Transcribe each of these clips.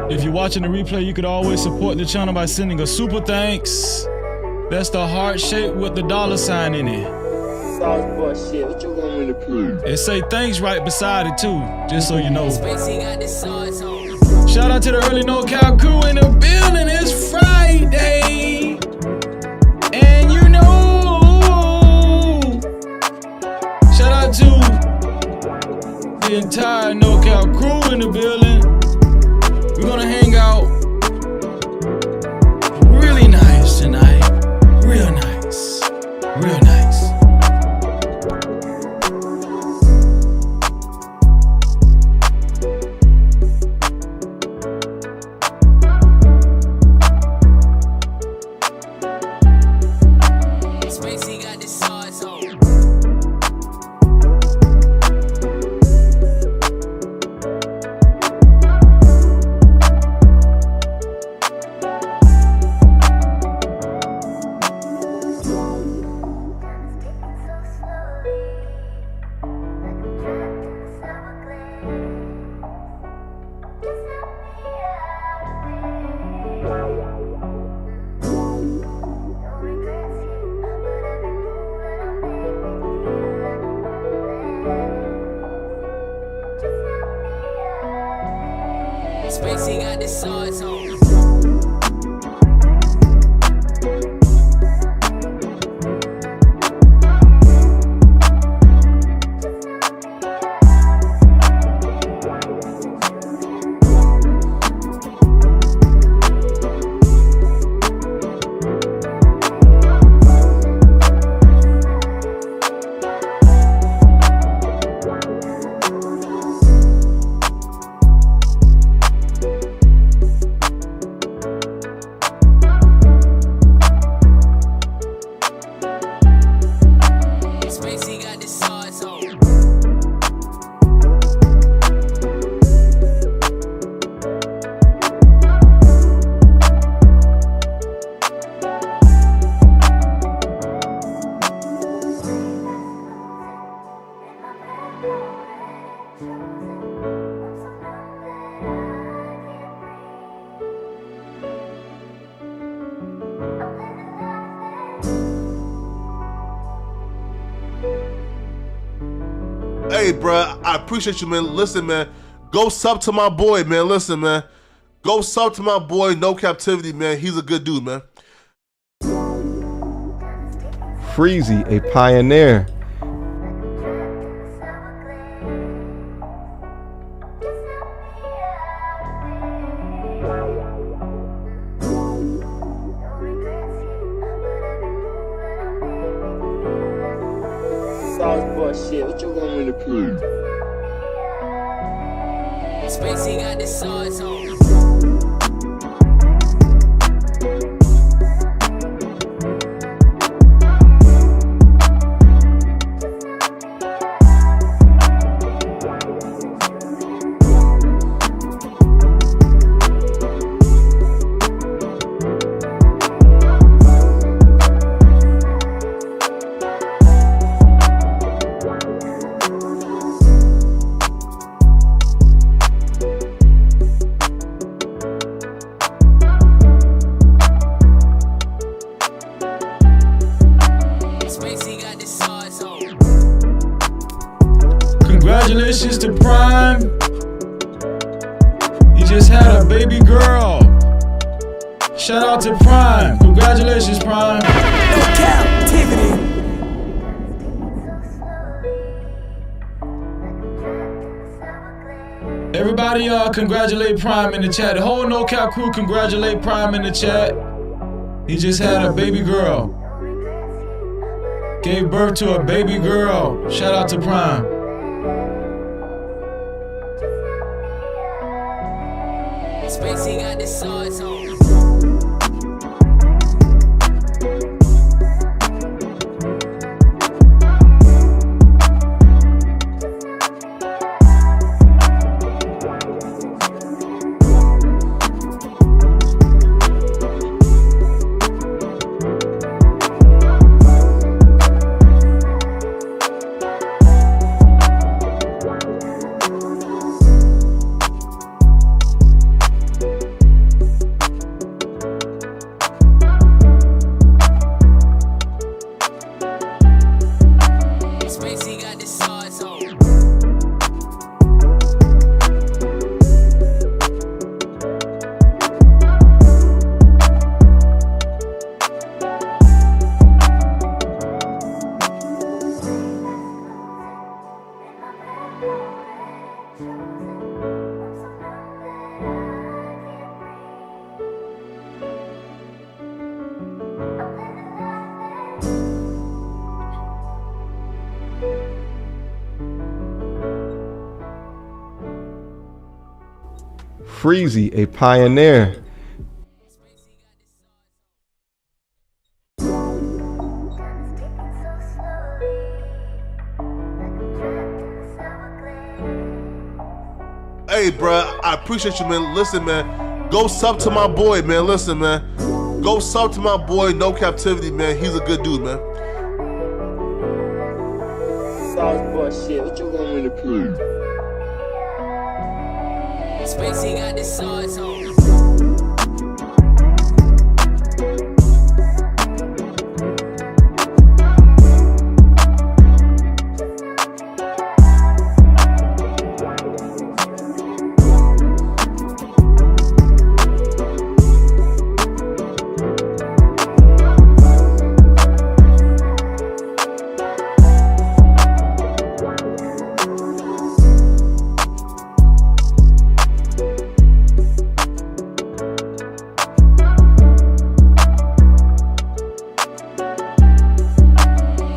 If you're watching the replay, you could always support the channel by sending a super thanks. That's the heart shape with the $sign in it. Shit, what you want me to prove? It say thanks right beside it too, just so you know. Shout out to the early No Cap crew in the building. It's Friday, and you know. Shout out to the entire No Cap crew in the building. We're gonna hang out really nice tonight. Real nice. Real nice. Spacey got the sauce on. Hey, bro, I appreciate you, man. Listen, man, go sub to my boy, man. Listen, man, go sub to my boy, No Cap-tivity, man. He's a good dude, man. Freezy, a pioneer. Shit, what you want me to prove? Spacey got the sauce on. Congratulations to Prime. He just had a baby girl. Shout out to Prime. Congratulations, Prime. No Cap-tivity. Everybody congratulate Prime in the chat. The whole No Cap crew congratulate Prime in the chat. He just had a baby girl. Gave birth to a baby girl. Shout out to Prime. Spacey got the sauce on. Freezy, a pioneer. Hey, bruh, I appreciate you, man. Listen, man, go sub to my boy, man. Listen, man, go sub to my boy, No Cap-tivity, man. He's a good dude, man. Sauce boy shit, what you want me to prove? Spacey got the sauce on.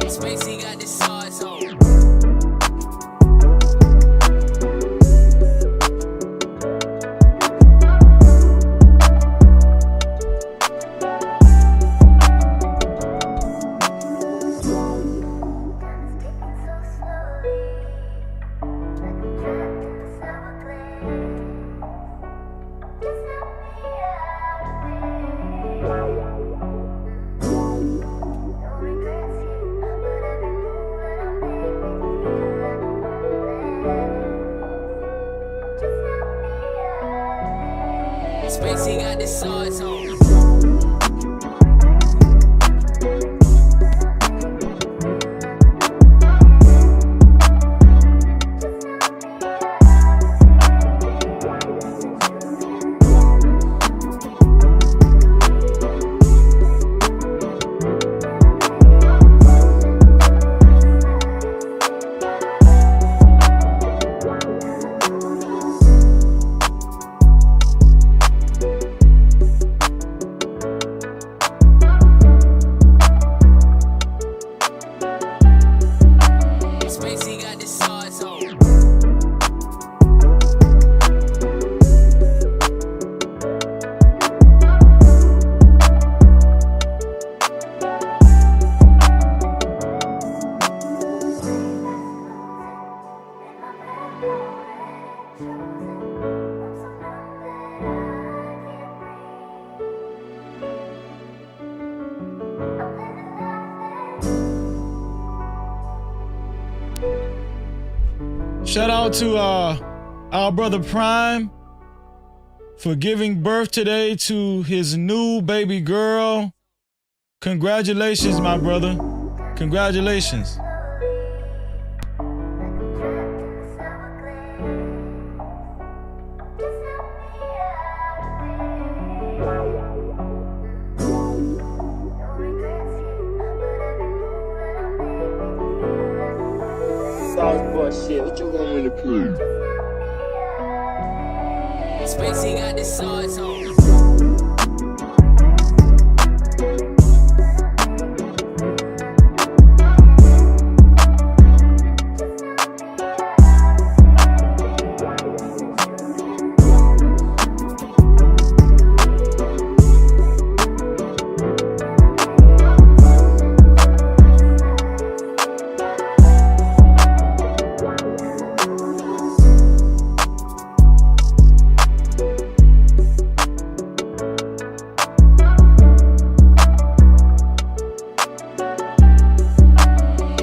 Spacey got the sauce on. Spacey got the sauce on. Spacey got the sauce on. Shout out to our brother Prime for giving birth today to his new baby girl. Congratulations, my brother. Congratulations. Sauce boy shit, what you want me to prove? Spacey got the sauce on.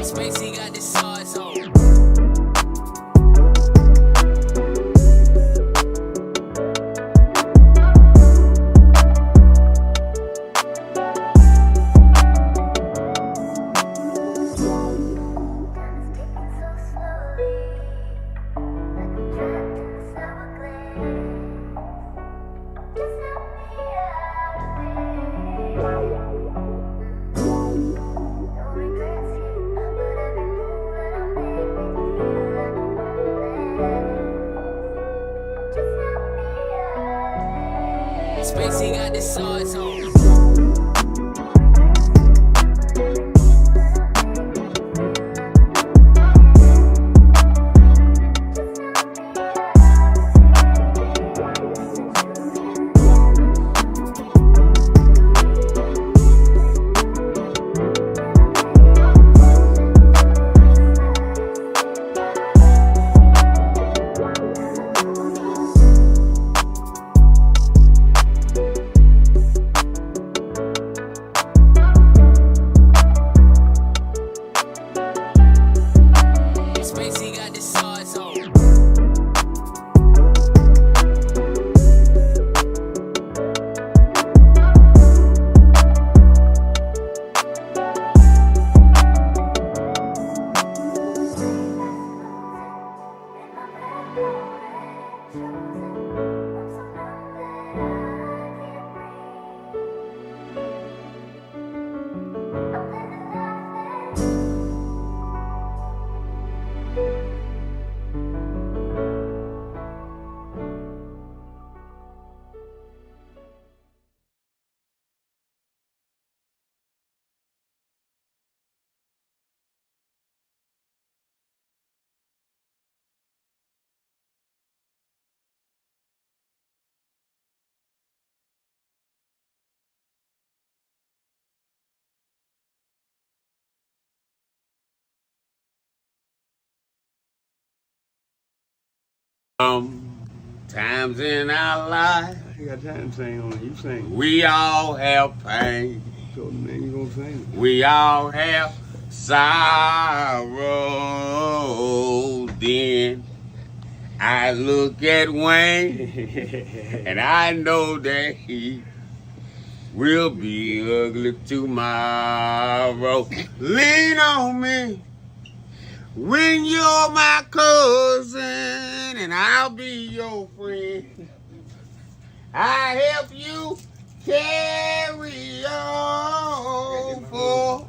Spacey got the sauce on. Spacey got the sauce on. Times in our life, You got time to sing on it. You sing. we all have pain. So man, you gonna sing. We all have sorrow. Then I look at Wayne and I know that he will be ugly tomorrow. Lean on me when you're my cousin and I'll be your friend. I help you carry on, for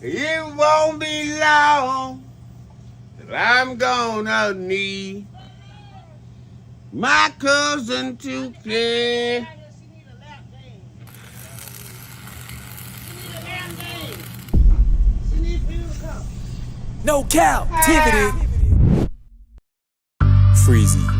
it won't be long that I'm gonna need my cousin to care. No Cap-tivity. Freezy.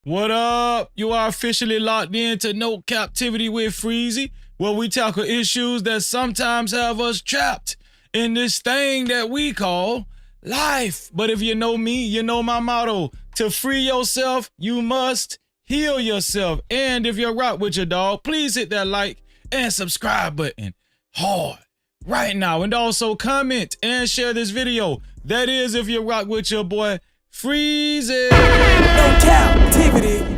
What up? You are officially locked into No Captivity with Freezy, where we tackle issues that sometimes have us trapped in this thing that we call life. But if you know me, you know my motto. To free yourself, you must heal yourself. And if you're rock with your dog, please hit that like and subscribe button hard right now. And also comment and share this video. That is if you rock with your boy Freezy. No Cap-tivity.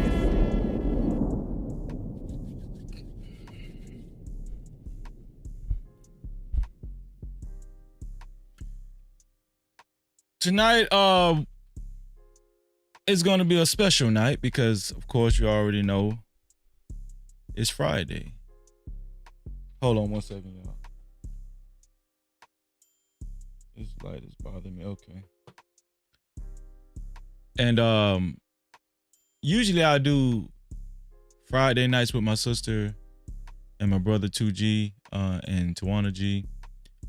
Tonight is going to be a special night because, of course, you already know it's Friday. Hold on one second, y'all. This light is bothering me. Okay. And usually I do Friday nights with my sister and my brother 2G and Teyana G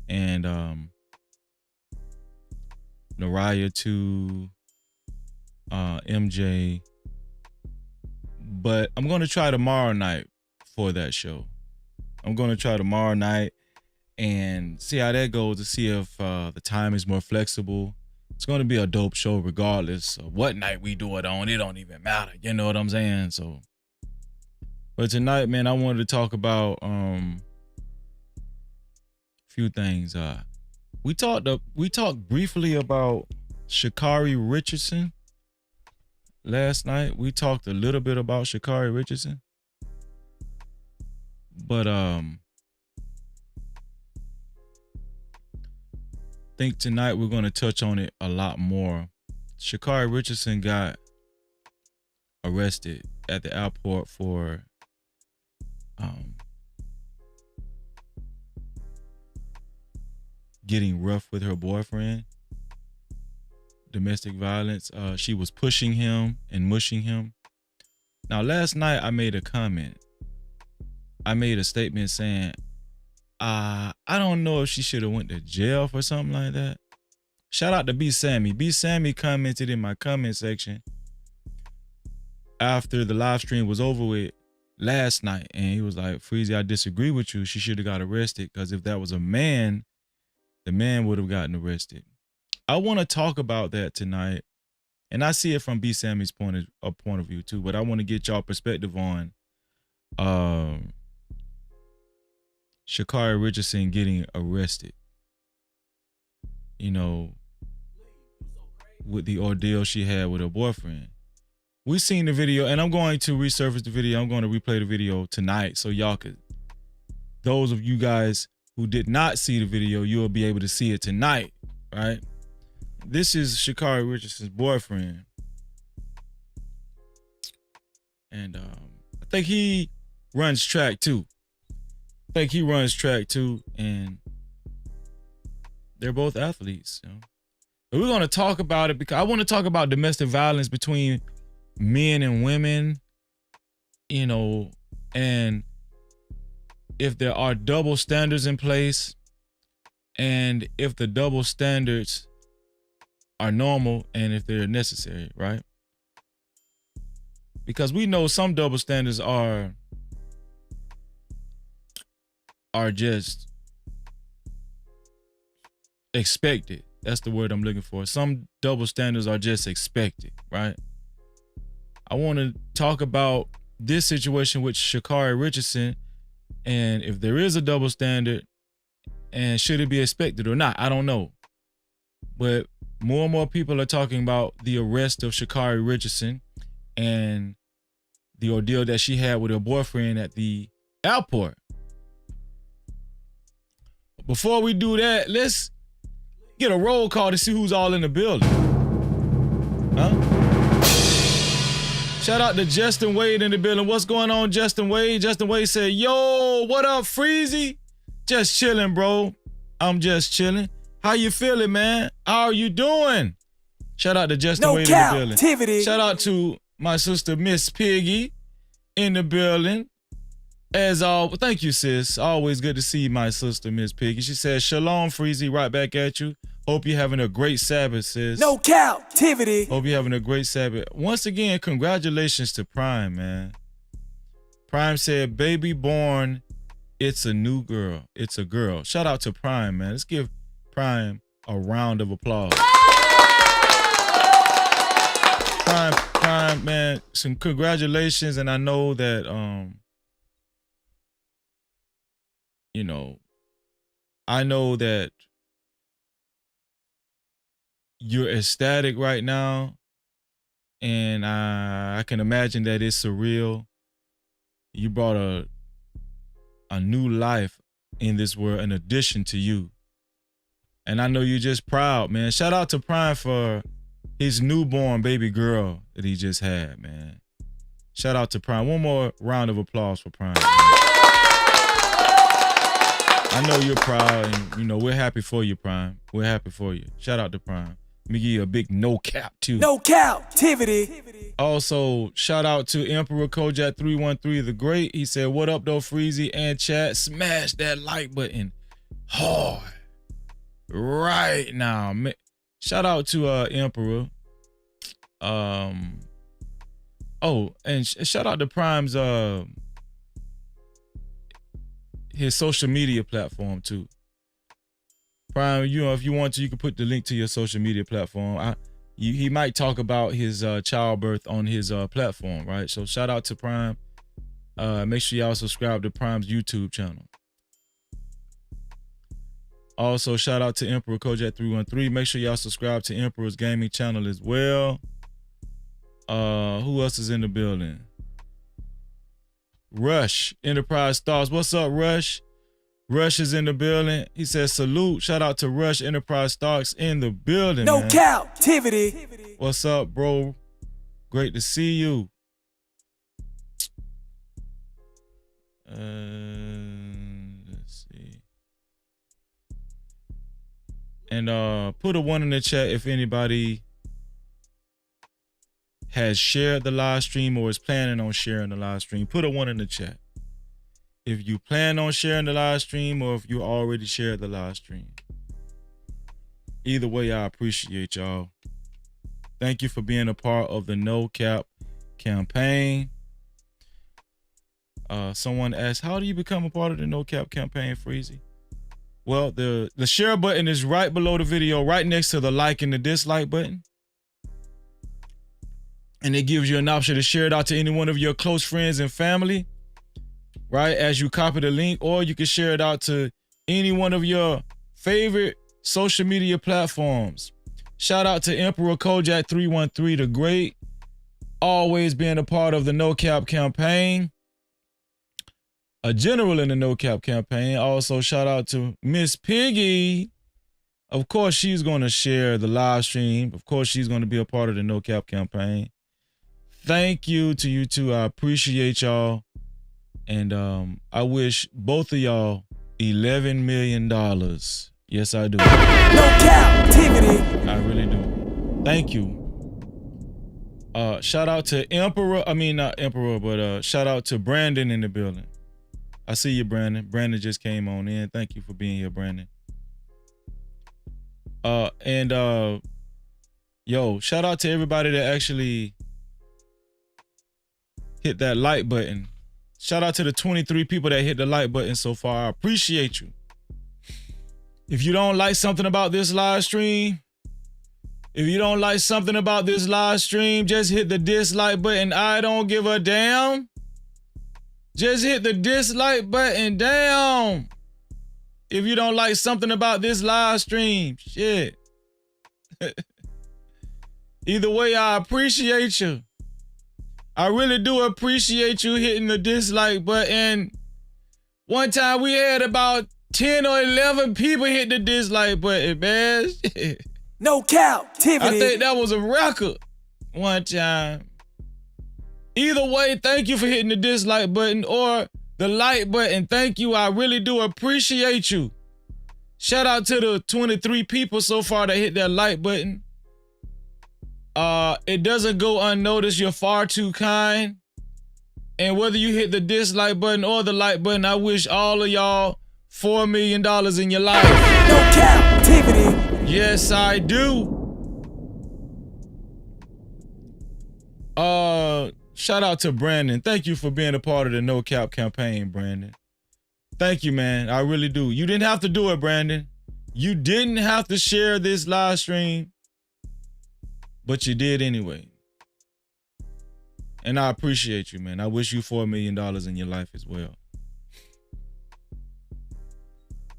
and Naraya 2, MJ. But I'm going to try tomorrow night for that show. I'm going to try tomorrow night and see how that goes, to see if the time is more flexible. It's going to be a dope show regardless of what night we do it on. It don't even matter. You know what I'm saying? So, but tonight, man, I wanted to talk about a few things. We talked briefly about Shakari Richardson last night. We talked a little bit about Shakari Richardson. But I think tonight we're going to touch on it a lot more. Shakari Richardson got arrested at the airport for getting rough with her boyfriend. Domestic violence. She was pushing him and mushing him. Now, last night I made a comment. I made a statement saying, I don't know if she should have went to jail for something like that. Shout out to B Sammy. B Sammy commented in my comment section after the live stream was over with last night, and he was like, Freezy, I disagree with you. She should have got arrested, because if that was a man, the man would have gotten arrested. I want to talk about that tonight, and I see it from B Sammy's point of view too, but I want to get y'all perspective on Shakari Richardson getting arrested, you know, with the ordeal she had with her boyfriend. We seen the video, and I'm going to resurface the video. I'm going to replay the video tonight so y'all could, those of you guys who did not see the video, you'll be able to see it tonight, right? This is Shakari Richardson's boyfriend. And I think he runs track too. And they're both athletes. You know? But we're going to talk about it because I want to talk about domestic violence between men and women, you know, and if there are double standards in place, and if the double standards are normal, and if they're necessary, right? Because we know some double standards are just expected. That's the word I'm looking for. Some double standards are just expected, right? I want to talk about this situation with Shakari Richardson, and if there is a double standard, and should it be expected or not, I don't know. But more and more people are talking about the arrest of Shakari Richardson and the ordeal that she had with her boyfriend at the airport. Before we do that, let's get a roll call to see who's all in the building. Huh? Shout out to Justin Wade in the building. What's going on, Justin Wade? Justin Wade said, yo, what up, Freezy? Just chilling, bro. I'm just chilling. How you feeling, man? How are you doing? Shout out to Justin Wade in the building. Cap-tivity. Shout out to my sister, Miss Piggy, in the building. As always, thank you, sis. Always good to see my sister, Miss Piggy. She says, shalom, Freezy, right back at you. Hope you're having a great Sabbath, sis. No Cap-tivity. Hope you're having a great Sabbath. Once again, congratulations to Prime, man. Prime said, baby born, it's a new girl. It's a girl. Shout out to Prime, man. Let's give Prime a round of applause. Prime, man, some congratulations. And I know that, you know, I know that you're ecstatic right now, and I can imagine that it's surreal. You brought a new life in this world in addition to you. And I know you're just proud, man. Shout out to Prime for his newborn baby girl that he just had, man. Shout out to Prime. One more round of applause for Prime. I know you're proud, and you know we're happy for you, Prime. We're happy for you. Shout out to Prime. Let me give you a big no cap too. No Cap-tivity. Also, shout out to Emperor Kojak 313 the Great. He said, "What up, though, Freezy and chat? Smash that like button hard right now." Shout out to Emperor. Oh, and shout out to Prime's his social media platform too. Prime, you know, if you want to, you can put the link to your social media platform. He might talk about his childbirth on his platform, right? So shout out to Prime. Make sure y'all subscribe to Prime's YouTube channel. Also, shout out to Emperor Kojak 313. Make sure y'all subscribe to Emperor's gaming channel as well. Who else is in the building? Rush, Enterprise Stars. What's up, Rush? Rush is in the building. He says, salute. Shout out to Rush, Enterprise Stars in the building, No man. Cap-tivity. What's up, bro? Great to see you. Let's see. And put a 1 in the chat if anybody has shared the live stream or is planning on sharing the live stream. Put a 1 in the chat if you plan on sharing the live stream or if you already shared the live stream. Either way, I appreciate y'all. Thank you for being a part of the No Cap campaign. Someone asked, how do you become a part of the No Cap campaign, Freezy? Well, the share button is right below the video, right next to the like and the dislike button. And it gives you an option to share it out to any one of your close friends and family, right? As you copy the link, or you can share it out to any one of your favorite social media platforms. Shout out to Emperor Kojak 313 the Great, always being a part of the No Cap campaign. A general in the No Cap campaign. Also, shout out to Miss Piggy. Of course, she's going to share the live stream. Of course, she's going to be a part of the No Cap campaign. Thank you to you two. I appreciate y'all. And I wish both of y'all $11 million. Yes, I do. No Cap-tivity. I really do. Thank you. Shout out to Emperor. I mean, not Emperor, but shout out to Brandon in the building. I see you, Brandon. Brandon just came on in. Thank you for being here, Brandon. Yo, shout out to everybody that actually hit that like button. Shout out to the 23 people that hit the like button so far. I appreciate you. If you don't like something about this live stream, just hit the dislike button. I don't give a damn. Just hit the dislike button down. If you don't like something about this live stream, shit. Either way, I appreciate you. I really do appreciate you hitting the dislike button. One time we had about 10 or 11 people hit the dislike button, man. No Cap-tivity. I think that was a record one time. Either way, thank you for hitting the dislike button or the like button. Thank you. I really do appreciate you. Shout out to the 23 people so far that hit that like button. It doesn't go unnoticed. You're far too kind. And whether you hit the dislike button or the like button, I wish all of y'all $4 million in your life. No Cap-tivity. Yes, I do. Shout out to Brandon. Thank you for being a part of the No Cap campaign, Brandon. Thank you, man. I really do. You didn't have to do it, Brandon. You didn't have to share this live stream, but you did anyway. And I appreciate you, man. I wish you $4 million in your life as well.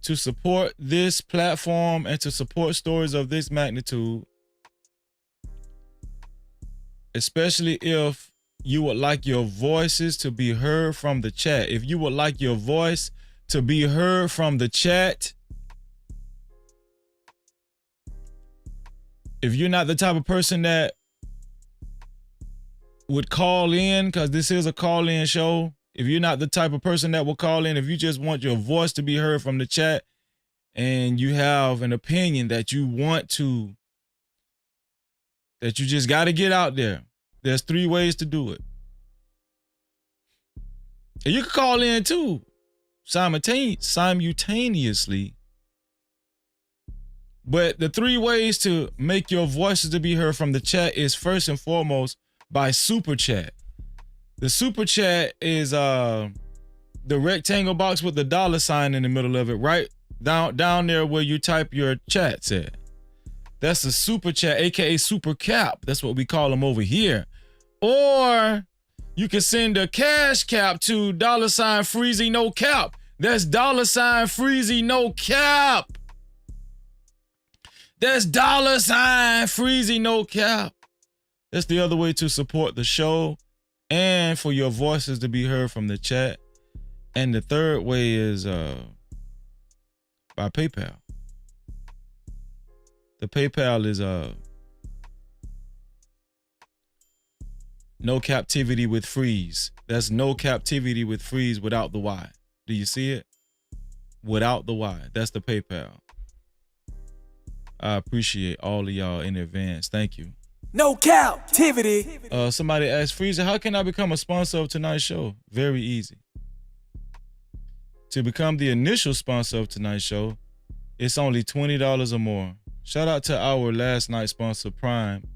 To support this platform and to support stories of this magnitude, especially if you would like your voices to be heard from the chat. If you would like your voice to be heard from the chat, if you're not the type of person that would call in, because this is a call-in show, if you're not the type of person that will call in, if you just want your voice to be heard from the chat and you have an opinion that you want to, that you just got to get out there, there's 3 ways to do it. And you can call in too, simultaneously. But the 3 ways to make your voices to be heard from the chat is first and foremost by super chat. The super chat is the rectangle box with the $sign in the middle of it, right down there where you type your chats at. That's the super chat, aka super cap. That's what we call them over here. Or you can send a cash cap to $Freezy no cap. That's $Freezy no cap. That's $Freezy no cap. That's the other way to support the show and for your voices to be heard from the chat. And the third way is by PayPal. The PayPal is No Cap-tivity with freeze. That's No Cap-tivity with freeze without the Y. Do you see it? Without the Y. That's the PayPal. I appreciate all of y'all in advance. Thank you. No Cap-tivity. Somebody asked Freezer, how can I become a sponsor of tonight's show? Very easy. To become the initial sponsor of tonight's show, it's only $20 or more. Shout out to our last night's sponsor, Prime,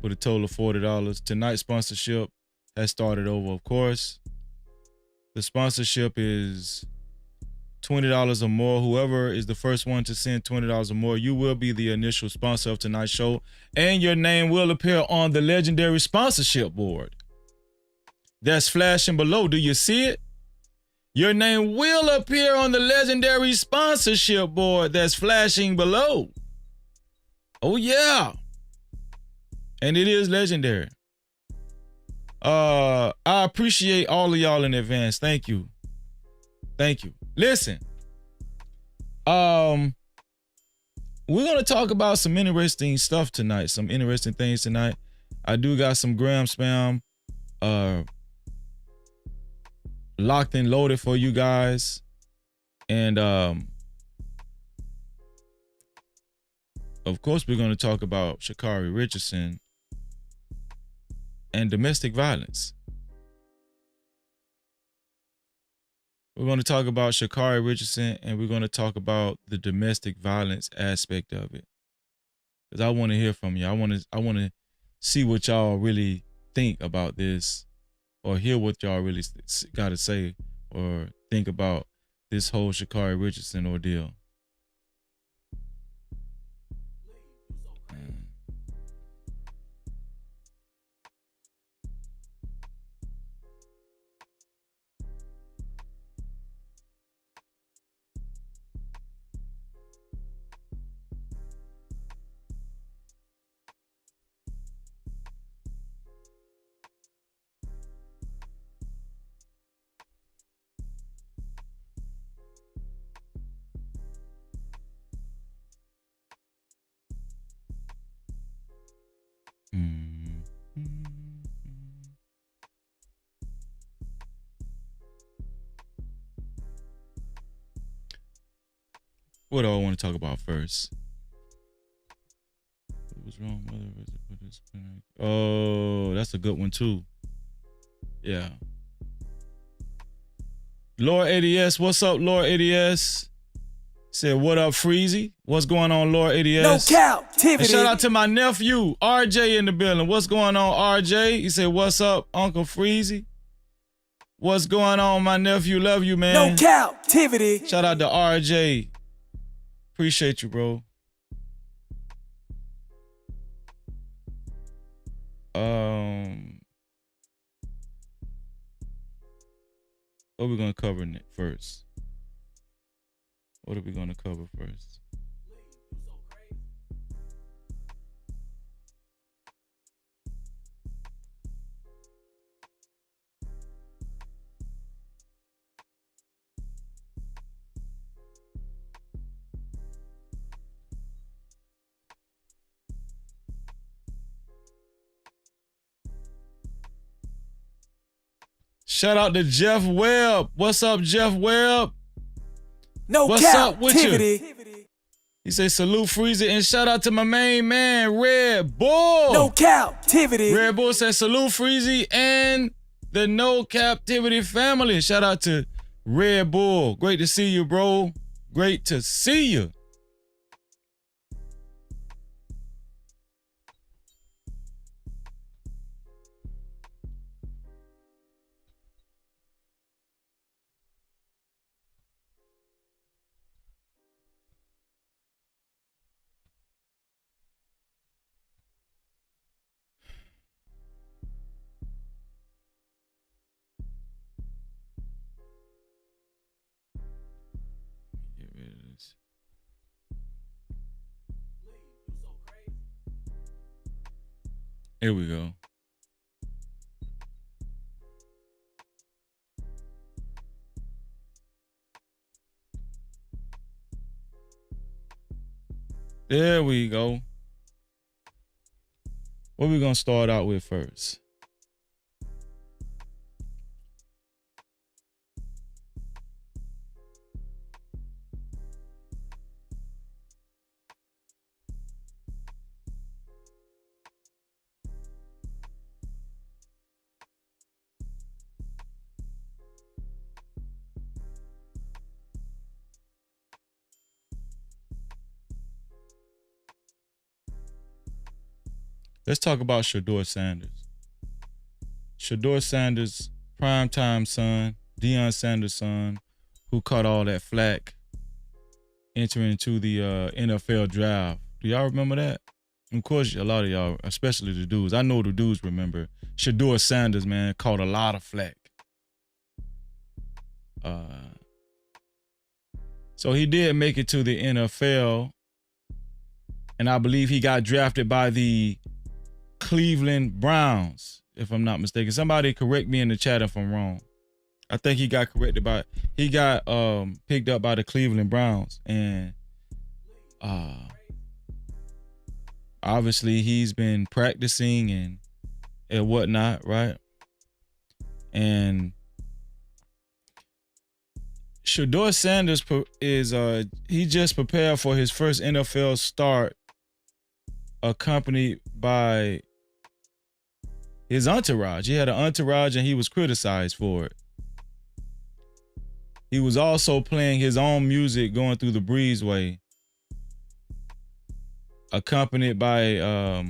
with a total of $40. Tonight's sponsorship has started over, of course. The sponsorship is $20 or more. Whoever is the first one to send $20 or more, you will be the initial sponsor of tonight's show, and your name will appear on the legendary sponsorship board that's flashing below. Do you see it? Your name will appear on the legendary sponsorship board that's flashing below. Oh yeah. And it is legendary. I appreciate all of y'all in advance. Thank you. Thank you. Listen. We're gonna talk about some interesting stuff tonight, some interesting things tonight. I do got some gram spam locked and loaded for you guys. And of course, we're going to talk about Shakari Richardson and domestic violence. We're going to talk about Shakari Richardson, and we're going to talk about the domestic violence aspect of it. Because I want to hear from you. I want to see what y'all really think about this, or hear what y'all really got to say or think about this whole Shakari Richardson ordeal. What do I want to talk about first? What was wrong? Oh, that's a good one too. Yeah. Lord ADS, what's up, Lord ADS? Said, what up, Freezy? What's going on, Lord ADS? No Cap-tivity. And shout out to my nephew, RJ, in the building. What's going on, RJ? He said, what's up, Uncle Freezy? What's going on, my nephew? Love you, man. No Cap-tivity. Shout out to RJ. Appreciate you, bro. What are we gonna cover first? What are we gonna cover first? Shout out to Jeff Webb. What's up, Jeff Webb? No What's up with you? Cap-tivity. He said salute Freezer and shout out to my main man, Red Bull. No Cap-tivity. Red Bull said salute Freezy and the No Cap-tivity family. Shout out to Red Bull. Great to see you, bro. Great to see you. Get rid of this. Here we go. There we go. What are we gonna start out with first? Let's talk about Shedeur Sanders. Shedeur Sanders, primetime son, Deion Sanders' son, who caught all that flack entering into the NFL draft. Do y'all remember that? Of course, a lot of y'all, especially the dudes. I know the dudes remember. Shedeur Sanders, man, caught a lot of flack. So he did make it to the NFL, and I believe he got drafted by the Cleveland Browns, if I'm not mistaken. Somebody correct me in the chat if I'm wrong. I think he got picked up by the Cleveland Browns, and obviously he's been practicing and whatnot, right? And Shedeur Sanders he just prepared for his first NFL start, accompanied by his entourage. He had an entourage and he was criticized for it. He was also playing his own music going through the breezeway, accompanied by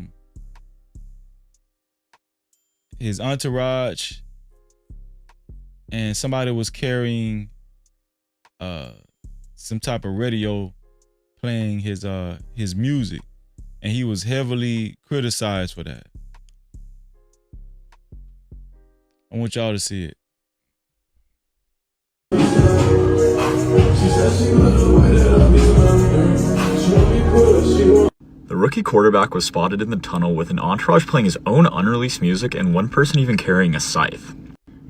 his entourage, and somebody was carrying some type of radio playing his music, and he was heavily criticized for that. I want y'all to see it. The rookie quarterback was spotted in the tunnel with an entourage playing his own unreleased music and one person even carrying a scythe.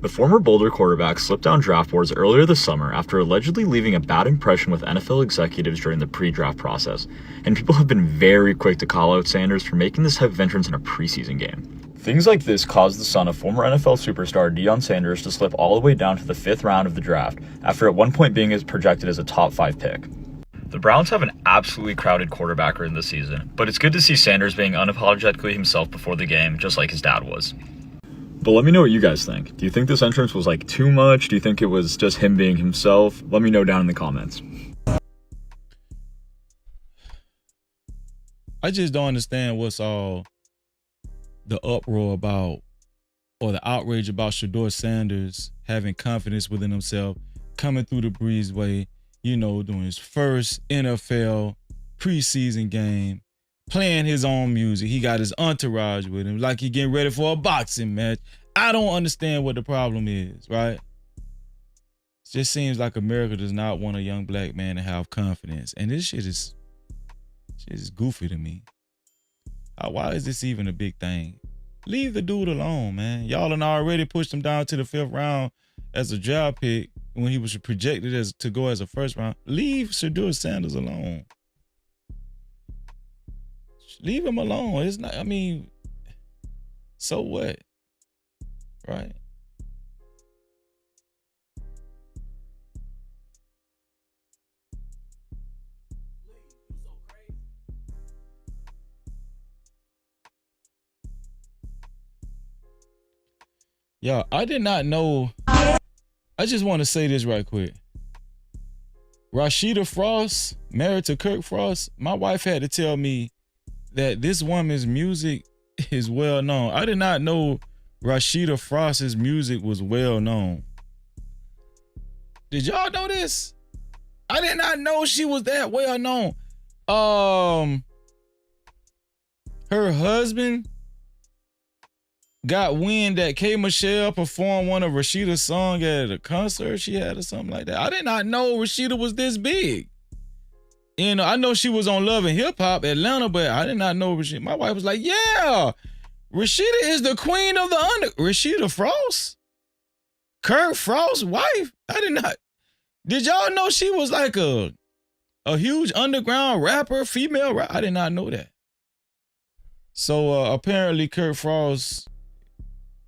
The former Boulder quarterback slipped down draft boards earlier this summer after allegedly leaving a bad impression with NFL executives during the pre-draft process, and people have been very quick to call out Sanders for making this type of entrance in a preseason game. Things like this caused the son of former NFL superstar Deion Sanders to slip all the way down to the 5th round of the draft, after at one point being projected as a top 5 pick. The Browns have an absolutely crowded quarterback room this season, but it's good to see Sanders being unapologetically himself before the game, just like his dad was. But let me know what you guys think. Do you think this entrance was like too much? Do you think it was just him being himself? Let me know down in the comments. I just don't understand what's all the uproar about, or the outrage about Shedeur Sanders having confidence within himself, coming through the breezeway, you know, doing his first NFL preseason game, playing his own music. He got his entourage with him, like he getting ready for a boxing match. I don't understand what the problem is, right? It just seems like America does not want a young black man to have confidence. And this shit is goofy to me. Why is this even a big thing? Leave the dude alone, man. Y'all done already pushed him down to the 5th round as a draft pick when he was projected to go as a 1st round. Leave Shedeur Sanders alone. Leave him alone. It's not, I mean, so what? Right? Y'all, I did not know. I just want to say this right quick. Rasheeda Frost, married to Kirk Frost, my wife had to tell me that this woman's music is well known. I did not know Rasheeda Frost's music was well known. Did y'all know this? I did not know she was that well known. Her husband got wind that K. Michelle performed one of Rasheeda's songs at a concert she had or something like that. I did not know Rasheeda was this big. You know, I know she was on Love and Hip Hop Atlanta, but I did not know Rasheeda. My wife was like, yeah, Rasheeda is the queen of the Rasheeda Frost? Kirk Frost's wife? I did not. Did y'all know she was like a huge underground rapper, female rapper? I did not know that. So apparently Kirk Frost,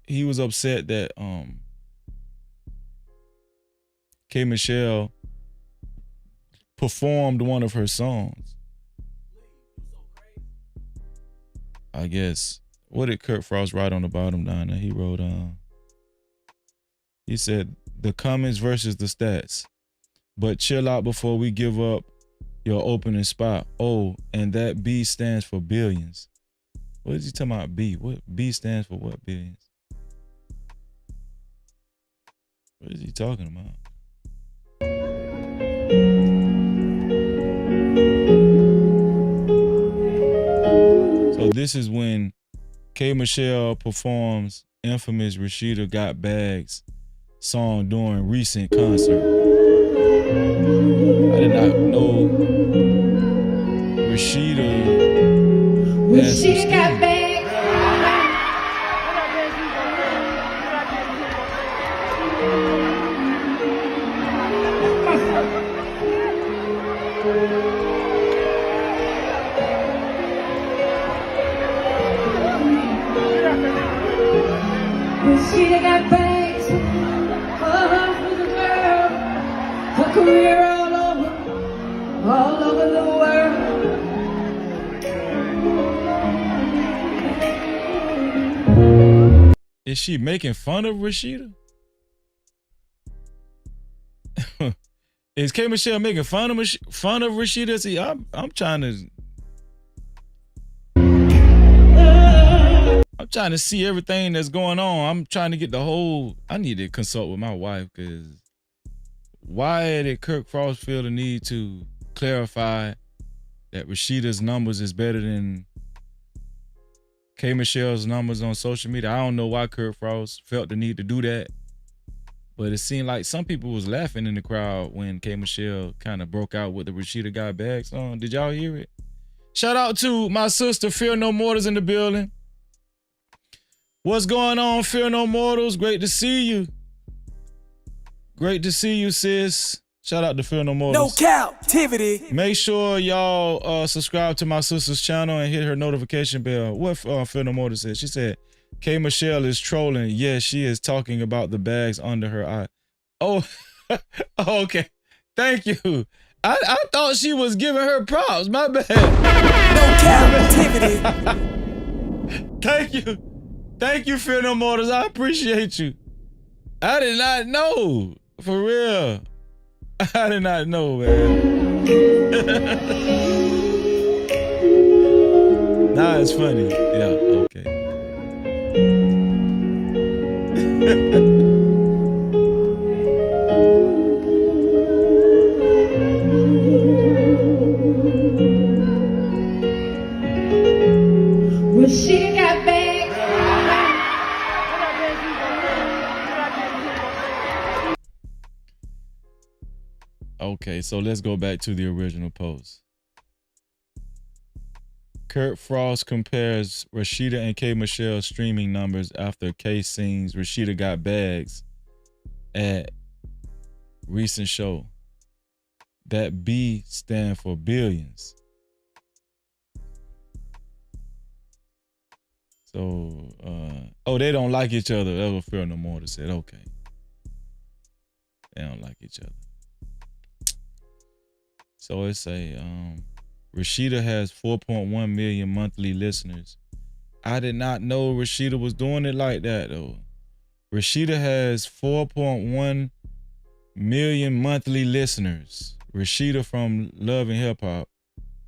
he was upset that K. Michelle performed one of her songs. I guess. What did Kirk Frost write on the bottom down there? He wrote, he said, the comments versus the stats. But chill out before we give up your opening spot. Oh, and that B stands for billions. What is he talking about, B? What B stands for what billions? What is he talking about? So this is when K. Michelle performs infamous Rasheeda Got Bags song during recent concert. I did not know Rasheeda has some steam. She got bags all over the world, her career all over the world. Is she making fun of Rasheeda? Is K. Michelle making fun of Rasheeda? See, I'm trying to see everything that's going on. I'm trying to get the whole. I need to consult with my wife, because why did Kirk Frost feel the need to clarify that Rasheeda's numbers is better than K. Michelle's numbers on social media? I don't know why Kirk Frost felt the need to do that, but it seemed like some people was laughing in the crowd when K. Michelle kind of broke out with the Rasheeda Got Bags song. Did y'all hear it? Shout out to my sister Fear No Mortals in the building. What's going on, Fear No Mortals? Great to see you. Great to see you, sis. Shout out to Fear No Mortals. No Cap-tivity. Make sure y'all subscribe to my sister's channel and hit her notification bell. What Fear No Mortals said? She said, K. Michelle is trolling. Yes, she is talking about the bags under her eye. Oh, okay. Thank you. I thought she was giving her props. My bad. No captivity. Thank you, Fear No Mortals. I appreciate you. I did not know. For real. I did not know, man. Nah, it's funny. Yeah, okay. Rasheeda got bags. Okay, so let's go back to the original post. Kurt Frost compares Rasheeda and K Michelle's streaming numbers after K sings Rasheeda Got Bags at recent show. That B stand for billions. So, oh, they don't like each other. That's what Fear No Mortal said. Okay. They don't like each other. So it's Rasheeda has 4.1 million monthly listeners. I did not know Rasheeda was doing it like that though. Rasheeda has 4.1 million monthly listeners. Rasheeda from Love and Hip Hop.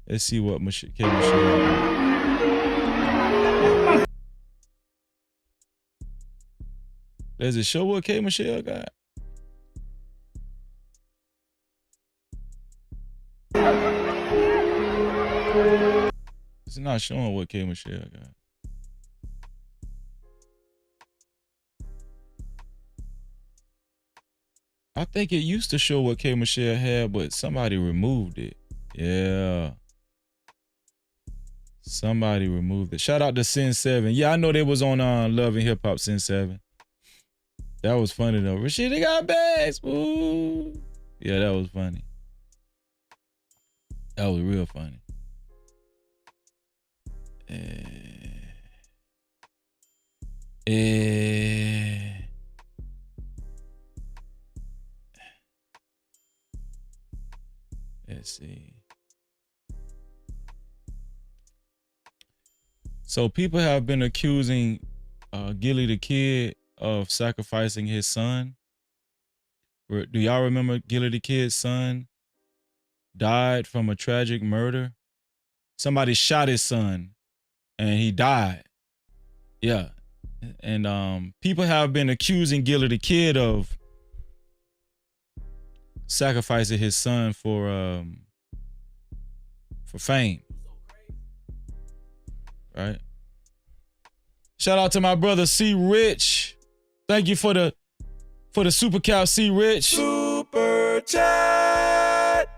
Let's see what K Michelle. Does it show what K Michelle got? It's not showing what K Michelle got. I think it used to show what K Michelle had, but somebody removed it. Yeah. Somebody removed it. Shout out to Sin7. Yeah, I know they was on Love and Hip Hop Sin7. That was funny though. Rasheeda got bags. Ooh. Yeah, that was funny. That was real funny. Let's see. So people have been accusing Gilly the Kid of sacrificing his son. Do y'all remember Gilly the Kid's son died from a tragic murder? Somebody shot his son and he died. Yeah. And people have been accusing Gilly the Kid of sacrificing his son for fame. Right? Shout out to my brother C Rich. Thank you for the super cap, C Rich. Super chat.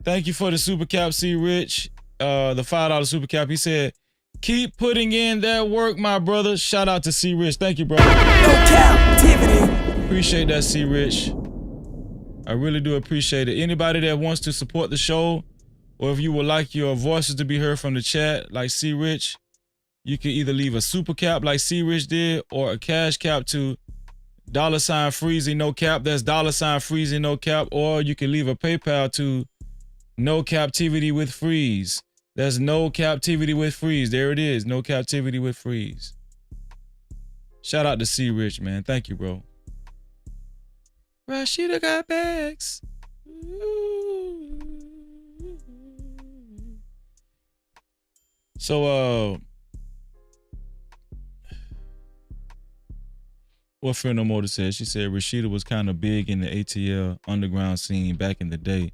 Thank you for the super cap, C Rich. The $5 super cap. He said, keep putting in that work, my brother. Shout out to C Rich. Thank you, brother. No captivity. Appreciate that, C Rich. I really do appreciate it. Anybody that wants to support the show, or if you would like your voices to be heard from the chat, like C Rich, you can either leave a super cap like C Rich did, or a cash cap to $Freezy no cap. That's $Freezy no cap. Or you can leave a PayPal to No Captivity with Freeze. That's No Captivity with Freeze. There it is. No Captivity with Freeze. Shout out to C Rich, man. Thank you, bro. Rasheeda got bags. Ooh. So, what Fear No Mortal said, she said Rasheeda was kind of big in the ATL underground scene back in the day.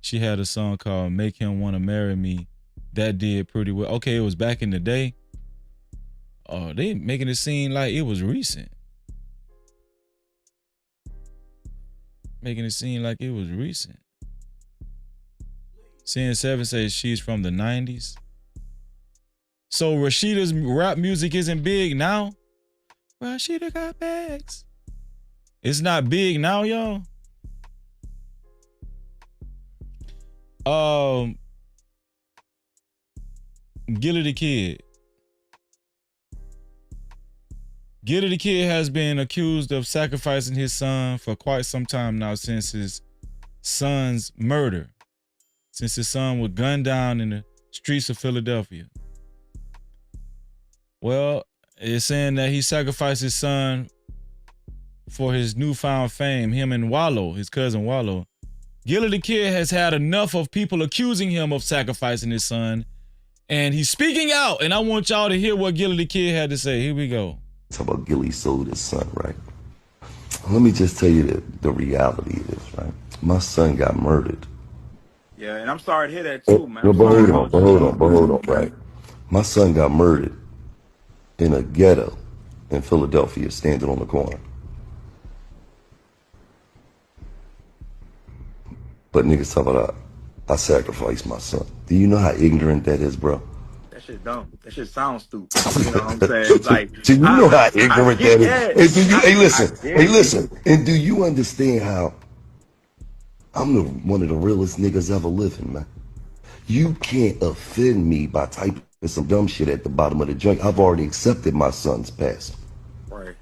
She had a song called Make Him Wanna Marry Me. That did pretty well. Okay, it was back in the day. Oh, they making it seem like it was recent. Making it seem like it was recent. Sin7 says she's from the 90s. So Rasheeda's rap music isn't big now? Rasheeda got bags. It's not big now, y'all. Gilly the Kid. Gilly the Kid has been accused of sacrificing his son for quite some time now since his son's murder. since his son was gunned down in the streets of Philadelphia. Well, it's saying that he sacrificed his son for his newfound fame, him and Wallow, his cousin Wallow. Gilly the Kid has had enough of people accusing him of sacrificing his son, and he's speaking out, and I want y'all to hear what Gilly the Kid had to say. Here we go. Talk about Gilly sold his son, right? Let me just tell you the reality of this, right? My son got murdered. Yeah, and I'm sorry to hear that too, man. No, but hold on, right? My son got murdered in a ghetto in Philadelphia, standing on the corner. But niggas talk about I sacrificed my son. Do you know how ignorant that is, bro? That shit dumb. That shit sounds stupid. You know what I'm saying? Like, so you know how ignorant that is. And do you, hey, listen. And do you understand how I'm one of the realest niggas ever living, man? You can't offend me by typing some dumb shit at the bottom of the joint. I've already accepted my son's past. Right.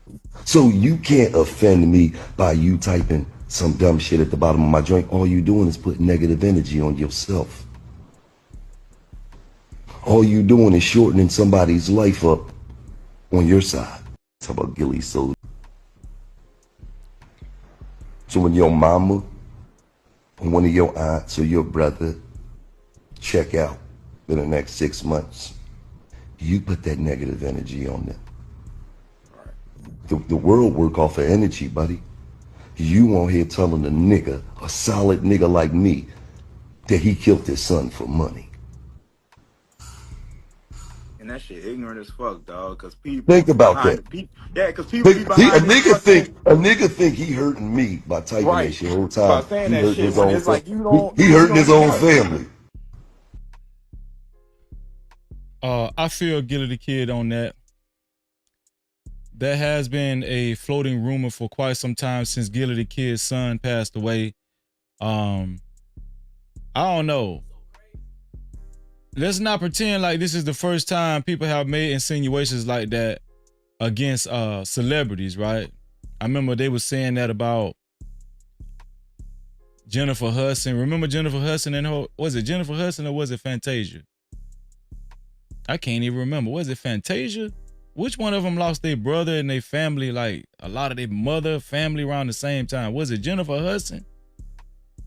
So you can't offend me by you typing some dumb shit at the bottom of my joint. All you doing is putting negative energy on yourself. All you doing is shortening somebody's life up on your side. Talk about Gilly sold. So when your mama or one of your aunts or your brother check out in the next 6 months, you put that negative energy on them. The world work off of energy, buddy. You on here telling a nigga, a solid nigga like me, that he killed his son for money. And that shit ignorant as fuck, dog. Cause people think about that. Yeah, cause people be behind a nigga think he hurting me by typing that shit whole time. He hurting his own, he hurting his own family. I feel Gilly the Kid on that. There has been a floating rumor for quite some time since Gilly the Kid's son passed away. I don't know. Let's not pretend like this is the first time people have made insinuations like that against celebrities, right? I remember they were saying that about Jennifer Hudson. Remember Jennifer Hudson and her, was it Jennifer Hudson or was it Fantasia? I can't even remember. Was it Fantasia? Which one of them lost their brother and their family, like a lot of their mother, family around the same time? Was it Jennifer Hudson?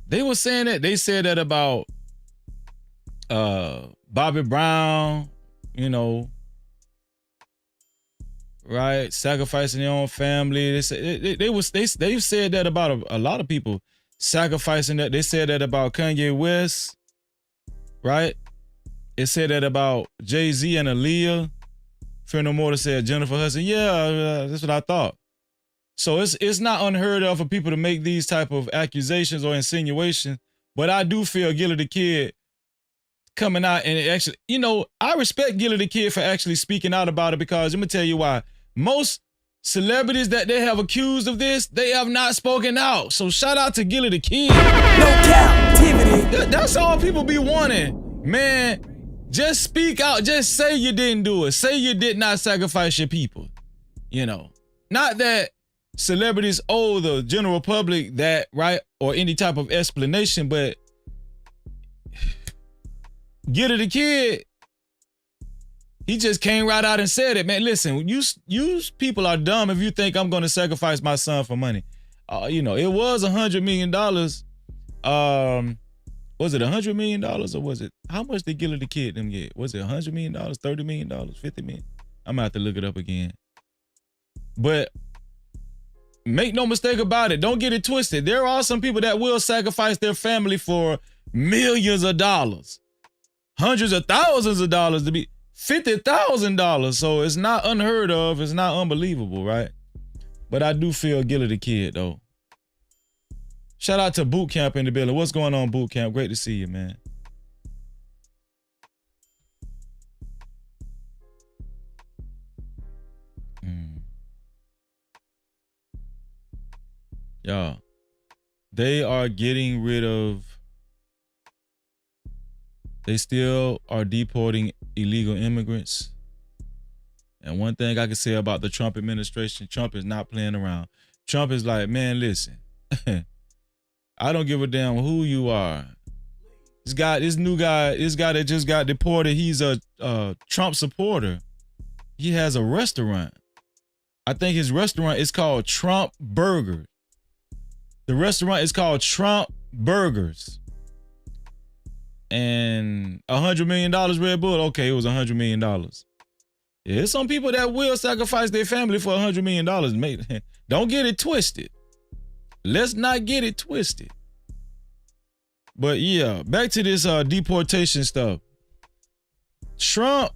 They were saying that. They said that about Bobby Brown, you know, right? Sacrificing their own family. They said they said that about a lot of people sacrificing that. They said that about Kanye West, right? It said that about Jay-Z and Aaliyah. Friend no more said Jennifer Hudson. Yeah, that's what I thought. So it's not unheard of for people to make these type of accusations or insinuations. But I do feel Gilly the Kid coming out and actually, you know, I respect Gilly the Kid for actually speaking out about it, because let me tell you why. Most celebrities that they have accused of this, they have not spoken out. So shout out to Gilly the Kid. No Cap-tivity. That's all people be wanting, man. Just speak out. Just say you didn't do it. Say you did not sacrifice your people. You know, not that celebrities owe the general public that, right, or any type of explanation, but Gilly the Kid, he just came right out and said it, man. Listen, you people are dumb if you think I'm going to sacrifice my son for money. You know, it was $100 million. Was it $100 million or was it, how much did Gilly the Kid them get? Was it $100 million, $30 million, $50 million? I'm gonna have to look it up again. But make no mistake about it. Don't get it twisted. There are some people that will sacrifice their family for millions of dollars, hundreds of thousands of dollars, to be $50,000. So it's not unheard of. It's not unbelievable, right? But I do feel Gilly the Kid though. Shout out to Boot Camp in the building. What's going on, Boot Camp? Great to see you, man. Y'all, they are getting rid of, they still are deporting illegal immigrants. And one thing I can say about the Trump administration, Trump is not playing around. Trump is like, man, listen, I don't give a damn who you are. This new guy, this guy that just got deported, he's a Trump supporter. He has a restaurant. I think his restaurant is called Trump Burger. The restaurant is called Trump Burgers. And $100 million Red Bull. Okay, it was $100 million. Yeah, there's some people that will sacrifice their family for $100 million. Mate, don't get it twisted. Let's not get it twisted. But yeah, back to this deportation stuff. Trump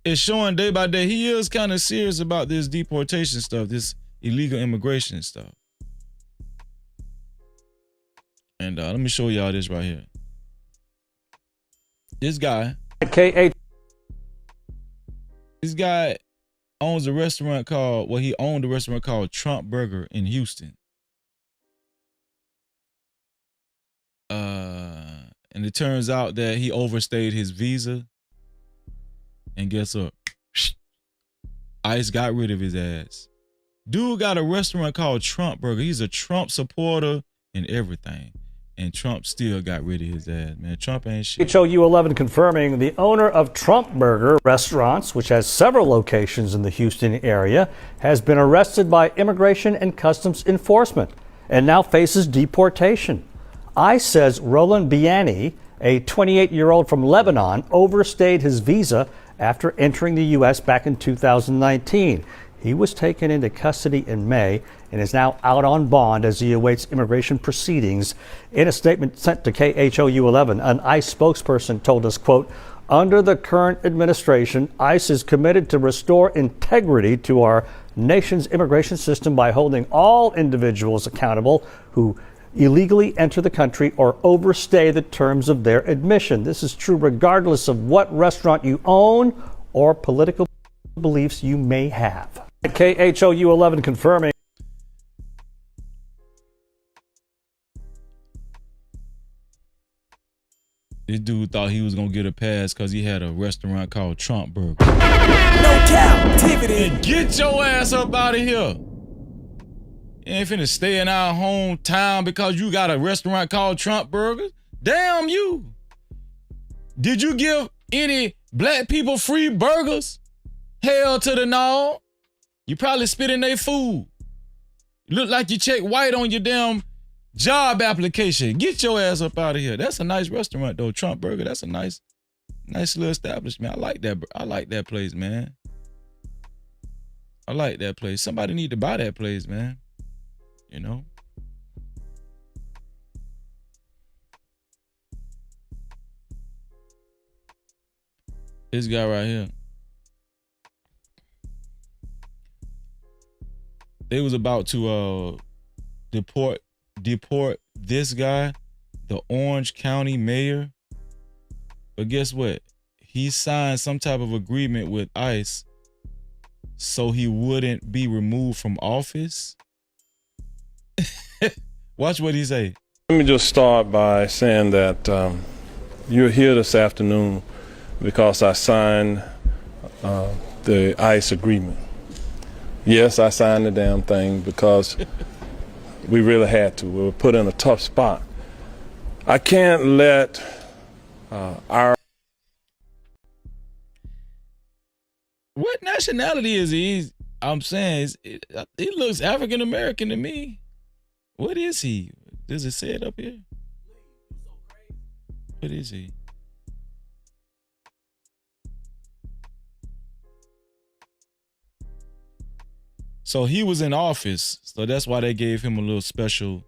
is showing day by day he is kind of serious about this deportation stuff, this illegal immigration stuff. And let me show y'all this right here. This guy, this guy owns a restaurant called, well, he owned a restaurant called Trump Burger in Houston. And it turns out that he overstayed his visa. And guess what? ICE got rid of his ass. Dude got a restaurant called Trump Burger. He's a Trump supporter and everything. And Trump still got rid of his ass, man. Trump ain't shit. HOU 11 confirming the owner of Trump Burger Restaurants, which has several locations in the Houston area, has been arrested by Immigration and Customs Enforcement and now faces deportation. ICE says Roland Biani, a 28-year-old from Lebanon, overstayed his visa after entering the U.S. back in 2019. He was taken into custody in May and is now out on bond as he awaits immigration proceedings. In a statement sent to KHOU 11, an ICE spokesperson told us, quote, under the current administration, ICE is committed to restore integrity to our nation's immigration system by holding all individuals accountable who illegally enter the country or overstay the terms of their admission. This is true regardless of what restaurant you own or political beliefs you may have. KHOU 11 confirming. This dude thought he was gonna get a pass because he had a restaurant called Trump Burger. No Cap-tivity. And get your ass up out of here. You ain't finna stay in our hometown because you got a restaurant called Trump Burgers? Damn you. Did you give any black people free burgers? Hell to the no. You probably spit in their food. Look like you check white on your damn job application. Get your ass up out of here. That's a nice restaurant though, Trump Burger. That's a nice little establishment. I like that. I like that place, man. I like that place. Somebody need to buy that place, man. You know? This guy right here. They was about to deport this guy, the Orange County mayor. But guess what? He signed some type of agreement with ICE so he wouldn't be removed from office. Watch what he say. Let me just start by saying that you're here this afternoon because I signed the ICE agreement. Yes, I signed the damn thing because we really had to. We were put in a tough spot. I can't let our... What nationality is he? I'm saying he looks African American to me. What is he? Does it say it up here? What is he? So he was in office, so that's why they gave him a little special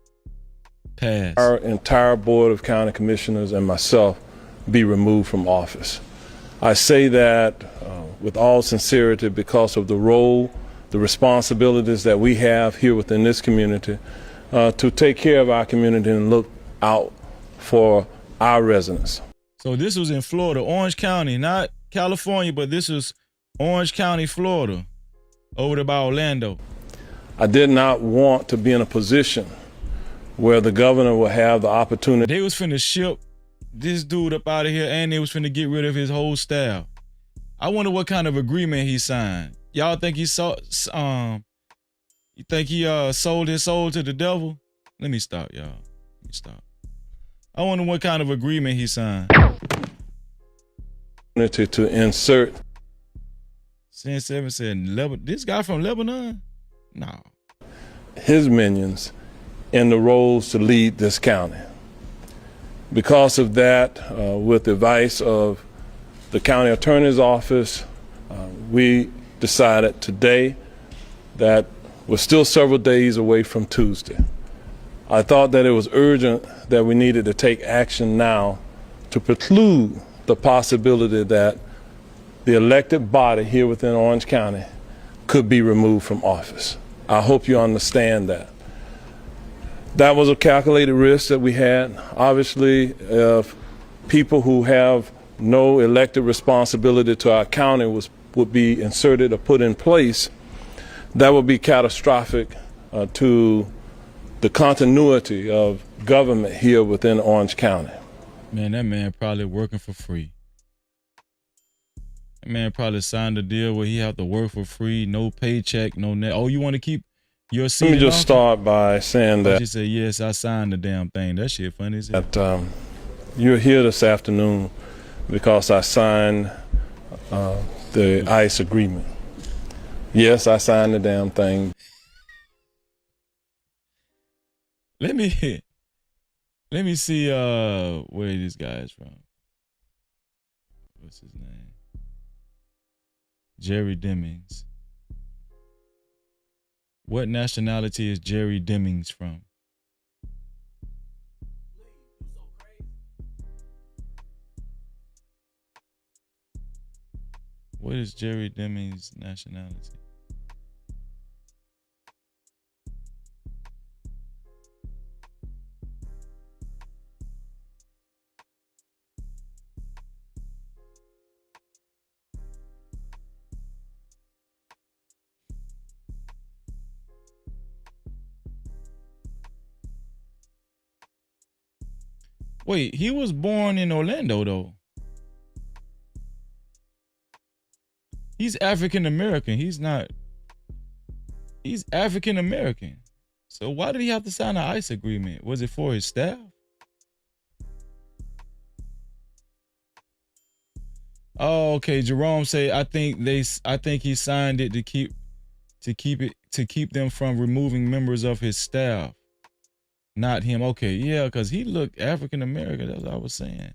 pass. Our entire board of county commissioners and myself be removed from office. I say that with all sincerity because of the role, the responsibilities that we have here within this community to take care of our community and look out for our residents. So this was in Florida, Orange County, not California, but this was Orange County, Florida, over there by Orlando. I did not want to be in a position where the governor will have the opportunity. They was finna ship this dude up out of here and they was finna get rid of his whole staff. I wonder what kind of agreement he signed. Y'all think he sold his soul to the devil? Let me stop, y'all. Let me stop. I wonder what kind of agreement he signed. To insert. Sin 7 said, this guy from Lebanon? No. His minions in the roles to lead this county. Because of that, with the advice of the county attorney's office, we decided today that we're still several days away from Tuesday. I thought that it was urgent that we needed to take action now to preclude the possibility that the elected body here within Orange County could be removed from office. I hope you understand that. That was a calculated risk that we had. Obviously, if people who have no elected responsibility to our county would be inserted or put in place, that would be catastrophic to the continuity of government here within Orange County. Man, that man probably working for free. That man probably signed a deal where he have to work for free, no paycheck, no net. Oh, you want to keep your seat? Let me just start by saying that. She said, yes, I signed the damn thing. That shit funny as hell. That you're here this afternoon because I signed the ICE agreement. Yes, I signed the damn thing. Let me see where this guy is from. What's his name? Jerry Demings. What nationality is Jerry Demings from? What is Jerry Demings' nationality? Wait, he was born in Orlando, though. He's African American. He's African American. So why did he have to sign an ICE agreement? Was it for his staff? Oh, okay. Jerome say I think he signed it to keep them from removing members of his staff. Not him. Okay, yeah, because he looked African American. That's what I was saying.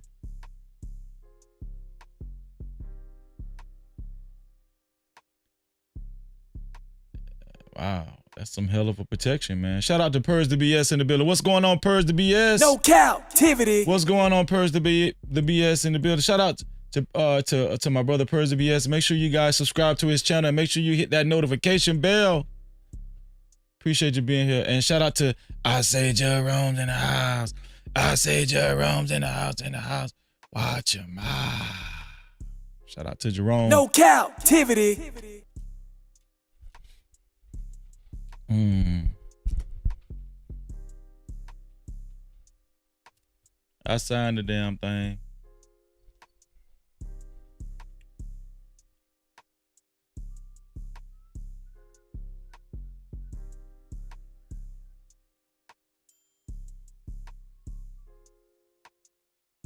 Wow, that's some hell of a protection, man. Shout out to Purge the BS in the building. What's going on, Purge the BS? No Cap-tivity. What's going on, Purge the BS in the building? Shout out to my brother Purge the BS. Make sure you guys subscribe to his channel and make sure you hit that notification bell. Appreciate you being here. And shout out to I say Jerome's in the house. I say Jerome's in the house. Watch your mouth. Shout out to Jerome. No Cap-tivity. I signed the damn thing.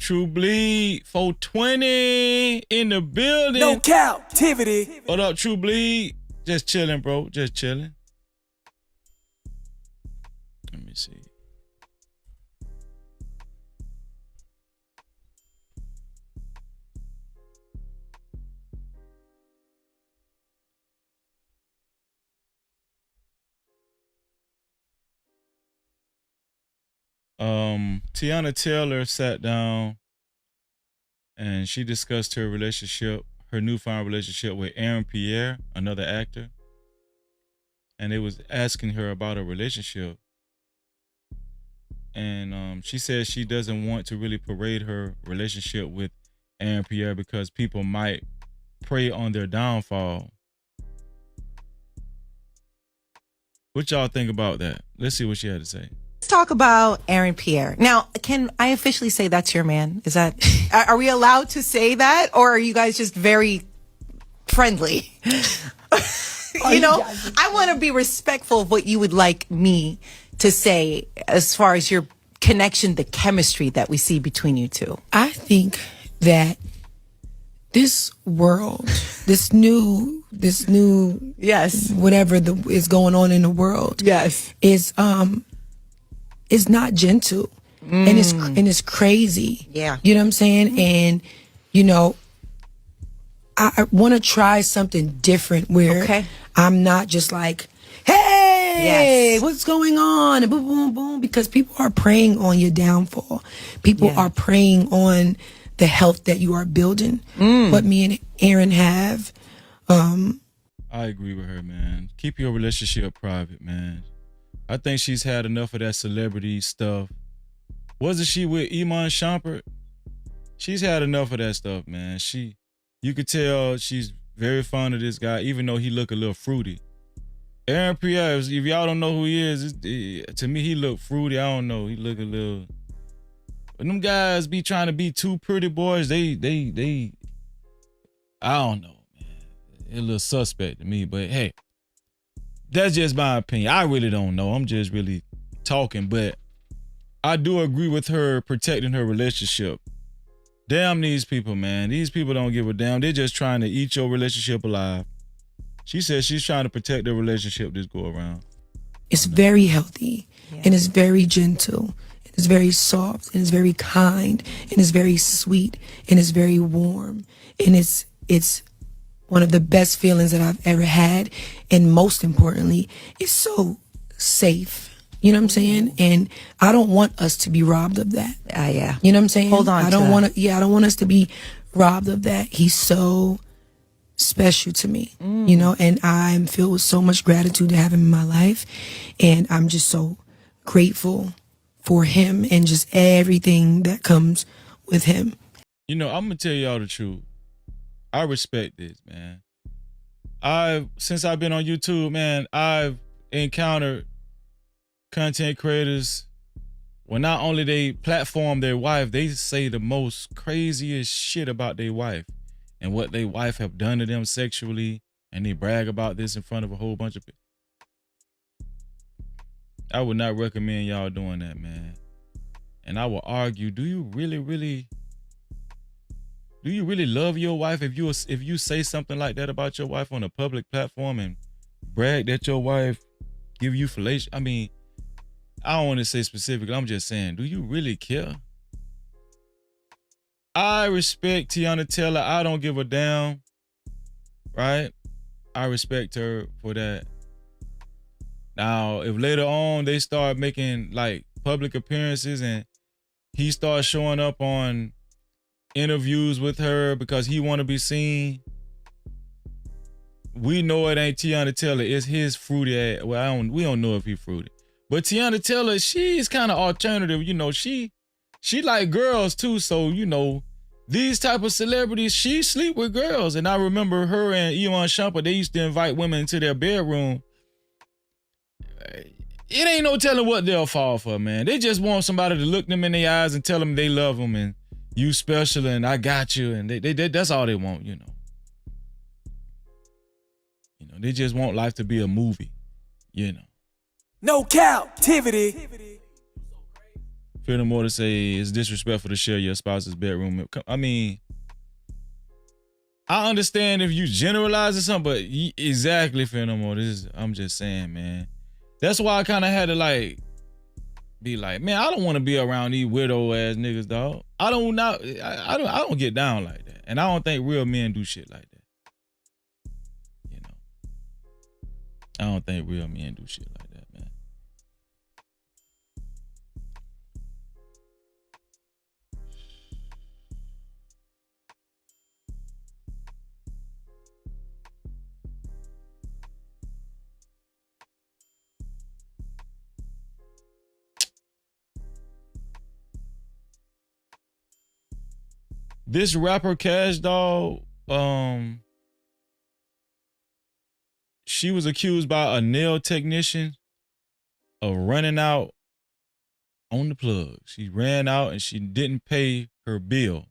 True Bleed 420 in the building. No Cap-tivity. What up, True Bleed? Just chilling, bro. Just chilling. Let me see. Teyana Taylor sat down and she discussed her newfound relationship with Aaron Pierre, another actor. And they was asking her about a relationship. And she said she doesn't want to really parade her relationship with Aaron Pierre because people might prey on their downfall. What y'all think about that? Let's see what she had to say. Let's talk about Aaron Pierre. Now, can I officially say that's your man? Is that, are we allowed to say that? Or are you guys just very friendly? You know, I want to be respectful of what you would like me to say as far as your connection, the chemistry that we see between you two? I think that this world, this new yes, whatever is going on in the world, yes, is not gentle, and it's crazy. Yeah, you know what I'm saying, and you know. I want to try something different where I'm not just like, hey, what's going on? And boom, boom, boom. Because people are preying on your downfall. People are preying on the health that you are building. What me and Aaron have. I agree with her, man. Keep your relationship private, man. I think she's had enough of that celebrity stuff. Wasn't she with Iman Shumpert? She's had enough of that stuff, man. You could tell she's very fond of this guy, even though he look a little fruity. Aaron Pierre, if y'all don't know who he is, to me, he look fruity. I don't know. He look a little... When them guys be trying to be two pretty boys, they I don't know, man. It's a little suspect to me, but hey, that's just my opinion. I really don't know. I'm just really talking, but I do agree with her protecting her relationship. Damn these people, man. These people don't give a damn. They're just trying to eat your relationship alive. She says she's trying to protect their relationship this go around. It's very healthy, and it's very gentle, and it's very soft, and it's very kind, and it's very sweet, and it's very warm, and it's one of the best feelings that I've ever had, and most importantly, it's so safe. You know what I'm saying? And I don't want us to be robbed of that. Yeah. You know what I'm saying? Hold on. I don't want to. Yeah, I don't want us to be robbed of that. He's so special to me, you know, and I'm filled with so much gratitude to have him in my life, and I'm just so grateful for him and just everything that comes with him. You know, I'm gonna tell y'all the truth. I respect this, man. Since I've been on YouTube, man, I've encountered content creators, well, not only they platform their wife, they say the most craziest shit about their wife and what their wife have done to them sexually, and they brag about this in front of a whole bunch of people. I would not recommend y'all doing that, man. And I will argue, do you really love your wife if you say something like that about your wife on a public platform and brag that your wife give you fellatio? I mean, I don't want to say specifically. I'm just saying, do you really care? I respect Teyana Taylor. I don't give a damn, right? I respect her for that. Now, if later on they start making like public appearances and he starts showing up on interviews with her because he want to be seen, we know it ain't Teyana Taylor. It's his fruity ass. Well, we don't know if he fruity. But Teyana Taylor, she's kind of alternative. You know, she like girls too. So, you know, these type of celebrities, she sleep with girls. And I remember her and Iman Shumpert, they used to invite women into their bedroom. It ain't no telling what they'll fall for, man. They just want somebody to look them in their eyes and tell them they love them and you special and I got you. And they that's all they want, you know. You know, they just want life to be a movie, you know. No Cap-tivity. Feel no more to say it's disrespectful to share your spouse's bedroom. I mean, I understand if you generalizing something, but exactly, feel no more. I'm just saying, man. That's why I kind of had to like be like, man, I don't want to be around these widow ass niggas, dog. I don't get down like that, and I don't think real men do shit like that. You know, I don't think real men do shit like that, man. This rapper Cash Doll, she was accused by a nail technician of running out on the plug. She ran out and she didn't pay her bill.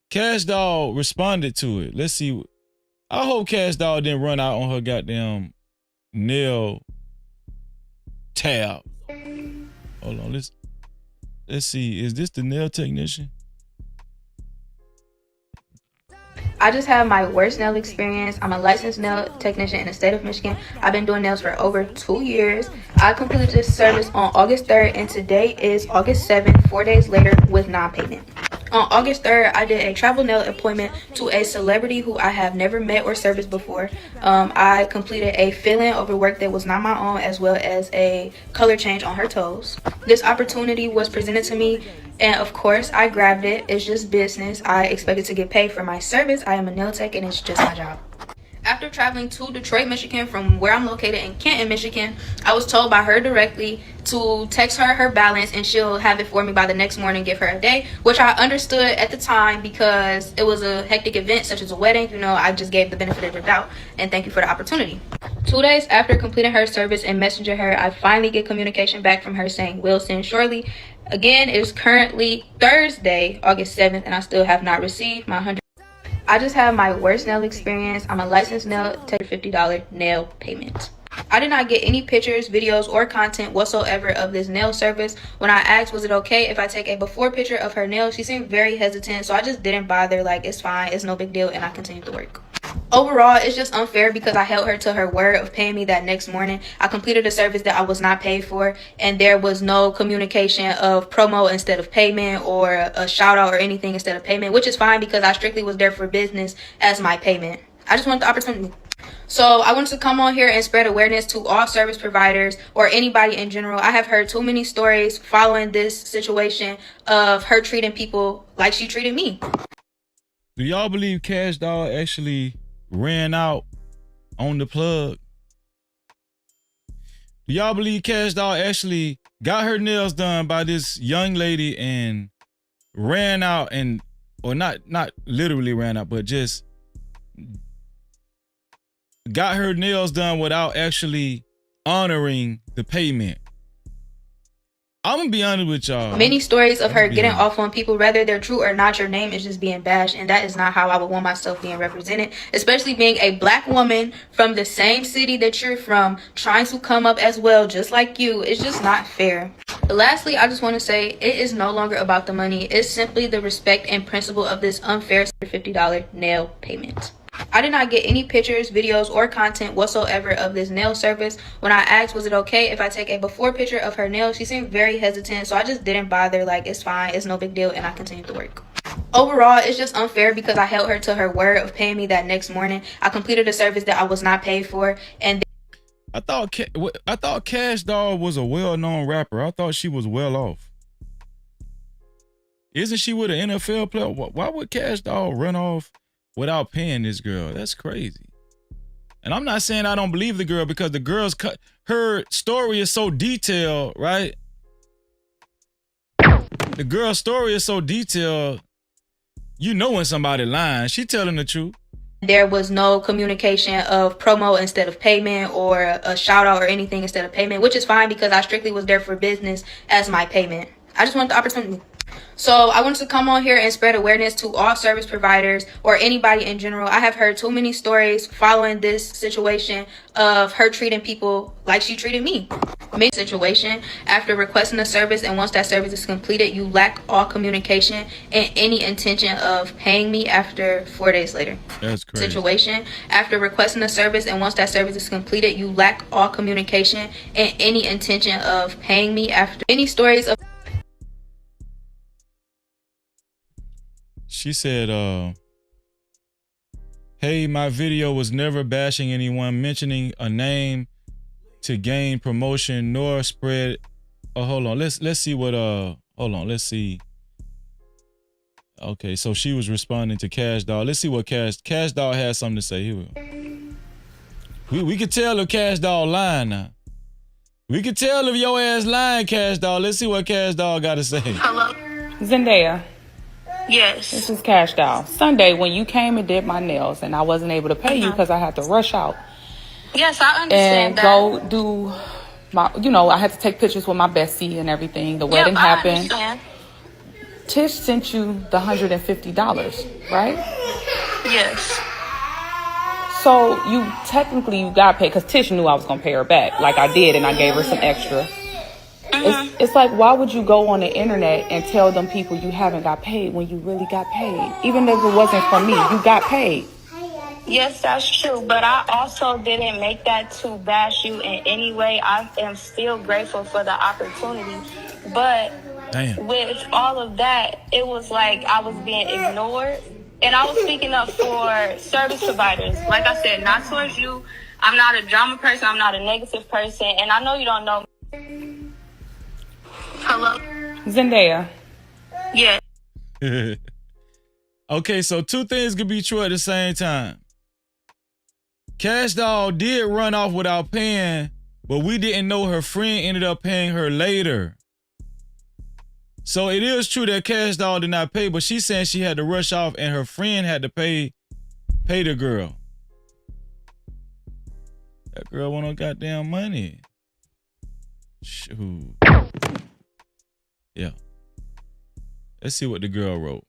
Cash Doll responded to it. Let's see. I hope Cash Doll didn't run out on her goddamn nail tab. Hold on, let's see. Is this the nail technician? I just have my worst nail experience. I'm a licensed nail technician in the state of Michigan. I've been doing nails for over 2 years. I completed this service on August 3rd, and today is August 7th, 4 days later with non-payment. On August 3rd, I did a travel nail appointment to a celebrity who I have never met or serviced before. I completed a fill-in over work that was not my own, as well as a color change on her toes. This opportunity was presented to me, and of course, I grabbed it. It's just business. I expected to get paid for my service. I am a nail tech, and it's just my job. After traveling to Detroit, Michigan, from where I'm located in Canton, Michigan, I was told by her directly to text her balance and she'll have it for me by the next morning, give her a day, which I understood at the time because it was a hectic event such as a wedding. You know, I just gave the benefit of the doubt, and thank you for the opportunity. 2 days after completing her service and messaging her, I finally get communication back from her saying will send shortly. Again, it is currently Thursday, August 7th, and I still have not received my $100. I just have my worst nail experience. I'm a licensed nail tech, $50 nail payment. I did not get any pictures, videos, or content whatsoever of this nail service. When I asked was it okay if I take a before picture of her nails, she seemed very hesitant, so I just didn't bother. Like, it's fine, it's no big deal, and I continued to work. Overall, it's just unfair because I held her to her word of paying me that next morning. I completed a service that I was not paid for, and there was no communication of promo instead of payment, or a shout out or anything instead of payment, which is fine because I strictly was there for business as my payment. I just wanted the opportunity. So I wanted to come on here and spread awareness to all service providers or anybody in general. I have heard too many stories following this situation of her treating people like she treated me. Do y'all believe Cash Doll actually ran out on the plug? Do y'all believe Cash Doll actually got her nails done by this young lady and ran out, and or not literally ran out, but just got her nails done without actually honoring the payment? I'm gonna be honest with y'all. Many stories of her getting off on people, whether they're true or not. Your name is just being bashed, and that is not how I would want myself being represented, especially being a black woman from the same city that you're from, trying to come up as well just like you. It's just not fair. But lastly, I just want to say it is no longer about the money. It's simply the respect and principle of this unfair $50 nail payment. I did not get any pictures, videos, or content whatsoever of this nail service. When I asked was it okay if I take a before picture of her nails, she seemed very hesitant, so I just didn't bother. Like, it's fine, it's no big deal, and I continued to work. Overall, it's just unfair because I held her to her word of paying me that next morning. I completed a service that I was not paid for, and I thought Cash Doll was a well-known rapper. I thought she was well off. Isn't she with an NFL player? Why would Cash Doll run off without paying this girl? That's crazy. And I'm not saying I don't believe the girl, because the girl's her story is so detailed, right? The girl's story is so detailed. You know when somebody lying. She telling the truth. there was no communication of promo instead of payment, or a shout out or anything instead of payment, which is fine because I strictly was there for business as my payment. I just want the opportunity. So I wanted to come on here and spread awareness to all service providers or anybody in general. I have heard too many stories following this situation of her treating people like she treated me. Situation after requesting a service, and once that service is completed, you lack all communication and any intention of paying me after 4 days later. That's crazy. Situation after requesting a service, and once that service is completed, you lack all communication and any intention of paying me after. Any stories of She said, hey, my video was never bashing anyone, mentioning a name to gain promotion, nor spread. Oh, hold on. Let's see what, hold on. Let's see. Okay, so she was responding to Cash Doll. Let's see what Cash Doll has something to say. Here we go. We could tell if Cash Doll lying now. We could tell if your ass lying, Cash Doll. Let's see what Cash Doll got to say. Hello? Zendaya. Yes. This is Cash Doll. Sunday, when you came and did my nails, and I wasn't able to pay you because I had to rush out. Yes, I understand and go do my, I had to take pictures with my bestie and everything. The wedding happened. I understand. Tish sent you the $150, right? Yes. So you technically got paid because Tish knew I was gonna pay her back, like I did, and I gave her some extra. It's like, why would you go on the internet and tell them people you haven't got paid when you really got paid? Even if it wasn't from me, you got paid. Yes, that's true. But I also didn't make that to bash you in any way. I am still grateful for the opportunity. But with all of that, it was like I was being ignored. And I was speaking up for service providers. Like I said, not towards you. I'm not a drama person. I'm not a negative person. And I know you don't know me. Hello? Zendaya. Yeah. Okay, so two things could be true at the same time. Cash Doll did run off without paying, but we didn't know her friend ended up paying her later. So it is true that Cash Doll did not pay, but she's saying she had to rush off and her friend had to pay the girl. That girl want no goddamn money. Shoot. Yeah. Let's see what the girl wrote.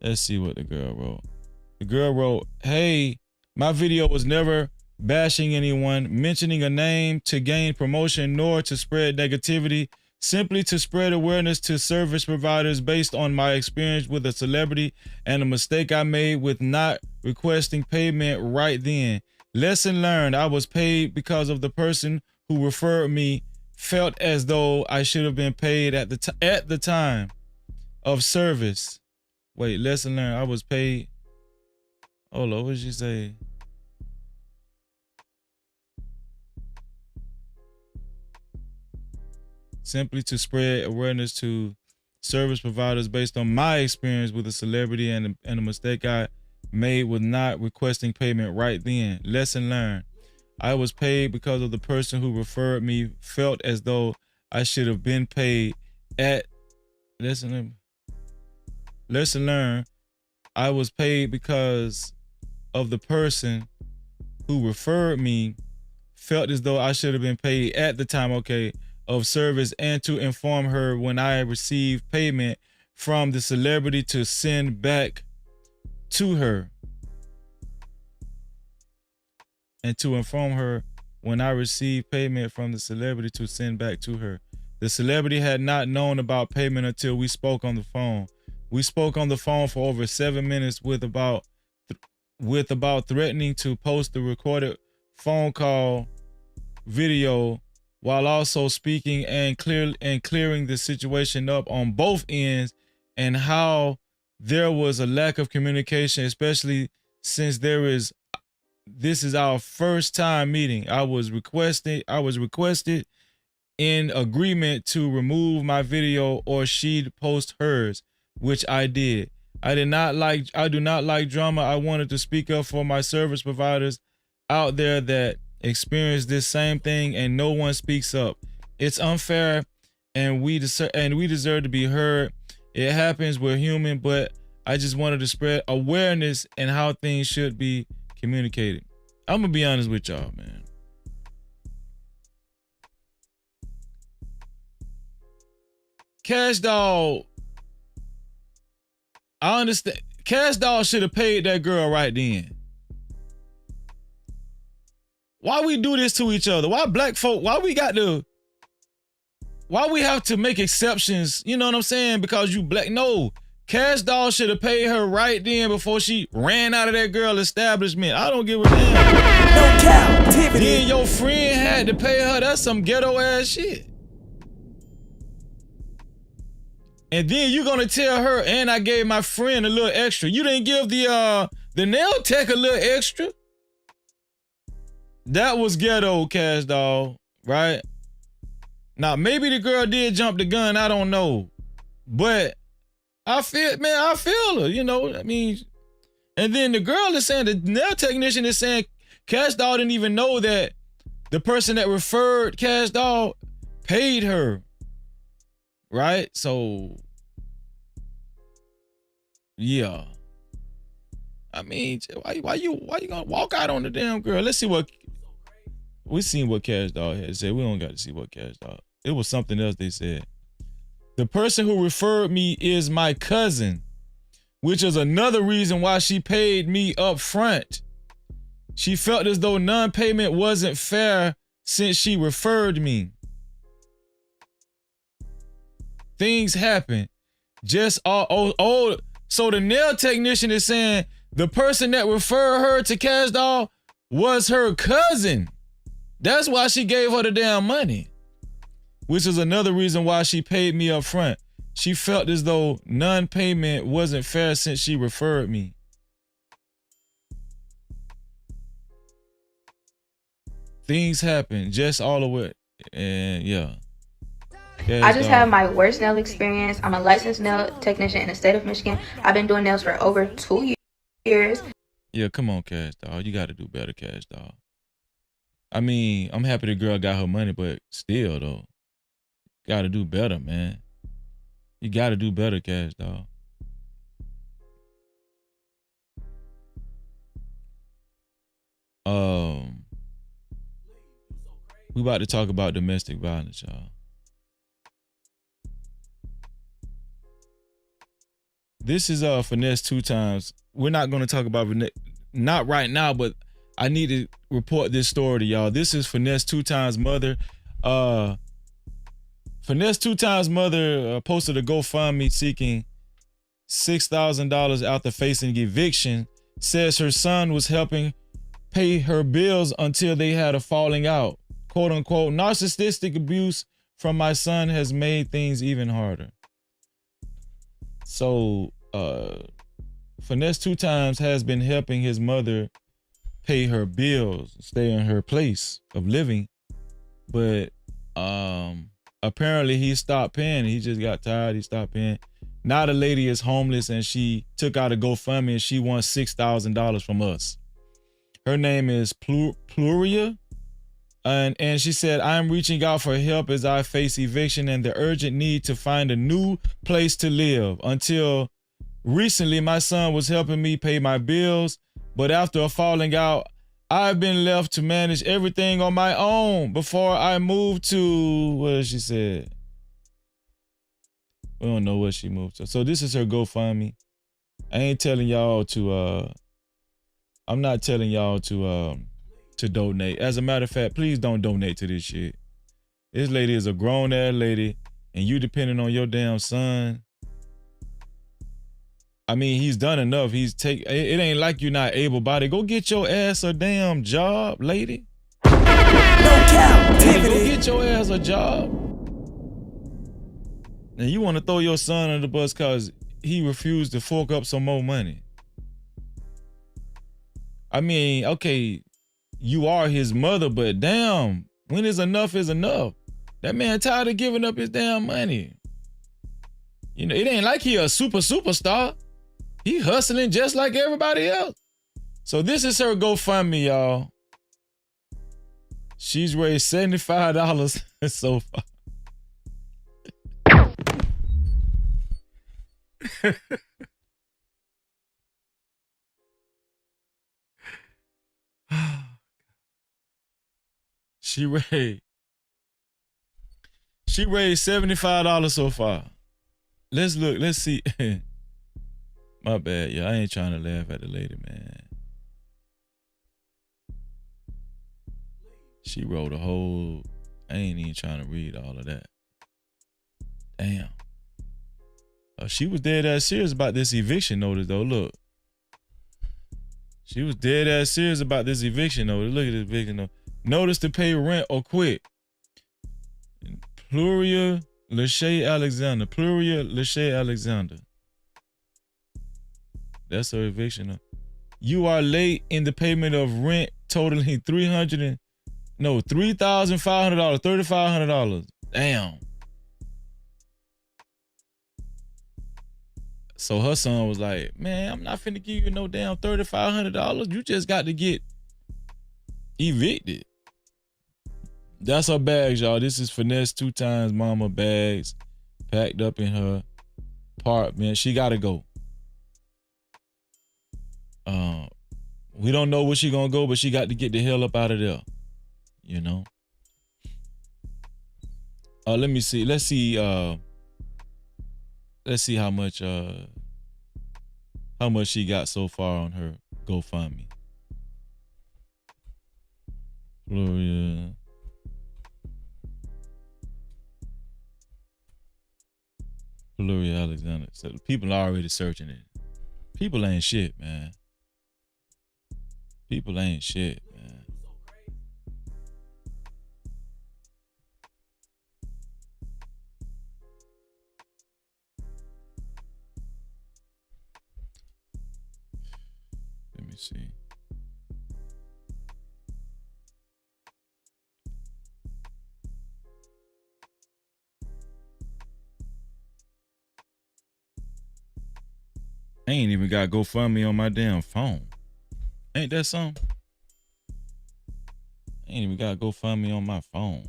The girl wrote, hey, my video was never bashing anyone, mentioning a name to gain promotion, nor to spread negativity, simply to spread awareness to service providers based on my experience with a celebrity and a mistake I made with not requesting payment right then. Lesson learned, I was paid because of the person who referred me felt as though I should have been paid at the time of service. Wait, lesson learned, I was paid. Hold on, what did she say? Simply to spread awareness to service providers based on my experience with a celebrity and a mistake I made with not requesting payment right then. Lesson learned. I was paid because of the person who referred me felt as though I should have been paid at lesson learned. I was paid because of the person who referred me felt as though I should have been paid at the time, of service, and to inform her when I received payment from the celebrity to send back to her. And to inform her when I received payment from the celebrity to send back to her. The celebrity had not known about payment until we spoke on the phone. We spoke on the phone for over 7 minutes with about threatening to post the recorded phone call video while also speaking and clearing the situation up on both ends, and how there was a lack of communication, especially since this is our first time meeting. I was requested in agreement to remove my video or she'd post hers, which I did. I do not like drama. I wanted to speak up for my service providers out there that experience this same thing and no one speaks up. It's unfair and we deserve to be heard. It happens, we're human, but I just wanted to spread awareness and how things should be communicated. I'm gonna be honest with y'all, man. Cash Doll, I understand. Cash Doll should have paid that girl right then. Why we do this to each other? Why black folk, why we have to make exceptions? You know what I'm saying? Because you black. No, Cash Doll should have paid her right then before she ran out of that girl establishment. I don't give a damn. No Cap-tivity. Then your friend had to pay her. That's some ghetto ass shit. And then you gonna tell her, and I gave my friend a little extra. You didn't give the nail tech a little extra. That was ghetto, Cash Doll, right? Now, maybe the girl did jump the gun. I don't know. But I feel her, you know. I mean, and then the girl is saying, the nail technician is saying Cash Doll didn't even know that the person that referred Cash Doll paid her. Right? So, yeah. I mean, why you gonna walk out on the damn girl? Let's see what we seen what Cash Doll had said. We don't got to see what Cash Doll. It was something else they said. The person who referred me is my cousin, which is another reason why she paid me up front. She felt as though non-payment wasn't fair since she referred me. Things happen. So the nail technician is saying the person that referred her to Cash Doll was her cousin. That's why she gave her the damn money. Which is another reason why she paid me up front. She felt as though non-payment wasn't fair since she referred me. Things happen, just all of it. And yeah. I just have my worst nail experience. I'm a licensed nail technician in the state of Michigan. I've been doing nails for over 2 years. Yeah, come on, Cash Doll. You got to do better, Cash Doll. I mean, I'm happy the girl got her money, but still, though, got to do better, man. You got to do better, Cash Doll. We about to talk about domestic violence, y'all. This is Finesse 2 times. We're not going to talk about not right now, but I need to report this story to y'all. This is Finesse 2 times mother. Finesse 2 times mother posted a GoFundMe seeking $6,000 after facing eviction. Says her son was helping pay her bills until they had a falling out. "Quote unquote, narcissistic abuse from my son has made things even harder." So, Finesse 2 times has been helping his mother pay her bills, stay in her place of living. But apparently he stopped paying. He just got tired. He stopped paying. Now the lady is homeless and she took out a GoFundMe and she wants $6,000 from us. Her name is Pluria. And she said, "I'm reaching out for help as I face eviction and the urgent need to find a new place to live. Until recently, my son was helping me pay my bills, but after a falling out, I've been left to manage everything on my own before I moved to," what did she say? We don't know what she moved to. So this is her GoFundMe. I ain't telling y'all to, I'm not telling y'all to donate. As a matter of fact, please don't donate to this shit. This lady is a grown ass lady and you depending on your damn son. I mean, he's done enough. It ain't like you're not able-bodied. Go get your ass a damn job, lady. No Cap-tivity. Go get your ass a job. And you want to throw your son under the bus because he refused to fork up some more money. I mean, okay, you are his mother, but damn, when is enough is enough. That man tired of giving up his damn money. You know, it ain't like he a superstar. He hustling just like everybody else. So this is her GoFundMe, y'all. She's raised $75 so far. She raised $75 so far. Let's look, let's see. My bad, yeah. I ain't trying to laugh at the lady, man. She wrote a whole, I ain't even trying to read all of that. Damn. She was dead ass serious about this eviction notice though, look. She was dead ass serious about this eviction notice. Look at this eviction notice. Notice to pay rent or quit. Pluria Lachey Alexander. Pluria Lachey Alexander. That's her eviction notice. You are late in the payment of rent totaling $3,500, $3,500. Damn. So her son was like, "Man, I'm not finna give you no damn $3,500. You just got to get evicted." That's her bags, y'all. This is Finesse 2 times mama bags packed up in her apartment. She gotta go. We don't know where she gonna go, but she got to get the hell up out of there. You know. Let me see. Let's see how much how much she got so far on her GoFundMe. Gloria. Gloria Alexander. So people are already searching it. People ain't shit, man. People ain't shit, man. Let me see. I ain't even got GoFundMe on my damn phone. Ain't that something? I ain't even got GoFundMe on my phone.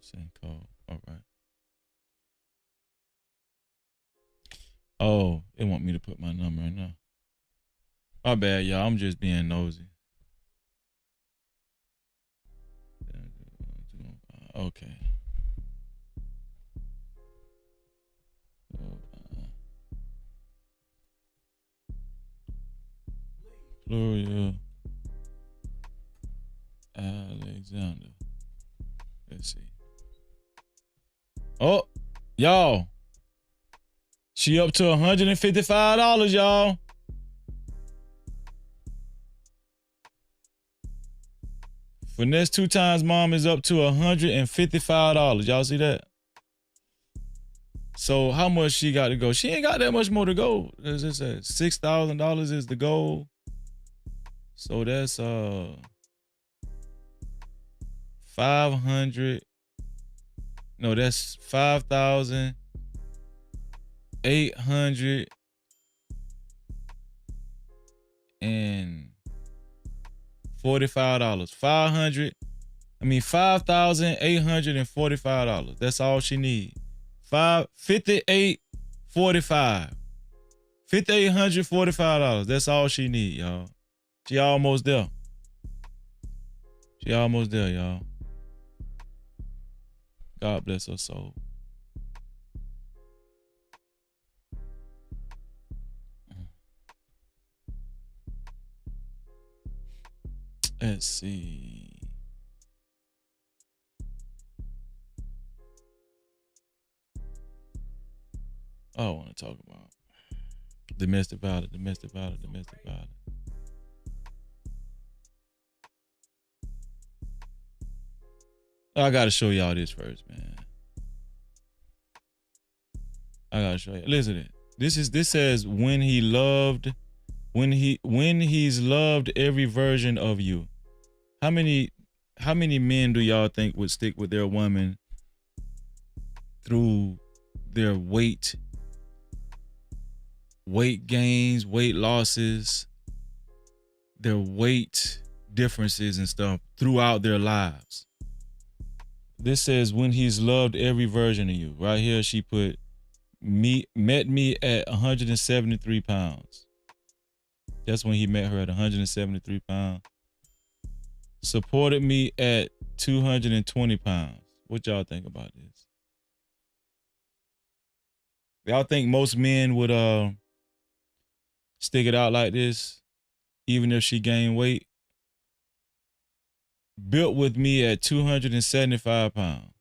Send code. All right. Oh, it want me to put my number in now. My bad, y'all. I'm just being nosy. Okay. Gloria Alexander. Let's see. Oh, y'all. She up to $155, y'all. Finesse 2 times mom is up to $155. Y'all see that? So how much she got to go? She ain't got that much more to go. As it says, $6,000 is the goal. So that's 500. No, that's 5,845. $5,845. That's all she need. $5,845. $5,845. That's all she need, y'all. She almost there. She almost there, y'all. God bless her soul. Let's see. I want to talk about domestic violence. I gotta show y'all this first, man. I gotta show you. Listen to it. This says when he's loved every version of you. How many men do y'all think would stick with their woman through their weight gains, weight losses, their weight differences and stuff throughout their lives? This says when he's loved every version of you. Right here, she put met me at 173 pounds. That's when he met her at 173 pounds. Supported me at 220 pounds. What y'all think about this? Y'all think most men would stick it out like this, even if she gained weight? Built with me at 275 pounds.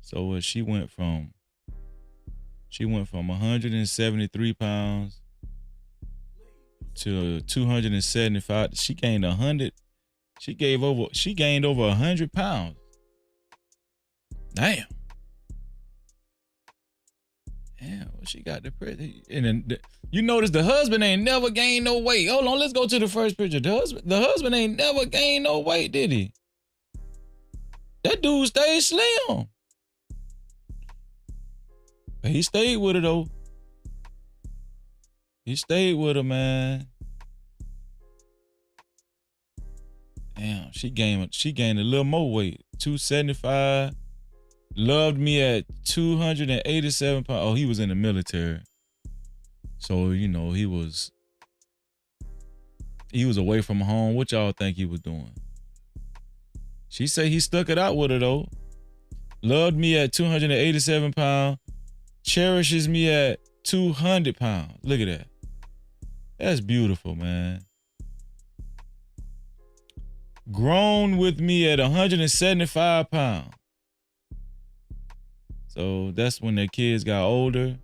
So she went from 173 pounds to 275. She gained 100. She gained over 100 pounds. Damn. Well, she got the pretty. And then you notice the husband ain't never gained no weight. Hold on, let's go to the first picture. The husband ain't never gained no weight, did he? That dude stayed slim. But he stayed with her though. He stayed with her, man. Damn, she gained a little more weight. 275. Loved me at 287 pounds. Oh, he was in the military. So, you know, he was away from home. What y'all think he was doing? She say he stuck it out with her though. Loved me at 287 pounds. Cherishes me at 200 pounds. Look at that. That's beautiful, man. Grown with me at 175 pounds. So that's when their kids got older.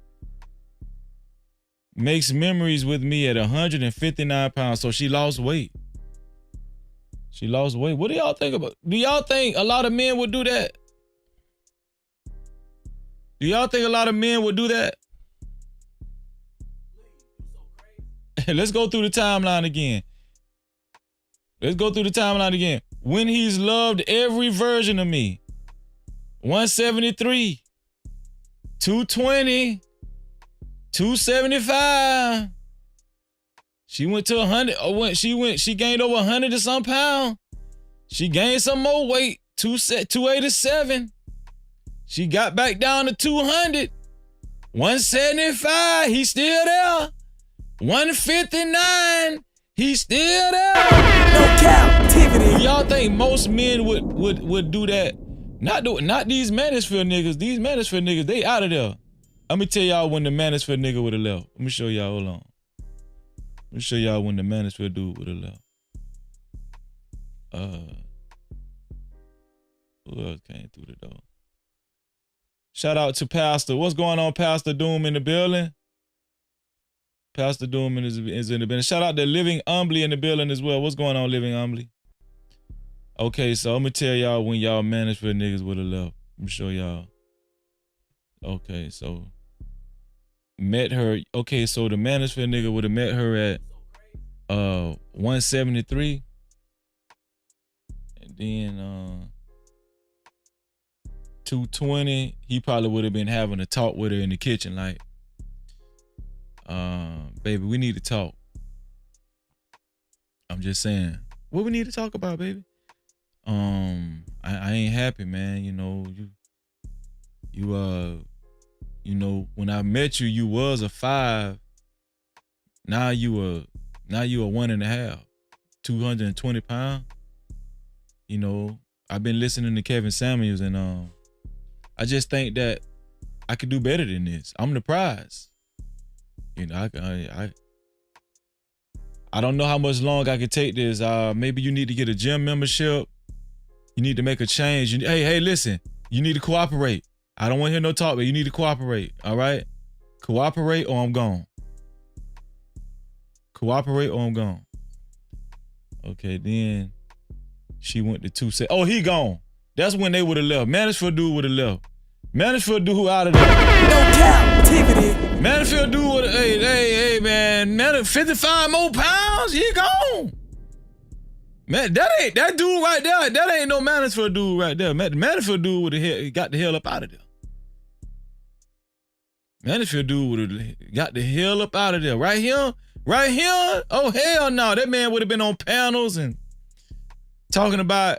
Makes memories with me at 159 pounds. So she lost weight. She lost weight. What do y'all think about? Do y'all think a lot of men would do that? Do y'all think a lot of men would do that? Let's go through the timeline again. Let's go through the timeline again. When he's loved every version of me. 173. 220. 275. She went to 100. She gained over 100 and some pounds. She gained some more weight. 287. She got back down to 200. 175. He's still there. 159. He's still there. No Cap-tivity. Y'all think most men would do that? Not these Mansfield niggas. These Mansfield niggas, they out of there. Let me tell y'all when the Mansfield nigga would have left. Let me show y'all. Hold on. Let me show y'all when the Mansfield dude would have left. Who else came through the door? Shout out to Pastor. What's going on, Pastor Doom in the building? Pastor Doom is in the building. Shout out to Living Humbly in the building as well. What's going on, Living Humbly? Okay, so I'm gonna tell y'all when y'all Mansfield niggas would have left. Let me show y'all. Okay, so met her. Okay, so the Mansfield nigga would have met her at 173. And then 220, he probably would have been having a talk with her in the kitchen, like, baby, we need to talk. I'm just saying, what we need to talk about, baby? I ain't happy, man. You know, you know, when I met you, you was a 5. Now you a 1.5, 220 pounds. You know, I've been listening to Kevin Samuels, and I just think that I could do better than this. I'm the prize. You know, I don't know how much longer I can take this. Maybe you need to get a gym membership. You need to make a change. Hey, listen, you need to cooperate. I don't want to hear no talk, but you need to cooperate, all right? Cooperate or I'm gone. Cooperate or I'm gone. Okay, then she went to 2. Oh, he gone. That's when they would have left. Mansfield dude would have left. Mansfield dude out of there. No Cap-tivity. Mansfield dude would have, hey, man, 55 more pounds, he gone. Man, that dude right there. That ain't no Mansfield dude right there. Mansfield dude would have got the hell up out of there. Mansfield dude would have got the hell up out of there. Right here. Oh hell no, that man would have been on panels and talking about,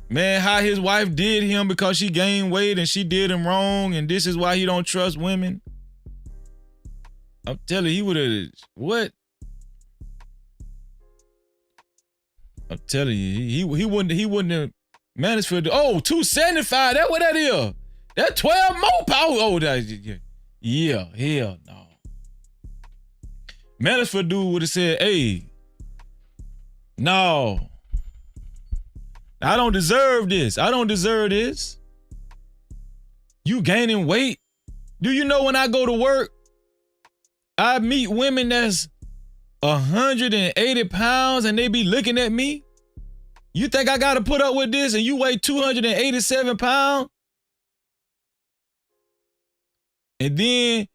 man, how his wife did him because she gained weight and she did him wrong, and this is why he don't trust women. I'm telling you, he would have what? I'm telling you, he wouldn't have Mansfield. Oh, 275. That what that is? That 12 more power. Oh, that yeah, hell no. Mansfield dude would have said, hey, no. I don't deserve this. I don't deserve this. You gaining weight? Do you know when I go to work, I meet women that's 180 pounds and they be looking at me? You think I gotta put up with this and you weigh 287 pounds? And then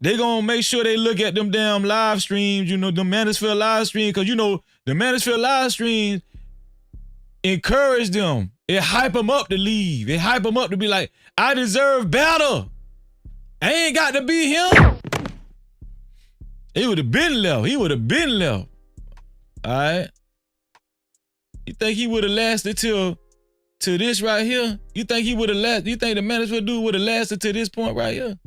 they gonna make sure they look at them damn live streams, you know, the Mansfield live stream, because you know, the Mansfield live streams encourage them. It hype them up to leave. It hype them up to be like, I deserve better. I ain't got to be him. He would have been left. He would have been left. All right. You think he would have lasted till to this right here? You think he would have lasted? You think the management dude would have lasted to this point right here?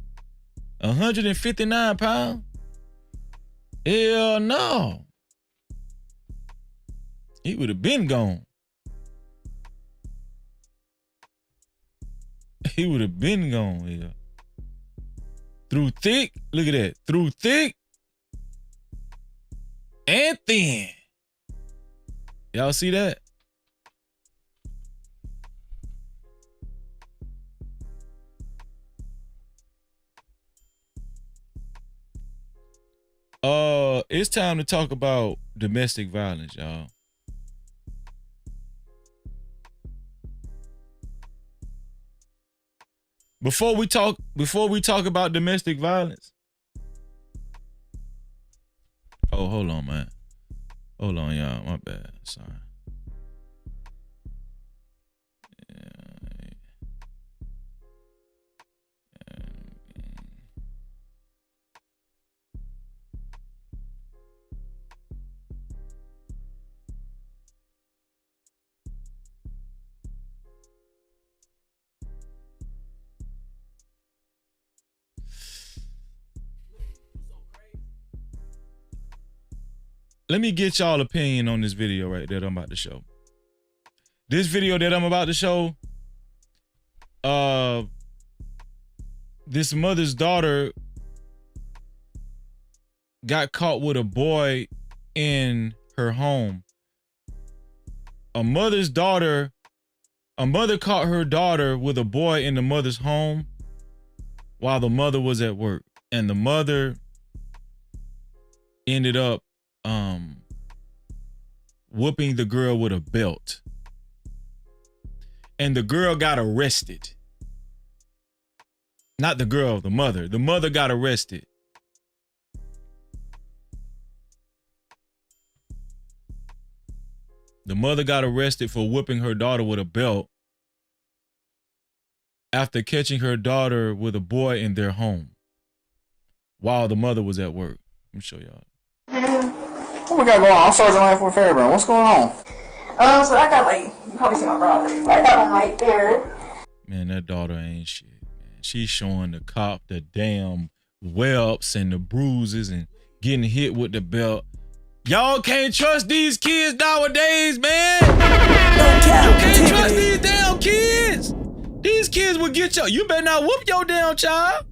159 pounds? Hell no. He would have been gone. He would have been gone, yeah. Through thick, look at that. Through thick and thin. Y'all see that? It's time to talk about domestic violence, y'all. Before we talk about domestic violence. Oh, hold on, man. Hold on, y'all. My bad. Sorry. Let me get y'all opinion on this video right there that I'm about to show. This video that I'm about to show, this mother's daughter got caught with a boy in her home. A mother caught her daughter with a boy in the mother's home while the mother was at work. And the mother ended up whooping the girl with a belt. And the girl got arrested. Not the girl, the mother. The mother got arrested. The mother got arrested for whooping her daughter with a belt after catching her daughter with a boy in their home while the mother was at work. Let me show y'all. What we got going on? I'm Sergeant Land for Fairburn. What's going on? So I got you probably see my brother. I got him right there. Man, that daughter ain't shit, man. She's showing the cop the damn whelps and the bruises and getting hit with the belt. Y'all can't trust these kids nowadays, man. You can't trust these damn kids. These kids will get you better not whoop your damn child.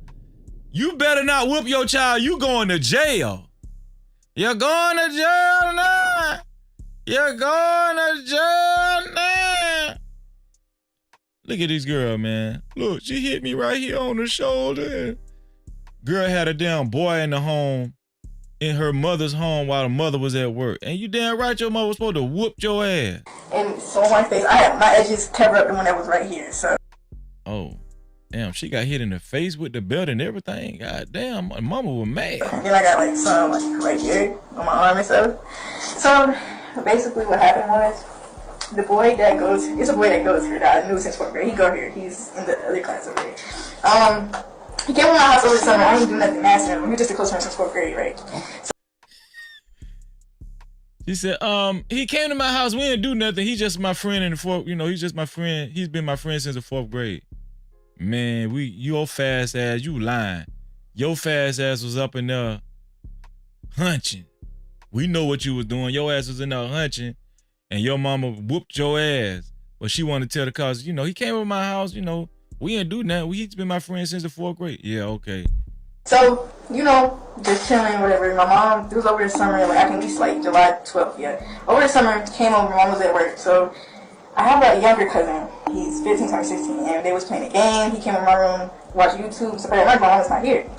You better not whoop your child. You going to jail. You're going to jail now. You're going to jail now. Look at this girl, man. Look, she hit me right here on the shoulder. Girl had a damn boy in the home, in her mother's home while the mother was at work. And you damn right your mother was supposed to whoop your ass. And so on my face, I had my edges covered up the one that was right here, so. Oh, damn, she got hit in the face with the belt and everything. God damn, my mama was mad. And I got some right here on my arm and stuff. So basically what happened was the boy that goes, it's a boy that goes here that I knew since 4th grade. He go here, he's in the other class over here. He came to my house over the summer. I didn't do nothing nasty. We were just a close friend since 4th grade, right? So she said, he came to my house. We didn't do nothing. He's just my friend in the 4th, he's just my friend. He's been my friend since the 4th grade. Man, your fast ass, you lying. Your fast ass was up in there hunching. We know what you was doing. Your ass was in there hunching, and your mama whooped your ass. But she wanted to tell the cops, he came over my house, we didn't do nothing. He's been my friend since the 4th grade. Yeah, okay. So, just chilling, whatever. My mom, it was over the summer, I can at least July 12th, yeah. Over the summer, came over, mom was at work. So I have a younger cousin. He's 15, 16, and they was playing a game. He came in my room, watched YouTube, so my mom was not here.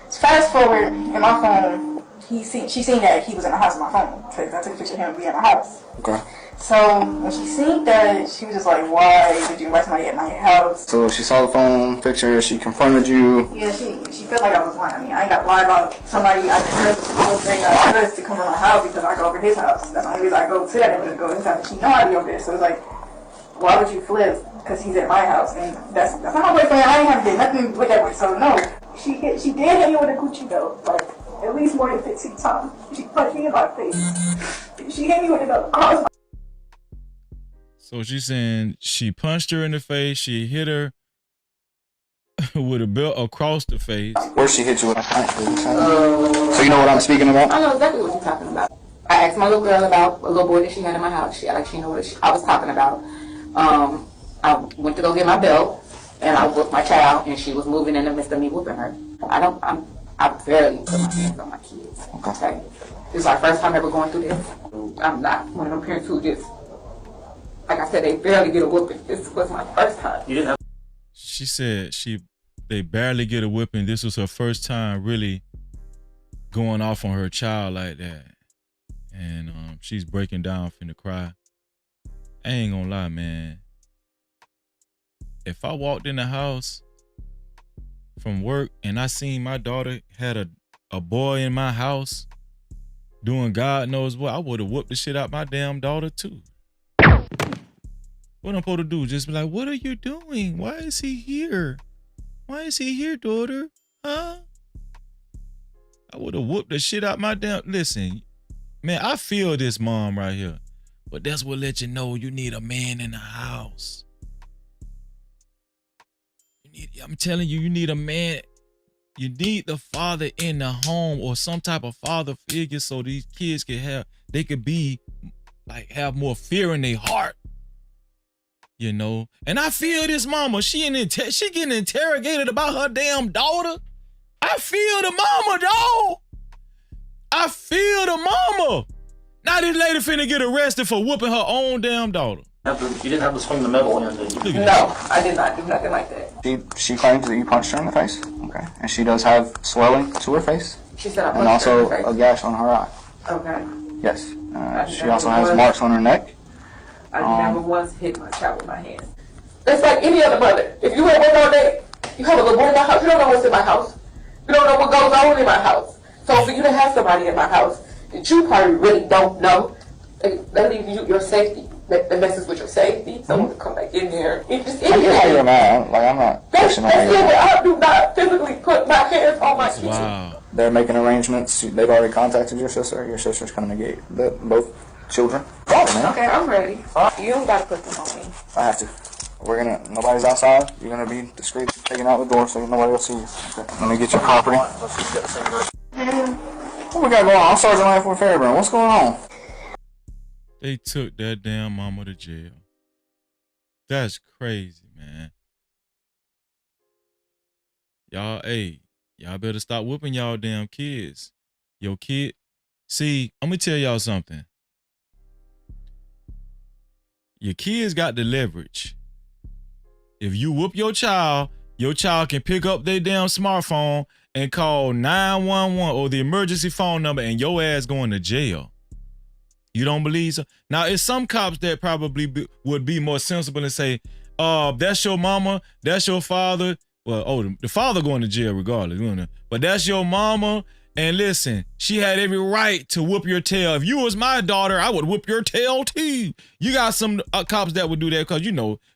So fast forward, in my phone, she seen that he was in the house on my phone. So I took a picture of him being in the house. Okay. So when she seen that, she was just like, why did you invite somebody at my house? So she saw the phone picture, she confronted you. Yeah, she felt like I was lying. I mean, I ain't got to lie about somebody I trust to come to my house because I go over his house. That's the only reason I go to that neighborhood to go to his house. She know I be over there. So it's like, why would you flip? Because he's at my house. And that's not my boyfriend. I ain't have to do nothing with that boy. So no, she did hit me with a Gucci belt. At least more than 15 times. She punched me in my face. She hit me with the belt. So she's saying she punched her in the face. She hit her with a belt across the face. Where she hit you with a punch? So you know what I'm speaking about? I know exactly what you're talking about. I asked my little girl about a little boy that she had in my house. She know what I was talking about. I went to go get my belt, and I whooped my child, and she was moving in the midst of me whooping her. I barely put my hands on my kids. Okay. This is our first time ever going through this. I'm not one of them parents who just, like I said, they barely get a whooping. This was my first time. She said they barely get a whipping. This was her first time really going off on her child like that. And she's breaking down, finna cry. I ain't gonna lie, man. If I walked in the house from work and I seen my daughter had a boy in my house doing God knows what, I would have whooped the shit out my damn daughter too. What I'm supposed to do? Just be like, what are you doing? Why is he here? Why is he here, daughter? Huh? I would have whooped the shit out my damn... Listen, man, I feel this mom right here. But that's what let you know you need a man in the house. I'm telling you, you need a man. You need the father in the home or some type of father figure so these kids could be like, have more fear in their heart. You know? And I feel this mama, she getting interrogated about her damn daughter. I feel the mama, dog. I feel the mama. Now this lady finna get arrested for whooping her own damn daughter. You didn't have to swing the metal in, did you? No, I did not do nothing like that. She claims that you punched her in the face. Okay. And she does have swelling to her face. She said I punched and also her in the face. a gash on her eye. Okay. Yes. She also has marks on her neck. I never once hit my child with my hands. It's like any other mother. If you at work all day, you have a little boy in my house, you don't know what's in my house. You don't know what goes on in my house. So for you to have somebody in my house that you probably really don't know, that leaves you your safety. That messes with your safety. Someone can come back in there. It's just I get how you're mad. Like, I'm not pushing on you. I do not physically put my hands on my kids. Wow. They're making arrangements. They've already contacted your sister. Your sister's going to negate both children. Man. Okay, I'm ready. You don't got to put them on me. I have to. Nobody's outside. You're going to be discreet, taking out the door so nobody will see you. Okay. Let me get your property. What we got going on? I'm Sergeant Langford Fairburn. What's going on? They took that damn mama to jail. That's crazy, man. Y'all better stop whooping y'all damn kids. Your kid. See, I'm going to tell y'all something. Your kids got the leverage. If you whoop your child can pick up their damn smartphone and call 911 or the emergency phone number and your ass going to jail. You don't believe so? Now, it's some cops that probably would be more sensible and say, that's your mama, that's your father. Well, the father going to jail regardless. But that's your mama. And listen, she had every right to whoop your tail. If you was my daughter, I would whoop your tail too. You got some cops that would do that because,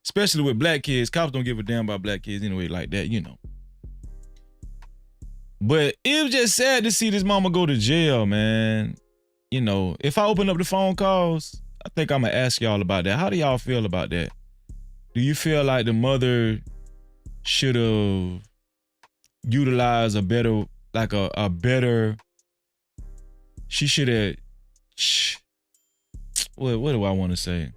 especially with black kids, cops don't give a damn about black kids anyway like that, But it was just sad to see this mama go to jail, man. If I open up the phone calls, I think I'm going to ask y'all about that. How do y'all feel about that? Do you feel like the mother should have utilized a better, she should have, what do I want to say?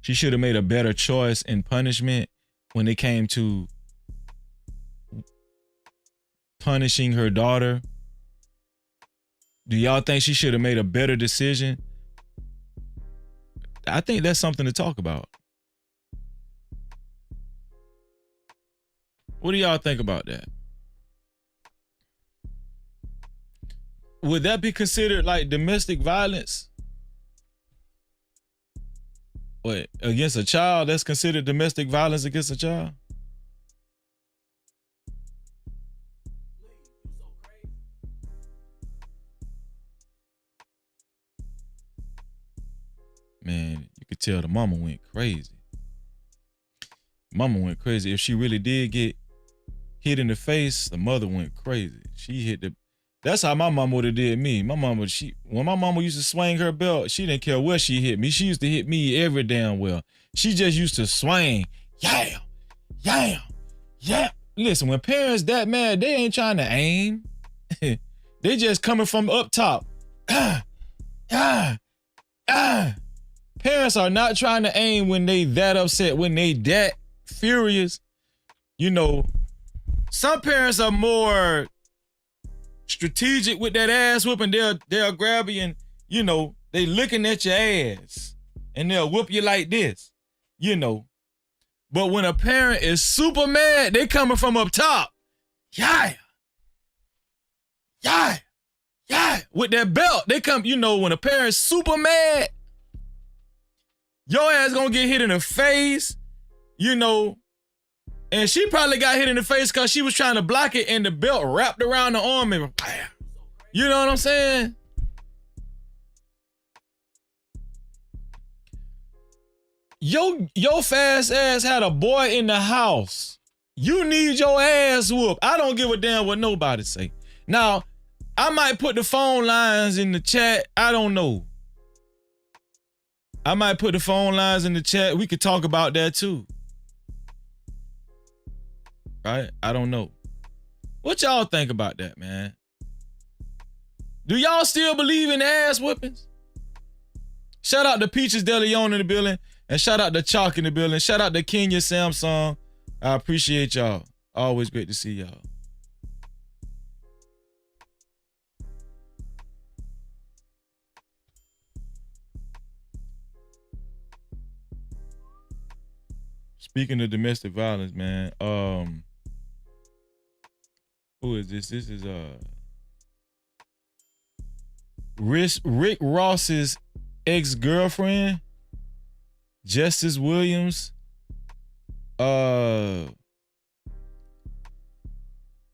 She should have made a better choice in punishment when it came to punishing her daughter? Do y'all think she should have made a better decision? I think that's something to talk about. What do y'all think about that? Would that be considered like domestic violence? What, against a child? That's considered domestic violence against a child? Man, you could tell the mama went crazy. Mama went crazy. If she really did get hit in the face, the mother went crazy. She hit That's how my mama would have did me. My mama, when my mama used to swing her belt, she didn't care where she hit me. She used to hit me every damn well. She just used to swing. Yeah. Listen, when parents that mad, they ain't trying to aim. They just coming from up top. Parents are not trying to aim when they that upset, when they that furious. You know, some parents are more strategic with that ass whooping. They'll grab you and, you know, they looking at your ass and they'll whoop you like this, you know. But when a parent is super mad, they coming from up top. Yeah. With that belt, they come, you know, when a parent's super mad, your ass gonna get hit in the face, you know. And she probably got hit in the face because she was trying to block it and the belt wrapped around the arm and you know what I'm saying? Your fast ass had a boy in the house. You need your ass whooped. I don't give a damn what nobody say. Now, I might put the phone lines in the chat. I don't know. I might put the phone lines in the chat. We could talk about that too. Right? I don't know. What y'all think about that, man? Do y'all still believe in ass whippings? Shout out to Peaches De Leon in the building. And shout out to Chalk in the building. Shout out to Kenya Samsung. I appreciate y'all. Always great to see y'all. Speaking of domestic violence, man, who is this? This is Rick Ross's ex-girlfriend, Justice Williams,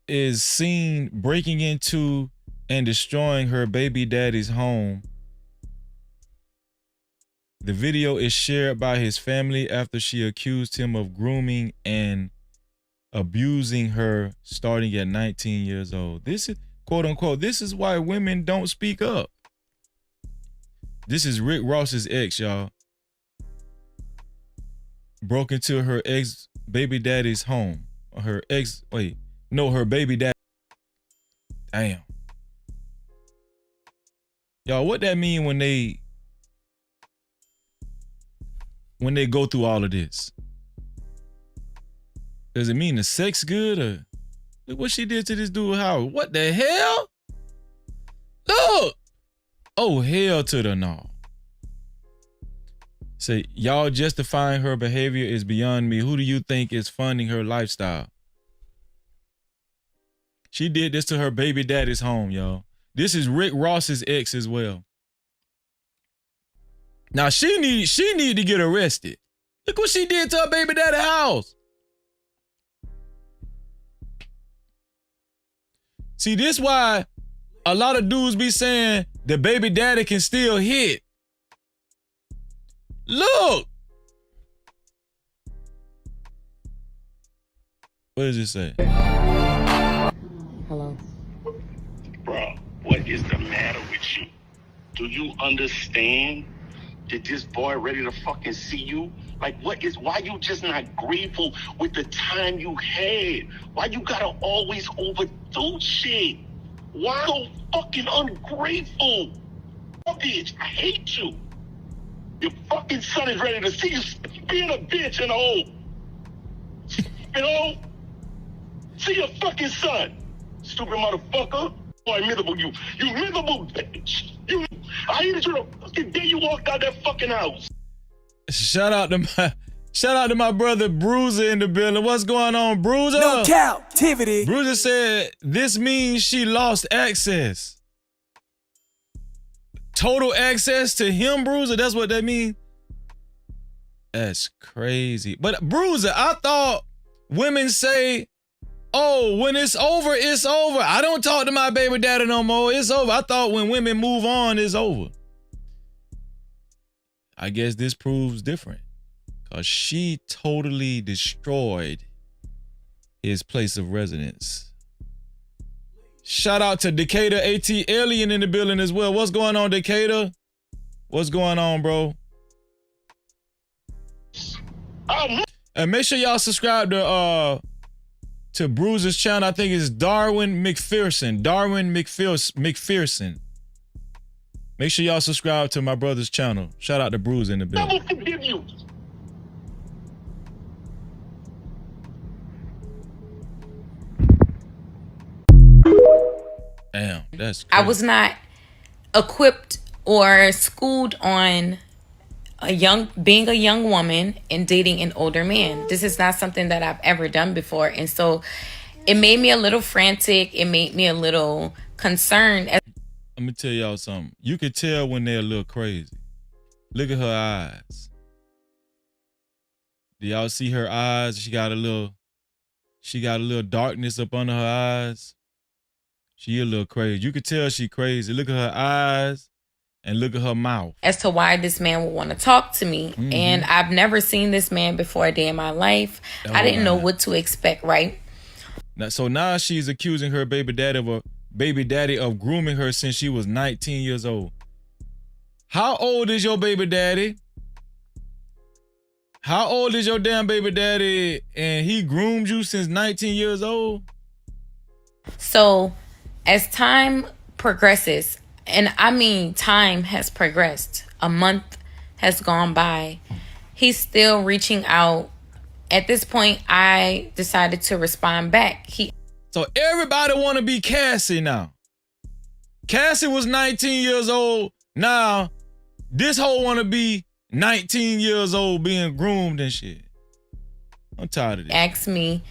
is seen breaking into and destroying her baby daddy's home. The video is shared by his family after she accused him of grooming and abusing her starting at 19 years old. This is, quote unquote, this is why women don't speak up. This is Rick Ross's ex, y'all. Broke into her ex baby daddy's home. Her baby daddy. Damn. Y'all, what that mean when they go through all of this? Does it mean the sex good, or look what she did to this dude Howard? What the hell? Look! Oh, hell to the no. Say, y'all justifying her behavior is beyond me. Who do you think is funding her lifestyle? She did this to her baby daddy's home, y'all. This is Rick Ross's ex as well. Now she need to get arrested. Look what she did to her baby daddy's house. See, this why a lot of dudes be saying the baby daddy can still hit. Look. What does it say? Hello. Bro, what is the matter with you? Do you understand that this boy ready to fucking see you? Like, why you just not grateful with the time you had? Why you gotta always overdo shit? Why so fucking ungrateful? Bitch, I hate you. Your fucking son is ready to see you being a bitch and old. You know? See your fucking son. Stupid motherfucker. Boy, miserable you. You miserable bitch. I hated you the fucking day you walked out that fucking house. Shout out to my brother Bruiser in the building. What's going on, Bruiser? No Cap-tivity. Bruiser said this means she lost access. Total access to him, Bruiser? That's what that means? That's crazy. But Bruiser, I thought women say, oh, when it's over, it's over. I don't talk to my baby daddy no more. It's over. I thought when women move on, it's over. I guess this proves different, because she totally destroyed his place of residence. Shout out to Decatur AT Alien in the building as well. What's going on, Decatur? What's going on, bro? And make sure y'all subscribe to Bruiser's channel. I think it's Darwin McPherson. McPherson. Make sure y'all subscribe to my brother's channel. Shout out to Bruiser in the building. I will forgive you. Damn, that's crazy. I was not equipped or schooled on being a young woman and dating an older man. This is not something that I've ever done before. And so it made me a little frantic. It made me a little concerned. Let me tell y'all something. You could tell when they're a little crazy. Look at her eyes. Do y'all see her eyes? She got a little darkness up under her eyes. She a little crazy. You could tell she crazy. Look at her eyes and look at her mouth. As to why this man would want to talk to me. Mm-hmm. And I've never seen this man before a day in my life. Oh, I didn't know what to expect, right? So now she's accusing her baby daddy of grooming her since she was 19 years old. How old is your baby daddy? How old is your damn baby daddy and he groomed you since 19 years old? So as time progresses, and I mean time has progressed, a month has gone by, he's still reaching out. At this point, I decided to respond back. So everybody want to be Cassie now. Cassie was 19 years old. Now, this hoe want to be 19 years old being groomed and shit. I'm tired of this. Asked me,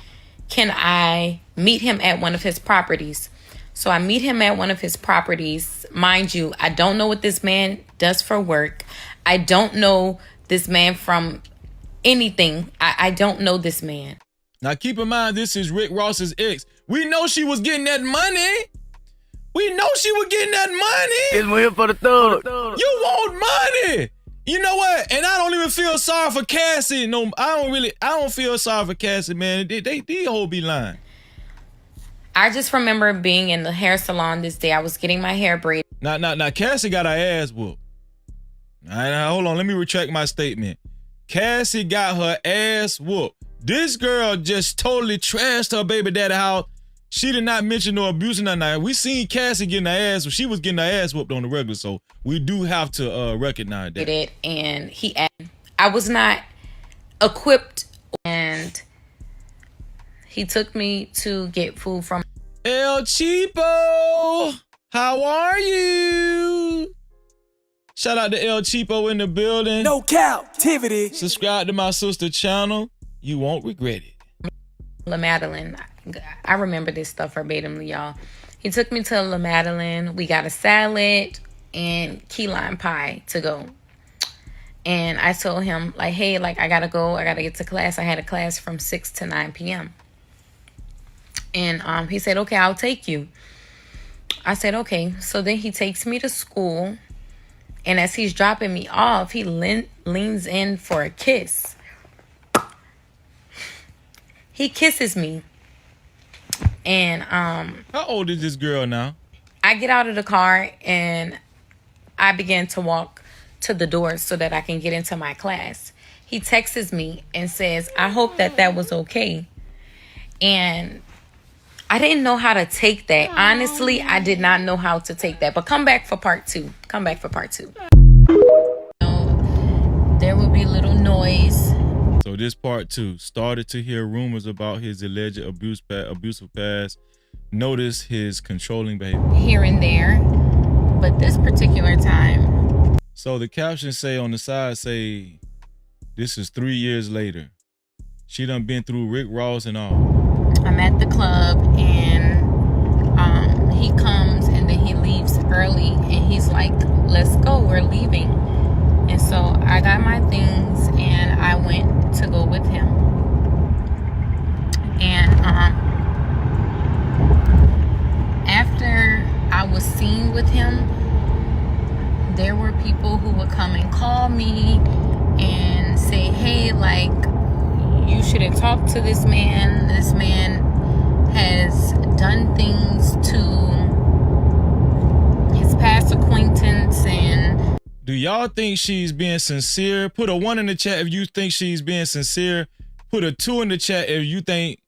can I meet him at one of his properties? So I meet him at one of his properties. Mind you, I don't know what this man does for work. I don't know this man from anything. I don't know this man. Now keep in mind, this is Rick Ross's ex. We know she was getting that money. We know she was getting that money. It's here for the thug. You want money. You know what? And I don't even feel sorry for Cassie. No, I don't feel sorry for Cassie, man. They whole be lying. I just remember being in the hair salon this day. I was getting my hair braided. Now Cassie got her ass whooped. Now, hold on, let me retract my statement. Cassie got her ass whooped. This girl just totally trashed her baby daddy house. She did not mention no abuse or nothing. We seen Cassie getting her ass, she was getting her ass whooped on the regular, so we do have to recognize that. And I was not equipped, and he took me to get food from El Cheapo. How are you? Shout out to El Cheapo in the building. No Cap-tivity. Subscribe to my sister channel. You won't regret it. La Madeleine. I remember this stuff verbatimly, y'all. He took me to La Madeleine. We got a salad and key lime pie to go. And I told him, like, hey, like, I gotta go. I gotta get to class. I had a class from 6 to 9 p.m. And he said, okay, I'll take you. I said, okay. So then he takes me to school. And as he's dropping me off, he leans in for a kiss. He kisses me. And how old is this girl now? I get out of the car and I begin to walk to the door so that I can get into my class. He texts me and says, I hope that was okay. And I didn't know how to take that. Honestly, I did not know how to take that. But come back for part 2. Come back for part 2. There will be little noise. So this part 2, started to hear rumors about his alleged abusive past. Notice his controlling behavior. Here and there. But this particular time. So the captions say on the side, say, this is 3 years later. She done been through Rick Ross and all. I'm at the club and he comes and then he leaves early and he's like, let's go, we're leaving. And so I got my things and I went to go with him. And after I was seen with him, there were people who would come and call me and say, hey, like, you shouldn't talk to this man. This man has done things to his past acquaintance. And do y'all think she's being sincere? Put a 1 in the chat if you think she's being sincere. Put a 2 in the chat if you think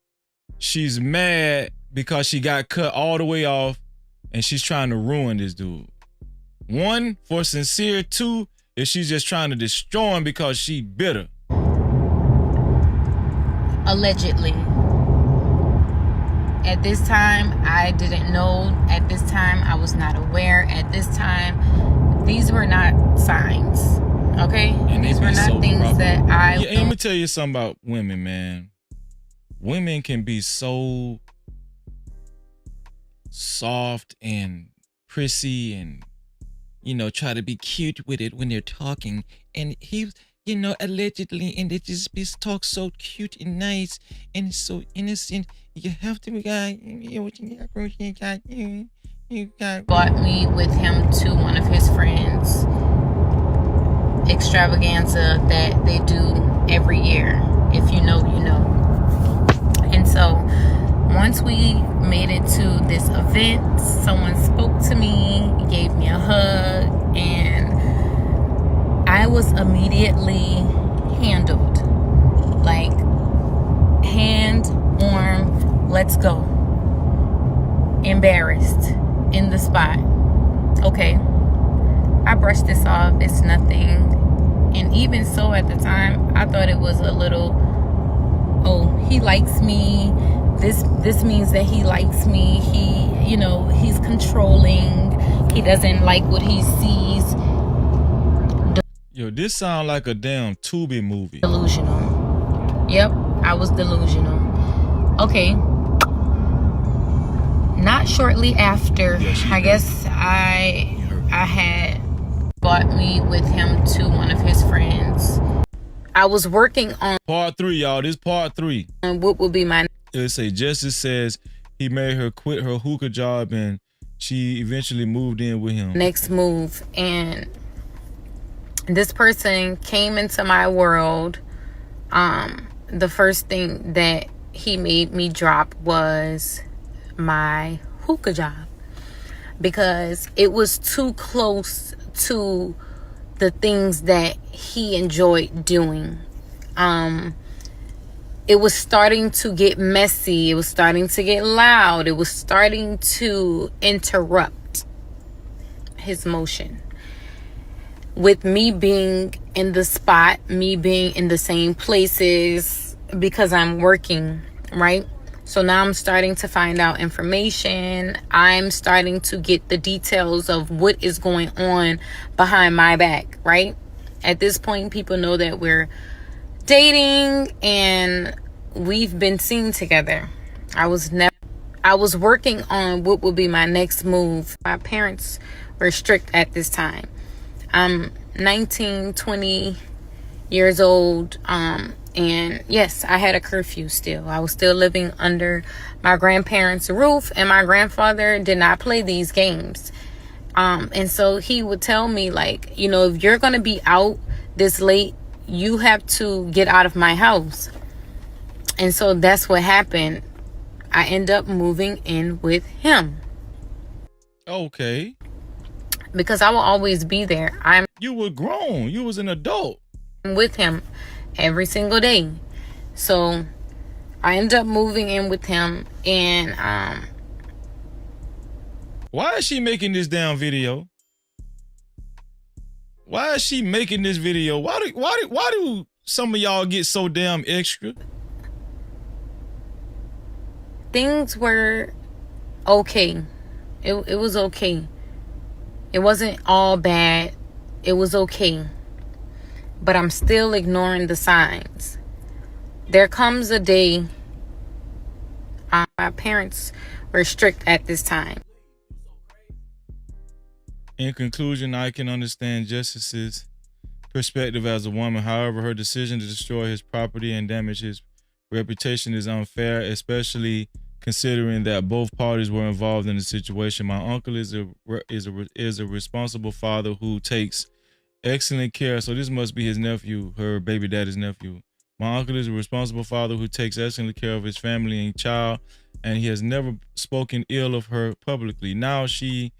she's mad because she got cut all the way off and she's trying to ruin this dude. 1 for sincere, 2 if she's just trying to destroy him because she bitter. Allegedly. At this time, I didn't know. At this time, I was not aware. At this time, these were not signs. Okay? And these were not so things proper. that I... Yeah, let me tell you something about women, man. Women can be so soft and prissy and, you know, try to be cute with it when they're talking. And he, you know, allegedly, and they just talk so cute and nice and so innocent. You have to be bought me with him to one of his friends' extravaganza that they do every year. If you know, you know. And so once we made it to this event, someone spoke to me, gave me a hug, and I was immediately handled. Like, hand, arm, let's go. Embarrassed in the spot. Okay, I brushed this off, it's nothing. And even so, at the time, I thought it was a little, oh, he likes me. This means that he likes me. He, you know, he's controlling. He doesn't like what he sees. Yo, this sound like a damn Tubi movie. Delusional. Yep, I was delusional. Okay. Not shortly after, I guess I had brought me with him to one of his friends. I was working on part 3, y'all. This part 3. What would be my... It say Justice says he made her quit her hookah job and she eventually moved in with him. Next move. And this person came into my world. The first thing that he made me drop was my hookah job because it was too close to the things that he enjoyed doing. It was starting to get messy. It was starting to get loud. It was starting to interrupt his motion. With me being in the spot, me being in the same places because I'm working, right? So now I'm starting to find out information. I'm starting to get the details of what is going on behind my back, right? At this point, people know that we're dating and we've been seen together. I was working on what would be my next move. My parents were strict at this time. I'm 19, 20 years old. And yes, I had a curfew still. I was still living under my grandparents' roof, and my grandfather did not play these games. And so he would tell me, like, you know, if you're going to be out this late, you have to get out of my house. And so that's what happened. I end up moving in with him. Okay. Because I will always be there. You were grown. You was an adult. With him every single day. So I ended up moving in with him, and why is she making this damn video? Why is she making this video? Why do some of y'all get so damn extra? Things were okay. It was okay. It wasn't all bad. It was okay. But I'm still ignoring the signs. There comes a day. My parents were strict at this time. In conclusion, I can understand Justice's perspective as a woman. However, her decision to destroy his property and damage his reputation is unfair, especially considering that both parties were involved in the situation. My uncle is a responsible father who takes excellent care. So this must be his nephew, her baby daddy's nephew. My uncle is a responsible father who takes excellent care of his family and child, and he has never spoken ill of her publicly. Now she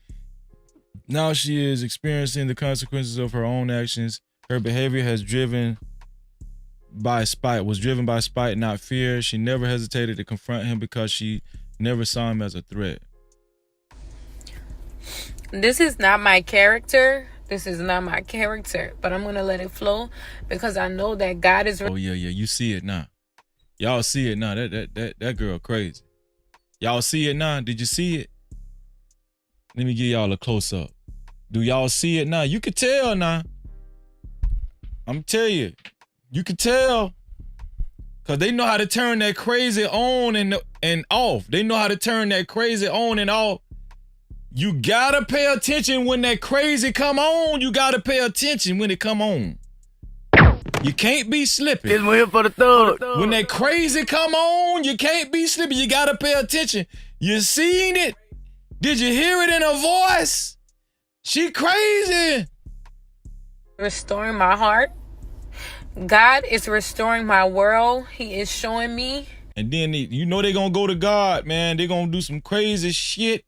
is experiencing the consequences of her own actions. Her behavior was driven by spite, not fear. She never hesitated to confront him because she never saw him as a threat. This is not my character. This is not my character, but I'm going to let it flow because I know that God is... Oh, yeah. You see it now. Y'all see it now. That girl crazy. Y'all see it now? Did you see it? Let me give y'all a close-up. Do y'all see it now? You can tell now. I'm tell you. You can tell. Because they know how to turn that crazy on and off. They know how to turn that crazy on and off. You gotta pay attention when that crazy come on. You gotta pay attention when it come on. You can't be slipping. It's here for the thug. When that crazy come on, you can't be slipping. You gotta pay attention. You seen it? Did you hear it in her voice? She crazy. Restoring my heart. God is restoring my world. He is showing me. And then you know they gonna go to God, man. They gonna do some crazy shit.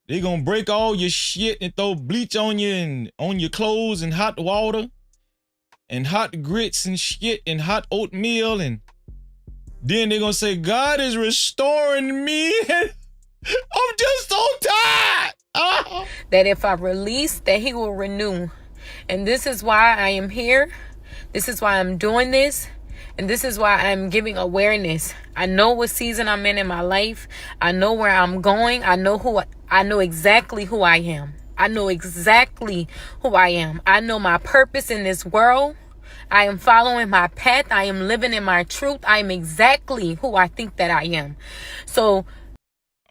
They gonna break all your shit and throw bleach on you and on your clothes and hot water and hot grits and shit and hot oatmeal, and then they gonna say, God is restoring me. I'm just so tired. That if I release, that he will renew. And this is why I am here. This is why I'm doing this. And this is why I'm giving awareness. I know what season I'm in my life. I know where I'm going. I know exactly who I am. I know exactly who I am. I know my purpose in this world. I am following my path. I am living in my truth. I am exactly who I think that I am. So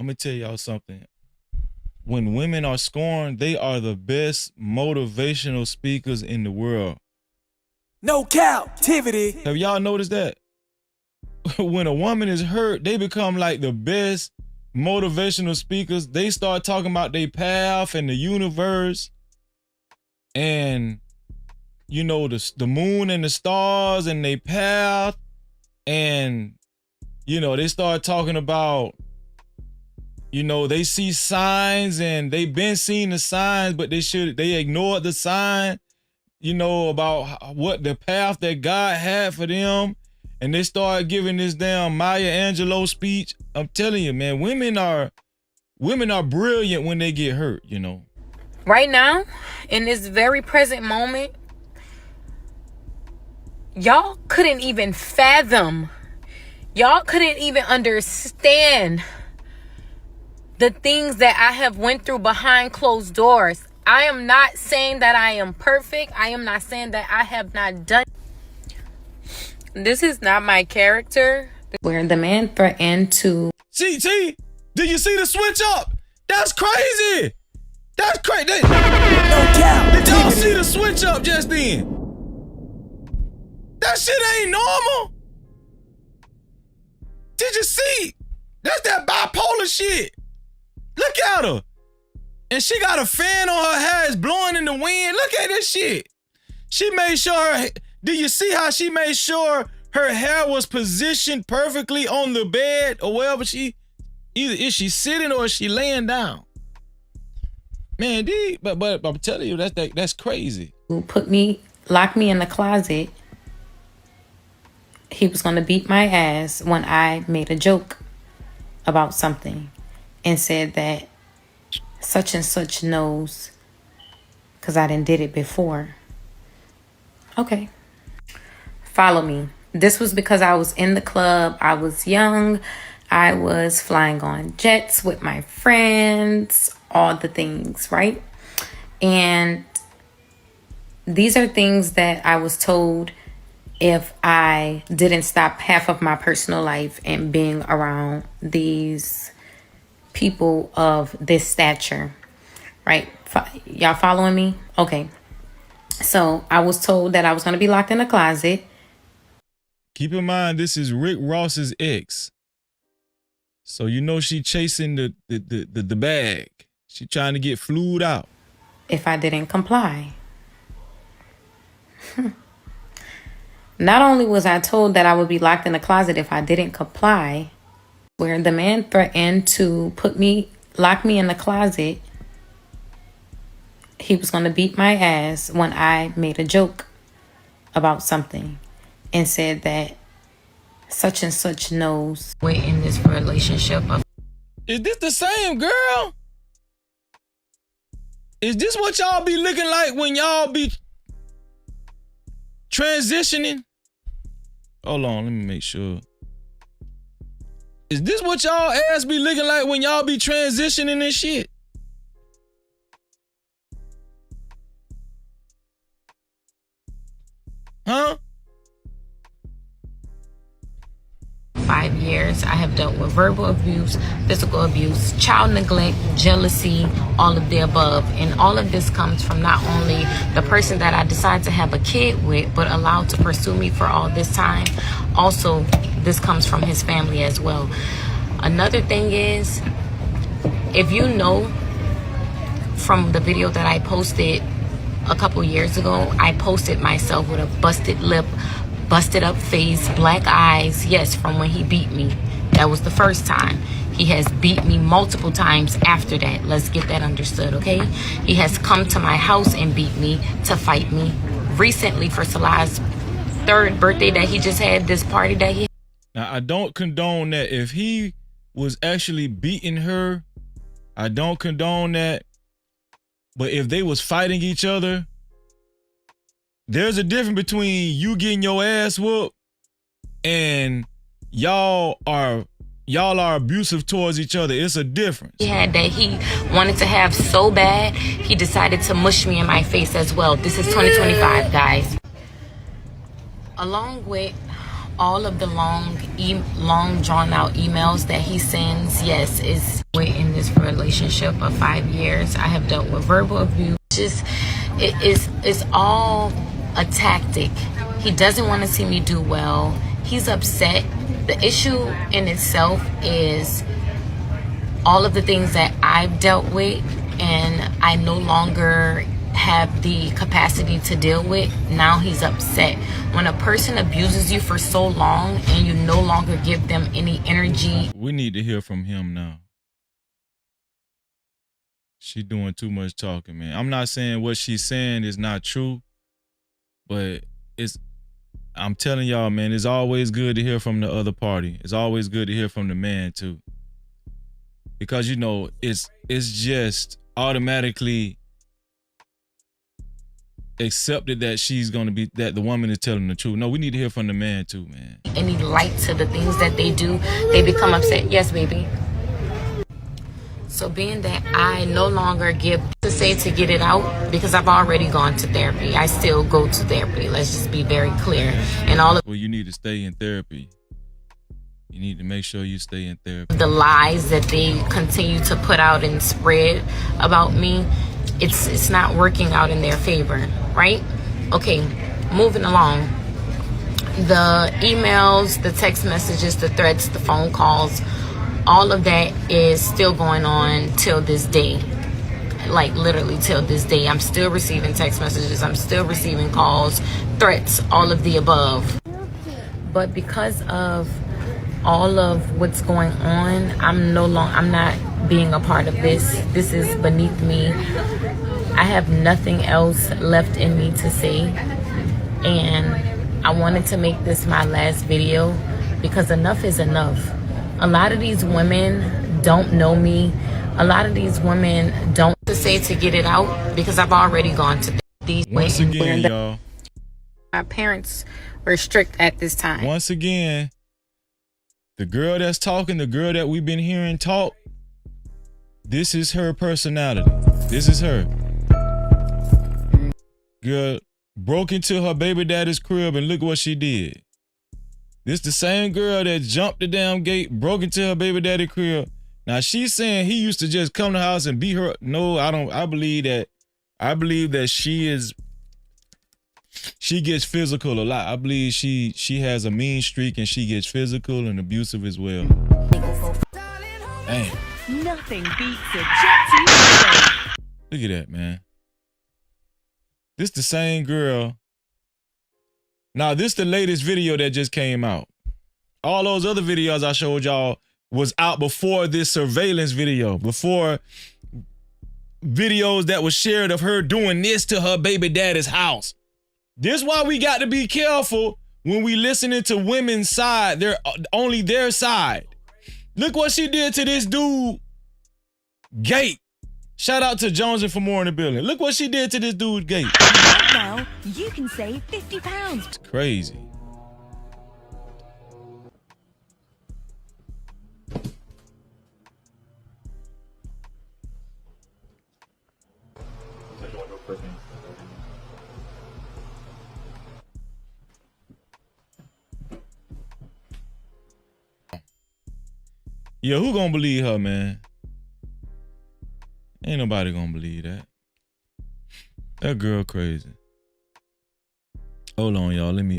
I'm gonna tell y'all something. When women are scorned, they are the best motivational speakers in the world. No Cap-tivity. Have y'all noticed that? When a woman is hurt, they become like the best motivational speakers. They start talking about their path and the universe and, you know, the moon and the stars and their path. And, you know, they start talking about, you know, they see signs and they've been seeing the signs, but they ignored the sign, you know, about what the path that God had for them. And they start giving this damn Maya Angelou speech. I'm telling you, man, women are brilliant when they get hurt, you know. Right now, in this very present moment, y'all couldn't even fathom. Y'all couldn't even understand the things that I have went through behind closed doors. I am not saying that I am perfect. I am not saying that I have not done. This is not my character. Where the man threatened to... See, did you see the switch up? That's crazy. That's crazy. Did y'all see the switch up just then? That shit ain't normal. Did you see? That's that bipolar shit. Look at her. And she got a fan on her hair. It's blowing in the wind. Look at this shit. She made sure do you see how she made sure her hair was positioned perfectly on the bed or wherever either is she sitting or is she laying down? Man, but I'm telling you, that's crazy. Locked me in the closet. He was going to beat my ass when I made a joke about something and said that such and such knows because I done did it before. Okay. Follow me. This was because I was in the club. I was young. I was flying on jets with my friends, all the things, right? And these are things that I was told if I didn't stop half of my personal life and being around these people of this stature, right? Y'all following me? Okay. So I was told that I was going to be locked in a closet. Keep in mind, this is Rick Ross's ex. So you know she chasing the bag. She trying to get flued out. If I didn't comply. Not only was I told that I would be locked in the closet if I didn't comply, where the man threatened to lock me in the closet. He was going to beat my ass when I made a joke about something and said that such and such knows we're in this relationship. Is this the same girl? Is this what y'all be looking like when y'all be transitioning? Hold on, let me make sure. Is this what y'all ass be looking like when y'all be transitioning and shit? Huh? 5 years, I have dealt with verbal abuse, physical abuse, child neglect, jealousy, all of the above. And all of this comes from not only the person that I decided to have a kid with, but allowed to pursue me for all this time. Also, this comes from his family as well. Another thing is, if you know from the video that I posted a couple years ago, I posted myself with a busted lip, busted up face, black eyes. Yes, from when he beat me. That was the first time. He has beat me multiple times after that. Let's get that understood, okay? He has come to my house and beat me to fight me. Recently, for Salah's 3rd birthday that he just had, this party that he... Now, I don't condone that. If he was actually beating her, I don't condone that. But if they was fighting each other, there's a difference between you getting your ass whooped and y'all are abusive towards each other. It's a difference. He had that he wanted to have so bad, he decided to mush me in my face as well. This is 2025, guys. Along with all of the long drawn out emails that he sends, yes, is in this relationship of 5 years. I have dealt with verbal abuse. It's all a tactic. He doesn't want to see me do well. He's upset. The issue in itself is all of the things that I've dealt with and I no longer have the capacity to deal with. Now he's upset. When a person abuses you for so long and you no longer give them any energy. We need to hear from him now. She doing too much talking, man. I'm not saying what she's saying is not true, but I'm telling y'all, man, it's always good to hear from the other party. It's always good to hear from the man too. Because you know, it's just automatically accepted that that the woman is telling the truth. No, we need to hear from the man too, man. Any light to the things that they do, they become upset. Yes, baby. So being that I no longer give to say to get it out, because I've already gone to therapy. I still go to therapy. Let's just be very clear. And all of you need to stay in therapy. You need to make sure you stay in therapy. The lies that they continue to put out and spread about me, it's not working out in their favor, right? Okay, moving along. The emails, the text messages, the threats, the phone calls, all of that is still going on till this day. Like literally till this day. I'm still receiving text messages. I'm still receiving calls, threats, all of the above. But because of all of what's going on, I'm not being a part of this. This is beneath me. I have nothing else left in me to say. And I wanted to make this my last video because enough is enough. A lot of these women don't know me. A lot of these women don't to say to get it out because I've already gone to these. Once again, y'all. My parents were strict at this time. Once again, the girl that's talking, the girl that we've been hearing talk, this is her personality. This is her. Girl broke into her baby daddy's crib and look what she did. This the same girl that jumped the damn gate, broke into her baby daddy crib. Now she's saying he used to just come to the house and beat her. No, I don't. I believe that she gets physical a lot. I believe she has a mean streak and she gets physical and abusive as well. Damn. Nothing beats a jet. Look at that, man. This the same girl Now, this the latest video that just came out. All those other videos I showed y'all was out before this surveillance video, before videos that was shared of her doing this to her baby daddy's house. This why we got to be careful when we listening to women's side. They're only their side. Look what she did to this dude, Gate. Shout out to Jones and for more in the building. Look what she did to this dude, Gate. Right now, you can save £50. It's crazy. Yeah, who gonna believe her, man? Ain't nobody gonna believe that. That girl crazy. Hold on, y'all. Let me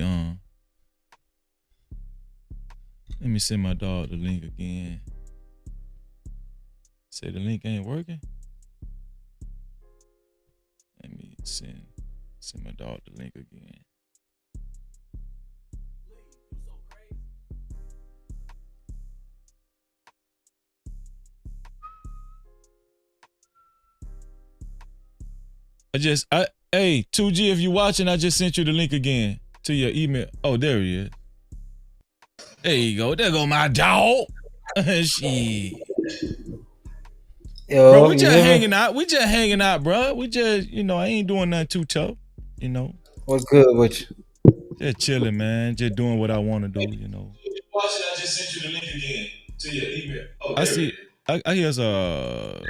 send my dog the link again. Say the link ain't working. Let me send my dog the link again. Hey, 2G, if you watching, I just sent you the link again to your email. Oh, there he is. There you go. There go my dog. Shit. Yo, bro, we just hanging out. We just hanging out, bro. We just, I ain't doing nothing too tough, What's good with you? Just chilling, man. Just doing what I want to do, Watching, I just sent you the link again to your email. Oh, I see. I hear echo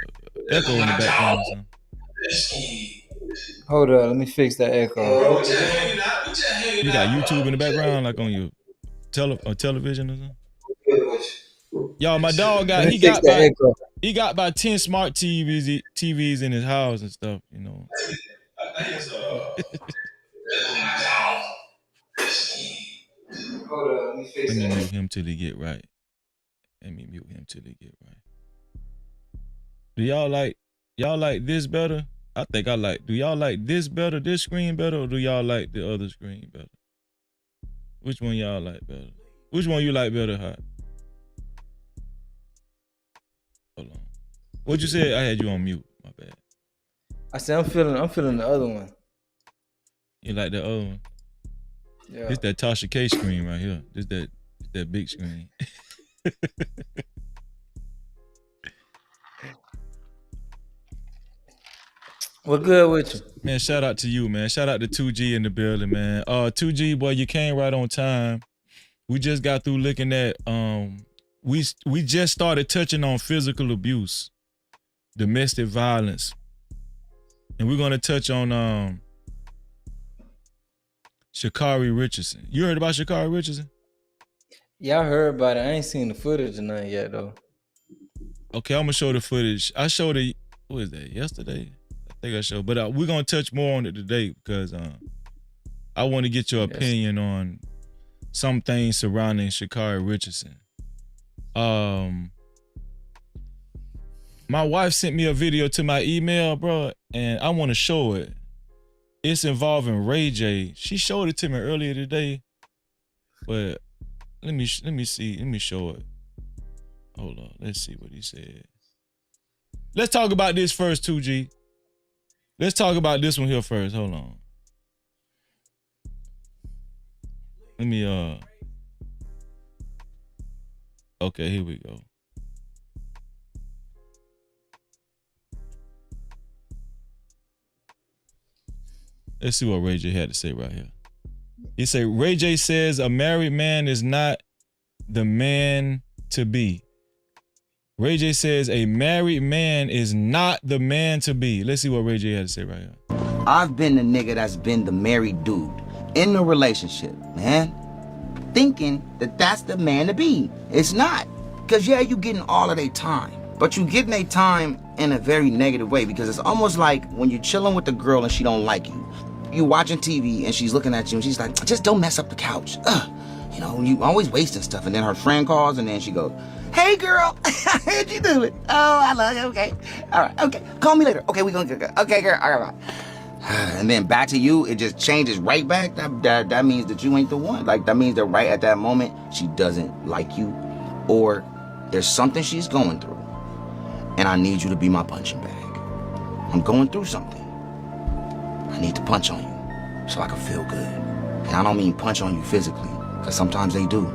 in the background or something. Hold up, let me fix that echo. You got YouTube in the background, like on your television or something? Y'all, my dog he got about 10 smart TVs in his house and stuff, Hold up, let me fix Let me that. mute him till he get right. Do y'all like this better? I think I like. Do y'all like this better, this screen better, or do y'all like the other screen better? Which one y'all like better? Which one you like better, Hot? Hold on. What you said? I had you on mute. My bad. I said I'm feeling the other one. You like the other one? Yeah. This that Tasha K screen right here. This that big screen. What good with you? Man, shout out to you, man. Shout out to 2G in the building, man. 2G, boy, you came right on time. We just got through looking at we just started touching on physical abuse, domestic violence. And we're gonna touch on Shakari Richardson. You heard about Shakari Richardson? Yeah, I heard about it. I ain't seen the footage or nothing yet though. Okay, I'm gonna show the footage. I showed it, what is that, yesterday? I think I showed, but we're gonna touch more on it today because I want to get your opinion on some things surrounding Shakari Richardson. My wife sent me a video to my email, bro, and I want to show it. It's involving Ray J. She showed it to me earlier today, but let me see. Let me show it. Hold on. Let's see what he said. Let's talk about this first, 2G. Let's talk about this one here first. Hold on. Let me okay, here we go. Let's see what Ray J had to say right here. He said, Ray J says a married man is not the man to be. Ray J says a married man is not the man to be. Let's see what Ray J had to say right here. I've been the nigga that's been the married dude in the relationship, man. Thinking that that's the man to be. It's not. Because yeah, you getting all of their time. But you getting their time in a very negative way because it's almost like when you're chilling with the girl and she don't like you. You watching TV and she's looking at you and she's like, just don't mess up the couch. You know, you always wasting stuff. And then her friend calls and then she goes, hey girl, how'd you do it? Oh, I love you, okay. All right, okay, call me later. Okay, we gonna go. Okay, girl, all right, bye. and then back to you, it just changes right back. That means that you ain't the one. Like, that means that right at that moment, she doesn't like you, or there's something she's going through, and I need you to be my punching bag. I'm going through something. I need to punch on you so I can feel good. And I don't mean punch on you physically, because sometimes they do.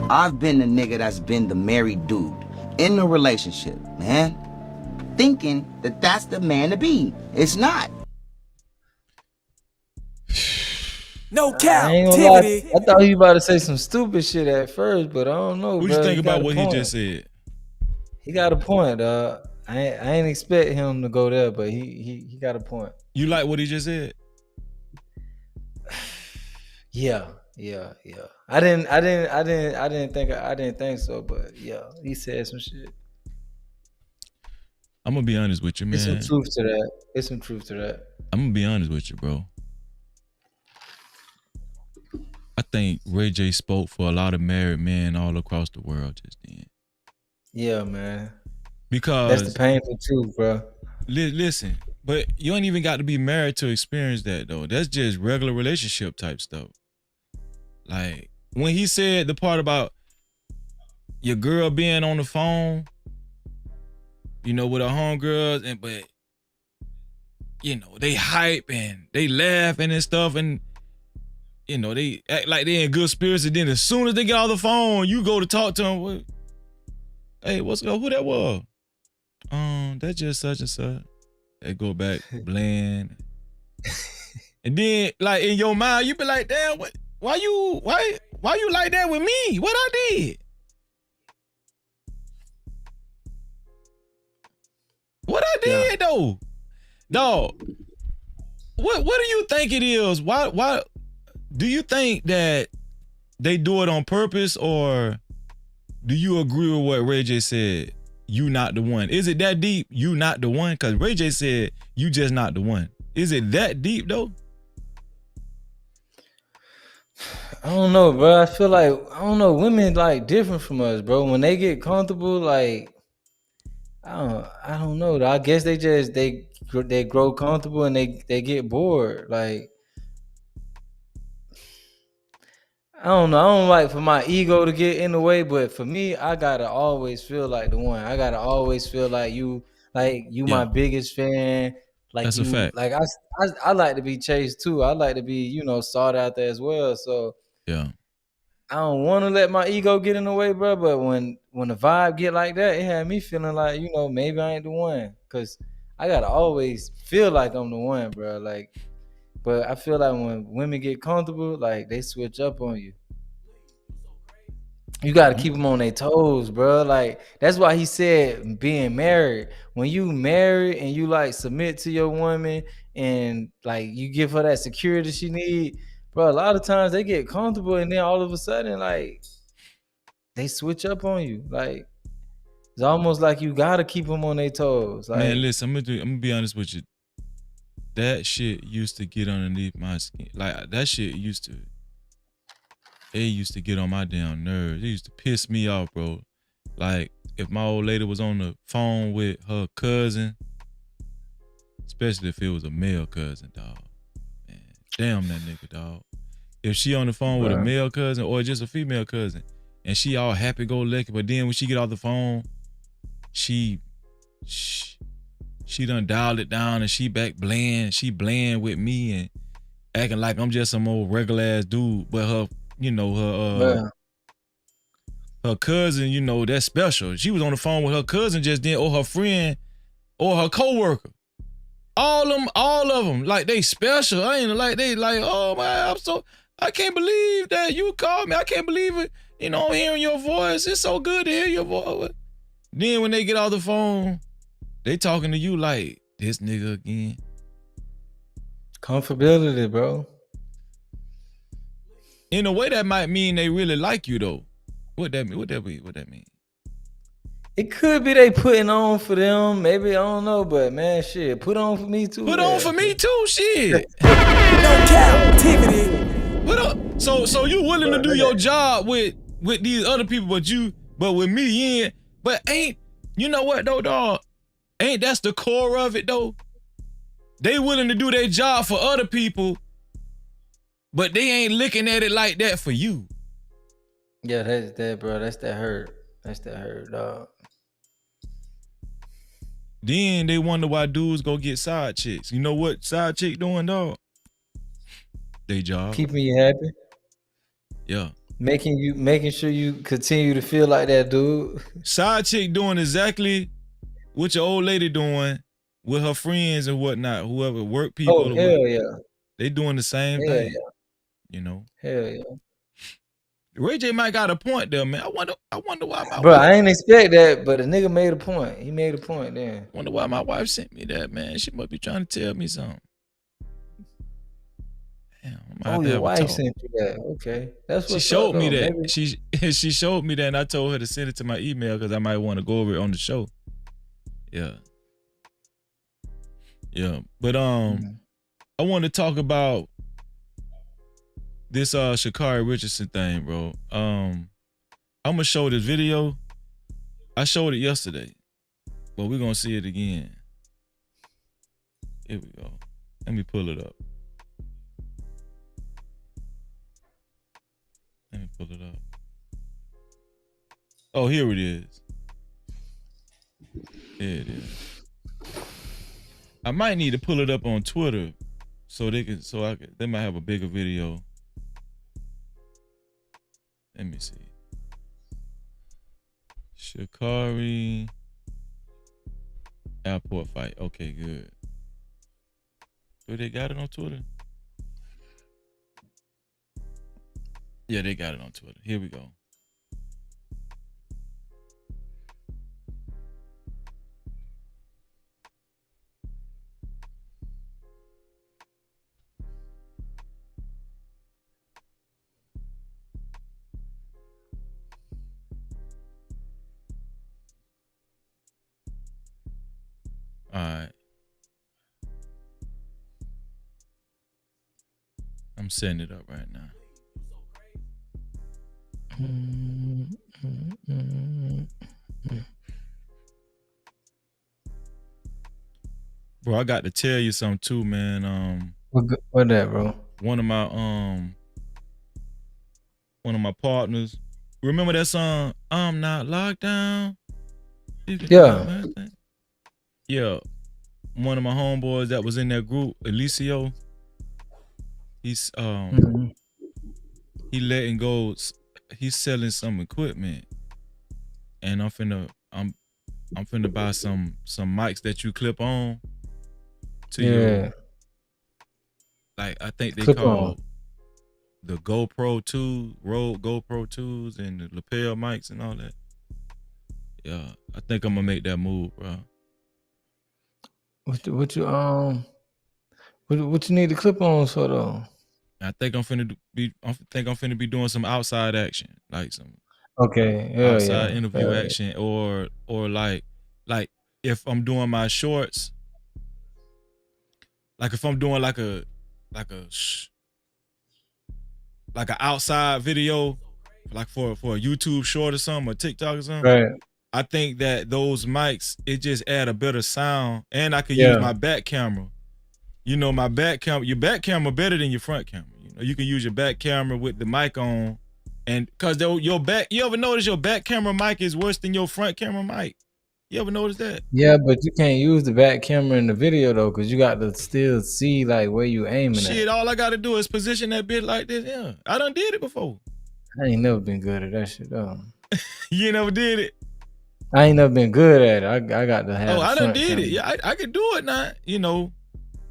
I've been the nigga that's been the married dude in the relationship, man, thinking that that's the man to be. It's not. No Cap-tivity. I thought he about to say some stupid shit at first, but I don't know. What you think about what he just said? He got a point, I ain't expect him to go there, but he got a point. You like what he just said? Yeah. I didn't think so, but yeah, he said some shit. I'm gonna be honest with you, man. There's some truth to that. I'm gonna be honest with you, bro. I think Ray J spoke for a lot of married men all across the world just then. Yeah, man. Because that's the painful truth, bro. Listen, but you ain't even got to be married to experience that, though. That's just regular relationship type stuff. Like, when he said the part about your girl being on the phone, you know, with her homegirls, but you know, they hype and they laughing and stuff, and you know, they act like they in good spirits, and then as soon as they get off the phone, you go to talk to them. Hey, what's up? Who that was? That's just such and such. They go back bland. And then, like, in your mind, you be like, damn, why you like that with me? What I did? What I did, though? Dog, what do you think it is? Why do you think that they do it on purpose, or do you agree with what Ray J said? You not the one. Is it that deep? You not the one? Because Ray J said you just not the one. Is it that deep though? I don't know, bro. I feel like, I don't know, women like different from us, bro. When they get comfortable, like, I don't know. I guess they grow comfortable and they get bored. Like, I don't know. I don't like for my ego to get in the way, but for me, I gotta always feel like the one. I gotta always feel like you my biggest fan. Like, that's a fact. Like I like to be chased too. I like to be, you know, sought out there as well. So yeah, I don't want to let my ego get in the way, bro. But when the vibe get like that, it had me feeling like, you know, maybe I ain't the one, cause I gotta always feel like I'm the one, bro. Like. But I feel like when women get comfortable, like, they switch up on you. You got to keep them on their toes, bro. Like, that's why he said being married. When you married and you, like, submit to your woman and, like, you give her that security she need, bro, a lot of times they get comfortable and then all of a sudden, like, they switch up on you. Like, it's almost like you got to keep them on their toes. Like, man, listen, I'm gonna be honest with you. That shit used to get underneath my skin. Like, that shit used to get on my damn nerves. It used to piss me off, bro. Like, if my old lady was on the phone with her cousin, especially if it was a male cousin, dog. Man, damn that nigga, dog. If she on the phone with a male cousin or just a female cousin, and she all happy-go-lucky, but then when she get off the phone, she done dialed it down and she back bland. She bland with me and acting like I'm just some old regular ass dude. But her, you know, her cousin, you know, that's special. She was on the phone with her cousin just then, or her friend, or her coworker. All of them, like, they special. I ain't like, they like, oh man, I can't believe that you called me. I can't believe it. You know, hearing your voice. It's so good to hear your voice. Then when they get off the phone, they talking to you like, this nigga again. Comfortability, bro. In a way, that might mean they really like you, though. What that mean? It could be they putting on for them. Maybe, I don't know, but man, shit, put on for me too. Put on for me too, shit. No Cap-tivity. What up? So you willing to do your job with these other people, but with me in, but ain't, you know what though, dog? Ain't that's the core of it though? They willing to do their job for other people, but they ain't looking at it like that for you. Yeah, that's that, bro. That's that hurt. That's that hurt, dog. Then they wonder why dudes go get side chicks. You know what side chick doing, dog? They job. Keeping you happy. Yeah. Making sure you continue to feel like that, dude. Side chick doing exactly what your old lady doing with her friends and whatnot, whoever, work people. Oh, hell yeah. They doing the same Hell thing. yeah. You know? Hell yeah. Ray J might got a point there, man. I wonder why my Bro, wife, I ain't expect that, but a nigga made a point. He made a point then. wonder why my wife sent me that, man. She must be trying to tell me something. Damn, I might have Oh, to your have a wife talk. sent you that. Okay. That's She what's showed up, me though. that. Maybe. She showed me that, and I told her to send it to my email because I might want to go over it on the show. Yeah. Yeah. But I want to talk about this Shakari Richardson thing, bro. I'm gonna show this video. I showed it yesterday, but we're gonna see it again. Here we go. Let me pull it up. Let me pull it up. Oh, here it is. Here it is. I might need to pull it up on Twitter so they might have a bigger video. Let me see. Sha'Carri airport fight. Okay, good. Do they got it on Twitter? Yeah, they got it on Twitter. Here we go. All right. I'm setting it up right now. Bro, I got to tell you something too, man. What that, bro? One of my partners. Remember that song, I'm Not Locked Down? Yeah. Yeah. One of my homeboys that was in that group, Elicio, he's he letting go, he's selling some equipment. And I'm finna buy some mics that you clip on to your, like I think they Clip call on. the GoPro 2, Rode GoPro 2s and the lapel mics and all that. Yeah, I think I'm gonna make that move, bro. What you need to clip on for though? I think I'm finna be doing some outside action, like some outside interview action, or like if I'm doing my shorts, like if I'm doing like a outside video, like for a YouTube short or something, or TikTok or something. Right. I think that those mics, it just add a better sound, and I could use my back camera. You know, your back camera better than your front camera. You know, you can use your back camera with the mic on, and cause your back, you ever notice your back camera mic is worse than your front camera mic? You ever notice that? Yeah, but you can't use the back camera in the video though, cause you got to still see like where you aiming Shit, at. all I gotta do is position that bit like this. Yeah, I done did it before. I ain't never been good at that shit though. You never did it? I ain't never been good at it. I got to have. Oh, I done front did camera. it. Yeah, I can do it now. You know,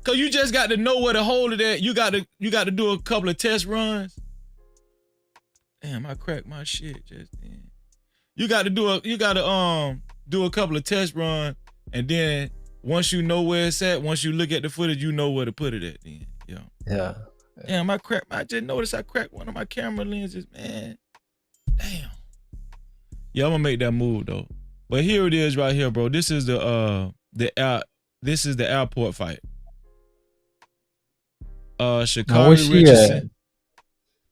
cause you just got to know where to hold it at. You got to do a couple of test runs. Damn, I cracked my shit just then. You got to do a couple of test runs, and then once you know where it's at, once you look at the footage, you know where to put it at. Then, Yeah. Damn, I just noticed I cracked one of my camera lenses, man. Damn. Yeah, I'm gonna make that move though. But here it is right here, bro. This is the airport fight. Shakari Richardson.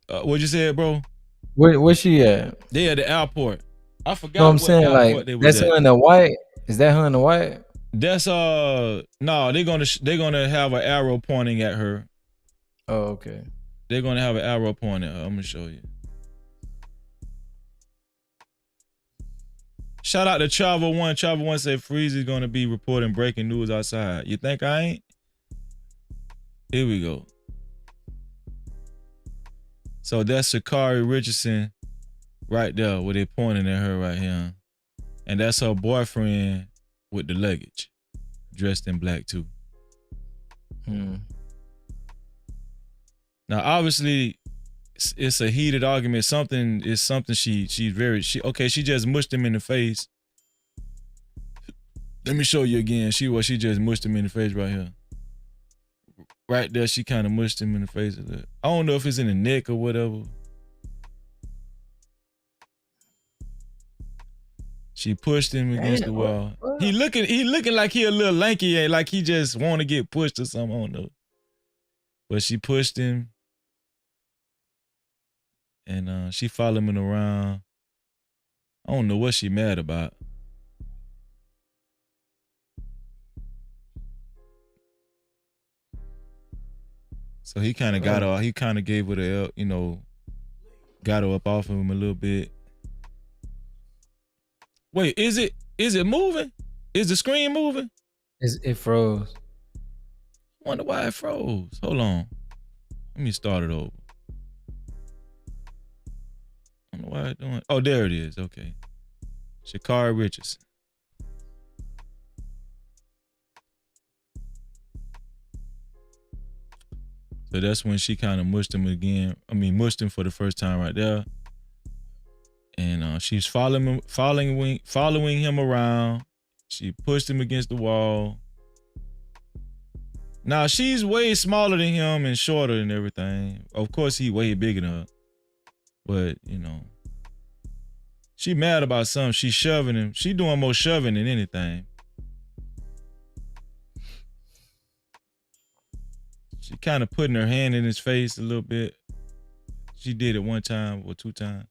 What'd you say, bro? Where she at? They at the airport. I forgot No, I'm what saying airport like they was that's at. her in the white. Is that her in the white? That's no, they're gonna have an arrow pointing at her. Oh, okay. They're gonna have an arrow pointing at her. I'm gonna show you. Shout out to Travel One. Travel One said Freezy's gonna be reporting breaking news outside. You think I ain't? Here we go. So that's Shakari Richardson right there, where they pointing at her right here. And that's her boyfriend with the luggage, dressed in black too. Now, obviously, it's a heated argument. Something she just mushed him in the face. Let me show you again. She just mushed him in the face right here. Right there, she kind of mushed him in the face. I don't know if it's in the neck or whatever. She pushed him against the wall. He looking like he a little lanky, like he just want to get pushed or something. I don't know. But she pushed him. And she followed him around. I don't know what she mad about. So he kind of got her. He kind of gave her the, got her up off of him a little bit. Wait, is it moving? Is the screen moving? It froze. Wonder why it froze. Hold on. Let me start it over. I don't know why it's doing. Oh, there it is. Okay. Shakari Richardson. So that's when she kind of mushed him again. Mushed him for the first time right there. And she's following him around. She pushed him against the wall. Now she's way smaller than him and shorter and everything. Of course, he way bigger than her. But she mad about something. She shoving him. She doing more shoving than anything. She kind of putting her hand in his face a little bit. She did it one time or two times.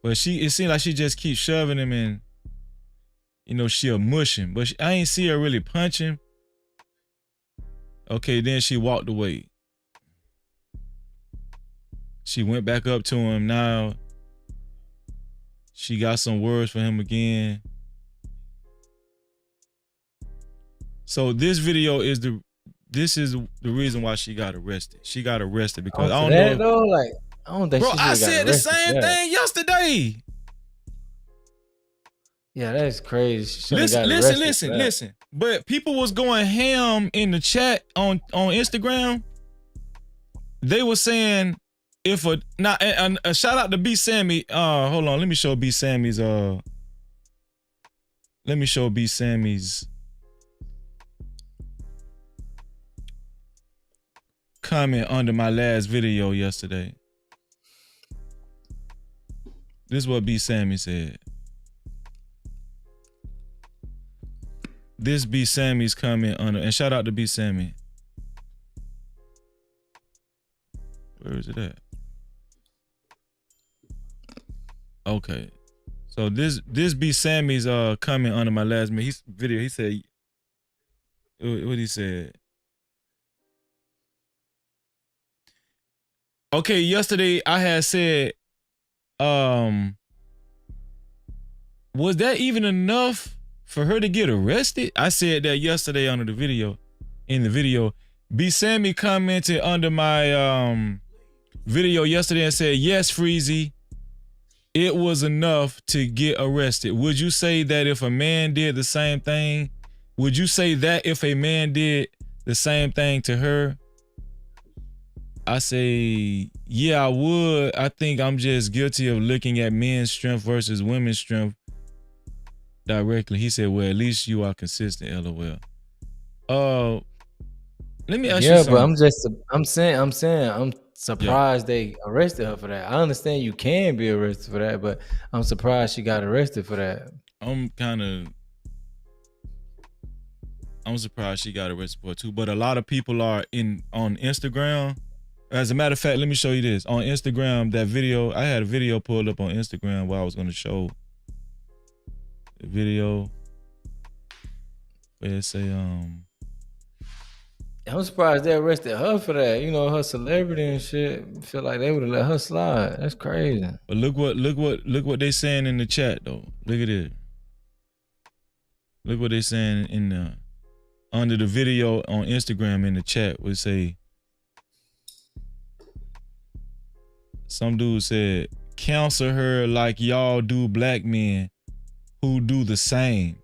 But it seemed like she just keeps shoving him and, she'll mush him. But I ain't see her really punch him. Okay, then she walked away. She went back up to him. Now she got some words for him again. So this video is the reason why she got arrested. She got arrested because I don't know. I don't think. Bro, I said the same thing yesterday. Yeah, that's crazy. Listen. But people was going ham in the chat on Instagram. They were saying a shout out to B Sammy. Hold on, let me show B Sammy's comment under my last video yesterday. This is what B Sammy said. This B Sammy's comment under, and shout out to B Sammy. Where is it at? Okay. So this B Sammy's comment under my last video. He said, what he said. Okay, yesterday I had said, was that even enough for her to get arrested? I said that yesterday under the video. In the video, B Sammy commented under my video yesterday and said, yes, Freezy, it was enough to get arrested. Would you say that if a man did the same thing? Would you say that if a man did the same thing to her? I say, yeah, I would. I think I'm just guilty of looking at men's strength versus women's strength directly. He said, well, at least you are consistent, LOL. Let me ask you something. Yeah, but I'm surprised they arrested her for that. I understand you can be arrested for that, but I'm surprised she got arrested for that. I'm surprised she got arrested for it too. But a lot of people are on Instagram. As a matter of fact, let me show you this. On Instagram, that video, I had a video pulled up on Instagram where I was going to show the video. But it say I'm surprised they arrested her for that. You know, her celebrity and shit. Feel like they would have let her slide. That's crazy. But look what they saying in the chat though. Look at it. Look what they saying in the under the video on Instagram in the chat. Would say some dude said, "Counsel her like y'all do black men who do the same.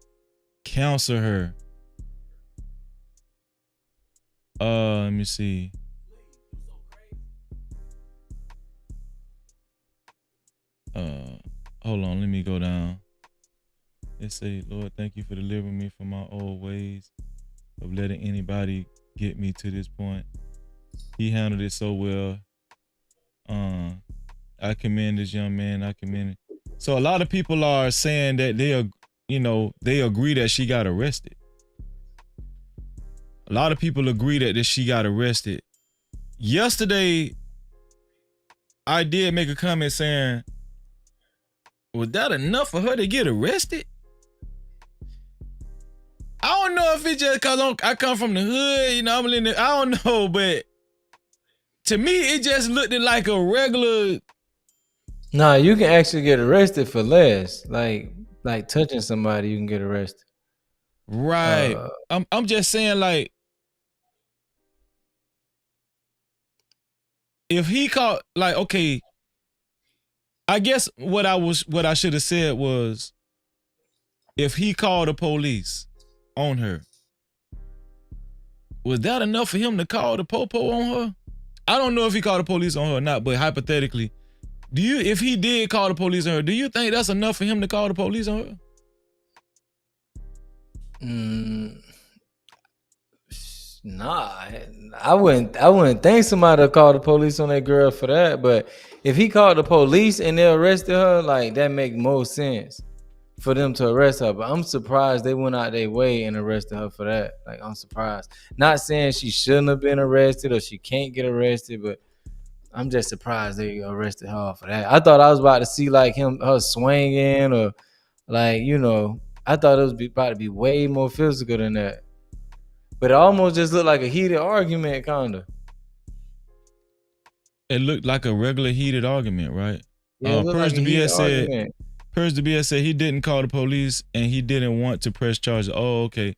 Counsel her." Let me see. Hold on, let me go down. It say, "Lord, thank you for delivering me from my old ways of letting anybody get me to this point. He handled it so well. I commend this young man. I commend it." So a lot of people are saying that they agree that she got arrested. A lot of people agree that she got arrested. Yesterday, I did make a comment saying, was that enough for her to get arrested? I don't know if it's just because I come from the hood, I'm in the, I don't know, but to me, it just looked like a regular. Nah, you can actually get arrested for less. Like touching somebody, you can get arrested. Right. I'm just saying, like, if he caught, like, okay, I guess what I should have said was, if he called the police on her, was that enough for him to call the popo on her? I don't know if he called the police on her or not, but hypothetically, if he did call the police on her, do you think that's enough for him to call the police on her? Nah, I wouldn't think somebody would call the police on that girl for that. But if he called the police and they arrested her, like, that make more sense for them to arrest her. But I'm surprised they went out their way and arrested her for that. Like, I'm surprised. Not saying she shouldn't have been arrested or she can't get arrested, but I'm just surprised they arrested her for that. I thought I was about to see like her swinging or like, I thought it was about to be way more physical than that. But it almost just looked like a heated argument, kinda. It looked like a regular heated argument, right? Yeah, Purge the BS said he didn't call the police and he didn't want to press charges. Oh, okay.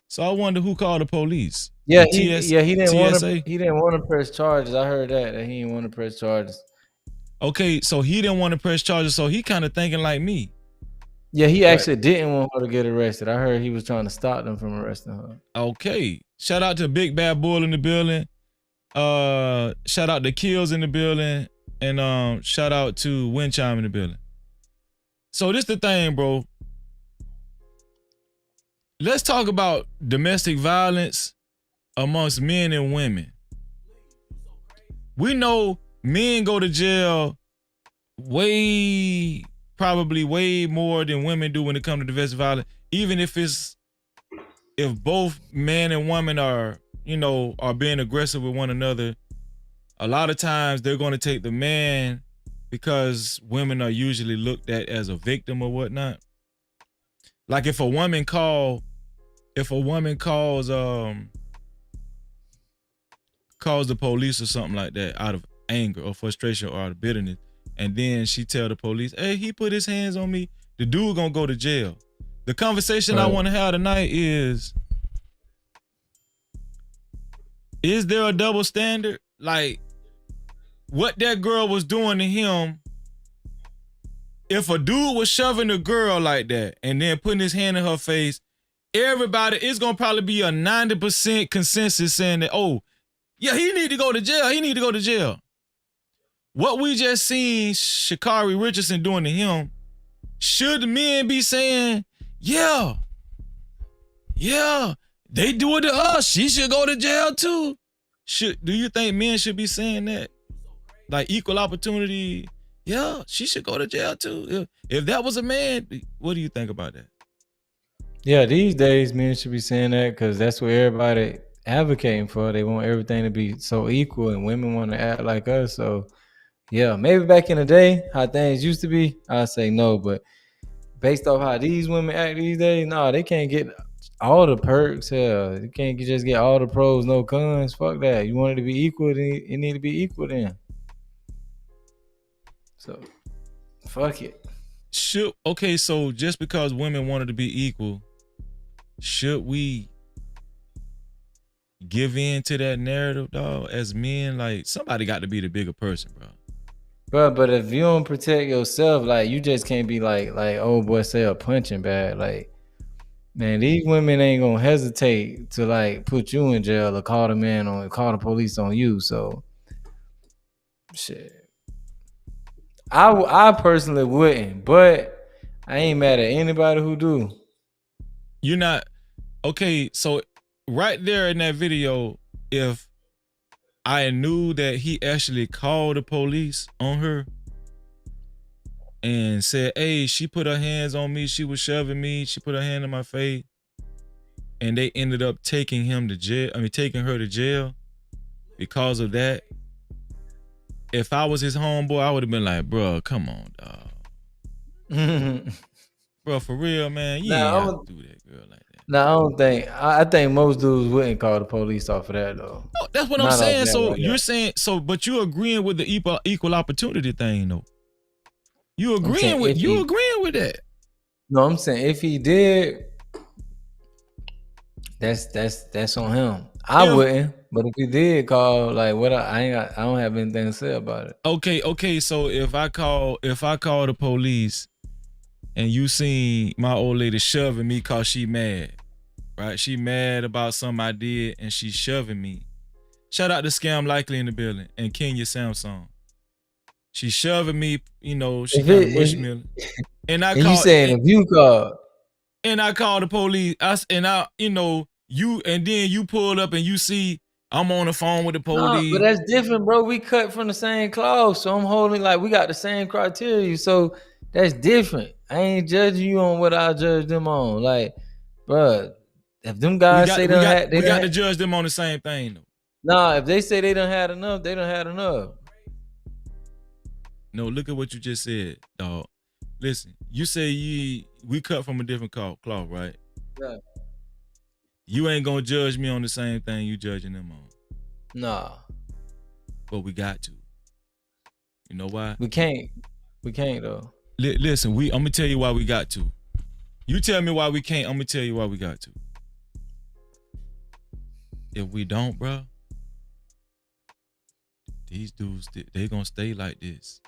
So I wonder who called the police. Yeah, he didn't want to press charges. I heard that he didn't want to press charges. Okay, so he didn't want to press charges, so he kind of thinking like me. Yeah, he actually didn't want her to get arrested. I heard he was trying to stop them from arresting her. Okay. Shout out to Big Bad Bull in the building. Shout out to Kills in the building. And shout out to Wind Chime in the building. So this the thing, bro. Let's talk about domestic violence amongst men and women. We know men go to jail probably way more than women do when it comes to domestic violence. Even if both man and woman are being aggressive with one another, a lot of times they're going to take the man because women are usually looked at as a victim or whatnot. Like if a woman calls the police or something like that out of anger or frustration or out of bitterness, and then she tell the police, "Hey, he put his hands on me," the dude gonna go to jail. The conversation I want to have tonight is there a double standard? Like, what that girl was doing to him, if a dude was shoving a girl like that and then putting his hand in her face, everybody, it's gonna probably be a 90% consensus saying that, oh, yeah, he need to go to jail. He need to go to jail. What we just seen Shakari Richardson doing to him, should the men be saying, yeah, they do it to us, she should go to jail too? Do you think men should be saying that? Like equal opportunity, yeah, she should go to jail too. If that was a man, what do you think about that? Yeah, these days men should be saying that because that's what everybody advocating for. They want everything to be so equal and women want to act like us. So yeah, maybe back in the day, how things used to be, I'd say no. But based off how these women act these days, no, they can't get all the perks. Hell, you can't just get all the pros, no cons. Fuck that. You want it to be equal, then it need to be equal then. So, fuck it. Okay, so just because women wanted to be equal, should we give in to that narrative, dog? As men, like, somebody got to be the bigger person, bro. Bro, but if you don't protect yourself, like, you just can't be like old boy say a punching bag. Like, man, these women ain't gonna hesitate to like put you in jail or call the police on you. So, shit. I personally wouldn't, but I ain't mad at anybody who do. You're not okay. So right there in that video, if I knew that he actually called the police on her and said, "Hey, she put her hands on me. She was shoving me. She put her hand in my face," and they ended up taking him to jail. Taking her to jail because of that. If I was his homeboy, I would have been like, "Bro, come on, dog." Bro, for real, man, you ain't have to do that, girl, like that. No, I don't think. I think most dudes wouldn't call the police off of that though. Oh, that's what I'm saying. So you're saying but you're agreeing with the equal opportunity thing, though. You agreeing with that? No, I'm saying if he did, that's on him. I wouldn't, but if he did call, like, what I don't have anything to say about it. Okay. So if I call the police and you seen my old lady shoving me cause she mad, right? She mad about something I did and she shoving me. Shout out to Scam Likely in the building and Kenya Samsung. She shoving me, she kind of mush me. And I called, you saying if you called. And I called the police. And then you pulled up and you see I'm on the phone with the police. No, but that's different, bro. We cut from the same cloth, so I'm holding like we got the same criteria. So that's different. I ain't judging you on what I judge them on. Like, bro, if them guys we got to judge them on the same thing, though. Nah, if they say they done had enough, they done had enough. No, look at what you just said, dog. Listen, you say we cut from a different cloth, right? Yeah. You ain't gonna judge me on the same thing you judging them on. Nah. But we got to. You know why? We can't though. Listen, I'm gonna tell you why we got to. You tell me why we can't, I'm gonna tell you why we got to. If we don't, bro, these dudes, they gonna stay like this.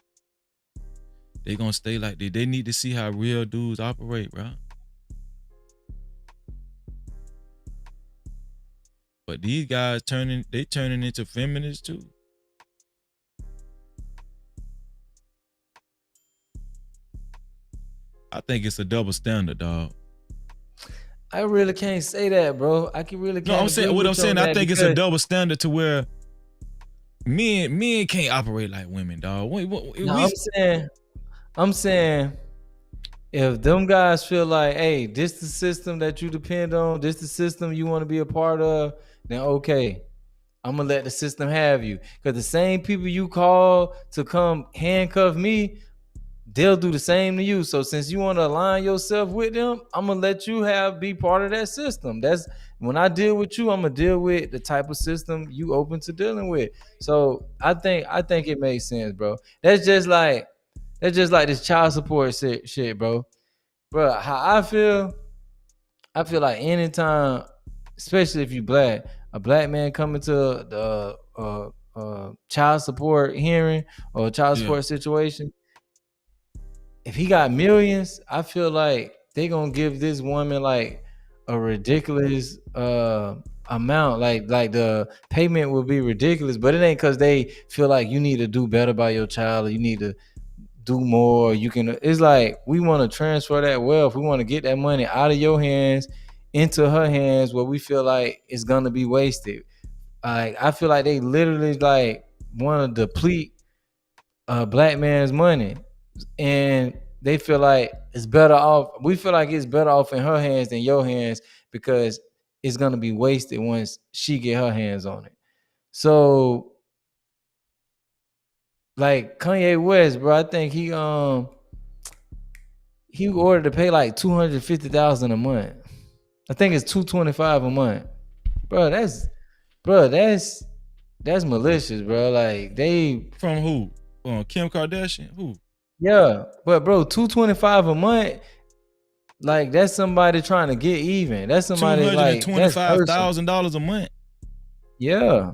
They gonna stay like this. They need to see how real dudes operate, bro. But these guys turning into feminists too. I think it's a double standard, dog. I really can't say that, bro. I can really can't. No, I'm saying. I think it's a double standard to where men can't operate like women, dog. I'm saying, if them guys feel like, hey, this the system that you depend on, this the system you want to be a part of, then okay, I'm gonna let the system have you. Because the same people you call to come handcuff me, they'll do the same to you. So since you want to align yourself with them, I'm gonna let you be part of that system. That's when I deal with you, I'm gonna deal with the type of system you open to dealing with. So I think it makes sense, bro. That's just like this child support shit, bro. Bro, how I feel like anytime, especially if you black, a black man coming to the child support hearing or child support situation, if he got millions, I feel like they gonna give this woman like a ridiculous amount. Like the payment will be ridiculous, but it ain't because they feel like you need to do better by your child or you need to do more. It's like we want to transfer that wealth. We want to get that money out of your hands into her hands where we feel like it's gonna be wasted. I feel like they literally like want to deplete a black man's money, and they feel like it's better off. We feel like it's better off in her hands than your hands because it's gonna be wasted once she get her hands on it. So, like Kanye West, bro, I think he ordered to pay like $250,000 a month. I think it's $225 a month, bro. That's malicious, bro. Like they from who? Kim Kardashian? Who? Yeah, but bro, $225 a month. Like that's somebody trying to get even. That's somebody like that's $225,000 a month. Yeah,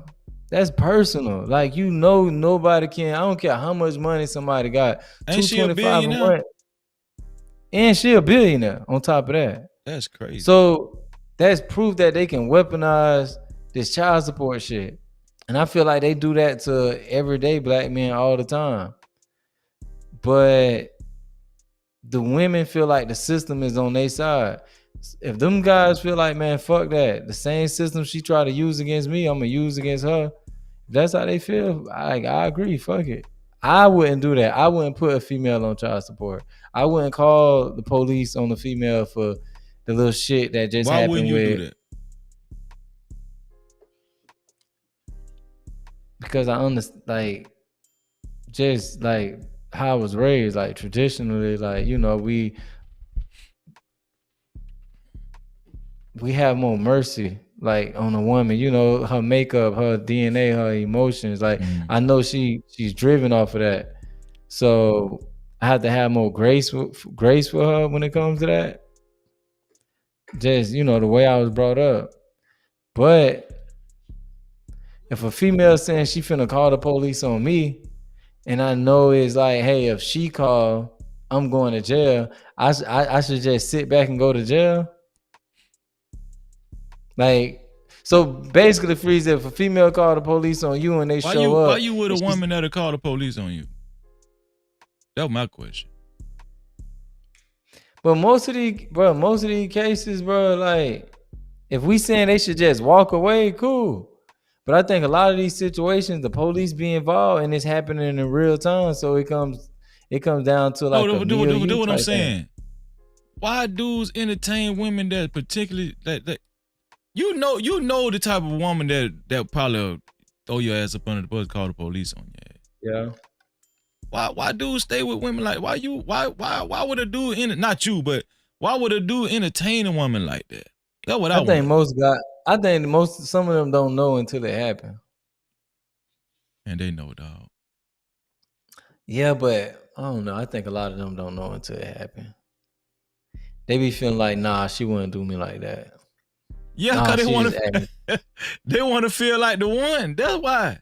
that's personal. Like nobody can. I don't care how much money somebody got. Ain't she a $225 a billionaire? month, and she a billionaire on top of that. That's crazy. So that's proof that they can weaponize this child support shit, and I feel like they do that to everyday black men all the time. But the women feel like the system is on their side. If them guys feel like, man, fuck that, the same system she tried to use against me, I'm gonna use against her. If that's how they feel, I agree. Fuck it. I wouldn't do that. I wouldn't put a female on child support. I wouldn't call the police on the female for the little shit that just happened. Why wouldn't you do that? Because I understand, like, just like how I was raised, like traditionally, like, you know, we have more mercy, like, on a woman, you know, her makeup, her DNA, her emotions. Like, I know she's driven off of that. So I have to have more grace for her when it comes to that. Just, you know, the way I was brought up. But if a female saying she finna call the police on me, and I know it's like, hey, if she call, I'm going to jail, I should just sit back and go to jail. Like, so basically, Freeze, if a female call the police on you and they show up, why you with a woman that'll call the police on you? That was my question. But most of these cases, bro, like, if we saying they should just walk away, cool. But I think a lot of these situations, the police be involved, and it's happening in real time. So it comes down to like do what I'm saying. Why dudes entertain women that particularly that you know the type of woman that probably throw your ass up under the bus, call the police on you. Yeah. Why dudes stay with women like why would a dude not you, but why would a dude entertain a woman like that? That's what I think some of them don't know until it happen. And they know, dog. Yeah, but I don't know. I think a lot of them don't know until it happen. They be feeling like, nah, she wouldn't do me like that. Yeah, because they want to feel like the one. That's why.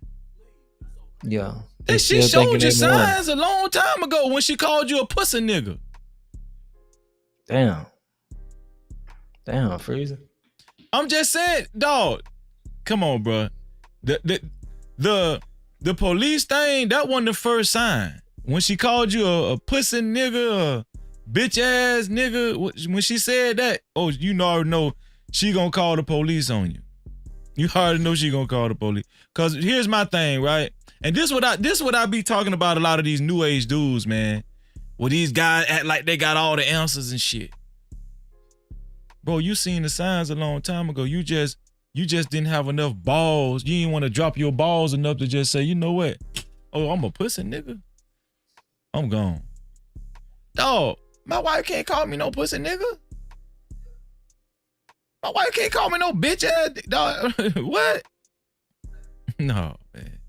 Yeah. And she showed you signs a long time ago when she called you a pussy nigga. Damn, Freezer. I'm just saying, dog. Come on, bro. The police thing, that wasn't the first sign. When she called you a pussy nigga, a bitch ass nigga, when she said that, oh, you already know she gonna call the police on you. You already know she gonna call the police. Cause here's my thing, right? And this what I be talking about a lot of these new age dudes, man. Where these guys act like they got all the answers and shit. Bro, you seen the signs a long time ago. You just didn't have enough balls. You didn't want to drop your balls enough to just say, you know what? Oh, I'm a pussy nigga. I'm gone. Dog, my wife can't call me no pussy nigga. My wife can't call me no bitch ass dog. What? No, man.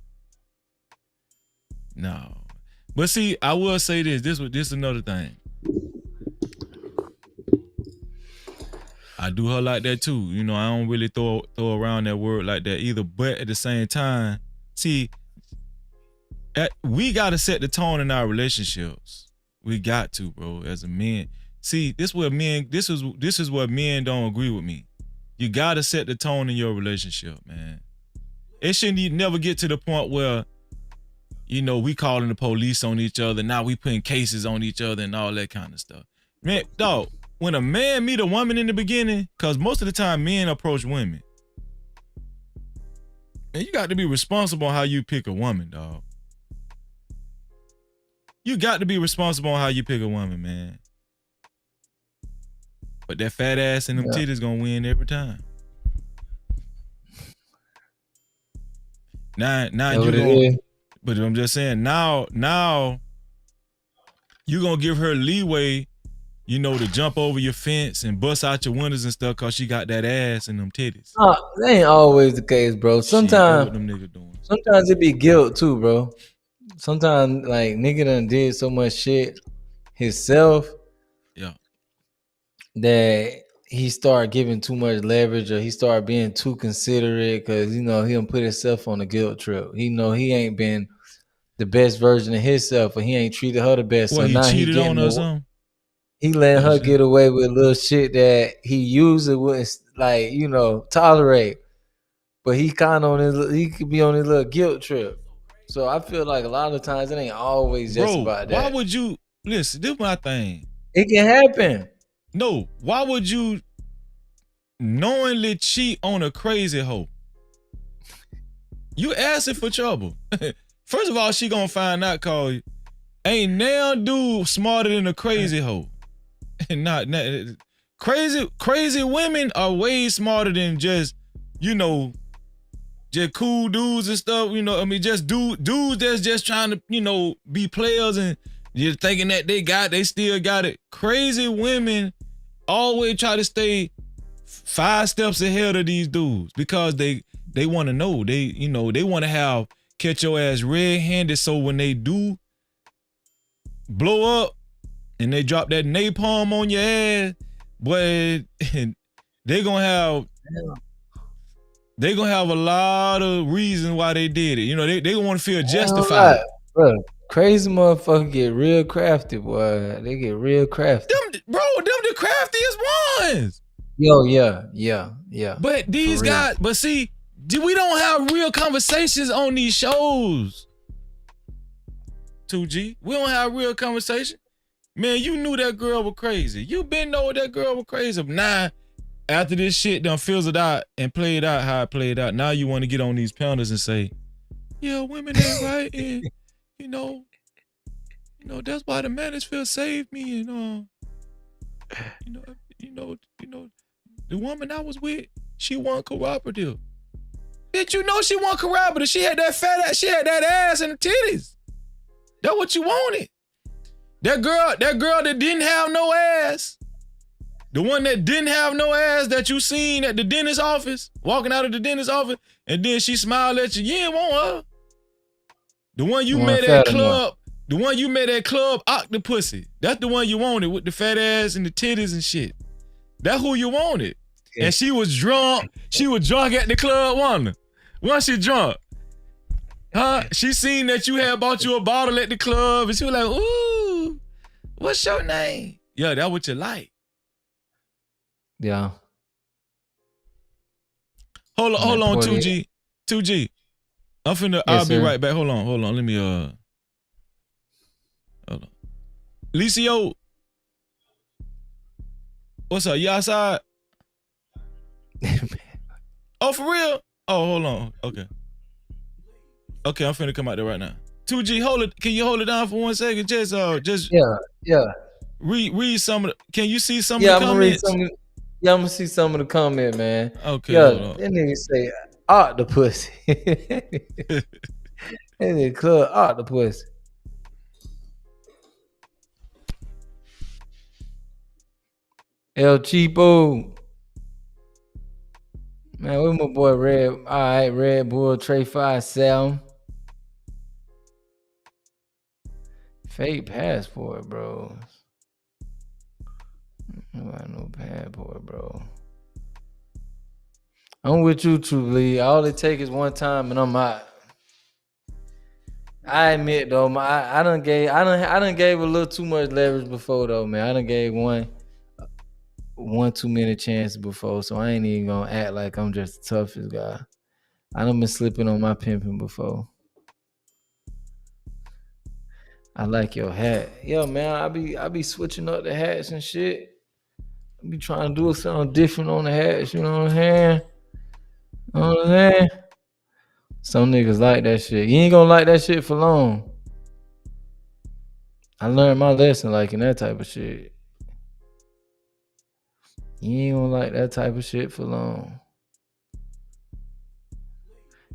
No. But see, I will say this. This is another thing. I do her like that too. You know, I don't really throw around that word like that either. But at the same time, see, we gotta set the tone in our relationships. We got to, bro, as a man. See, this is what men don't agree with me. You gotta set the tone in your relationship, man. It shouldn't never get to the point where, you know, we calling the police on each other. Now we putting cases on each other and all that kind of stuff. Man, dog, when a man meet a woman in the beginning, because most of the time men approach women, and you got to be responsible on how you pick a woman, dog. You got to be responsible on how you pick a woman, man. But that fat ass and them titties gonna win every time. Now you gonna, but I'm just saying, now you gonna give her leeway you know, to jump over your fence and bust out your windows and stuff because she got that ass and them titties. That ain't always the case, bro. Sometimes, what them niggas doing. sometimes it be guilt too, bro. Sometimes like nigga done did so much shit himself, yeah, that he started giving too much leverage, or he started being too considerate, because you know he done put himself on a guilt trip. He know he ain't been the best version of himself, or he ain't treated her the best. What, so he now cheated getting on her or something? He letting her get away with little shit that he usually wouldn't, like, you know, tolerate. But he kind of he could be on his little guilt trip. So I feel like a lot of times it ain't always just about that. Why would you listen? This is my thing. It can happen. No, why would you knowingly cheat on a crazy hoe? You asking for trouble. First of all, she gonna find out, call you. Ain't now dude smarter than a crazy hoe. not crazy women are way smarter than just, you know, just cool dudes and stuff, you know. I mean, just dudes that's just trying to, you know, be players and just thinking that they still got it. Crazy women always try to stay 5 steps ahead of these dudes because they want to know. They, you know, they want to catch your ass red-handed, so when they do blow up and they drop that napalm on your ass, but they gonna have a lot of reasons why they did it. You know, they want to feel justified. Bro, crazy motherfucker get real crafty, boy. They get real crafty. Them the craftiest ones. Yo, yeah. But these guys, but see, we don't have real conversations on these shows. 2G, we don't have real conversation. Man, you knew that girl was crazy. You been know that girl was crazy. But now, after this shit done fizzled out and played out how it played out, now you want to get on these panels and say, yeah, women ain't right, and you know, that's why the manosphere saved me, and the woman I was with, she wasn't cooperative. Bitch, you know she wasn't cooperative. She had that fat ass, she had that ass and the titties. That's what you wanted. That girl that didn't have no ass, the one that didn't have no ass that you seen at the dentist office, walking out of the dentist office, and then she smiled at you. You didn't want her. The one you met at club, Octopussy. That's the one you wanted with the fat ass and the titties and shit. That's who you wanted. Yeah. And she was drunk. She was drunk at the club, wasn't her? Once she drunk. Huh? She seen that you had bought you a bottle at the club, and she was like, ooh, what's your name? Yeah, that's what you like. Yeah. Hold on, 2G. 2G. I'll be right back. Hold on. Let me hold on. Licio. What's up? You outside? Oh, for real? Oh, hold on. Okay, I'm finna come out there right now. 2G, hold it. Can you hold it down for 1 second? Just yeah. Read some of the. Can you see some of the comments? I'm gonna see some of the comment, man. Okay. Yeah, that nigga say Octopussy. That nigga club Octopussy. El Cheapo. Man, where my boy Red? All right, Red Bull Trey 57. Fake passport, bro. I got no passport, bro. I'm with you, True Lee. All it takes is one time, and I'm out. I admit though, I done gave a little too much leverage before though, man. I done gave one too many chances before, so I ain't even gonna act like I'm just the toughest guy. I done been slipping on my pimping before. I like your hat. Yo, man, I be switching up the hats and shit. I be trying to do something different on the hats, you know what I'm saying? You know what I'm saying? Some niggas like that shit. You ain't gonna like that shit for long. I learned my lesson liking that type of shit. You ain't gonna like that type of shit for long.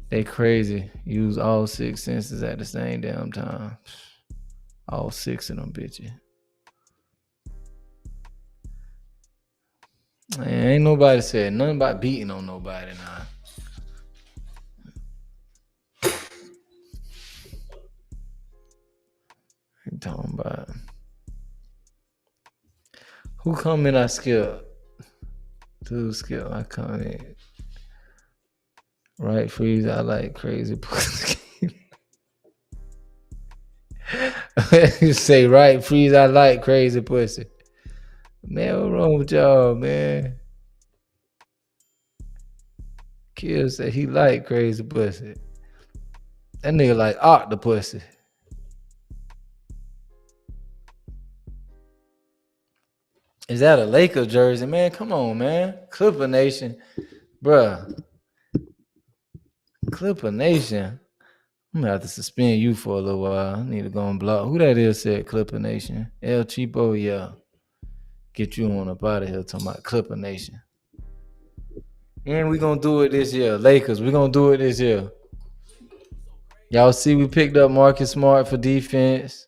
They crazy. Use all 6 senses at the same damn time. All 6 of them bitches. Man, ain't nobody said nothing about beating on nobody now. You talking about who come in? I skip. Dude, skip. I come in. Right, freeze. I like crazy pussy. You say right, freeze. I like crazy pussy. Man, what's wrong with y'all, man? Kill said he like crazy pussy. That nigga like octopus. Is that a Laker jersey, man? Come on, man. Clipper Nation, bruh. Clipper Nation. I'm gonna have to suspend you for a little while. I need to go and block. Who that is said Clipper Nation? El Cheapo, yeah. Get you on up out of here talking about Clipper Nation. And we gonna do it this year. Lakers, we gonna do it this year. Y'all see we picked up Marcus Smart for defense.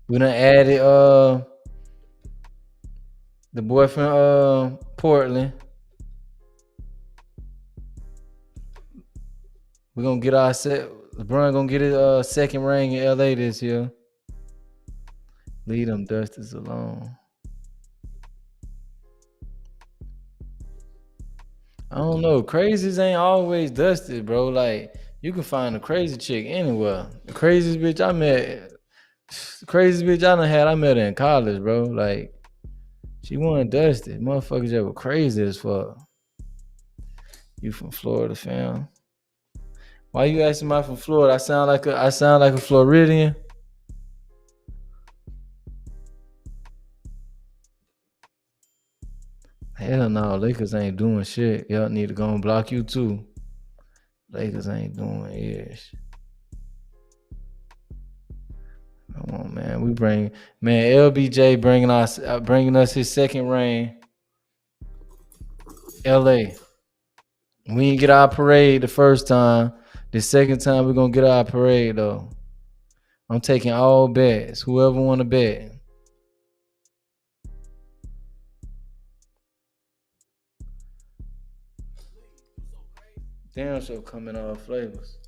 We done added the boy from Portland. We're gonna get our LeBron gonna get his second ring in LA this year. Leave them dusters alone. I don't know. Crazies ain't always dusted, bro. Like, you can find a crazy chick anywhere. The craziest bitch I met, I met her in college, bro. Like, she wasn't dusted. Motherfuckers that were crazy as fuck. You from Florida, fam? Why you asking me from Florida? I sound like a Floridian. Hell no, Lakers ain't doing shit. Y'all need to go and block you too. Lakers ain't doing ish. Come on, man. LBJ bringing us his second ring. LA. We didn't get our parade the first time. The second time we're gonna get our parade though. I'm taking all bets. Whoever want to bet. Damn show coming all flavors.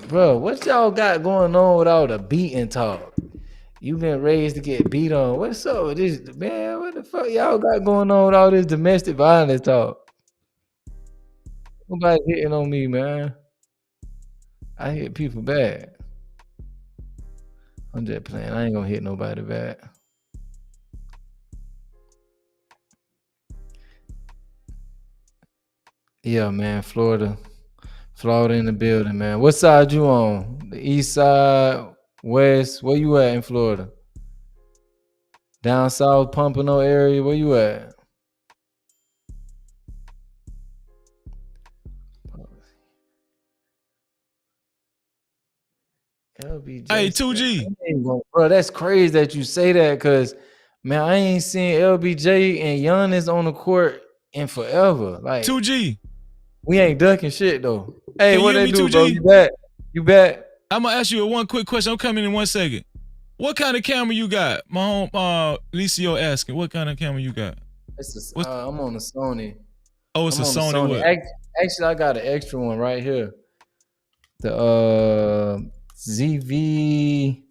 Bro, what y'all got going on with all the beating talk? You been raised to get beat on. What's up with this, man? What the fuck y'all got going on with all this domestic violence talk? Nobody hitting on me, man. I hit people bad. I'm just playing. I ain't gonna hit nobody bad. Yeah, man, Florida in the building, man. What side you on? The east side, west? Where you at in Florida? Down south, Pompano area? Where you at? LBJ. Hey, 2G. Bro, that's crazy that you say that because, man, I ain't seen LBJ and Giannis on the court in forever. Like 2G. We ain't ducking shit though. Hey, Can what they me, do, 2G? bro? You back? I'm gonna ask you one quick question. I'm coming in 1 second. What kind of camera you got? My home Licio asking, what kind of camera you got? I'm on the Sony. Oh, it's a Sony. What? Actually, I got an extra one right here. The ZV-10.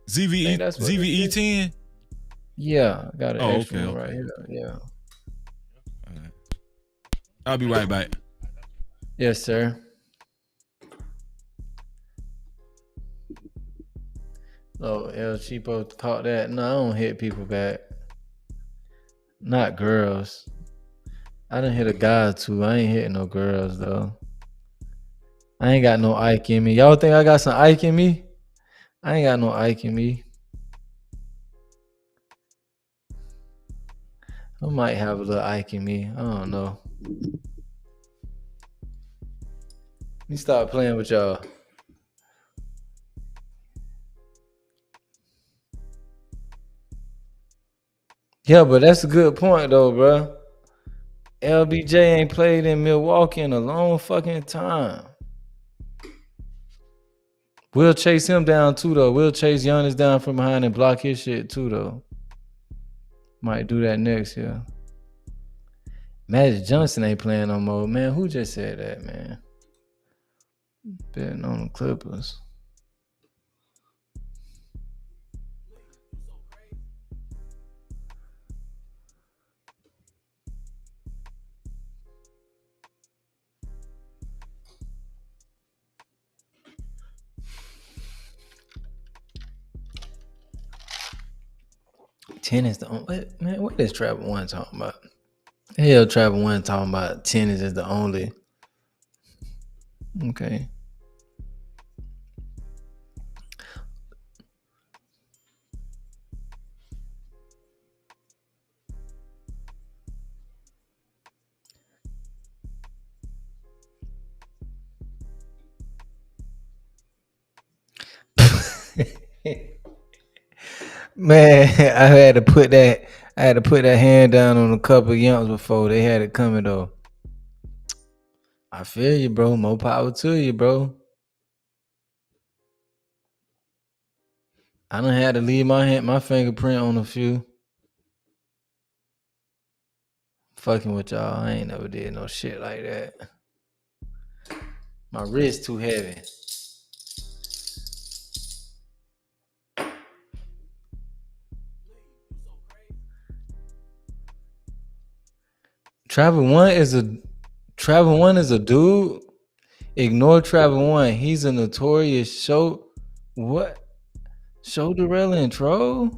ZVE-10. Yeah, I got an extra one right here. Yeah. I'll be right back. Yes, sir. Oh, El Cheapo caught that. No, I don't hit people back. Not girls. I done hit a guy too. I ain't hitting no girls though. I ain't got no Ike in me. Y'all think I got some Ike in me? I ain't got no Ike in me. I might have a little Ike in me. I don't know. Let me start playing with y'all. Yeah, but that's a good point though, bro. LBJ ain't played in Milwaukee in a long fucking time. We'll chase him down too, though. We'll chase Giannis down from behind and block his shit too, though. Might do that next year. Magic Johnson ain't playing no more, man. Who just said that, man? Betting on the Clippers. Tennis the only man. What is Travel One talking about? Hell, Travel One talking about tennis is the only. Okay. Man, I had to put that hand down on a couple of youngs before they had it coming though. I feel you, bro. More power to you, bro. I done had to leave my fingerprint on a few. Fucking with y'all. I ain't never did no shit like that. My wrist too heavy. Travel One is a dude. Ignore Travel One. He's a notorious show derailing troll.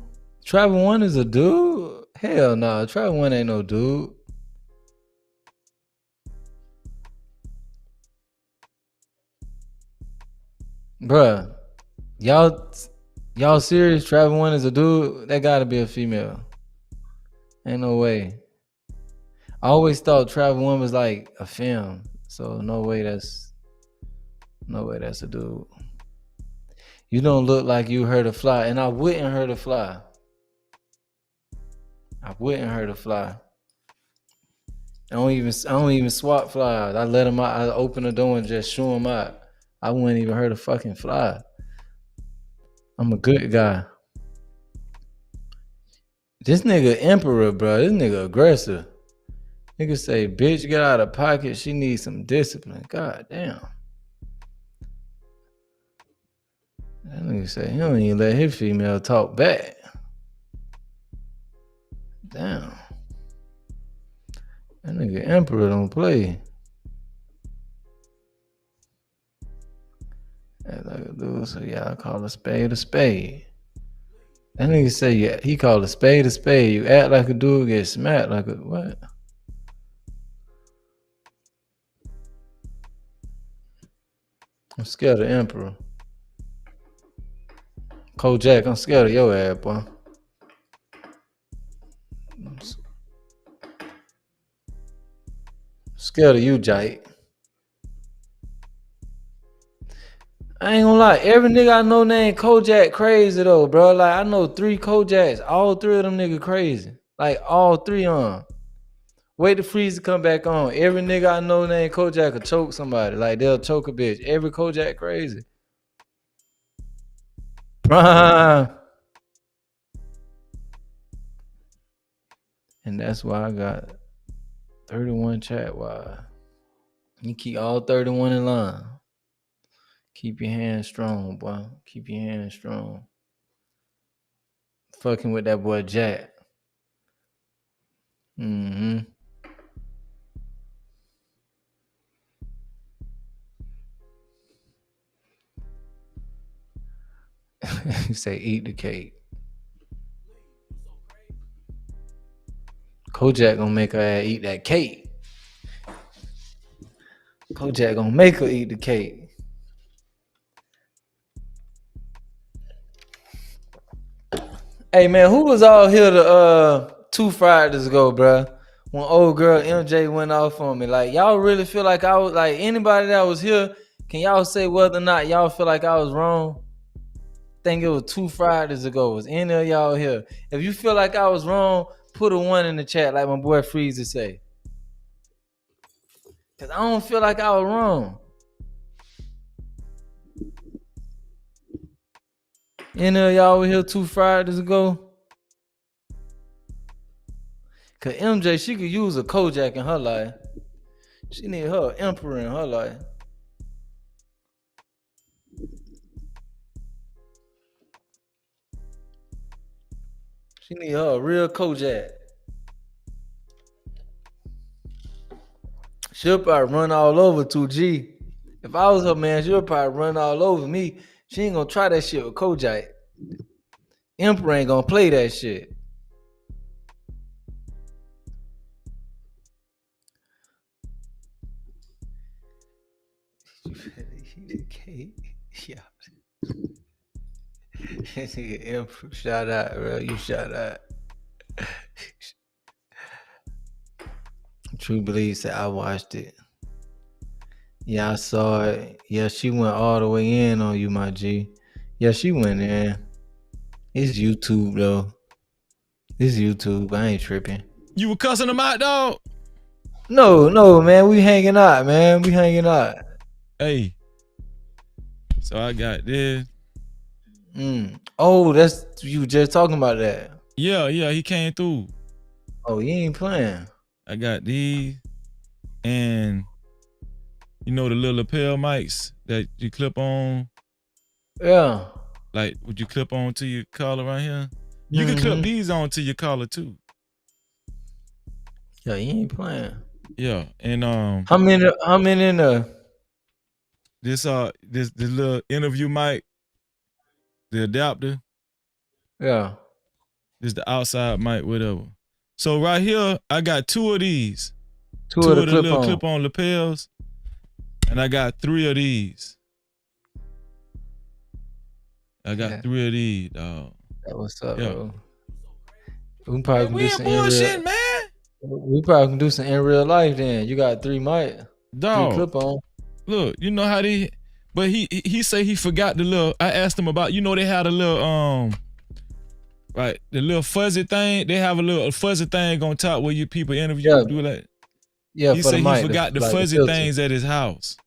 Travel One is a dude. Hell no, Travel One ain't no dude. Bruh, y'all serious? Travel One is a dude? That gotta be a female. Ain't no way. I always thought Travel One was like a film, so no way that's a dude. You don't look like you hurt a fly, and I wouldn't hurt a fly. I don't even swat flies. I let them out. I open the door and just shoo them out. I wouldn't even hurt a fucking fly. I'm a good guy. This nigga Emperor, bro. This nigga aggressive. Nigga say, bitch, get out of pocket. She needs some discipline. God damn. That nigga say he don't even let his female talk back. Damn. That nigga Emperor don't play. Act like a dude, so yeah, I call a spade a spade. That nigga say, yeah, he called a spade a spade. You act like a dude, get smacked like a what? I'm scared of Emperor. Kojak, I'm scared of your ass, boy. Scared of you, Jake. I ain't gonna lie, every nigga I know named Kojak crazy though, bro. Like I know 3 Kojaks, all 3 of them nigga crazy. Like all 3 on. Wait till Freezer come back on. Every nigga I know named Kojak will choke somebody. Like they'll choke a bitch. Every Kojak crazy. Prime. And that's why I got 31 chat wide. You keep all 31 in line. Keep your hands strong, boy. Keep your hands strong. Fucking with that boy Jack. Mm-hmm. You say eat the cake. Kojak gonna make her ass eat that cake. Kojak gonna make her eat the cake. Hey man, who was all here to 2 Fridays ago, bruh? When old girl MJ went off on me. Like y'all really feel like I was like anybody that was here, can y'all say whether or not y'all feel like I was wrong? I think it was 2 Fridays ago. Was any of y'all here? If you feel like I was wrong, put a 1 in the chat like my boy Freezer say. Cause I don't feel like I was wrong. Any of y'all were here 2 Fridays ago? Cause MJ, she could use a Kojak in her life. She need her emperor in her life. She need her a real Kojak. She'll probably run all over 2G. If I was her man, she'll probably run all over me. She ain't gonna try that shit with Kojak. Emperor ain't gonna play that shit. Yeah. Emperor, shout out, bro. You shout out. True Believe said I watched it. Yeah, I saw it. Yeah, she went all the way in on you, my G. Yeah, she went in. It's YouTube though. It's YouTube. I ain't tripping. You were cussing them out, dog? No, man. We hanging out, man. We hanging out. Hey. So I got this. Oh, that's you just talking about that. Yeah, he came through. Oh, you ain't playing. I got these. And you know the little lapel mics that you clip on? Yeah. Like, would you clip on to your collar right here? You can clip these on to your collar too. Yeah, you ain't playing. Yeah, and how many in there? This little interview mic, the adapter. Yeah. This the outside mic, whatever. So right here, I got 2 of these. Two of the little clip-on lapels, and I got 3 of these. I got 3 of these, dog. That what's up, bro. We probably can do some bullshit, man. We probably can do some in real life then. You got 3 mic, dog. 3 clip-on. Look, you know how they, but he say he forgot the little. I asked him about. You know they had a little right, the little fuzzy thing. They have a little fuzzy thing on top where you people interview do that. Yeah, he for said the mic, he forgot the like fuzzy filter. things at his house.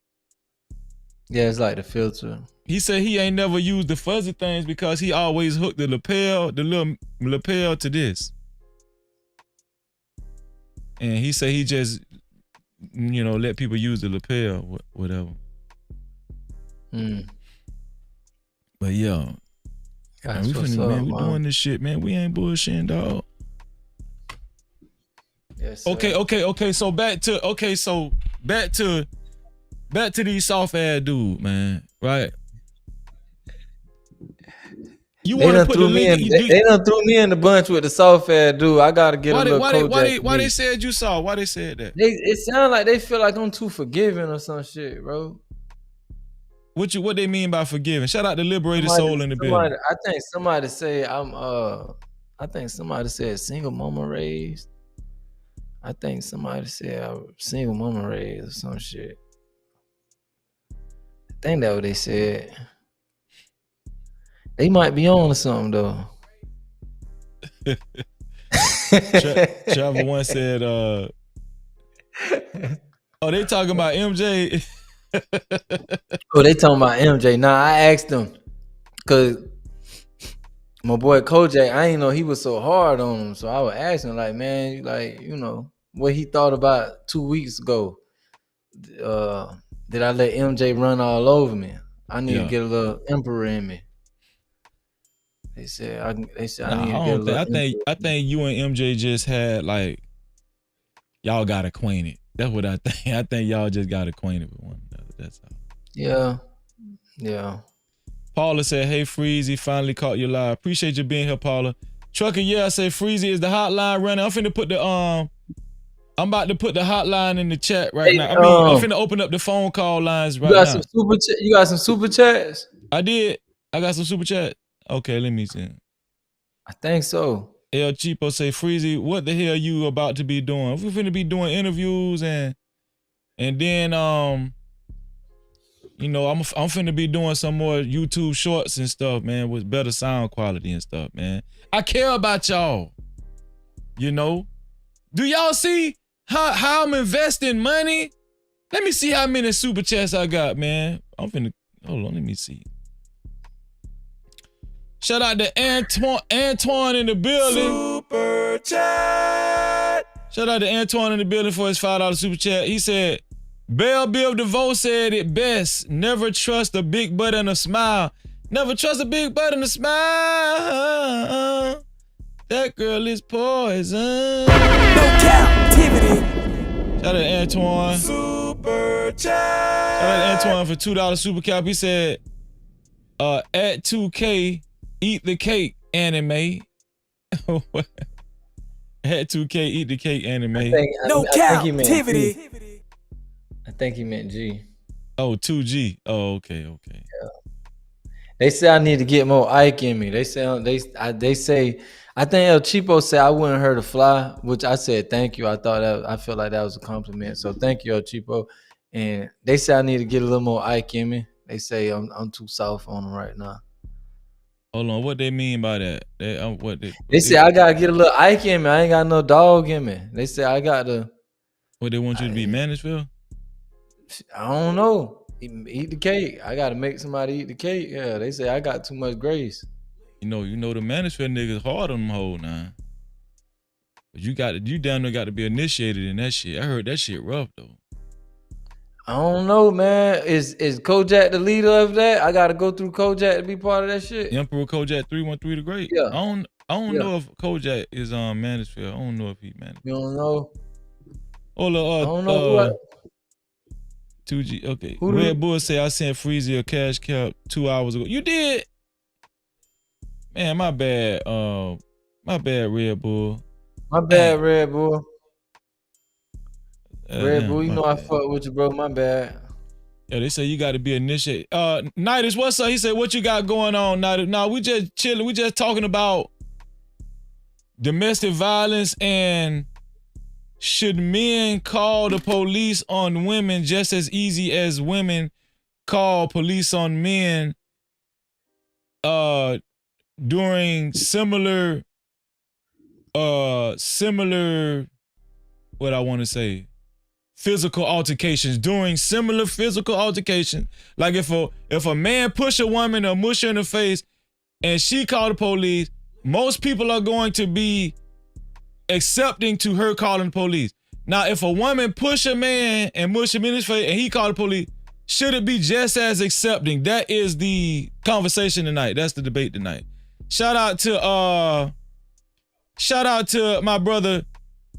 Yeah, it's like the filter. He said he ain't never used the fuzzy things because he always hooked the little lapel to this. And he said he just, let people use the lapel, whatever. But yeah, man, we doing this shit, man. We ain't bullshitting, dog. Yes, Okay. So back to these soft ass dude, man. Right? You want to put the link? They done threw me in the bunch with the soft ass dude. I gotta get a little Kojak. Why they said you saw? Why they said that? It sounds like they feel like I'm too forgiving or some shit, bro. What they mean by forgiving? Shout out to Liberated Soul in the building. I think somebody said single mama raised. I think somebody said I was single mama raised or some shit. I think that's what they said. They might be on to something though. Trevor once said, "Oh, they talking about MJ." Oh, they talking about MJ. Nah, I asked them because my boy Kojak, I ain't know he was so hard on him. So I was asking, like, man, like, what he thought about 2 weeks ago. Did I let MJ run all over me? I need to get a little emperor in me. They said I need to get a little I think you and MJ just had y'all got acquainted. That's what I think. I think y'all just got acquainted with one another. That's all. Yeah. Paula said, "Hey Freezy, finally caught you live. Appreciate you being here, Paula." Trucker, I say Freezy is the hotline running. I'm finna put I'm about to put the hotline in the chat right now. I'm finna open up the phone call lines right now. You got some super chats? I did. I got some super chat. Okay, let me see. I think so. El Cheapo say, Freezy, what the hell you about to be doing? We're finna be doing interviews and then I'm finna be doing some more YouTube shorts and stuff, man, with better sound quality and stuff, man. I care about y'all. Do y'all see how I'm investing money? Let me see how many super chats I got, man. Hold on, let me see. Shout out to Antoine in the building. Super chat. Shout out to Antoine in the building for his $5 super chat. He said, Belle Biv DeVoe said it best. Never trust a big butt and a smile. Never trust a big butt and a smile. That girl is poison. No Cap-tivity. Shout out to Antoine. Super chat. Shout out to Antoine for $2 super cap. He said, at 2K, eat the cake anime. At 2K, eat the cake anime. No Cap-tivity. I think he meant G. Oh, 2G. Oh, okay. Yeah. They say I need to get more Ike in me. They say I think El Cheapo said I wouldn't hurt a fly, which I said thank you. I feel like that was a compliment. So thank you, El Cheapo. And they say I need to get a little more Ike in me. They say I'm too soft on them right now. Hold on, what they mean by that? They say I gotta get a little Ike in me. I ain't got no dog in me. They say I got to. What they want you to be, Mansfield? I don't know. Eat the cake. I gotta make somebody eat the cake. Yeah, they say I got too much grace. You know the Mansfield niggas hard on them hoes now. But you down there got to be initiated in that shit. I heard that shit rough though. I don't know, man. Is Kojak the leader of that? I gotta go through Kojak to be part of that shit. Emperor Kojak 313 the Great. Yeah. I don't know if Kojak is Mansfield. I don't know if he Mansfield. You don't know? I don't know. 2G. Okay. Red Bull say I sent Freezy a cash cap 2 hours ago. You did? Man, my bad. My bad, Red Bull. My bad, Red Bull. Red damn, Bull, you know bad. I fuck with you, bro. My bad. Yeah, they say you got to be initiated. Nidus, what's up? He said, what you got going on, Nidus? No, we just chilling. We just talking about domestic violence and should men call the police on women just as easy as women call police on men during similar what I want to say, physical altercations, during similar physical altercations. Like if a man push a woman or mush her in the face and she call the police, most people are going to be accepting to her calling the police. Now, if a woman push a man and mush him in his face and he call the police, should it be just as accepting? That is the conversation tonight. That's the debate tonight. Shout out to my brother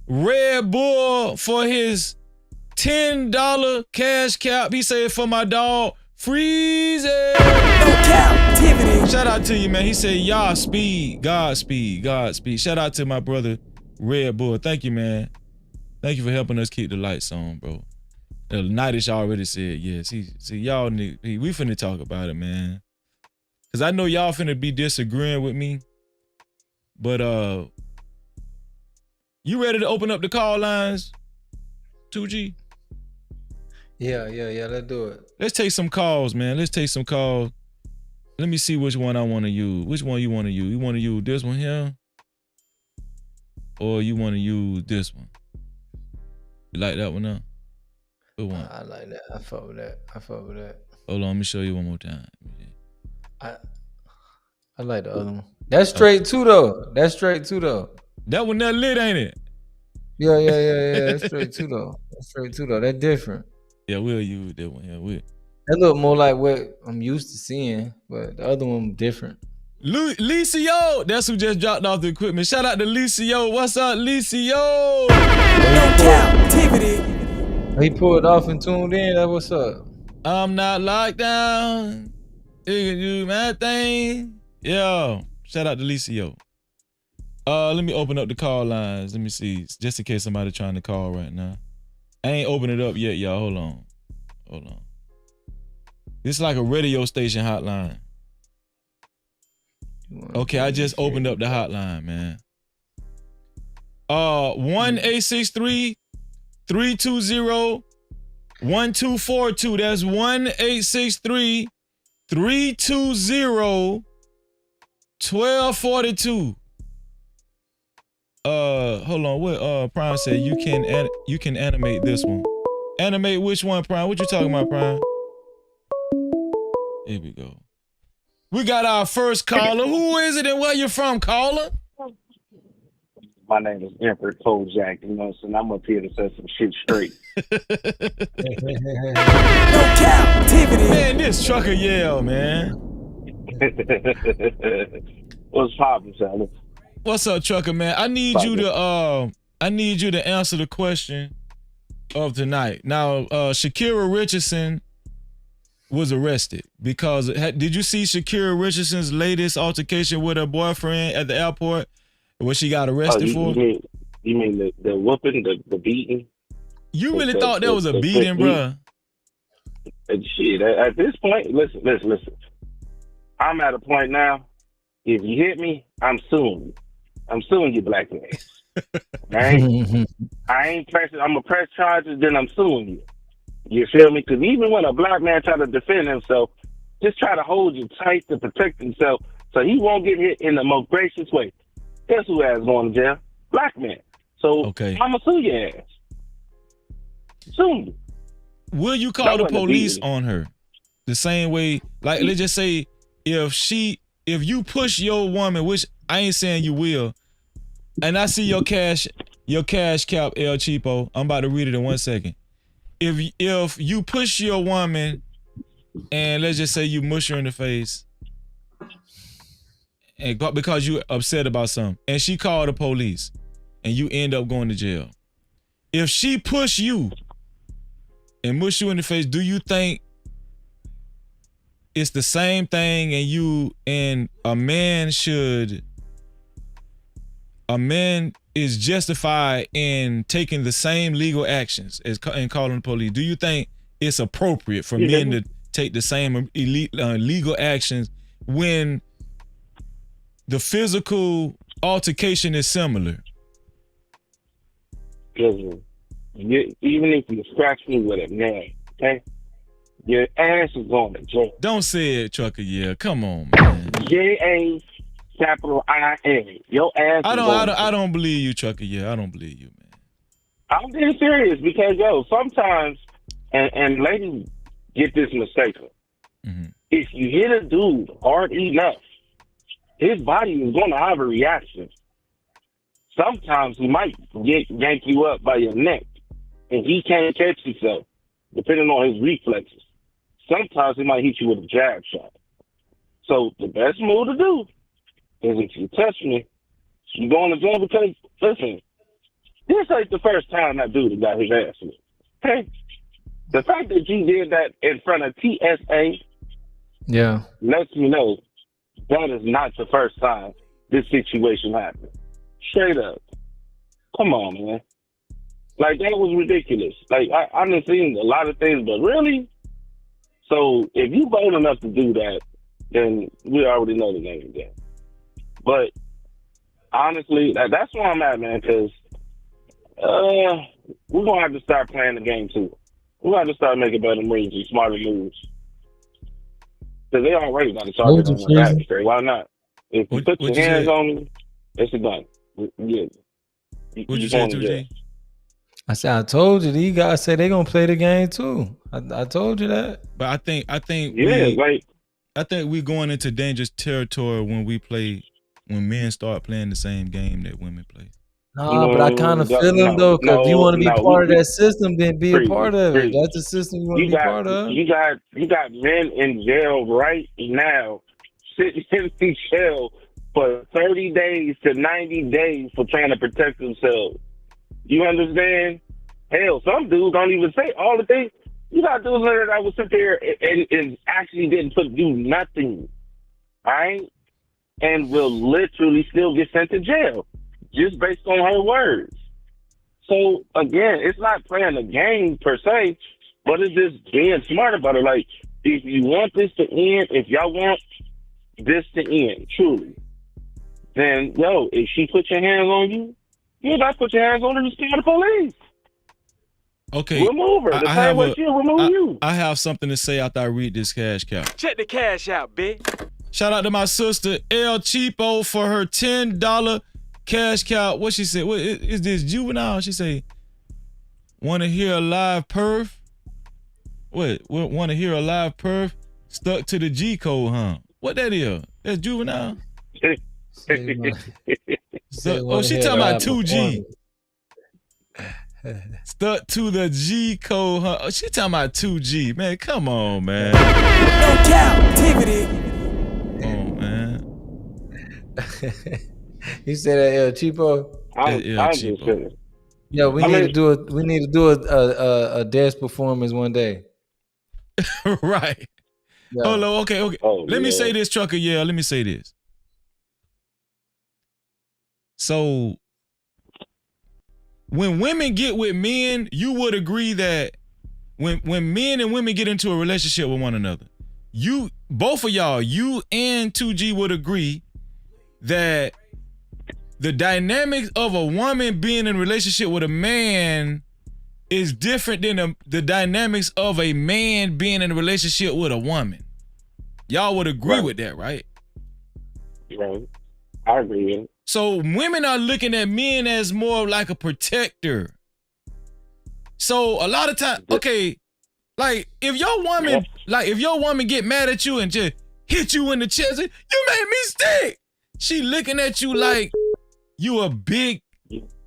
Red Bull for his $10 cash cap. He said for my dog Freezy. No Cap-tivity. Shout out to you, man. He said Godspeed. Shout out to my brother Red Bull. Thank you, man. Thank you for helping us keep the lights on, bro. Nightish already said yes. See y'all we finna talk about it, man. Cause I know y'all finna be disagreeing with me. But you ready to open up the call lines? 2G? Yeah, let's do it. Let's take some calls, man. Let's take some calls. Let me see which one I want to use. Which one you want to use? You want to use this one here? Or you want to use this one? You like that one now? Good one. I like that. I fuck with that. Hold on, let me show you one more time. I like the other one. That's straight too though. That one that lit, ain't it? Yeah. That's straight too though. That's different. Yeah, we'll use that one. Yeah, we'll. That look more like what I'm used to seeing, but the other one different. Licio, that's who just dropped off the equipment. Shout out to Licio. What's up, Licio? No Cap-tivity. He pulled off and tuned in. That's what's up. I'm not locked down. You can do my thing. Yo, shout out to Licio. Let me open up the call lines. Let me see, just in case somebody trying to call right now. I ain't opened it up yet, y'all. Hold on. This is like a radio station hotline. Okay, I just opened up the hotline, man. 1-863-320-1242. That's 1-863-320-1242. Hold on. What Prime said you can animate this one. Animate which one, Prime? What you talking about, Prime? Here we go. We got our first caller. Who is it and where you from, caller? My name is Emperor Kojak. You know what I'm saying? I'm up here to set some shit straight. No Cap-tivity. Man, this trucker yell, man. What's poppin', Sally? What's up, trucker, man? I need you to answer the question of tonight. Now, Shakari Richardson was arrested because did you see Shakari Richardson's latest altercation with her boyfriend at the airport? What she got arrested for? You mean the whooping, the beating? You really thought that was a beating, bruh? Shit, at this point, listen. I'm at a point now. If you hit me, I'm suing you. I'm suing you, black man. I ain't pressing. I'm gonna press charges, then I'm suing you. You feel me? Because even when a black man try to defend himself, just try to hold you tight to protect himself so he won't get hit in the most gracious way. Guess who has going to jail? Black man. So I'm gonna sue your ass. Sue me. Will you call the police on her? The same way, like let's just say if you push your woman, which I ain't saying you will, and I see your cash cap El Cheapo. I'm about to read it in 1 second. If you push your woman and let's just say you mush her in the face and because you upset about something and she called the police and you end up going to jail. If she push you and mush you in the face, do you think it's the same thing and a man is justified in taking the same legal actions as in calling the police? Do you think it's appropriate for men to take the same legal actions when the physical altercation is similar? Listen, even if you scratch me with a nail, okay, your ass is going to jail. Don't say it, trucker. Yeah, come on, man. J-A capital I-N. Your ass. I don't believe you, trucker. Yeah, I don't believe you, man. I'm being serious because sometimes, and ladies get this mistaken. Mm-hmm. If you hit a dude hard enough, his body is going to have a reaction. Sometimes he might yank you up by your neck, and he can't catch himself, depending on his reflexes. Sometimes he might hit you with a jab shot. So the best move to do is if you touch me, you go on the jail because, listen, this ain't the first time that dude got his ass whipped. Okay? The fact that you did that in front of TSA lets me know that is not the first time this situation happened. Straight up. Come on, man. Like, that was ridiculous. Like, I done seen a lot of things, but really? So, if you bold enough to do that, then we already know the game again. But, honestly, that's where I'm at, man, because we're going to have to start playing the game, too. We're going to have to start making better moves and smarter moves. Because they already got a target on their back. So why not? If you put your hands on me, it's a gun. Yeah. What'd you say, 2G? I said, I told you, these guys say they're going to play the game, too. I told you that. But I think I think we're going into dangerous territory when men start playing the same game that women play. No, but I kind of feel them though, because if you want to be part of that system, then be a part of it. That's the system you want to be part of. You got men in jail right now, sitting in jail for 30 days to 90 days for trying to protect themselves. You understand? Hell, some dudes don't even say all the things. You got dudes that will sit there and actually didn't do nothing, all right? And will literally still get sent to jail just based on her words. So, again, it's not playing a game per se, but it's just being smart about it. Like, if you want this to end, if y'all want this to end, truly, then, if she put your hands on you, you got to put your hands on her and scare the police. Okay. Remove her. The same way she'll remove you. I have something to say after I read this cash cow. Check the cash out, bitch. Shout out to my sister, El Cheapo, for her $10 cash cow. What she said? What is this, juvenile? She say, want to hear a live perf? What? Want to hear a live perf? Stuck to the G code, huh? What that is? That's juvenile. So, she talking about 2G. Stuck to the G code. Huh? Oh, she talking about 2G. Man, come on, man. No Cap-tivity. Oh, man. You said that El Cheapo? I'm just saying. Yeah, we need to do a dance performance one day. Right. Yeah. Hold on. Okay. Let me say this, Trucker. Yeah, let me say this. So, when women get with men, you would agree that when men and women get into a relationship with one another, both of y'all, you and 2G would agree that the dynamics of a woman being in a relationship with a man is different than the dynamics of a man being in a relationship with a woman. Y'all would agree with that, right? Right. I agree with it. So women are looking at men as more like a protector. So a lot of times, okay, like if your woman get mad at you and just hit you in the chest, you made me sick. She looking at you like you a big,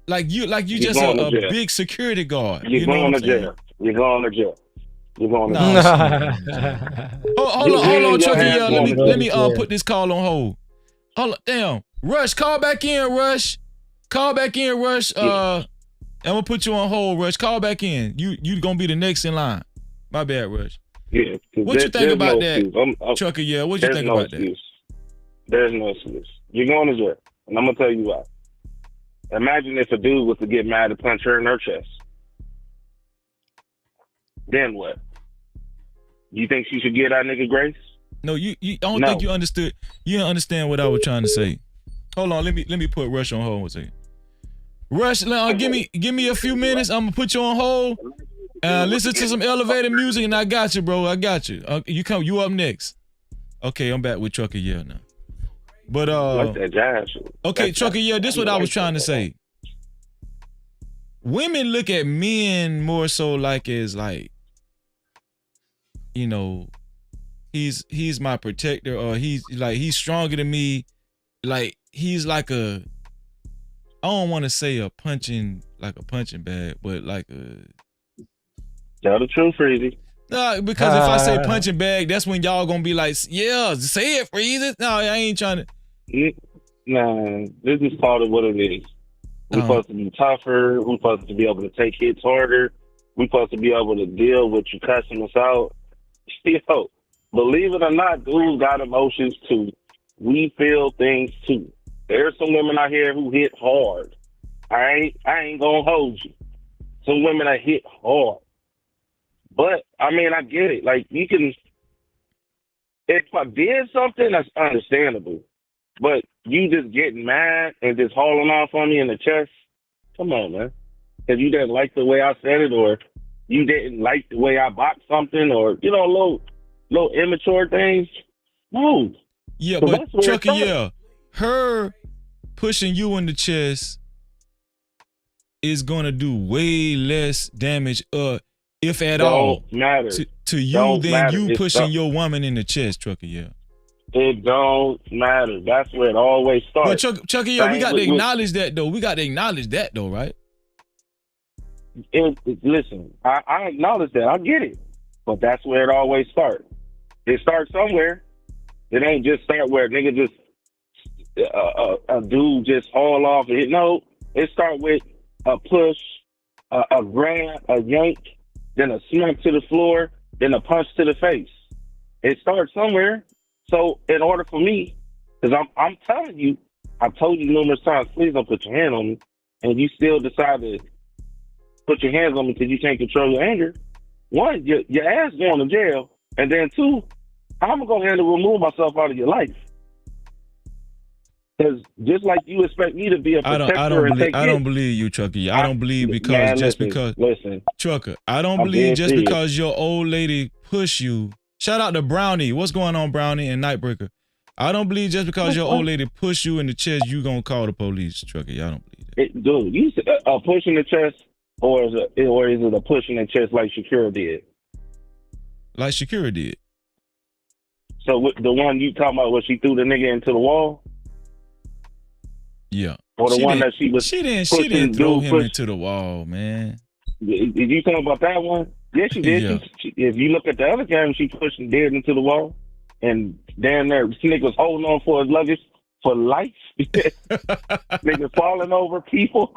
like you just a big security guard. You're going to jail. You're going to jail. You're going to jail. Hold on, Chucky. Yeah, let me put this call on hold. Hold on, damn. Rush, call back in, Rush. Call back in, Rush. I'm gonna put you on hold, Rush. Call back in. You gonna be the next in line. My bad, Rush. Yeah. What you think about that, Chucker? Yeah, what you think about that? There's no excuse. You're going to jail, and I'm gonna tell you why. Imagine if a dude was to get mad and punch her in her chest. Then what? You think she should give that nigga grace? No, I don't think you understood. You didn't understand what I was trying to say. Hold on, let me put Rush on hold one second. Rush, give me a few minutes. I'm gonna put you on hold. Listen to some elevated music, and I got you, bro. I got you. You up next. Okay, I'm back with Trucker Yell now. But like that jazz shit. Okay, Trucker Yell, this is what I was trying to say. Women look at men more so like as like, you know, he's my protector, or he's stronger than me. Like he's like I don't want to say a punching bag, but like a. Tell the truth, Freezy. No, because if I say punching bag, that's when y'all gonna be like, yeah, say it, Freezy. No, I ain't trying to. Nah, this is part of what it is. We're supposed to be tougher. We're supposed to be able to take hits harder. We're supposed to be able to deal with you cussing us out. Yo, believe it or not, dudes got emotions too. We feel things too. There's some women out here who hit hard. I ain't gonna hold you. Some women that hit hard. But I mean, I get it. Like you can, if I did something, that's understandable. But you just getting mad and just hauling off on me in the chest, come on, man. Because you didn't like the way I said it, or you didn't like the way I boxed something, or little immature things. No. Yeah, so but Chucky, yeah, her pushing you in the chest is gonna do way less damage, if at all, to you than you pushing your woman in the chest, Chucky. Yeah. It don't matter. That's where it always starts. But Chucky, yeah, we got to acknowledge that though. We got to acknowledge that though, right? Listen, I acknowledge that. I get it. But that's where it always starts. It starts somewhere. It ain't just start where a nigga just a dude just haul off and hit. No, it start with a push, a grab, a yank, then a smack to the floor, then a punch to the face. It starts somewhere. So in order for me, because I'm telling you, I've told you numerous times, please don't put your hand on me, and you still decide to put your hands on me because you can't control your anger. One, your ass going to jail, and then two, I'm gonna go ahead and remove myself out of your life. Because just like you expect me to be a protector, I don't believe you, Chucky. I don't believe because Trucker, I don't believe just because your old lady push you. Shout out to Brownie. What's going on, Brownie and Nightbreaker? I don't believe just because your old lady push you in the chest, you gonna call the police, Trucker. I don't believe that. Dude, you said a push in the chest, or is it a push in the chest like Shakira did? Like Shakira did. So with the one you talking about, where she threw the nigga into the wall? Yeah. Or the one that she didn't throw him into the wall, man. Did you talk about that one? Yes, she did. Yeah. If you look at the other game, she pushed him dead into the wall, and down there, this nigga was holding on for his luggage for life. Nigga falling over people.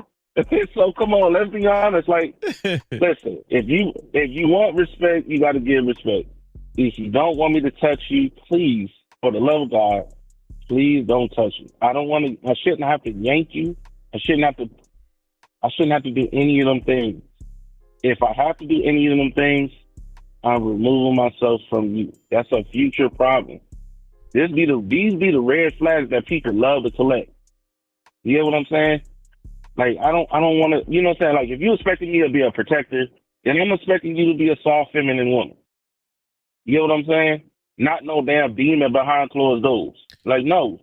So come on, let's be honest. Like, listen, if you want respect, you got to give respect. If you don't want me to touch you, please, for the love of God, please don't touch me. I shouldn't have to yank you. I shouldn't have to do any of them things. If I have to do any of them things, I'm removing myself from you. That's a future problem. These be the red flags that people love to collect. You get what I'm saying? Like, I don't want to, you know what I'm saying? Like, if you're expecting me to be a protector, then I'm expecting you to be a soft, feminine woman. You get what I'm saying? Not no damn demon behind closed doors. Like, no.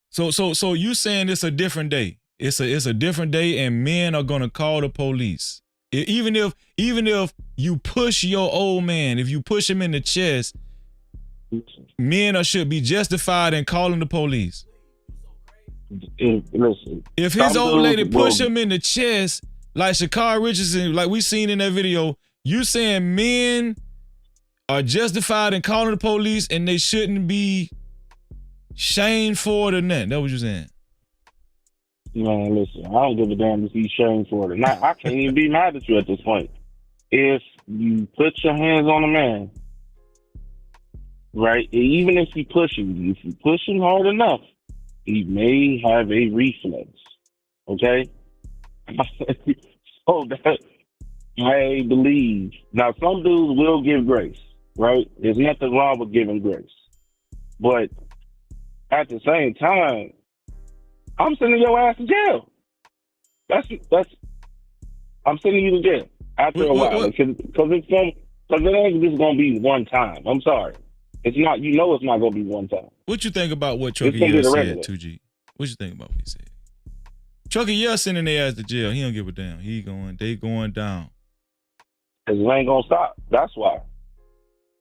So you saying it's a different day? It's a different day, and men are gonna call the police. Even if you push your old man, if you push him in the chest, men should be justified in calling the police. Listen, if his old lady push him in the chest, like Shakari Richardson, like we seen in that video, you saying men are justified in calling the police and they shouldn't be shamed for it or nothing. That's what you're saying. Man, listen, I don't give a damn if he's shamed for it. I can't even be mad at you at this point. If you put your hands on a man, right, even if he pushes you, if you push him hard enough, he may have a reflex. Okay? So that I believe. Now, some dudes will give grace, right? There's nothing wrong with giving grace. But at the same time, I'm sending your ass to jail. I'm sending you to jail after a while. Because it ain't just going to be one time. I'm sorry. It's not, it's not going to be one time. What you think about what Chucky Yell said, 2G? What you think about what he said? Chucky Yell sending their ass to jail. He don't give a damn. They going down. Cause it ain't gonna stop. That's why.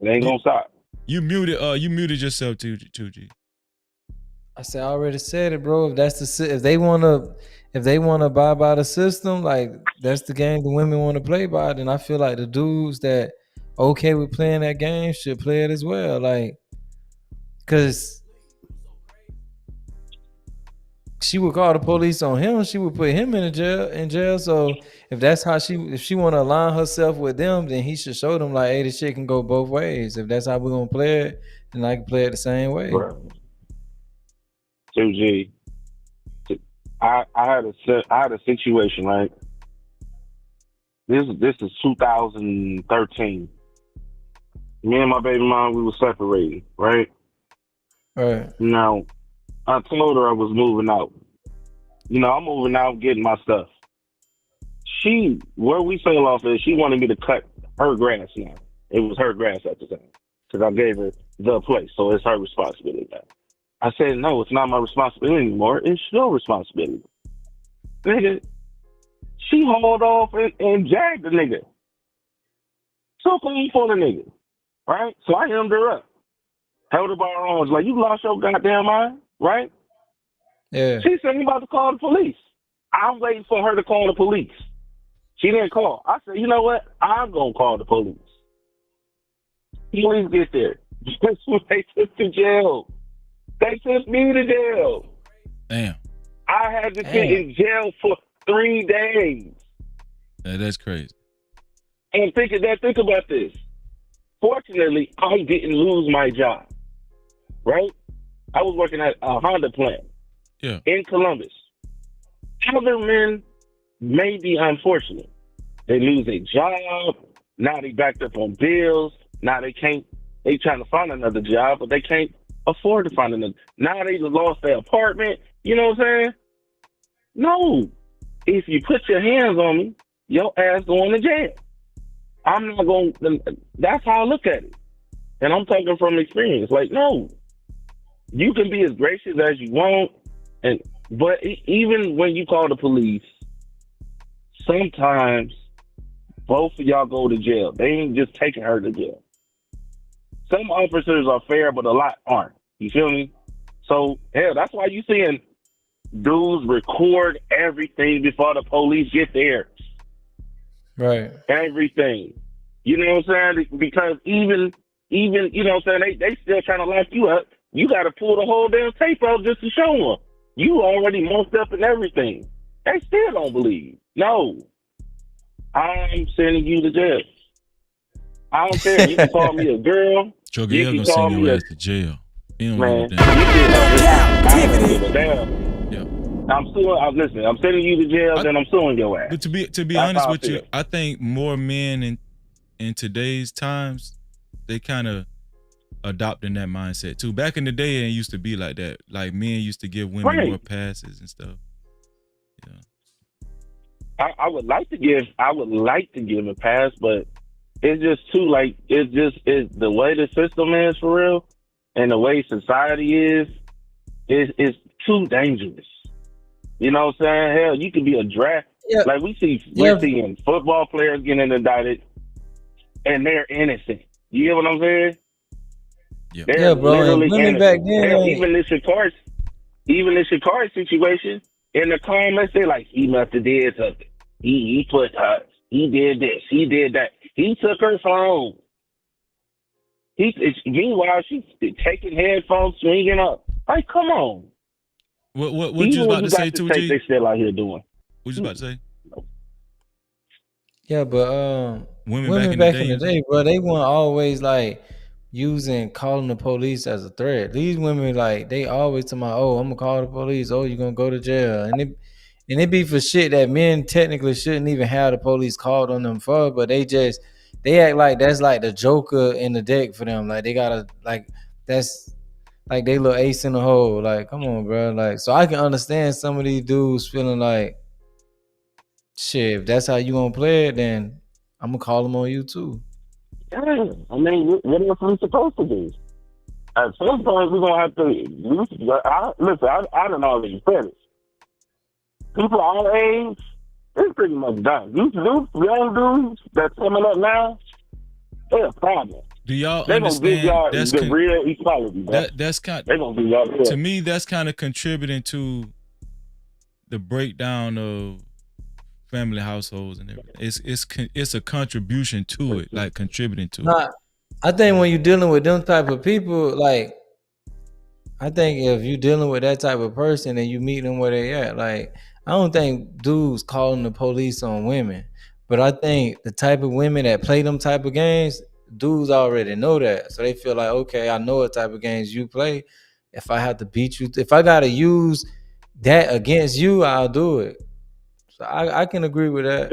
It ain't gonna stop. You muted yourself, 2G. I said, I already said it, bro. If they wanna abide by the system, like that's the game the women want to play by, then I feel like the dudes that okay with playing that game should play it as well. Like, cause she would call the police on him, she would put him in jail. So if that's how if she want to align herself with them, then he should show them like, hey, this shit can go both ways. If that's how we're gonna play it, then I can play it the same way. Right. 2G, I had a situation, right? This is 2013. Me and my baby mom, we were separated, right? Right. Now, I told her I was moving out. I'm moving out, getting my stuff. Where we fell off is she wanted me to cut her grass now. It was her grass at the time because I gave her the place, so it's her responsibility now. I said, no, it's not my responsibility anymore. It's your responsibility. Nigga, she hauled off and jagged the nigga. Took him for the nigga, right? So I hemmed her up. Held her by her arms like, you lost your goddamn mind, right? Yeah. She said, you about to call the police. I'm waiting for her to call the police. She didn't call. I said, you know what? I'm going to call the police. Police get there. Guess who they took to jail? They took me to jail. Damn. I had to sit in jail for 3 days. Yeah, that's crazy. And think about this. Fortunately, I didn't lose my job. Right? I was working at a Honda plant in Columbus. Other men may be unfortunate. They lose their job. Now they backed up on bills. Now they trying to find another job, but they can't afford to find another. Now they lost their apartment. You know what I'm saying? No. If you put your hands on me, your ass going to jail. I'm not going to, that's how I look at it. And I'm talking from experience. Like, no. You can be as gracious as you want, but even when you call the police, sometimes both of y'all go to jail. They ain't just taking her to jail. some officers are fair, but a lot aren't. You feel me? So, hell, that's why you seeing dudes record everything before the police get there. Right. Everything. You know what I'm saying? Because even you know what I'm saying, they still trying to lock you up. You got to pull the whole damn tape out just to show them. You already messed up and everything. They still don't believe. No. I'm sending you to jail. I don't care. You can call me a girl. Trucker, you you're can gonna call send me your a ass to jail. You don't man. give a damn. I don't give a damn. Yeah. I'm suing. Listen, I'm sending you to jail, then I'm suing your ass. But to be That's honest how I with you, feel. I think more men in today's times, they kind of adopting that mindset too. Back in the day, it used to be like that. Like men used to give women Right. more passes and stuff. I would like to give a pass, but it's just too it's the way the system is for real, and the way society is too dangerous. You know what I'm saying? Hell, you could be a draft. Yeah. Like we're seeing football players getting indicted, and they're innocent. You hear what I'm saying? They're Yeah, bro. And literally women innocent. back then, Hell, like, even the Sha'Carri situation, in the comments, they like, he must have did something. He put he did this, he did that. He took her phone. Meanwhile, she's taking headphones, swinging up. Like, come on. What you was about to say too, G? They still out here doing. What you about to say? yeah, but Women back in the day, bro, they weren't always like calling the police as a threat. These women, like, they always talking about, oh, I'm gonna call the police. Oh, you're gonna go to jail, and it be for shit that men technically shouldn't even have the police called on them for, but they act like that's like the joker in the deck for them. Like they gotta that's like they little ace in the hole. Like, come on, bro. Like, so I can understand some of these dudes feeling like, shit, if that's how you gonna play it, then I'm gonna call them on you too. Yeah, I mean, what else are we supposed to do? At some point, we're gonna have to. I done already said it. People our age, it's pretty much done. These young dudes that's coming up now, they're a problem. Do y'all They gonna give y'all understand? the real equality. Bro. That's kind. They gonna give y'all to me. That's kind of contributing to the breakdown of family households and everything. It's a contribution to it, like contributing to it. I think when you're dealing with them type of people, like, I think if you're dealing with that type of person and you meet them where they at, like, I don't think dudes calling the police on women, but I think the type of women that play them type of games, dudes already know that, so they feel like, okay, I know what type of games you play. If I have to beat you, if I gotta use that against you, I'll do it. So I can agree with that.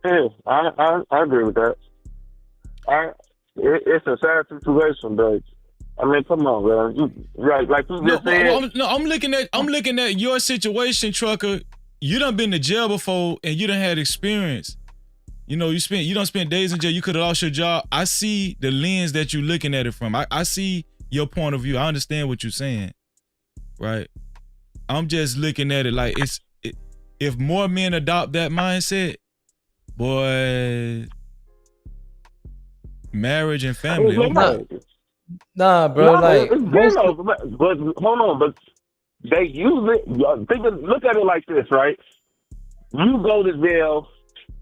Yeah, I agree with that. It's a sad situation, but I mean, come on, man. Like you just said. I'm looking at your situation, Trucker. You done been to jail before, and you done had experience. You know, you done spent days in jail. You could have lost your job. I see the lens that you're looking at it from. I see your point of view. I understand what you're saying, right? I'm just looking at it like if more men adopt that mindset, boy, marriage and family. Nah, bro. Like, but hold on, but they use it. Look at it like this, right? You go to jail.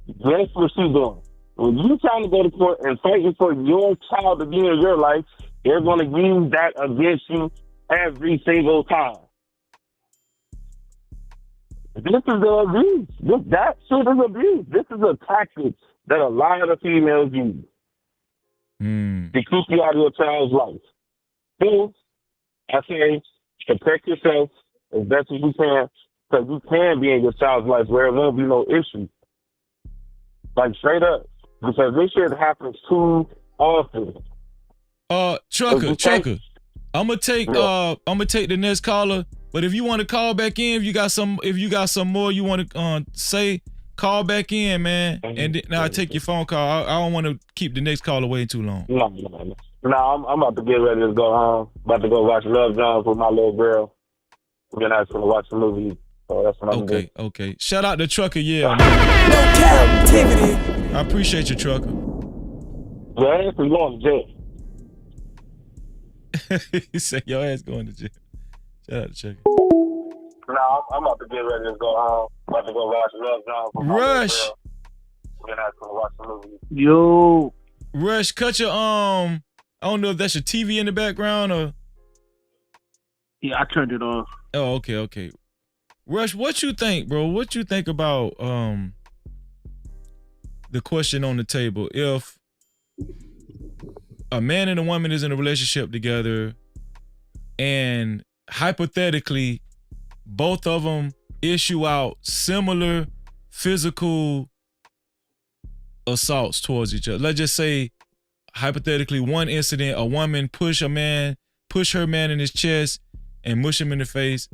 Guess what she's doing? When you trying to go to court and fighting for your child to be in your life, they're going to use that against you every single time. This is the abuse. That shit is abuse. This is a tactic that a lot of the females use to keep you out of your child's life. So, I say, protect yourself as best as you can, because you can be in your child's life where it won't be no issue. Like, straight up. Because this shit happens too often. Trucker. I'm gonna take the next caller. But if you want to call back in, if you got some more you want to say, call back in, man. And now I take your phone call. I don't want to keep the next caller waiting too long. No, I'm about to get ready to go home. About to go watch Love Jones with my little girl. Then I'm gonna watch the movie. So that's what I'm gonna do. Okay. Shout out to Trucker, yeah. No Cap-tivity. I appreciate you, Trucker. Yeah, if we going to jail. He said your ass going to jail. Shout out to Chucky. No, I'm about to get ready to go home. I'm about to go watch Love John for my Rush. girl. Then I can watch the movie. Yo. Rush, cut your I don't know if that's your TV in the background or. Yeah, I turned it off. Oh, okay. Rush, what you think, bro? What you think about the question on the table? If a man and a woman is in a relationship together and hypothetically both of them issue out similar physical assaults towards each other. Let's just say hypothetically one incident, a woman push her man in his chest and mush him in the face.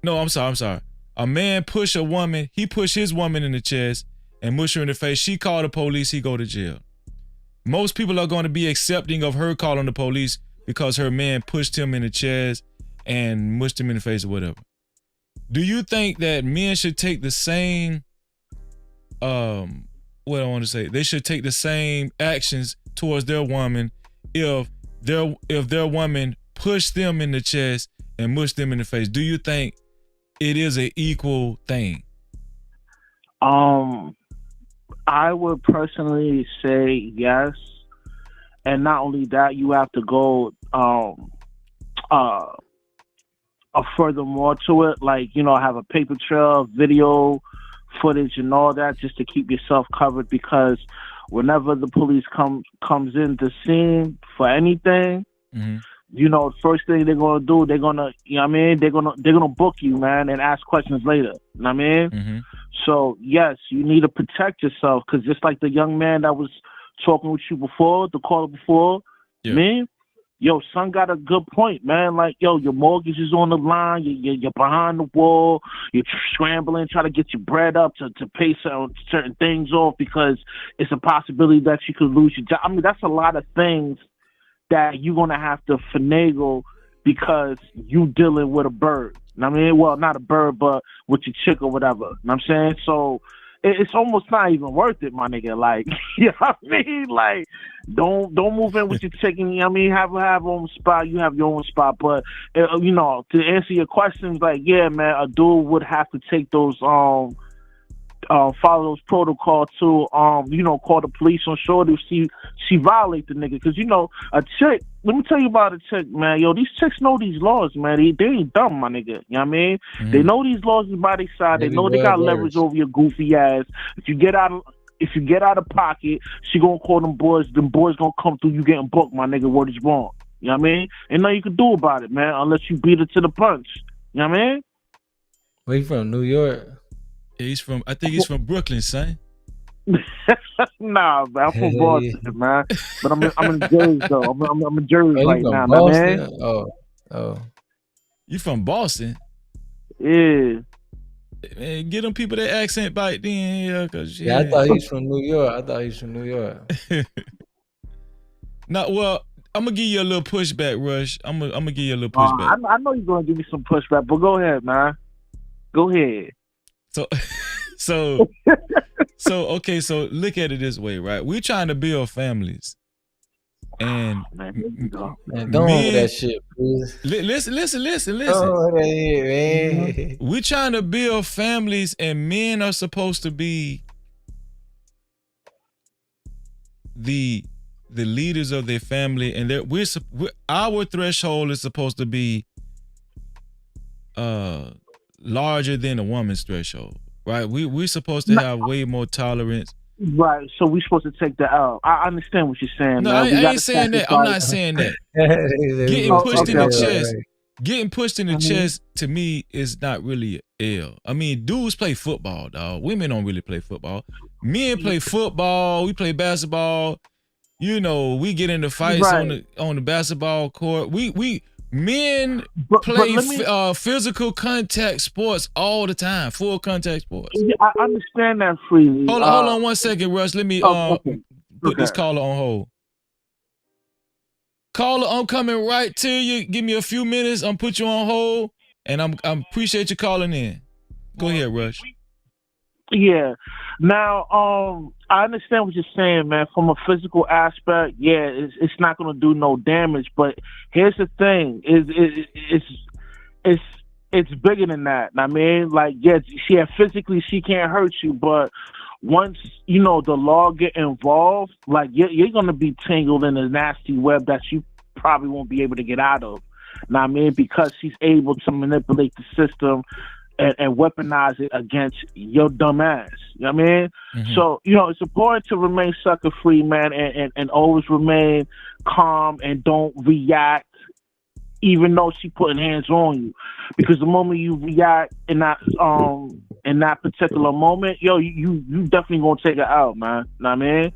No, I'm sorry. A man push a woman, he pushed his woman in the chest and mush her in the face. She called the police, he go to jail. Most people are going to be accepting of her calling the police because her man pushed him in the chest and mushed him in the face or whatever. Do you think that men should take the same, they should take the same actions towards their woman if their woman pushed them in the chest and mushed them in the face? Do you think it is an equal thing? I would personally say yes. And not only that, you have to go furthermore to it, like, have a paper trail, video footage and all that, just to keep yourself covered, because whenever the police comes in the scene for anything, the first thing they're gonna do, they're gonna book you, man, and ask questions later. You know what I mean? So yes, you need to protect yourself, because just like the young man that was talking with you before, the caller before, man, yo, son got a good point, man. Like, yo, your mortgage is on the line, you're behind the wall, you're scrambling, trying to get your bread up to pay certain things off, because it's a possibility that you could lose your job. I mean, that's a lot of things that you're going to have to finagle because you dealing with a bird. I mean, well, not a bird, but with your chick or whatever. You know what I'm saying? So it's almost not even worth it, my nigga. Like, you know what I mean? Like, don't move in with your chick. You know what I mean? Have her own spot. You have your own spot. But, to answer your questions, like, yeah, man, a dude would have to take those, follow those protocols to, call the police on shorty if she violate the nigga. Because, a chick, let me tell you about a chick, man. Yo, these chicks know these laws, man. They ain't dumb, my nigga. You know what I mean? They know these laws is by their side. They know they got leverage over your goofy ass. If you get out of pocket, she gonna call them boys. Them boys gonna come through. You getting booked, my nigga. What is wrong? You know what I mean? Ain't nothing you can do about it, man, unless you beat her to the punch. You know what I mean? Where you from? New York? Yeah, I think he's from Brooklyn, son. Nah, man, I'm from Boston, man. But I'm in Jersey though. I'm in Jersey right now, man. Oh. You from Boston? Yeah. Man, get them people that accent back then, yeah. Yeah, I thought he was from New York. Nah, well, I'm gonna give you a little pushback, Rush. I'm gonna give you a little pushback. I know you're gonna give me some pushback, but go ahead, man. Go ahead. So okay, so look at it this way, right? We're trying to build families. And don't hold that shit, please. Listen. Don't hold that shit, man. We're trying to build families, and men are supposed to be the leaders of their family, and our threshold is supposed to be larger than a woman's threshold, right? We're supposed to have way more tolerance. Right, so we're supposed to take the L. I understand what you're saying. No, man. I ain't saying that. I'm not saying that. Getting pushed in the chest to me is not really an L. I mean, dudes play football, dog. Women don't really play football. Men play football. We play basketball. We get into fights on the basketball court. Men play physical contact sports all the time, full contact sports. Yeah, I understand that freely. Hold on 1 second, Russ. Let me put this caller on hold. Caller, I'm coming right to you. Give me a few minutes. I'm put you on hold, and I'm appreciate you calling in. Go ahead, Rush. Yeah. Now, I understand what you're saying, man. From a physical aspect, yeah, it's not gonna do no damage. But here's the thing: it's bigger than that. I mean, like, yeah, physically she can't hurt you, but once the law get involved, like you're gonna be tangled in a nasty web that you probably won't be able to get out of. Now, I mean, because she's able to manipulate the system and weaponize it against your dumb ass. You know what I mean? Mm-hmm. So, it's important to remain sucker free, man, and always remain calm and don't react, even though she putting hands on you. Because the moment you react in that particular moment, you definitely gonna take it out, man. Know what I mean?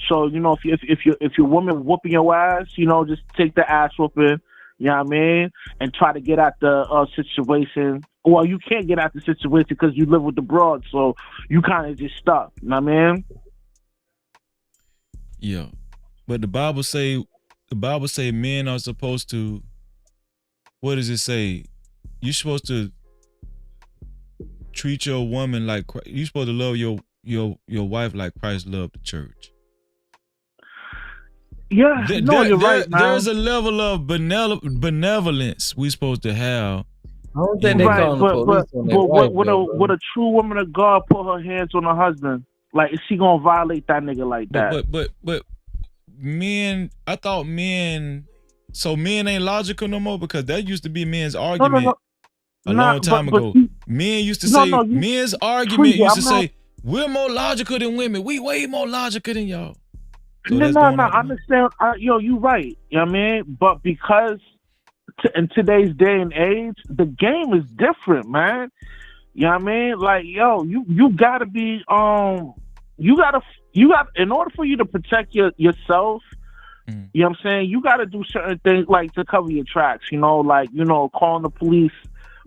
So, if your woman whooping your ass, just take the ass whooping, you know what I mean? And try to get out the situation. Well, you can't get out the situation because you live with the broad, so you kind of just stuck. You know what I mean? Yeah. But the Bible say men are supposed to, what does it say? You're supposed to treat your woman like you're supposed to love your wife like Christ loved the church. Yeah, you're right, man. There's a level of benevolence we're supposed to have. I don't think they call the police on their wife. Would a true woman of God put her hands on her husband? Like, is she gonna violate that nigga like that? But men, I thought men. So men ain't logical no more, because that used to be men's argument a long time ago. Men used to say, men's argument used to say, we're more logical than women. We way more logical than y'all. So no, I understand. You right. You know what I mean? But because in today's day and age, the game is different, man. You know what I mean? Like, you gotta be, you got in order for you to protect yourself, you know what I'm saying? You got to do certain things like to cover your tracks, calling the police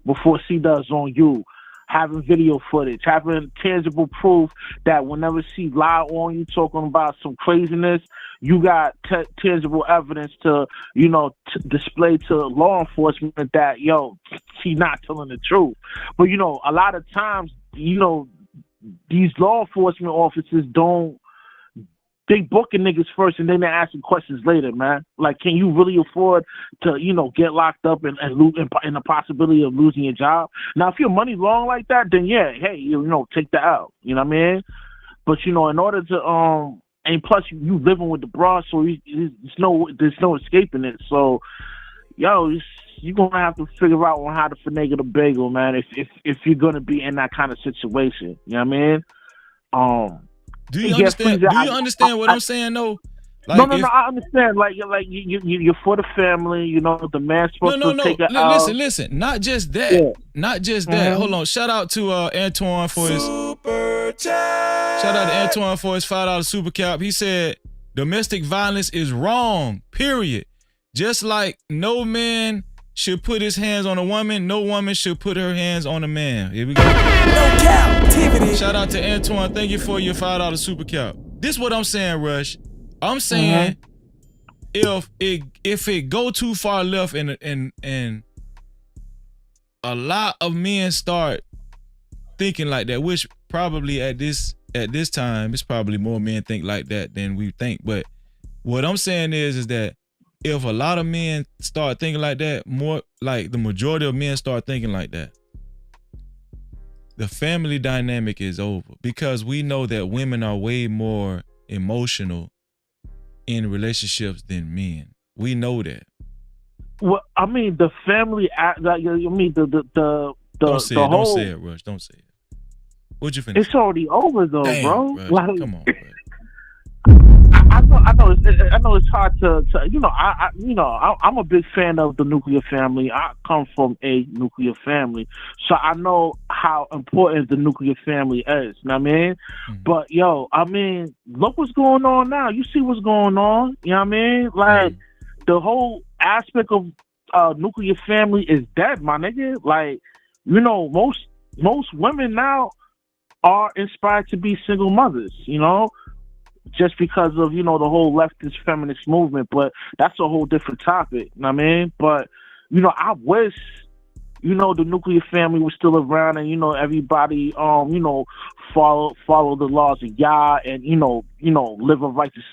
before she does on you, having video footage, having tangible proof that whenever she lie on you talking about some craziness, you got tangible evidence to, display to law enforcement that, she's not telling the truth. But, a lot of times, these law enforcement officers they booking niggas first and then they're asking questions later, man. Like, can you really afford to, get locked up and the possibility of losing your job? Now, if your money long like that, then yeah, hey, take that out. You know what I mean? But, in order to, and plus you living with the broad, so there's no escaping it. So, you're gonna have to figure out on how to finagle the bagel, man, if you're gonna be in that kind of situation. You know what I mean? Do you understand? Do you understand what I'm saying, though? Like, no, I understand. Like you're for the family. The man's supposed to take it out. Listen. Not just that. Yeah. Not just that. Hold on. Shout out to Antoine for his super chat. Shout out to Antoine for his $5 super cap. He said domestic violence is wrong. Period. Just like no man should put his hands on a woman, no woman should put her hands on a man. Here we go. No Cap-tivity. Shout out to Antoine. Thank you for your $5 super cap. This is what I'm saying, Rush. I'm saying if it go too far left and a lot of men start thinking like that, which probably at this time, it's probably more men think like that than we think. But what I'm saying is that if a lot of men start thinking like that, more like the majority of men start thinking like that, the family dynamic is over, because we know that women are way more emotional in relationships than men. We know that. Well, I mean, the family. Don't say it. Don't say it, Rush. Don't say it. What you finish? It's already over, though, damn, bro. Rush, Like, come on, bro. I know it's hard to I'm a big fan of the nuclear family. I come from a nuclear family, so I know how important the nuclear family is. You know what I mean? But look what's going on now. You see what's going on. You know what I mean? Like, the whole aspect of nuclear family is dead, my nigga. Like, most women now are inspired to be single mothers. Just because of, the whole leftist feminist movement. But that's a whole different topic, you know what I mean? But, I wish you know, the nuclear family was still around, and you know, everybody, you know, follow the laws of Yah, and you know, live a righteous,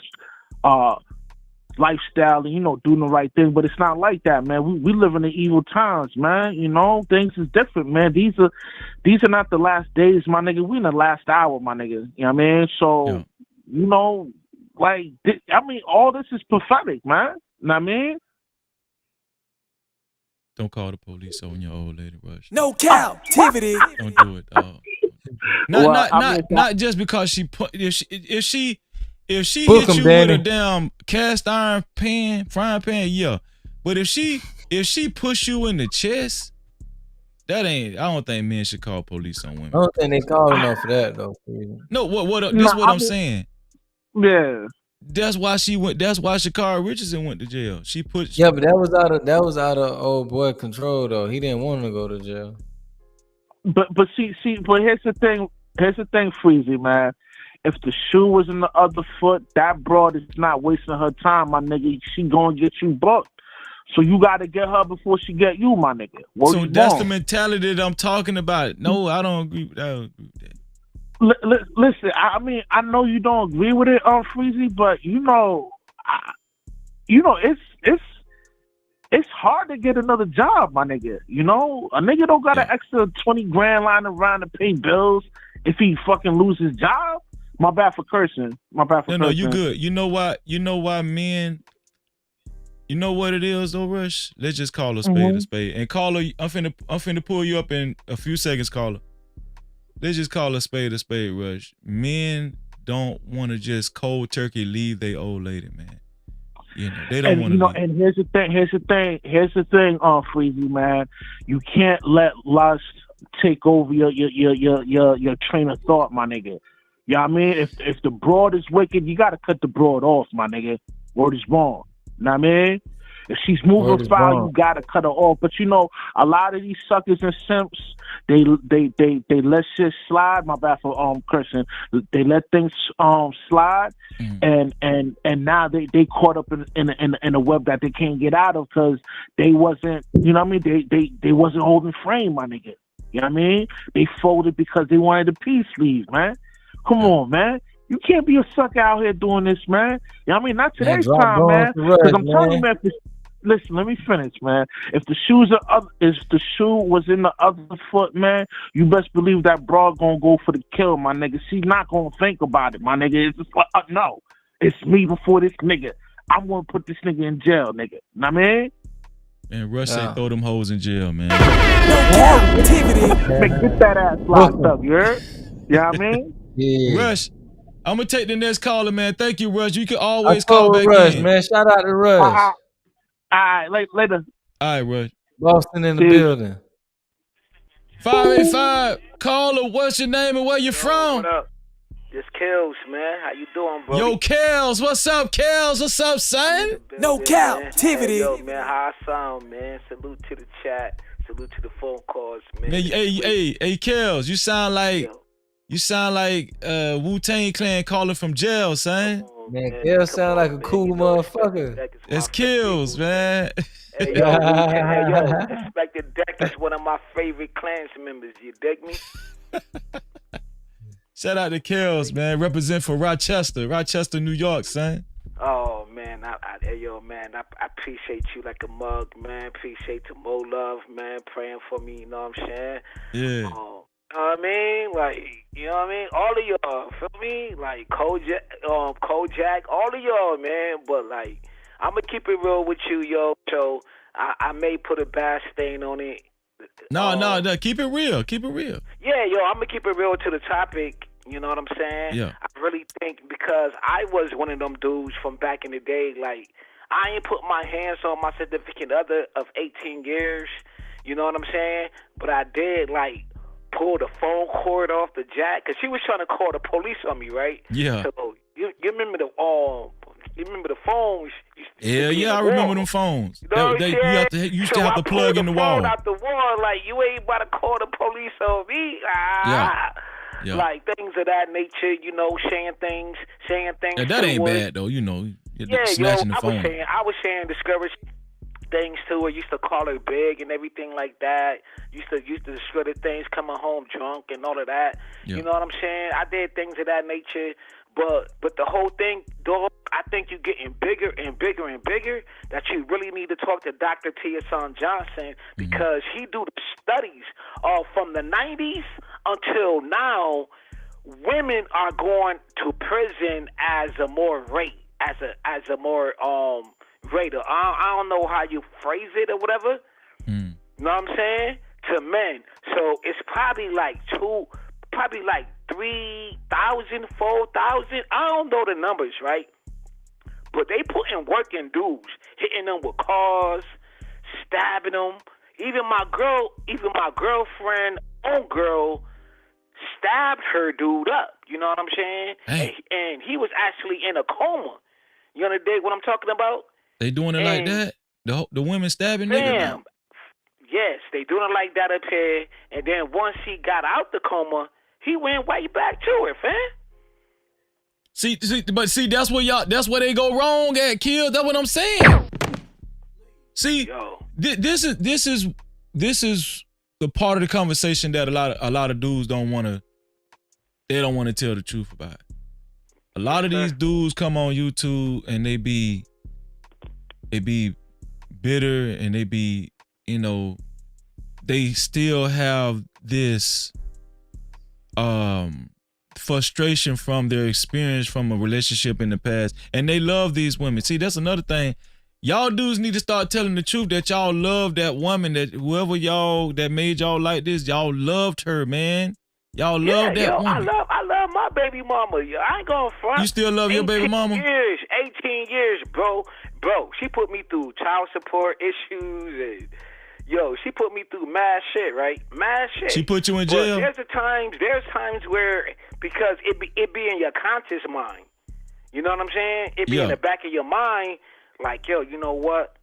lifestyle, and you know, doing the right thing. But it's not like that, man. We live in the evil times, man. You know, things is different, man. These are not the last days, my nigga. We in the last hour, my nigga. You know what I mean? So, you know, like, I mean, all this is prophetic, man. You know what I mean? Don't call the police on your old lady, Rush. No captivity. Don't do it, dog. Not just because she put if she Book hit 'em, you Danny. with a damn cast iron frying pan, yeah. But if she push you in the chest, I don't think men should call police on women. I don't think they call enough for that though. No, this is what I'm saying. Yeah. That's why Shakari Richardson went to jail. She put Yeah, but that was out of old boy control though. He didn't want to go to jail. But here's the thing, Freezy, man. If the shoe was in the other foot, that broad is not wasting her time, my nigga. She gonna get you booked. So you gotta get her before she get you, my nigga. So that's the mentality that I'm talking about. No, I don't agree with that. Listen, I mean, I know you don't agree with it, Freezy, but you know, it's hard to get another job, my nigga. You know, a nigga don't got an extra 20 grand lying around to pay bills if he fucking lose his job. My bad for cursing. No, you good. You know why men. You know what it is, though, Rush? Let's just call a spade a spade. And caller, I'm finna pull you up in a few seconds, caller. Let's just call a spade, Rush. Men don't want to just cold turkey leave their old lady, man. You know, they don't want to. You know, and here's the thing, Freezy, man. You can't let lust take over your train of thought, my nigga. You know what I mean? If the broad is wicked, you gotta cut the broad off, my nigga. Word is wrong. You know what I mean? If she's moving foul, you gotta cut her off. But you know, a lot of these suckers and simps, they let shit slide. My bad for cursing. They let things slide, and now they caught up in a web that they can't get out of because they wasn't. You know what I mean? They wasn't holding frame, my nigga. You know what I mean? They folded because they wanted a peace leave, man. Come on, man. You can't be a sucker out here doing this, man. You know what I mean? Not today's time, man. Because I'm telling you, man, listen, let me finish, man. If the shoe was in the other foot, man, you best believe that broad gonna go for the kill, my nigga. She's not gonna think about it, my nigga. It's just like, no, it's me before this nigga. I'm gonna put this nigga in jail, nigga. Know what I mean? Man, Rush said throw them hoes in jail, man. Get that ass locked up, you heard? You know what I mean? Yeah. Rush, I'm gonna take the next caller, man. Thank you, Rush. You can always call back Rush, in. man. Shout out to Rush. All right, later. All right, Rush. Boston in the building. 585 caller. What's your name and where you from? What up? This Kels, man. How you doing, bro? Yo, Kels. What's up, Kels? What's up, son? No captivity. Hey, yo, man. How I sound, man? Salute to the chat. Salute to the phone calls, man. Hey, Kels. You sound like Wu-Tang Clan calling from jail, son. Man, Kels sound like a cool motherfucker. It's Kills, man. Hey, yo, Respected Deck is one of my favorite clans members. You dig me? Shout out to Kills, man. Represent for Rochester, New York, son. Oh, man. I appreciate you like a mug, man. Appreciate the Mo Love, man. Praying for me, you know what I'm saying? Yeah. You know what I mean? Like, you know what I mean? All of y'all, feel me? Like, Kojak, all of y'all, man. But, like, I'm going to keep it real with you, yo. So, I may put a bad stain on it. No. Keep it real. Yeah, yo, I'm going to keep it real to the topic. You know what I'm saying? Yeah. I really think because I was one of them dudes from back in the day, like, I ain't put my hands on my significant other of 18 years. You know what I'm saying? But I did, like, pull the phone cord off the jack because she was trying to call the police on me, right? Yeah. So you remember the phones? Yeah, I remember them phones. You used to have to plug in the wall. Phone out the wall, like you ain't about to call the police on me. Yeah. Like things of that nature, you know, saying things. Yeah, that ain't bad though, you know. Yeah, snatching the phone. I was saying discourage. things to her. Used to call her big and everything like that. Used to destroy the things, coming home drunk and all of that. Yeah. You know what I'm saying? I did things of that nature. But the whole thing, dog, I think you're getting bigger and bigger and bigger, that you really need to talk to Dr. Teyana Johnson, because he do the studies from the 90s until now. Women are going to prison as a more rate, as a more rate. I don't know how you phrase it or whatever. You know what I'm saying? To men. So it's probably like 3,000, 4,000. I don't know the numbers, right? But they putting work in dudes, hitting them with cars, stabbing them. Even my girlfriend, own girl, stabbed her dude up. You know what I'm saying? And he was actually in a coma. You understand what I'm talking about? They doing it like that? The women stabbing niggas now? Yes, they doing it like that up here. And then once he got out the coma, he went right back to it, fam. See, that's where they go wrong at, Kill. That's what I'm saying. See, this is the part of the conversation that a lot of dudes don't want to tell the truth about. A lot of these dudes come on YouTube and they be bitter, and they be, they still have this frustration from their experience from a relationship in the past, and they love these women. See, that's another thing. Y'all dudes need to start telling the truth, that y'all love that woman, that whoever y'all that made y'all like this, y'all loved her, man. Y'all love that woman. I love my baby mama. Yo. I ain't gonna front. You still love your baby mama? 18 years, bro. Bro, she put me through child support issues, and she put me through mad shit, right? Mad shit. She put you in jail? But there's times where, because it be in your conscious mind. You know what I'm saying? It be in the back of your mind, like, you know what?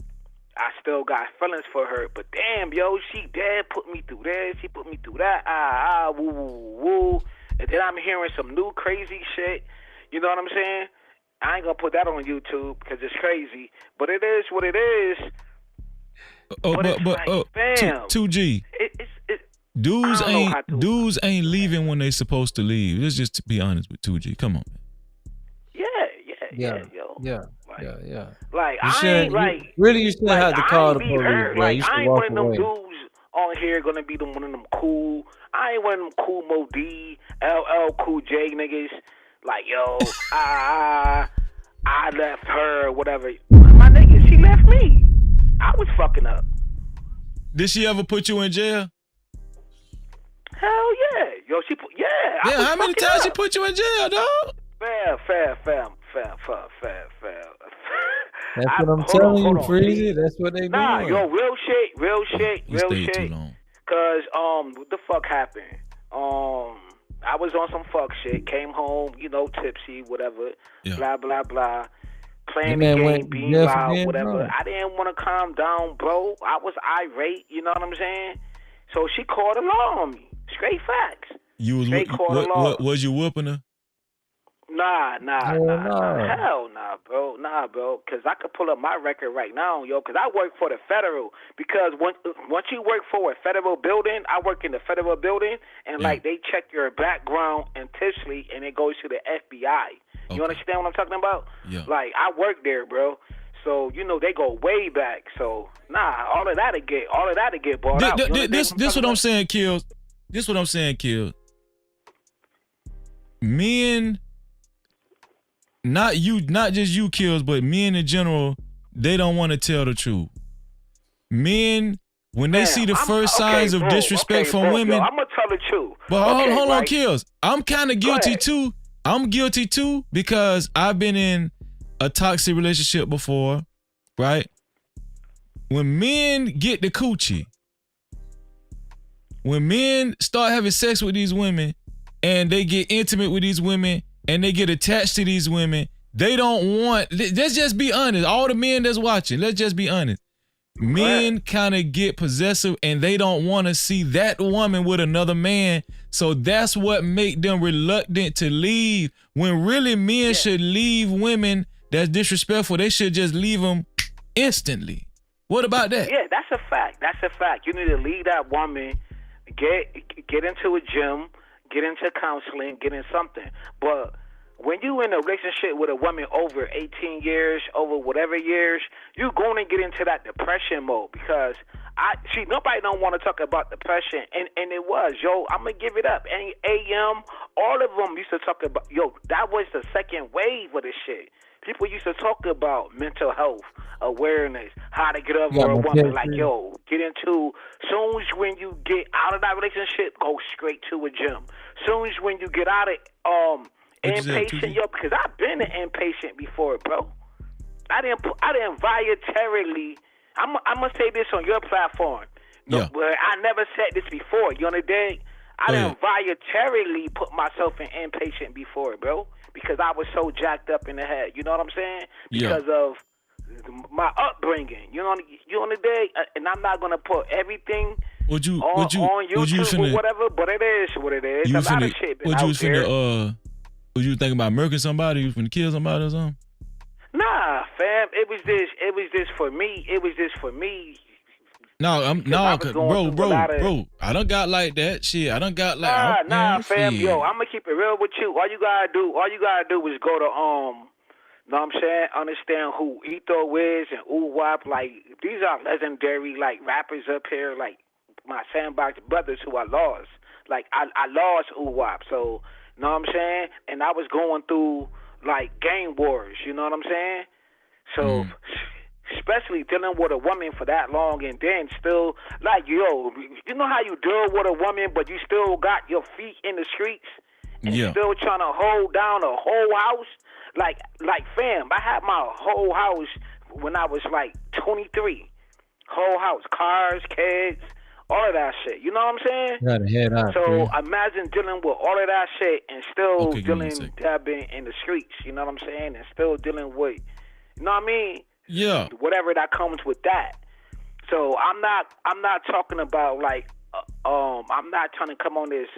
I still got feelings for her, but damn, she dead put me through this, she put me through that, woo, woo, woo. And then I'm hearing some new crazy shit. You know what I'm saying? I ain't gonna put that on YouTube because it's crazy, but it is what it is. Fam, 2G. Dudes ain't leaving when they supposed to leave. Let's just be honest with 2G. Come on, man. Yeah. Like, you shouldn't have to call the police, bro. Like, I ain't one of them dudes on here gonna be one of them cool. I ain't one of them cool Mo D, LL Cool J niggas. Like, I left her, whatever. My nigga, she left me. I was fucking up. Did she ever put you in jail? Hell yeah. She put, Yeah, how many times she put you in jail, dog? Fam. That's what I'm telling you, Freezy. That's what they Nah, doing. real shit. Too long. Cause what the fuck happened? I was on some fuck shit. Came home, tipsy, whatever. Blah blah blah. Playing the game, being loud, whatever. I didn't want to calm down, bro. I was irate. You know what I'm saying? So she called the law on me. Straight facts. Was you whooping her? Nah. Hell nah, bro. Because I could pull up my record right now, because I work for the federal. Because once you work for a federal building, I work in the federal building, and they check your background intensely, and it goes to the FBI. Okay. You understand what I'm talking about? Yeah. Like, I work there, bro. So, they go way back. So, all of that'll get bought out. This what I'm saying, Kills. This what I'm saying, Kills. Men, not just you, Kills, but men in general, they don't want to tell the truth. Men, when they see the first signs of disrespect from women, I'm gonna tell the truth. But hold on, Kills. I'm kind of guilty too. I'm guilty too because I've been in a toxic relationship before, right? When men get the coochie, when men start having sex with these women and they get intimate with these women and they get attached to these women, they don't want, let's just be honest, all the men that's watching, let's just be honest. Men kind of get possessive and they don't want to see that woman with another man. So that's what make them reluctant to leave. When really men should leave women that's disrespectful. They should just leave them instantly. What about that? Yeah, that's a fact. That's a fact. You need to leave that woman, get into a gym, get into counseling, get in something. But when you in a relationship with a woman over 18 years, over whatever years, you're going to get into that depression mode because nobody don't want to talk about depression, and it was, I'm gonna give it up. And AM, all of them used to talk about, that was the second wave of this shit. People used to talk about mental health, awareness, how to get over a woman. Like, get into, soon as when you get out of that relationship, go straight to a gym. Soon as when you get out of inpatient, because I've been an inpatient before, bro. I didn't voluntarily. I'm gonna say this on your platform. Where I never said this before. You understand? I didn't voluntarily put myself in inpatient before, bro, because I was so jacked up in the head. You know what I'm saying? Because of my upbringing. You understand? And I'm not gonna put everything on YouTube or whatever, but it is what it is. A lot of shit been out there. Was you thinking about murking somebody? You finna kill somebody or something? Nah, fam. It was this for me. It was this for me. Bro. I done got like that. Shit, I done got like. Nah, fam. Yo, I'm gonna keep it real with you. All you gotta do is go to know what I'm saying? Understand who Etho is and Uwap. Like, these are legendary like rappers up here. Like my Sandbox brothers who I lost. Like I lost Uwap. So know what I'm saying? And I was going through like gang wars, you know what I'm saying? So especially dealing with a woman for that long and then still like, you know how you deal with a woman but you still got your feet in the streets and still trying to hold down a whole house? Like fam, I had my whole house when I was like 23. Whole house, cars, kids, all of that shit. You know what I'm saying? Gotta head out, so imagine dealing with all of that shit and still dabbing in the streets. You know what I'm saying? And still dealing with, you know what I mean? Yeah. Whatever that comes with that. So I'm not talking about like, I'm not trying to come on this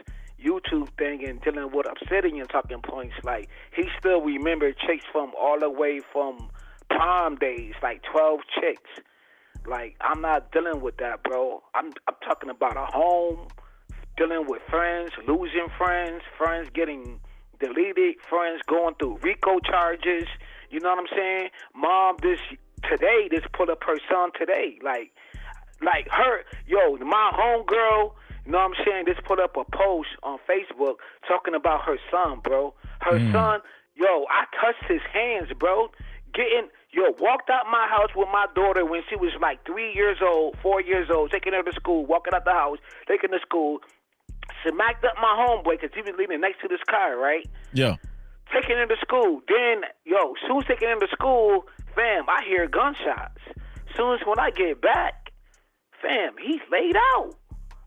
YouTube thing and dealing with obsidian talking points. Like, he still remember chicks from all the way from prom days, like 12 chicks. Like, I'm not dealing with that, bro. I'm talking about a home, dealing with friends, losing friends getting deleted, friends going through RICO charges. You know what I'm saying? Mom, this put up her son today. Like her, my homegirl, you know what I'm saying? This put up a post on Facebook talking about her son, bro. Her son, I touched his hands, bro. Walked out my house with my daughter when she was like 3 years old, 4 years old, taking her to school, walking out the house, taking her to school. Smacked up my homeboy because he was leaning next to this car, right? Yeah. Taking him to school. Then, soon as taking him to school, fam, I hear gunshots. Soon as when I get back, fam, he's laid out.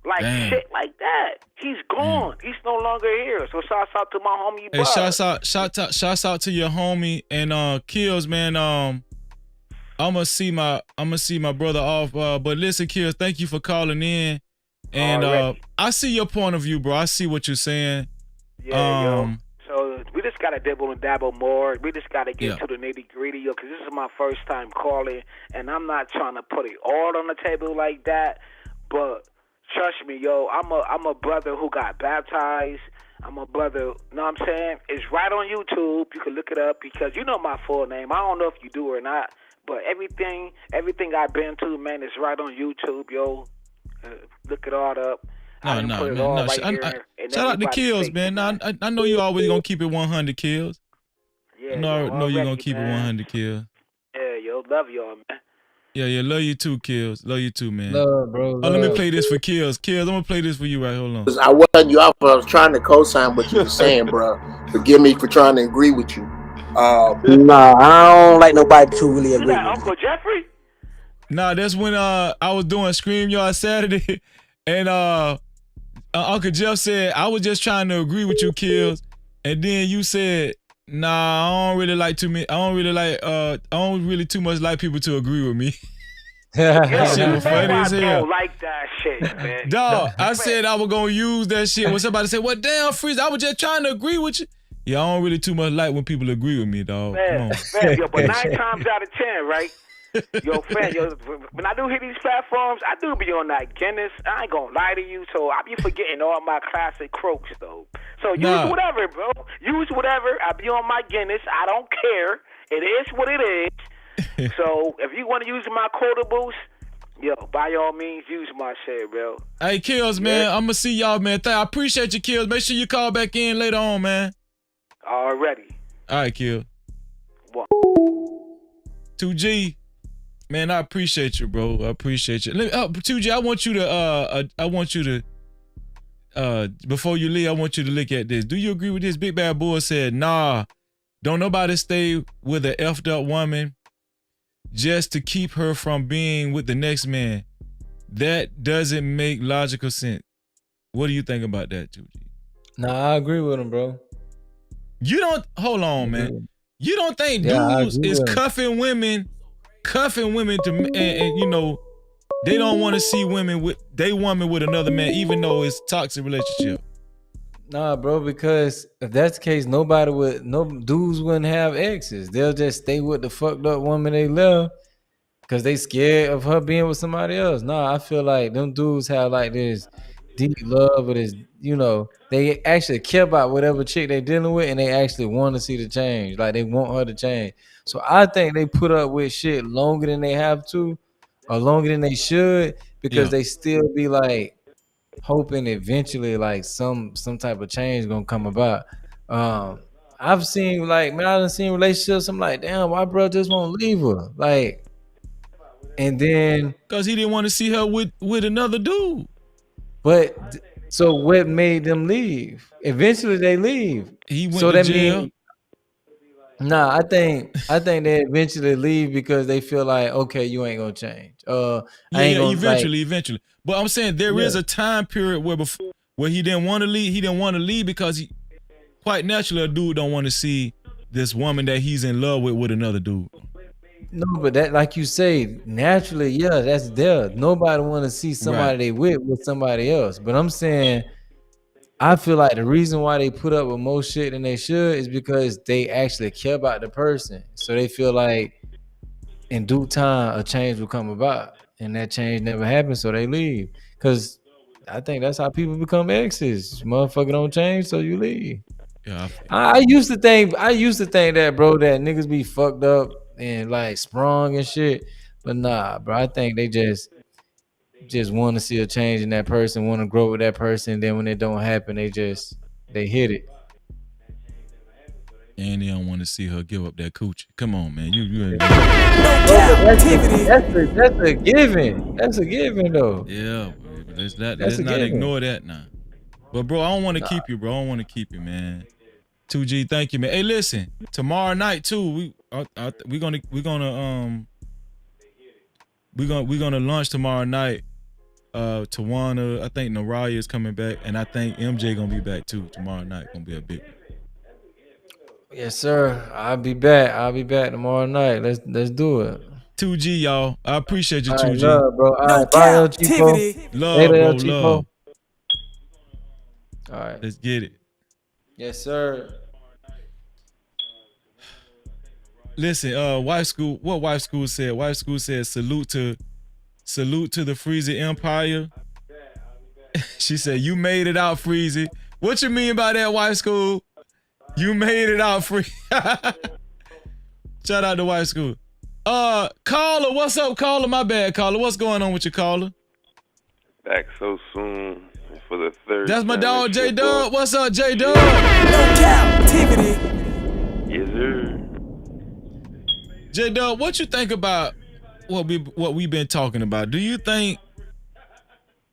Like, shit like that. He's gone. He's no longer here. So shouts out to my homie, Hey, shouts out to your homie and Kills, man. I'ma see my brother off. But listen, Kills, thank you for calling in. And I see your point of view, bro. I see what you're saying. Yeah, So we just gotta dibble and dabble more. We just gotta get to the nitty gritty, because this is my first time calling, and I'm not trying to put it all on the table like that. But trust me, I'm a brother who got baptized. I'm a brother, you know what I'm saying? It's right on YouTube. You can look it up because you know my full name. I don't know if you do or not, but everything I've been to, man, is right on YouTube, look it all up. No. Shout out to Kills, man. I know you always gonna keep it 100, Kills. Yeah, I know you gonna keep it 100, Kills. Yeah, love y'all, man. Yeah, love you too, Kills. Love you too, man. Love, bro. Let me play this for Kills. Kills, I'm gonna play this for you right. Hold on. I wasn't you off. I was trying to co-sign what you were saying, bro. Forgive me for trying to agree with you. Nah, I don't like nobody to really agree with. Uncle Jeffrey? Nah, that's when I was doing StreamYard Saturday, and Uncle Jeff said I was just trying to agree with you, Kills, and then you said, nah, I don't really too much like people to agree with me. That shit was funny as hell. I don't like that shit, man. Dog, I said I was gonna use that shit when somebody said, well, damn, Freeze, I was just trying to agree with you. Yeah, I don't really too much like when people agree with me, dog. Man, but 9 times out of 10, right? Yo, fam, when I do hit these platforms, I do be on that Guinness. I ain't gonna lie to you, so I be forgetting all my classic croaks, though. So use whatever, bro. Use whatever. I be on my Guinness. I don't care. It is what it is. So if you want to use my quotables, yo, by all means, use my shit, bro. Hey, Kills, man, I'm gonna see y'all, man. I appreciate you, Kills. Make sure you call back in later on, man. Already. All right, Kill. What? 2G, man, I appreciate you, bro. I appreciate you. 2G, I want you to, before you leave, I want you to look at this. Do you agree with this? Big Bad Boy said, nah, don't nobody stay with an effed up woman just to keep her from being with the next man. That doesn't make logical sense. What do you think about that, 2G? Nah, I agree with him, bro. You don't, hold on, man. You don't think dudes is cuffing women to, and you know, they don't want to see women with another man, even though it's toxic relationship. Nah, bro, because if that's the case, no dudes wouldn't have exes. They'll just stay with the fucked up woman they love because they scared of her being with somebody else. Nah, I feel like them dudes have like this deep love or this, you know, they actually care about whatever chick they dealing with and they actually want to see the change. Like they want her to change. So I think they put up with shit longer than they have to or longer than they should because they still be like hoping eventually like some type of change gonna come about. I've seen like, man, I done seen relationships. I'm like, damn, why bro just won't leave her? Like, and then because he didn't want to see her with another dude. But so what made them leave? Eventually they leave. He went so to that jail. mean, nah, I think they eventually leave because they feel like, okay, you ain't gonna change. I ain't gonna Eventually. But I'm saying there is a time period where he didn't want to leave. He didn't want to leave because he, quite naturally, a dude don't want to see this woman that he's in love with another dude. No, but that, like you say, naturally, yeah, that's there. Nobody want to see somebody they with somebody else. But I'm saying, I feel like the reason why they put up with more shit than they should is because they actually care about the person. So they feel like in due time a change will come about, and that change never happens, so they leave. Because I think that's how people become exes. Motherfucker don't change, so you leave. Yeah, I used to think that, bro, that niggas be fucked up and like sprung and shit. But nah, bro, I think they just want to see a change in that person, want to grow with that person. Then when it don't happen, they hit it. And they don't want to see her give up that coochie. Come on, man. That's a given. That's a given, though. Yeah, but let's not ignore that now. But bro, I don't want to keep you, bro. I don't want to keep you, man. 2G, thank you, man. Hey, listen, tomorrow night too, we're gonna launch tomorrow night. Teyana, I think Naraya is coming back, and I think MJ gonna be back too tomorrow night. Gonna be a big. Yes, sir. I'll be back tomorrow night. Let's do it. 2G, y'all. I appreciate you, 2G. Right, love, bro. All right, bye, El Chico. Love, Later, bro. El Chico. Love. All right. Let's get it. Yes, sir. Listen, Wife School. What Wife School said? Wife School said, salute to the Freezy Empire. She said, you made it out, Freezy. What you mean by that, Wife School? You made it out, free. Shout out to Wife School. Caller, what's up, Caller? My bad, Caller. What's going on with you, Caller? Back so soon for the third. That's my dog, J Dub. What's up, J Dub? No Cap-tivity. Yes, sir. J Dub, what you think about what we've been talking about? Do you think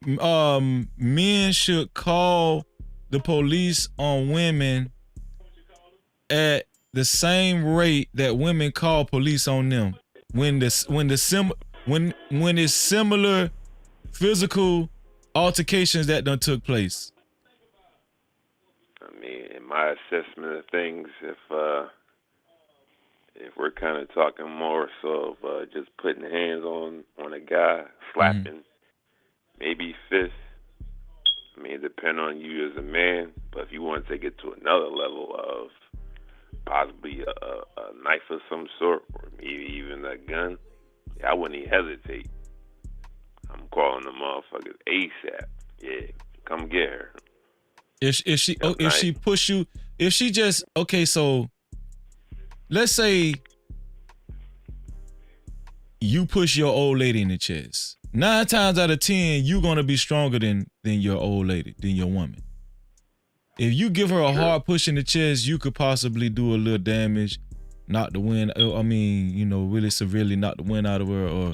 men should call the police on women at the same rate that women call police on them when it's similar physical altercations that done took place? I mean, in my assessment of things, if we're kind of talking more so of just putting hands on a guy, slapping, maybe fist. I mean, depend on you as a man, but if you want to take it to another level of possibly a knife of some sort, or maybe even a gun, I wouldn't even hesitate. I'm calling the motherfuckers ASAP. Yeah, come get her. If she push you, if she just okay, so let's say you push your old lady in the chest. 9 times out of 10, you're gonna be stronger than your old lady, than your woman. If you give her a hard push in the chest, you could possibly do a little damage, knock the wind. I mean, really severely knock the wind out of her, or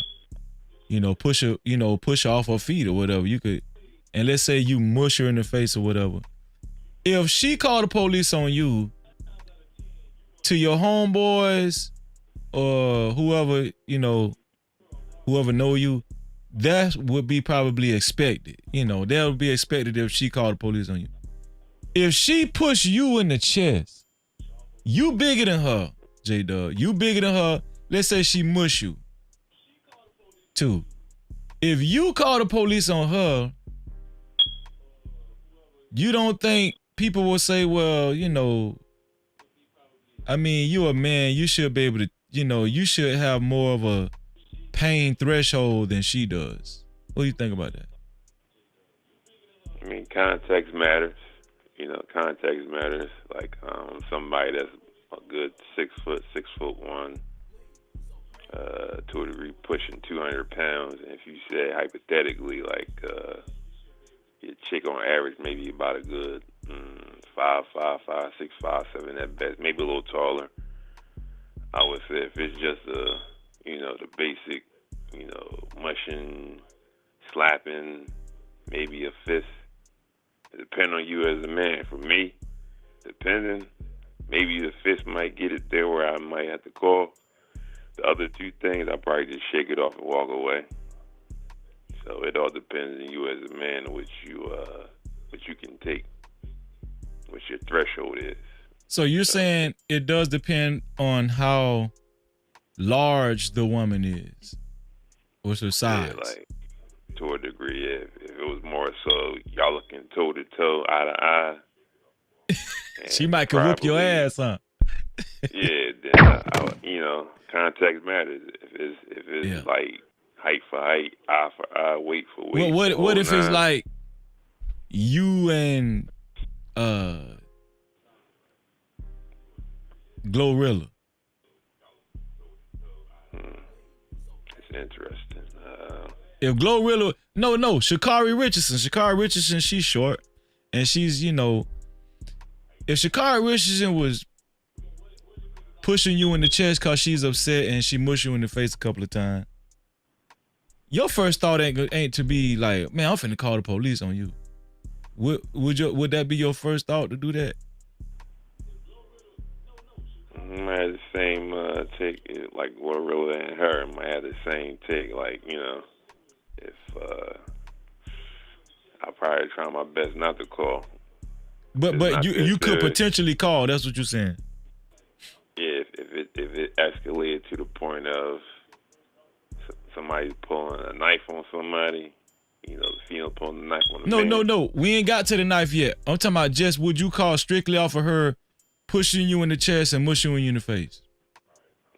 push her, push her off her feet or whatever. You could, and let's say you mush her in the face or whatever. If she called the police on you, to your homeboys or whoever, whoever know you, that would be probably expected. That would be expected if she called the police on you. If she push you in the chest, you bigger than her, J-Dub. You bigger than her. Let's say she mush you. 2. If you call the police on her, you don't think people will say, well, I mean, you a man, you should be able to, you should have more of a pain threshold than she does. What do you think about that? I mean, context matters. Context matters. Like somebody that's a good 6 foot, 6'1", to a degree pushing 200 pounds. And if you say hypothetically, like your chick on average maybe about a good 5'5", 6'5", 7 at best, maybe a little taller. I would say if it's just the basic, mushing, slapping, maybe a fist. It depends on you as a man. For me, depending, maybe the fist might get it there where I might have to call. The other 2 things, I'll probably just shake it off and walk away. So it all depends on you as a man, what you can take, what your threshold is. So you're saying it does depend on how large the woman is. What's her size? Yeah, like to a degree, yeah. If it was more so y'all looking toe to toe, eye to eye. She might could whoop your ass, huh? Yeah, then context matters. If it's like height for height, eye for eye, weight for weight. What if it's like you and Glorilla? It's interesting. If Glorilla, no, Shakari Richardson, she's short, and she's, if Shakari Richardson was pushing you in the chest because she's upset and she mushed you in the face a couple of times, your first thought ain't to be like, man, I'm finna call the police on you. Would that be your first thought to do that? Might have the same take, like Glorilla and her might have the same take, like, if I probably try my best not to call. But you could potentially call. That's what you're saying. Yeah, if it escalated to the point of somebody pulling a knife on somebody, the female pulling a knife on the man. No. We ain't got to the knife yet. I'm talking about just would you call strictly off of her pushing you in the chest and mushing you in the face?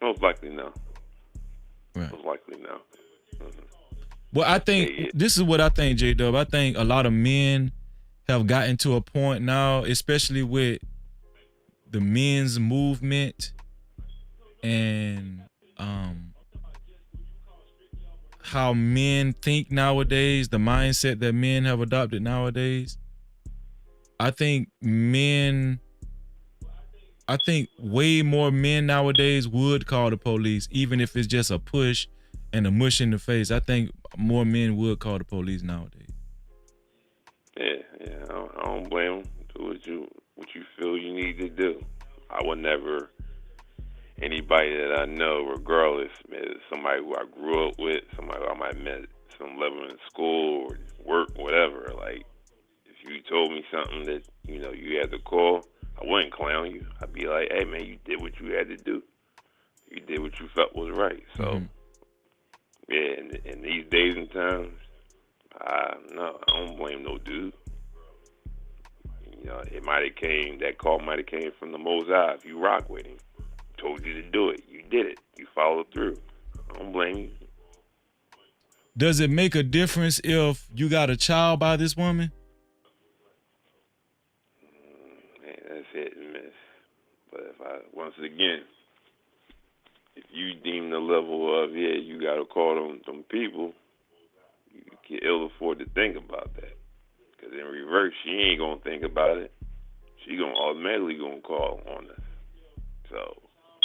Most likely no. Right. Most likely no. Well, I think this is what I think, J-Dub. I think a lot of men have gotten to a point now, especially with the men's movement and how men think nowadays, the mindset that men have adopted nowadays. I think way more men nowadays would call the police, even if it's just a push and a mush in the face. I think more men would call the police nowadays. Yeah, I don't blame them. Do what you feel you need to do. I would never, anybody that I know, regardless, somebody who I grew up with, somebody I might have met some level in school or work, whatever. Like, if you told me something that you had to call, I wouldn't clown you. I'd be like, hey man, you did what you had to do. You did what you felt was right. So. Yeah, in these days and times, I don't blame no dude. That call might have came from the Most High. If you rock with him, told you to do it, you did it, you followed through. I don't blame you. does it make a difference if you got a child by this woman? Man, that's hit and miss. But once again, if you deem the level of, you got to call them people, you can ill afford to think about that. Because in reverse, she ain't going to think about it. She going to automatically going to call on us. So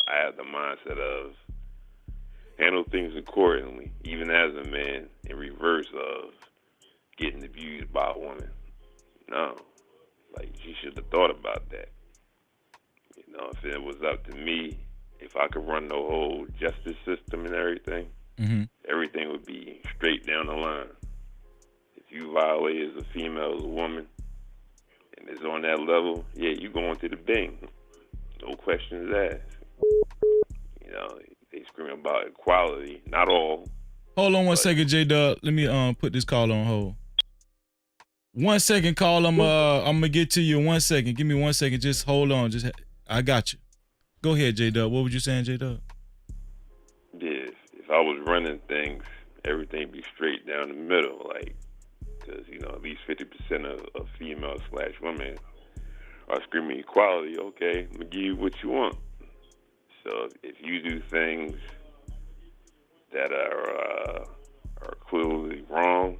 I have the mindset of handle things accordingly, even as a man, in reverse of getting abused by a woman. No. Like, she should have thought about that. You know, if it was up to me, if I could run the whole justice system and everything, everything would be straight down the line. If you violate as a female, as a woman, and it's on that level, you going to the bing. No questions asked. You know, they scream about equality. Not all. Hold on 1 second, J-Dub. Let me put this call on hold. 1 second, call. I'm gonna get to you in 1 second. Give me 1 second. Just hold on. I got you. Go ahead, J-Dub. What were you saying, J-Dub? Yeah, if I was running things, everything be straight down the middle, like, because, you know, at least 50% of female/women are screaming equality. Okay, I'm gonna give you what you want. So if you do things that are clearly wrong,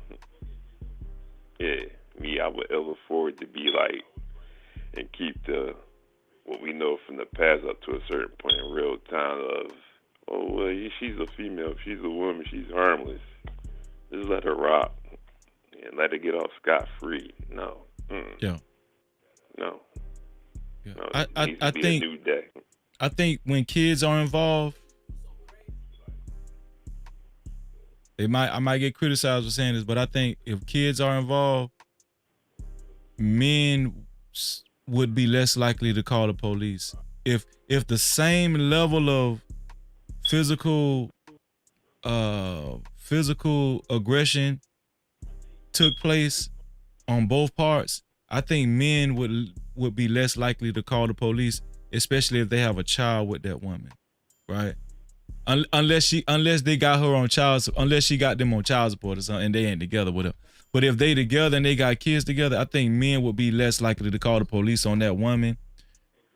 I would ill afford to be like and keep what we know from the past up to a certain point in real time of, oh, well, she's a female, she's a woman, she's harmless. Just let her rock and let her get off scot-free. No. Yeah. No. Yeah. No, I think a new day. I think when kids are involved, I might get criticized for saying this, but I think if kids are involved, men would be less likely to call the police. If the same level of physical aggression took place on both parts, I think men would be less likely to call the police, especially if they have a child with that woman, right? Unless they got her on unless she got them on child support or something and they ain't together with her. But if they together and they got kids together, I think men would be less likely to call the police on that woman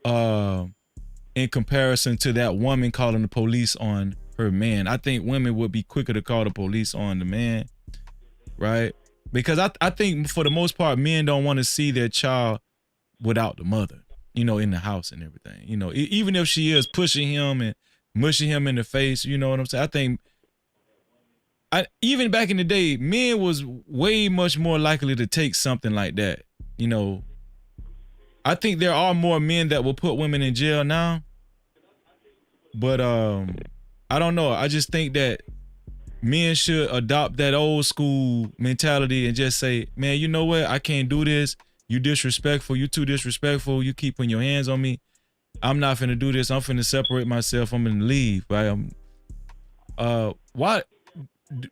in comparison to that woman calling the police on her man. I think women would be quicker to call the police on the man, right? Because I think for the most part, men don't want to see their child without the mother, you know, in the house and everything. You know, even if she is pushing him and mushing him in the face, you know what I'm saying? I think even back in the day, men was way much more likely to take something like that. You know, I think there are more men that will put women in jail now. But I don't know. I just think that men should adopt that old school mentality and just say, man, you know what? I can't do this. You disrespectful. You too disrespectful. You keep putting your hands on me. I'm not finna do this. I'm finna separate myself. I'm gonna leave. Right? Why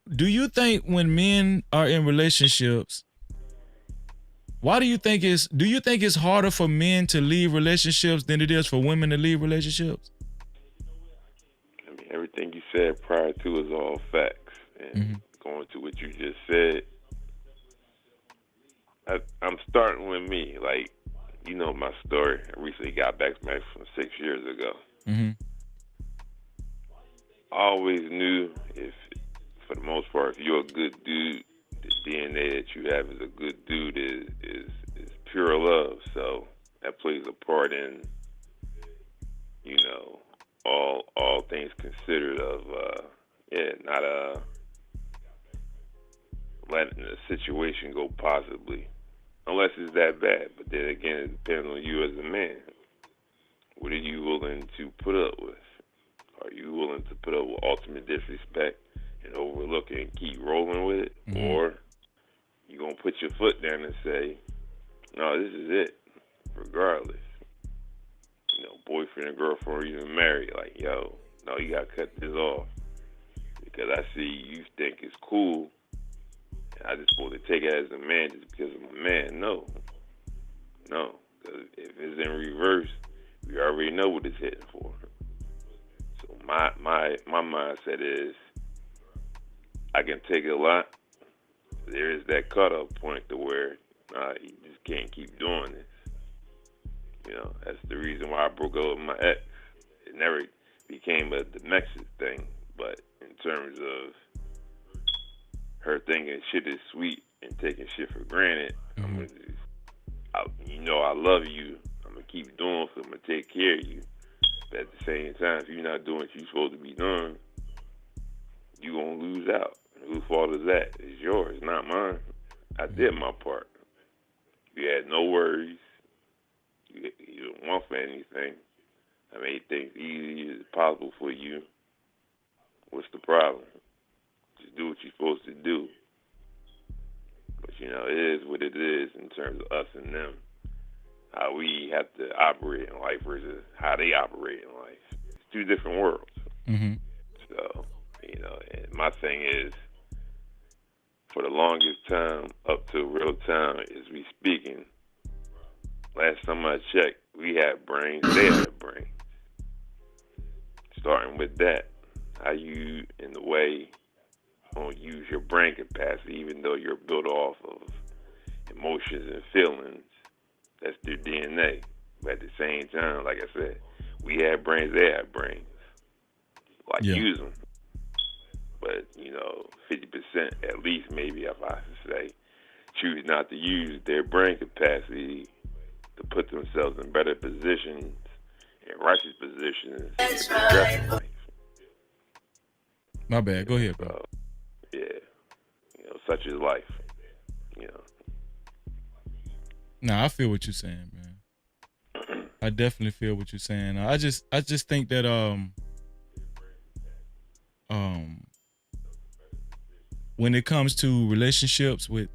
do you think when men are in relationships, do you think it's harder for men to leave relationships than it is for women to leave relationships? I mean, everything you said prior to is all facts. And going to what you just said, I'm starting with me. Like, you know my story. I recently got back from 6 years ago. I always knew for the most part, if you're a good dude, the DNA that you have as a good dude is pure love. So that plays a part in, you know, all things considered of, not letting the situation go possibly, unless it's that bad. But then again, it depends on you as a man. What are you willing to put up with? Are you willing to put up with ultimate disrespect and overlook it and keep rolling with it? Or you going to put your foot down and say, no, this is it, regardless. You know, boyfriend and girlfriend or even married, like, yo, no, you got to cut this off. Because I see you think it's cool, and I just supposed to take it as a man just because I'm a man. No. Because if it's in reverse, we already know what it's heading for. So my mindset is, I can take a lot. There is that cutoff point to where you just can't keep doing this. You know, that's the reason why I broke up with my ex. It never became a domestic thing, but in terms of her thinking shit is sweet and taking shit for granted, I'm gonna just, I love you. I'm gonna keep doing so I'm gonna take care of you. But at the same time, if you're not doing what you're supposed to be doing, you're gonna lose out. Whose fault is that? It's yours, not mine. I did my part. You had no worries. You don't want for anything. I made things easy as possible for you. What's the problem? Just do what you're supposed to do. But, you know, it is what it is in terms of us and them. How we have to operate in life versus how they operate in life. It's two different worlds. Mm-hmm. So, you know, and my thing is, for the longest time, up to real time, as we speaking, last time I checked, we had brains, they had brains. Starting with that, how you, in the way, don't use your brain capacity, even though you're built off of emotions and feelings. That's their DNA. But at the same time, like I said, we had brains, they had brains. Like, use them. But, you know, 50% at least, maybe, if I should say, choose not to use their brain capacity to put themselves in better positions and righteous positions to progress in life. My bad. Go ahead, bro. Yeah. You know, such is life. You know. Nah, I feel what you're saying, man. I definitely feel what you're saying. I just think that when it comes to relationships with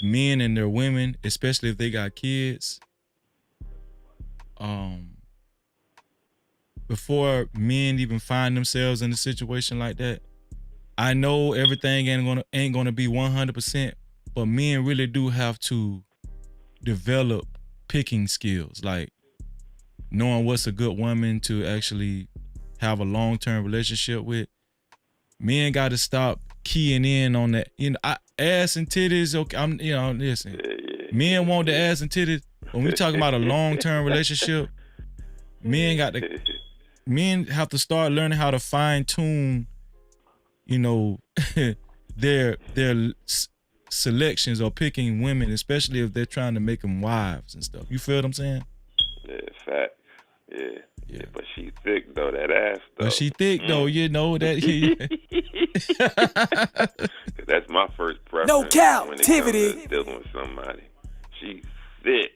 men and their women, especially if they got kids, before men even find themselves in a situation like that, I know everything ain't gonna be 100%, but men really do have to develop picking skills, like knowing what's a good woman to actually have a long-term relationship with. Men got to stop keying in on that. You know, ass and titties. Okay, listen. Men want the ass and titties. When we talk about a long-term relationship, men have to start learning how to fine-tune, you know, their selections or picking women, especially if they're trying to make them wives and stuff. You feel what I'm saying? Yeah, fact. Yeah, but she thick though, that ass though. But she thick though, you know that. That's my first preference. No Cap-tivity. When it comes to dealing with somebody, she's thick.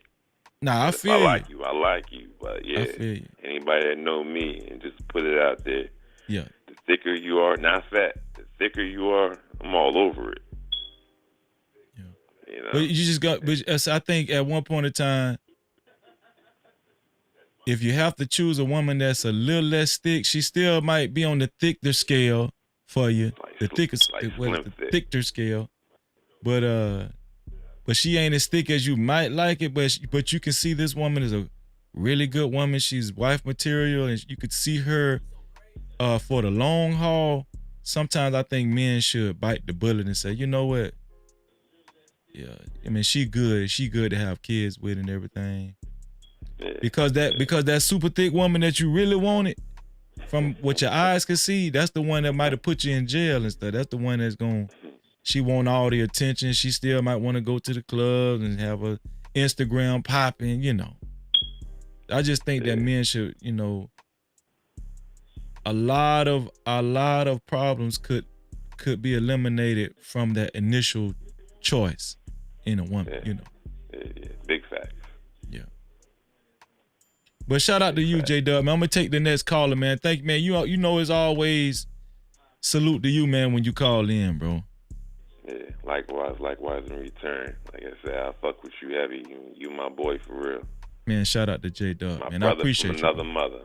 Nah, I feel I like you. I like you, but yeah, I feel you. Anybody that know me and just put it out there. Yeah. The thicker you are, not fat. The thicker you are, I'm all over it. Yeah. You know? But you just got. But I think at one point in time, if you have to choose a woman that's a little less thick, she still might be on the thicker scale for you. The thicker scale. But she ain't as thick as you might like it, but you can see this woman is a really good woman. She's wife material, and you could see her for the long haul. Sometimes I think men should bite the bullet and say, you know what? Yeah, I mean, she good to have kids with and everything. Because that super thick woman that you really wanted, from what your eyes can see, that's the one that might have put you in jail and stuff. That's the one that's she want all the attention. She still might want to go to the clubs and have a Instagram popping, you know. I just think that men should, you know, a lot of problems could be eliminated from that initial choice in a woman, you know. Yeah, big facts. Yeah. But shout out to you, J-Dub, man. I'm gonna take the next caller, man. Thank you, man. You know, as always, salute to you, man, when you call in, bro. Yeah, likewise in return. Like I said, I fuck with you heavy. You my boy for real. Man, shout out to J-Dub, man. Brother I appreciate from you. Another mother.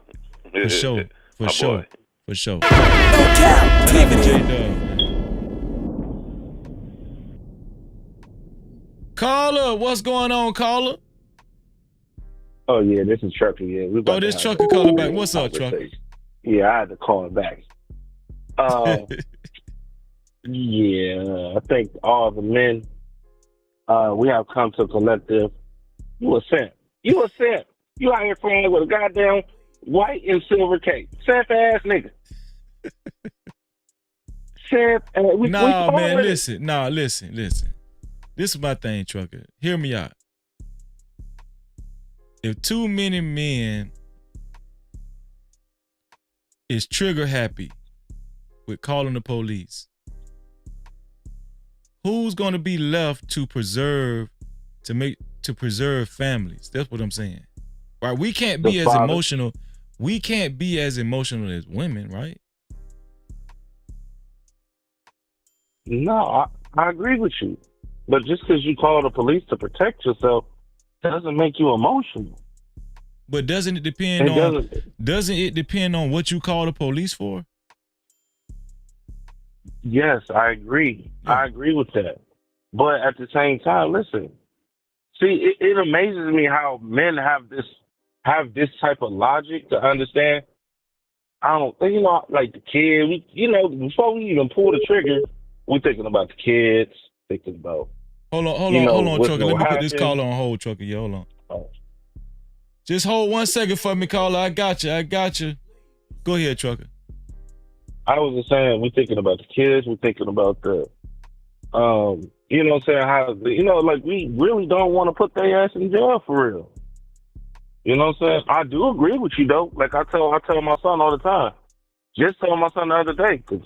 For sure. My boy. For sure. No Cap-tivity. J-Dub, man. Caller, what's going on, caller? Oh yeah, this is Trucker. Yeah, This Trucker calling back. What's up, Trucker? Yeah, I had to call it back. Yeah, I think all the men, we have come to a collective. You a simp. You a simp. You out here playing with a goddamn white and silver cape. Simp ass nigga. Simp. Nah, man, listen. Nah, listen. This is my thing, trucker. Hear me out. If too many men is trigger happy with calling the police, who's gonna be left to preserve families? That's what I'm saying. Right? We can't be as emotional. We can't be as emotional as women, right? No, I agree with you. But just because you call the police to protect yourself doesn't make you emotional. But doesn't it depend on what you call the police for? Yes, I agree. I agree with that. But at the same time, listen. See, it amazes me how men have this type of logic to understand. I don't, like the kid. Before we even pull the trigger, we're thinking about the kids. Thinking about. Hold on, trucker. Let me put this caller on hold, trucker. Yeah, hold on. Oh. Just hold 1 second for me, caller. I got you. Go ahead, trucker. I was just saying, we're thinking about the kids. We're thinking about the, you know what I'm saying? How, like we really don't want to put their ass in jail for real. You know what I'm saying? I do agree with you though. Like I tell my son all the time. Just told my son the other day, because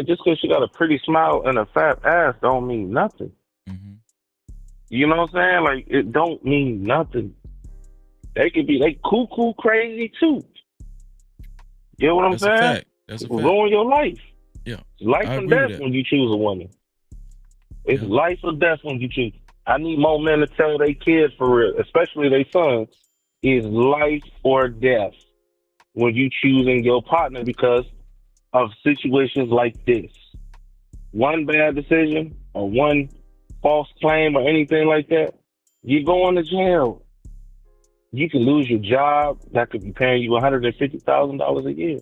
just because she got a pretty smile and a fat ass don't mean nothing. Mm-hmm. You know what I'm saying? Like it don't mean nothing. They cuckoo crazy too. You know what I'm saying? Fact. That's a fact. Ruin your life. Yeah. It's life and death when you choose a woman. It's life or death when you choose. I need more men to tell their kids for real, especially their sons, is life or death when you choosing your partner because of situations like this. One bad decision or one false claim or anything like that, you're going to jail. You can lose your job that could be paying you $150,000 a year.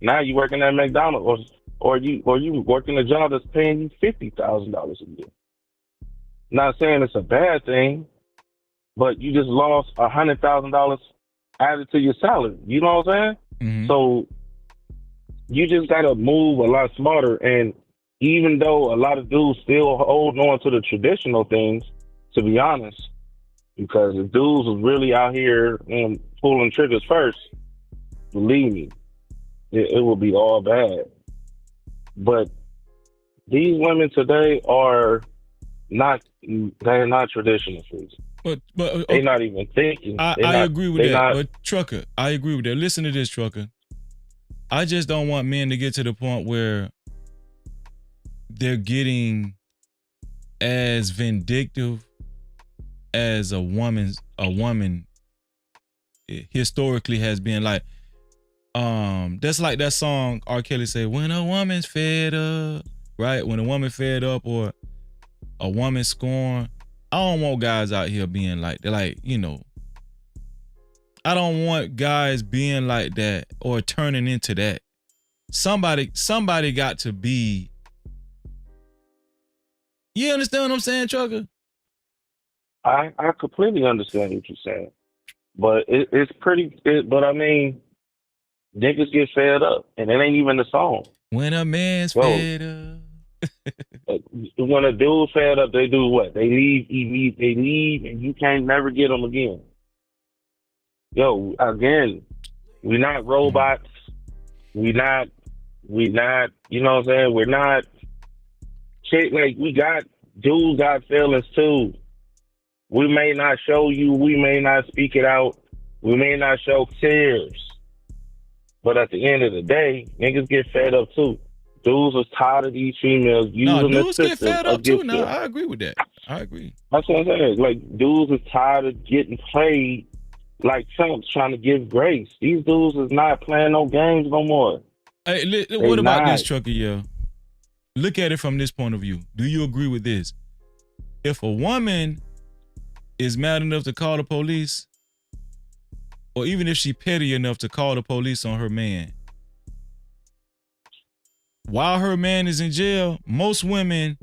Now you working at McDonald's or you working a job that's paying you $50,000 a year. Not saying it's a bad thing, but you just lost $100,000 added to your salary. You know what I'm saying? Mm-hmm. So you just gotta move a lot smarter. And even though a lot of dudes still hold on to the traditional things, to be honest, because if dudes was really out here and pulling triggers first, believe me, it would be all bad. But these women today they're not traditional foods. But they're not even thinking. I agree with that. But trucker, I agree with that. Listen to this, trucker. I just don't want men to get to the point where they're getting as vindictive as a woman historically has been. Like, that's like that song R. Kelly say, when a woman's fed up, right? When a woman fed up or a woman scorned. I don't want guys out here being like, they're like, I don't want guys being like that or turning into that. Somebody got to be. You understand what I'm saying, trucker? I completely understand what you're saying, but it's pretty. But I mean, niggas get fed up, and it ain't even the song. When a man's fed up. When a dude's fed up, they do what? They leave, and you can't never get them again. Yo, again, we're not robots. We not, you know what I'm saying? We're not, dudes got feelings too. We may not show you, we may not speak it out, we may not show tears. But at the end of the day, niggas get fed up too. Dudes are tired of these females using the system. Dudes get fed up too. No, I agree with that. I agree. That's what I'm saying. Like, dudes are tired of getting played like chumps trying to give grace. These dudes is not playing no games no more. Hey, what about this, trucker? Yeah. Look at it from this point of view. Do you agree with this? If a woman is mad enough to call the police, or even if she petty enough to call the police on her man, while her man is in jail, most women,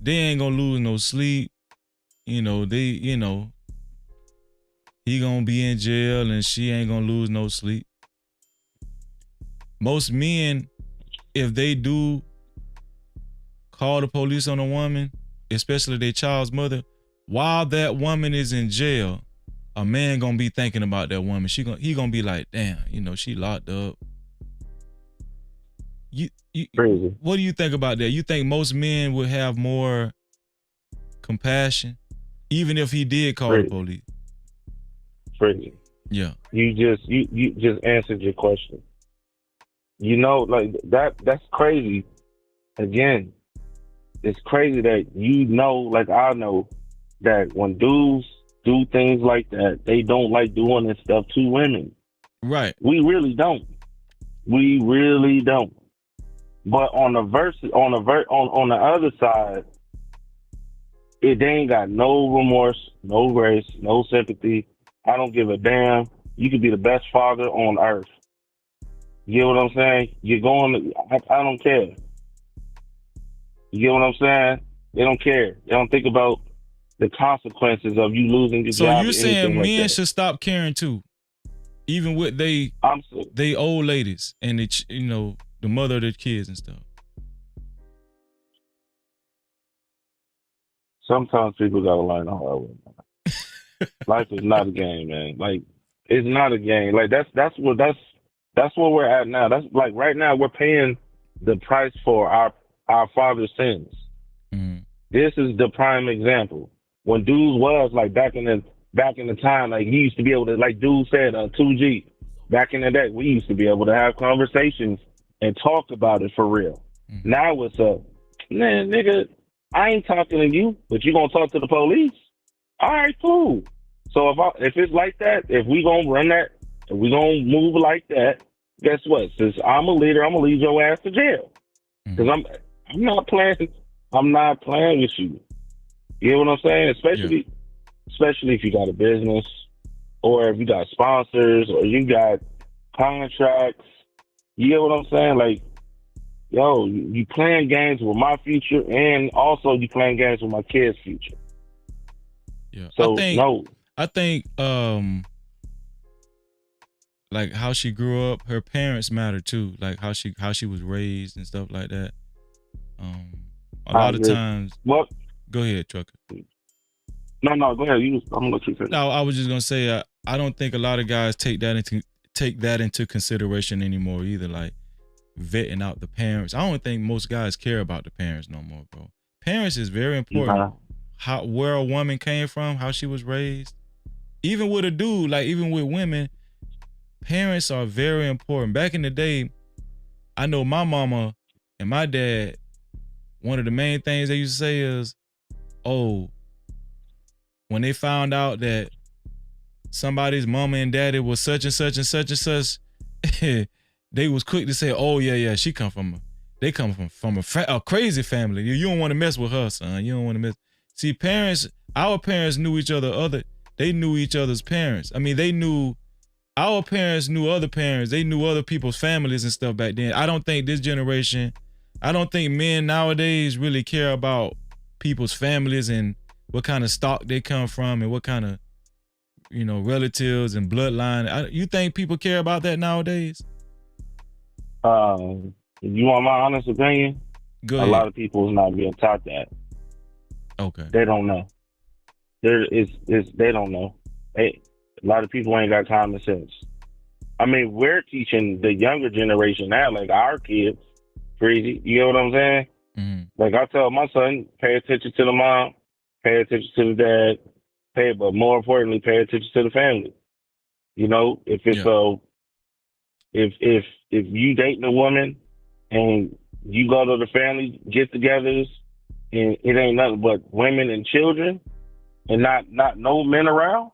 they ain't gonna lose no sleep. He gonna be in jail and she ain't gonna lose no sleep. Most men, if they do call the police on a woman, especially their child's mother, while that woman is in jail, a man gonna be thinking about that woman. He gonna be like, damn, she locked up. Crazy. What do you think about that? You think most men would have more compassion, even if he did call the police? Crazy. Yeah. You just answered your question. Like that's crazy. Again, it's crazy that like I know that when dudes do things like that, they don't like doing this stuff to women. Right. We really don't. But on the other side, they ain't got no remorse, no grace, no sympathy. I don't give a damn. You could be the best father on earth. You get what I'm saying? I don't care. You get what I'm saying? They don't care. They don't think about the consequences of you losing your job. So you're saying men should stop caring too, even with they old ladies and the mother of their kids and stuff. Sometimes people gotta learn the hard way. Life is not a game, man. Like, it's not a game. Like that's where we're at now. That's like right now we're paying the price for our father's sins. Mm-hmm. This is the prime example. When dudes was like back in the time, like he used to be able to, like dude said, 2G. Back in the day, we used to be able to have conversations and talk about it for real. Mm-hmm. Now it's man, nigga, I ain't talking to you, but you gonna talk to the police? All right, cool. So if it's like that, if we gonna run that, if we gonna move like that, guess what? Since I'm a leader, I'm gonna lead your ass to jail. Because I'm not playing. I'm not playing with you. You know what I'm saying? Especially if you got a business, or if you got sponsors, or you got contracts. You know what I'm saying? Like, yo, you playing games with my future, and also you playing games with my kids' future. Yeah. So I think like how she grew up, her parents matter too. Like how she was raised and stuff like that. A lot of times. What? Go ahead, Trucker. No, go ahead. I'm gonna let you finish. No, I was just gonna say I don't think a lot of guys take that into consideration anymore either. Like vetting out the parents. I don't think most guys care about the parents no more, bro. Parents is very important. Where a woman came from, how she was raised. Even with a dude, like even with women, parents are very important. Back in the day, I know my mama and my dad, one of the main things they used to say is, when they found out that somebody's mama and daddy was such and such and such and such, they was quick to say, oh yeah, they come from a crazy family. You don't want to mess with her, son. You don't want to mess. See, our parents knew each other. They knew each other's parents. I mean, our parents knew other parents. They knew other people's families and stuff back then. I don't think men nowadays really care about people's families and what kind of stock they come from and what kind of, relatives and bloodline. You think people care about that nowadays? You want my honest opinion? Go ahead. A lot of people is not being taught that. Okay. They don't know. They don't know. A lot of people ain't got common sense. I mean, we're teaching the younger generation now, like our kids, crazy. You know what I'm saying? Mm-hmm. Like I tell my son, pay attention to the mom, pay attention to the dad, but more importantly, pay attention to the family. If it's if you dating a woman and you go to the family get-togethers and it ain't nothing but women and children and not no men around,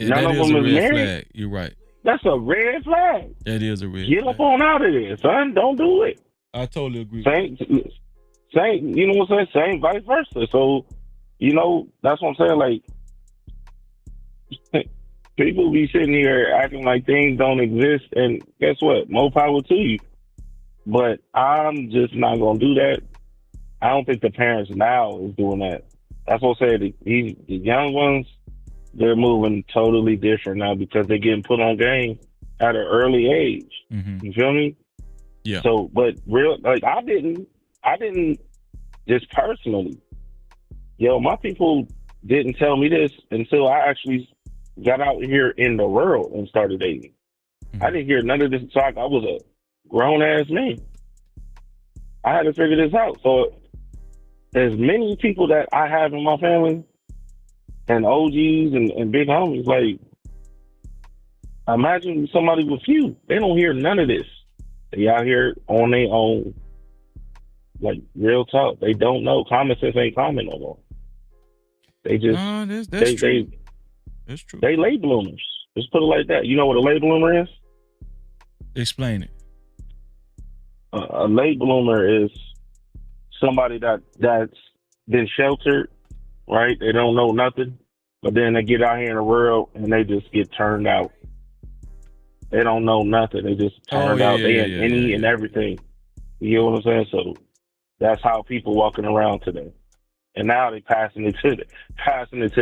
none of them is married. Flag. You're right. That's a red flag. That is a red flag. Get up on out of there, son. Don't do it. I totally agree. Same, you know what I'm saying? Same vice versa. So, that's what I'm saying. Like, people be sitting here acting like things don't exist, and guess what? More power to you. But I'm just not gonna do that. I don't think the parents now is doing that. That's what I said. The young ones, they're moving totally different now because they're getting put on game at an early age. You feel me? Yeah. So, but I didn't just personally. My people didn't tell me this until I actually got out here in the world and started dating. I didn't hear none of this talk. I was a grown ass man. I had to figure this out. So, as many people that I have in my family and OGs and big homies, like, imagine somebody with you. They don't hear none of this. They out here on their own, like, real talk. They don't know. Common sense ain't common no more. They just, that's true. That's true. They late bloomers. Just put it like that. You know what a late bloomer is? Explain it. A late bloomer is somebody that's been sheltered, right? They don't know nothing, but then they get out here in the world and they just get turned out. They don't know nothing. They just turned out. They in any and everything. You know what I'm saying? So that's how people walking around today. And now they passing it to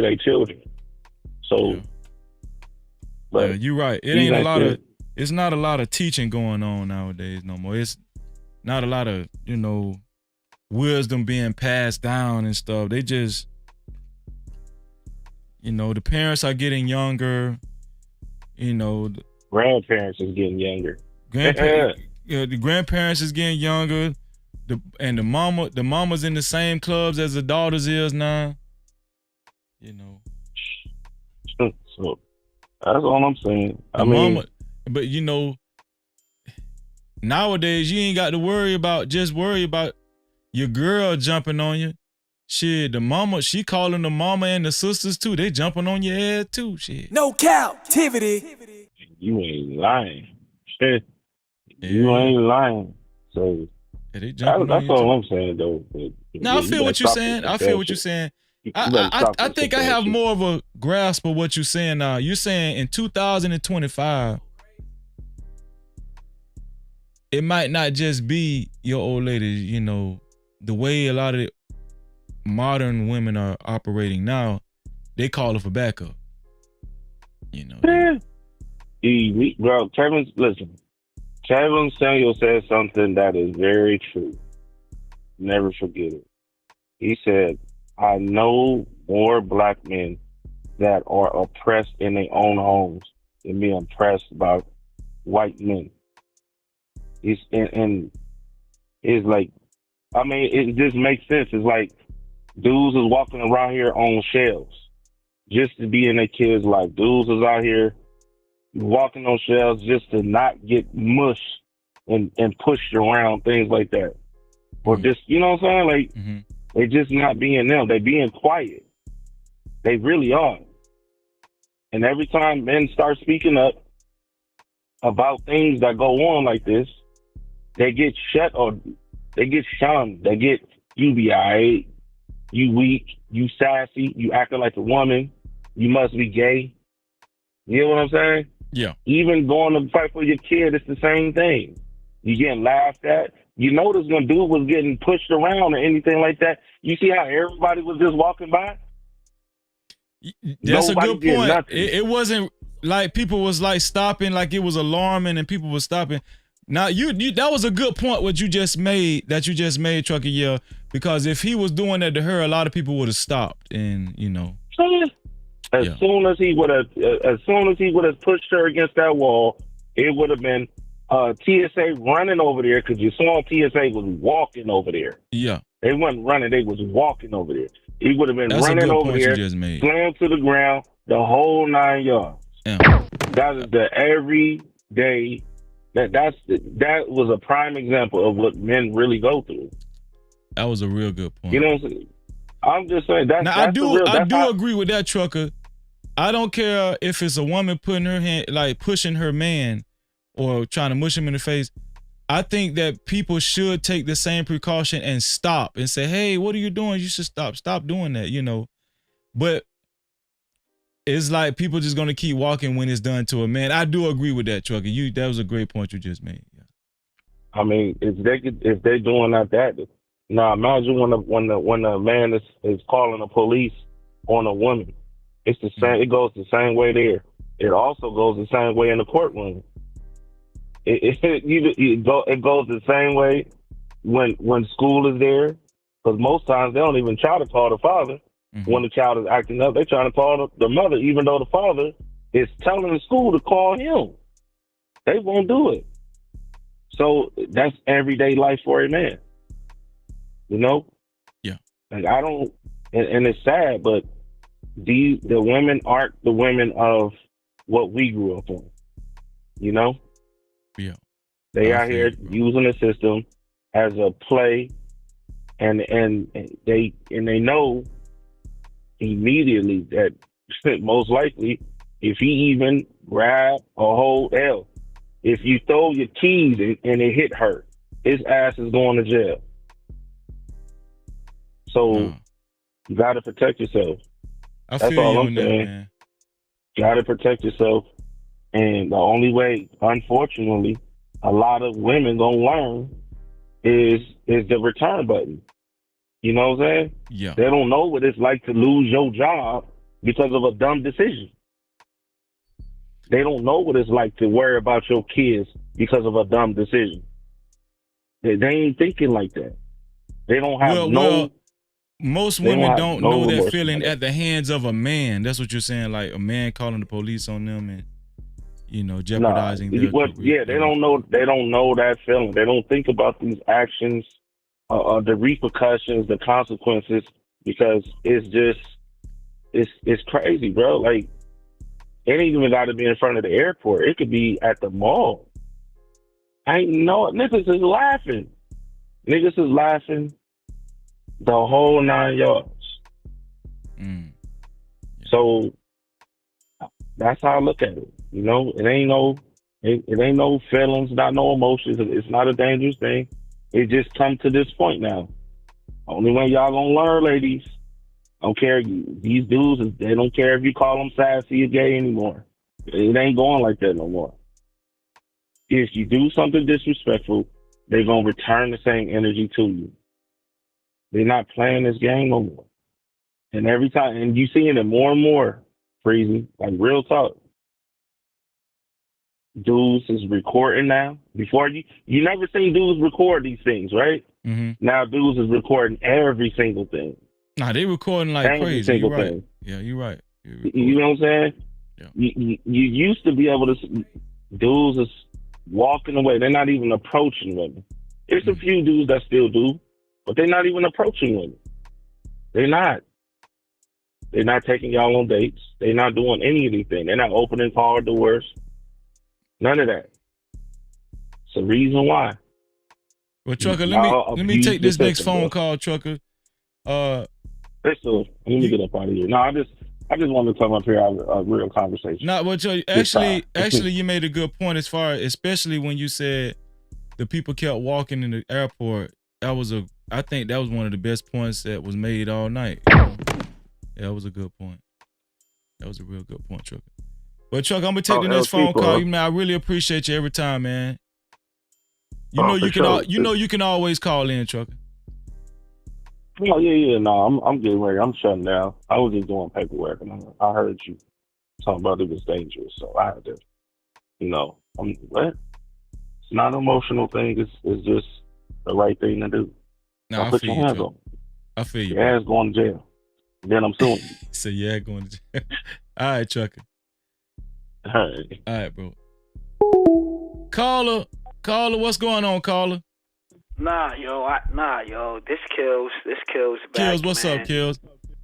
their children. So, but you're right. It ain't a lot of. It's not a lot of teaching going on nowadays no more. It's not a lot of wisdom being passed down and stuff. They just, the parents are getting younger. The grandparents is getting younger. The grandparents is getting younger. The mamas in the same clubs as the daughters is now. So that's all I'm saying. But nowadays you ain't got to worry about your girl jumping on you. Shit, the mama, she calling the mama and the sisters too. They jumping on your head too. Shit. No Cap-tivity. You ain't lying. Shit. You ain't lying. So that's all I'm saying though. No, I feel what you're saying. I think I have more of a grasp of what you're saying now. You're saying in 2025, it might not just be your old lady, the way a lot of modern women are operating now, they call her for backup. Bro, Kevin Samuel said something that is very true. Never forget it. He said, I know more black men that are oppressed in their own homes than being oppressed by white men. It just makes sense. It's like dudes is walking around here on shelves just to be in their kids' life. Dudes is out here walking on shelves just to not get mushed and pushed around, things like that. Or just, you know what I'm saying? Like, they just not being them. They being quiet. They really are. And every time men start speaking up about things that go on like this, they get shut or they get shunned. They get, you be alright, you weak, you sassy, you acting like a woman, you must be gay. You know what I'm saying? Yeah. Even going to fight for your kid, it's the same thing. You getting laughed at. You notice when dude was getting pushed around or anything like that, you see how everybody was just walking by? That's Nobody a good point. nothing. It wasn't like people was like stopping, like it was alarming and people were stopping. Now you that was a good point what you just made, Trucker. Yeah, because if he was doing that to her, a lot of people would have stopped and As soon as he would have pushed her against that wall, it would have been TSA running over there, because you saw TSA was walking over there. Yeah. They wasn't running, they was walking over there. He would have been That's running over there, slammed to the ground, the whole 9 yards. Yeah. That is the everyday. That was a prime example of what men really go through. That was a real good point. You know what I'm saying? I'm just saying that. Now, I do agree with that, Trucker. I don't care if it's a woman putting her hand, like pushing her man or trying to mush him in the face. I think that people should take the same precaution and stop and say, hey, what are you doing? You should stop doing that, But it's like people just gonna keep walking when it's done to a man. I do agree with that, Trucker. That was a great point you just made. I mean, if they're doing that, now imagine when a man is calling the police on a woman. It's the same. It goes the same way there. It also goes the same way in the courtroom. It goes the same way when school is there, because most times they don't even try to call the father when the child is acting up. They're trying to call the mother, even though the father is telling the school to call him. They won't do it. So that's everyday life for a man. You know? Yeah. Like I don't, and it's sad, but the women aren't the women of what we grew up on. You know? Yeah. They out here using the system as a play, and they know immediately that most likely if he even grab or hold L, if you throw your keys and it hit her, his ass is going to jail. So you got to protect yourself. That's all I'm saying. Man. You got to protect yourself. And the only way, unfortunately, a lot of women gonna learn is the return button. You know what I'm saying? Yeah. They don't know what it's like to lose your job because of a dumb decision. They don't know what it's like to worry about your kids because of a dumb decision. They ain't thinking like that. They don't have most women don't know that feeling at the hands of a man. That's what you're saying, like a man calling the police on them and jeopardizing their career. Yeah, they don't know. They don't know that feeling. They don't think about these actions, the repercussions, the consequences, because it's crazy, bro. Like it ain't even got to be in front of the airport. It could be at the mall. Niggas is laughing. Niggas is laughing the whole 9 yards. So that's how I look at it. You know, it ain't no feelings, not no emotions. It's not a dangerous thing. It just come to this point now. Only way y'all gonna learn, ladies. Don't care. These dudes, they don't care if you call them sassy or gay anymore. It ain't going like that no more. If you do something disrespectful, they're gonna return the same energy to you. They're not playing this game no more. And every time, and you seeing it more and more, Freezy, like real talk. Dudes is recording now. Before you never seen dudes record these things, right? Now dudes is recording every single thing. Nah, they recording like every crazy. Single you're right. thing. Yeah, you're right. You know what I'm saying? Yeah. You used to be able to. Dudes is walking away. They're not even approaching women. There's a few dudes that still do, but they're not even approaching women. They're not. They're not taking y'all on dates. They're not doing any of anything. They're not opening car doors. None of that. It's the reason why. Well, Trucker, let me take this next phone call, Trucker. Let me get up out of here. No, I just wanted to come up here and have a real conversation. No, but actually, you made a good point especially when you said the people kept walking in the airport. I think that was one of the best points that was made all night. Yeah, that was a good point. That was a real good point, Trucker. But Trucker, I'm gonna take the next phone call. You man, I really appreciate you every time, man. You can always call in, Trucker. Oh yeah. No, I'm getting ready. I'm shutting down. I was just doing paperwork, and I heard you talking about it was dangerous, so I had to. What? It's not an emotional thing. It's just the right thing to do. No, put your hands on. I feel you. Your ass going to jail. Then I'm suing you. So yeah, going to jail. All right, Trucker. All right, bro. Caller, what's going on, caller? Nah, yo. This kills. Kills, what's up, Kills?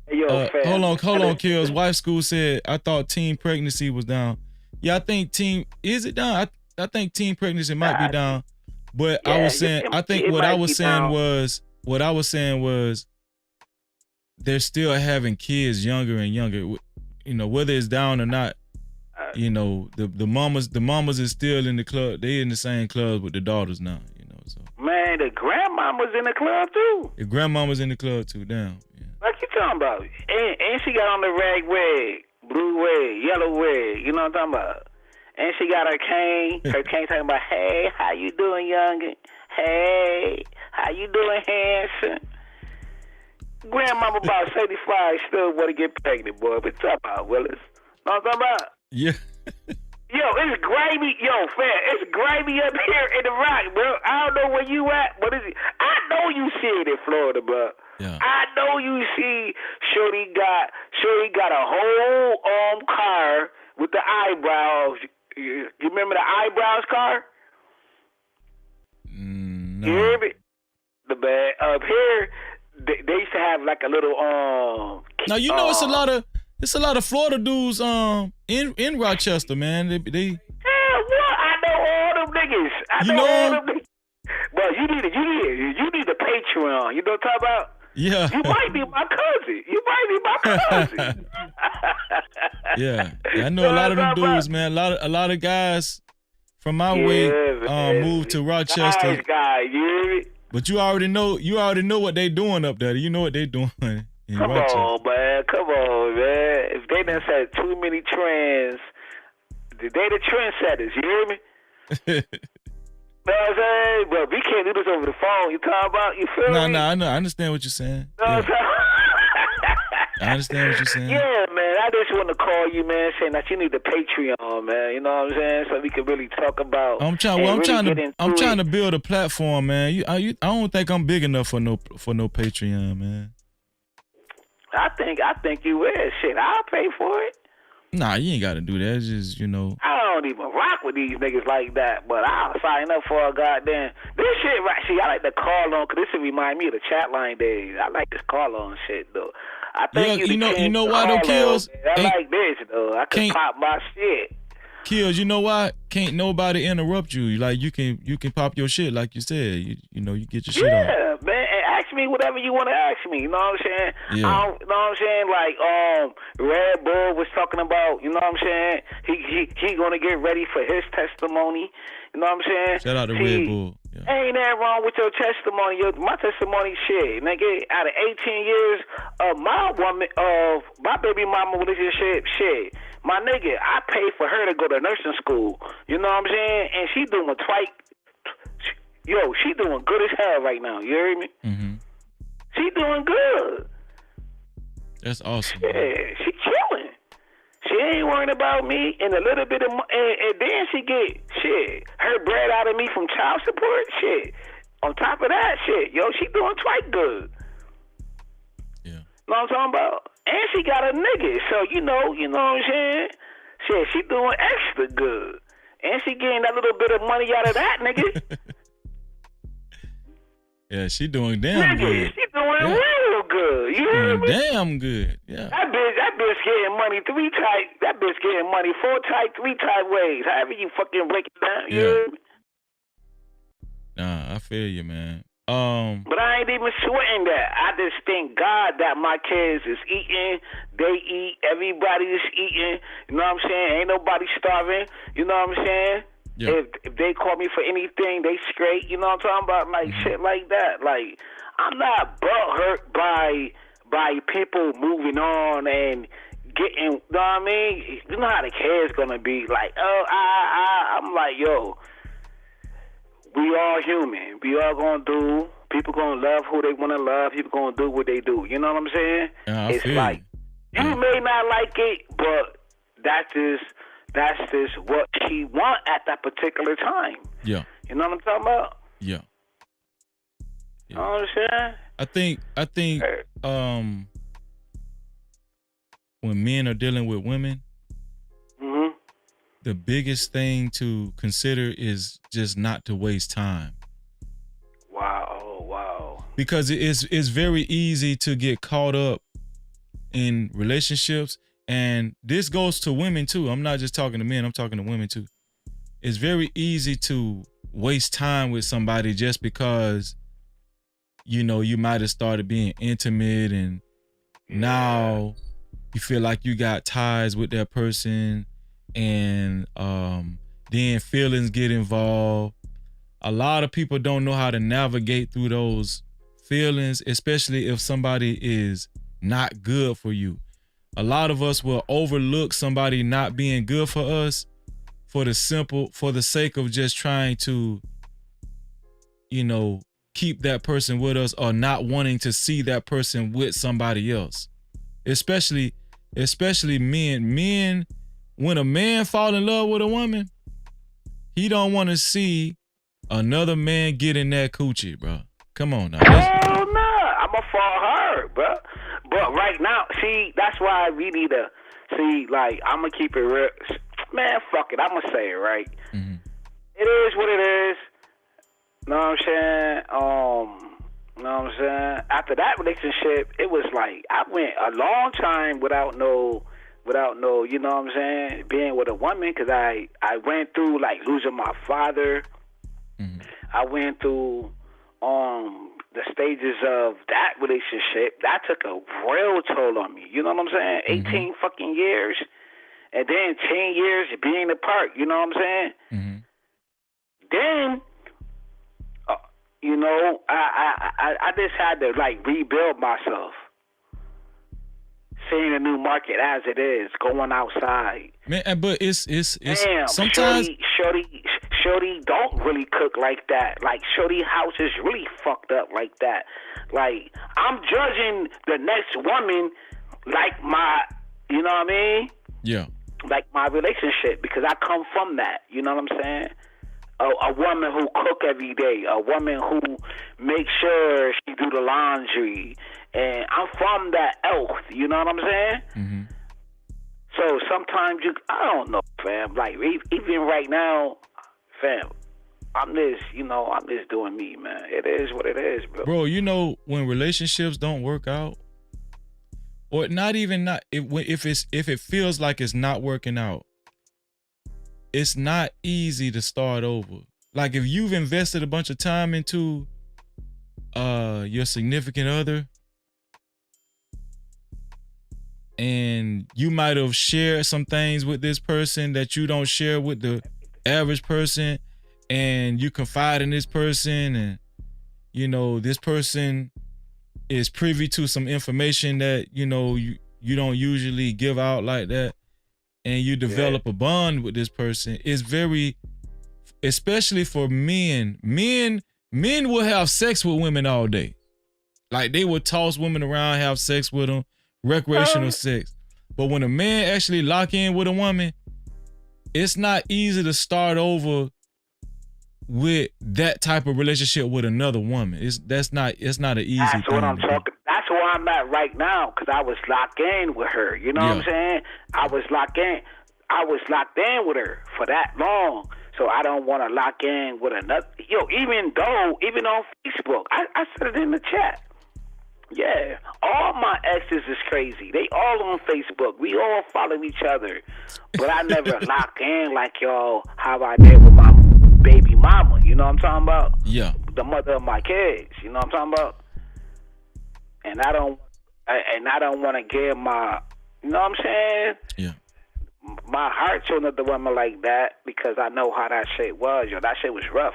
Yo, hold on, Kills. Wife school said I thought teen pregnancy was down. Yeah, I think is it down? I think teen pregnancy might be down. But I was saying, I think what I was saying was they're still having kids younger and younger. Whether it's down or not. The mamas is still in the club. They in the same club with the daughters now. So. Man, the grandmama's in the club too. The grandmama's in the club too. Damn. Yeah. What you talking about? And she got on the rag wig, blue wig, yellow wig. You know what I'm talking about? And she got her cane. Her cane talking about, hey, how you doing, youngin? Hey, how you doing, handsome? Grandmama about 75 still want to get pregnant, boy. But talk about Willis. Know what I'm talking about? Yeah. Yo, it's grimy. Yo, fam, it's grimy up here in the rock, bro. I don't know where you at, but I know you see it in Florida, bro. Yeah. I know you see Shorty got a whole car with the eyebrows. You remember the eyebrows car? No. You hear me? The bad up here, they used to have like a little Now you know it's a lot of Florida dudes in Rochester, man. They Yeah, what? I know all them niggas. I know all them niggas. But you need a Patreon. You know what I'm talking about? Yeah. You might be my cousin. Yeah, I know a lot of them dudes, man. A lot of guys from my way moved to Rochester. Nice guy, you. But you already know what they doing up there. You know what they doing in Come Rochester. on, man. If they done said too many trends, they the trendsetters. You hear me? Know what I'm saying? But we can't do this over the phone. You talking about? You feel me? No, I know. I understand what you're saying. Know what I'm saying? I understand what you're saying. Yeah, man. I just want to call you, man, saying that you need the Patreon, man. You know what I'm saying? So we can really talk about. I'm trying to build a platform, man. I don't think I'm big enough for no Patreon, man. I think you is. Shit, I'll pay for it. Nah, you ain't got to do that. It's just, I don't even rock with these niggas like that, but I'll sign up for a goddamn. This shit, right? See, I like to call on, because this remind me of the chat line days. I like this call on shit, though. I think you know why though, Kills? I like this, though. I can pop my shit. Kills, you know why? Can't nobody interrupt you. Like, you can pop your shit, like you said. You know, you get your shit off. Yeah, man. And ask me whatever you want to ask me. You know what I'm saying? Yeah. You know what I'm saying? Like, Red Bull was talking about, you know what I'm saying? He gonna get ready for his testimony. You know what I'm saying? Shout out to Red Bull. Yeah. Ain't that wrong with your testimony? My testimony, shit, nigga. Out of 18 years of my baby mama relationship, shit, my nigga, I paid for her to go to nursing school. You know what I'm saying? And she doing she doing good as hell right now. You hear me? Mm-hmm. She doing good. That's awesome. Yeah, she chilling. She ain't worrying about me and a little bit of and then she get her bread out of me from child support. Shit. On top of that, she doing quite good. Yeah. Know what I'm talking about? And she got a nigga, so you know what I'm saying? Shit, she doing extra good. And she getting that little bit of money out of that nigga. Yeah, she doing damn good. She doing real good. You hear me? Damn good. Yeah. That bitch getting money 3 type. That bitch getting money 4 type, 3 type ways. However you fucking break it down. You hear me? Nah, I feel you, man. But I ain't even sweating that. I just thank God that my kids is eating. They eat. Everybody is eating. You know what I'm saying? Ain't nobody starving. You know what I'm saying? Yeah. If they call me for anything, they straight. You know what I'm talking about? Like shit like that. Like I'm not butthurt by people moving on and getting. You know what I mean? You know how the kids gonna be like. I'm like, yo. We all human. We all gonna do. People gonna love who they wanna love. People gonna do what they do. You know what I'm saying? It's like you may not like it, but that's just what she want at that particular time. Yeah. You know what I'm talking about? Yeah. You know what I'm saying? I think when men are dealing with women, the biggest thing to consider is just not to waste time. Wow. Because it's very easy to get caught up in relationships, and this goes to women too. I'm not just talking to men, I'm talking to women too. It's very easy to waste time with somebody just because, you know, you might have started being intimate and now you feel like you got ties with that person, and then feelings get involved. A lot of people don't know how to navigate through those feelings, especially if somebody is not good for you. A lot of us will overlook somebody not being good for us for the sake of just trying to, keep that person with us or not wanting to see that person with somebody else. Especially men. Men, when a man fall in love with a woman, he don't want to see another man get in that coochie, bro. Come on now. Hell nah, I'ma fall hard, bro. But right now, see, that's why we need to see. Like, I'ma keep it real. Man, fuck it. I'ma say it right. Mm-hmm. It is what it is. Know what I'm saying? Know what I'm saying? After that relationship, it was like I went a long time without no, you know what I'm saying, being with a woman, because I went through like losing my father. Mm-hmm. I went through the stages of that relationship. That took a real toll on me. You know what I'm saying? Mm-hmm. 18 fucking years, and then 10 years being apart. You know what I'm saying? Mm-hmm. Then, I just had to like rebuild myself. Seeing the new market as it is, going outside. Man, but it's damn, sometimes Shorty don't really cook like that. Like, Shorty house is really fucked up like that. Like, I'm judging the next woman like my, you know what I mean? Yeah. Like my relationship, because I come from that. You know what I'm saying? A woman who cook every day, a woman who makes sure she do the laundry, and I'm from that elf. You know what I'm saying? Mm-hmm. So sometimes I don't know, fam. Like even right now, fam, I'm just doing me, man. It is what it is, bro. Bro, when relationships don't work out, or if it feels like it's not working out, it's not easy to start over. Like, if you've invested a bunch of time into your significant other, and you might have shared some things with this person that you don't share with the average person, and you confide in this person, and this person is privy to some information that you don't usually give out like that, and you develop a bond with this person. It's very, especially for men will have sex with women all day. Like, they would toss women around, have sex with them, recreational sex. But when a man actually lock in with a woman, it's not easy to start over with that type of relationship with another woman. It's not an easy thing. That's what I'm talking. That's where I'm at right now, because I was locked in with her. You know what I'm saying? I was locked in with her for that long. So I don't want to lock in with another. Even on Facebook, I said it in the chat. Yeah, all my exes is crazy. They all on Facebook. We all follow each other. But I never locked in like y'all, how I did with my baby mama. You know what I'm talking about? Yeah. The mother of my kids. You know what I'm talking about? And I don't want to give my, you know what I'm saying? Yeah. My heart to another woman like that, because I know how that shit was. That shit was rough.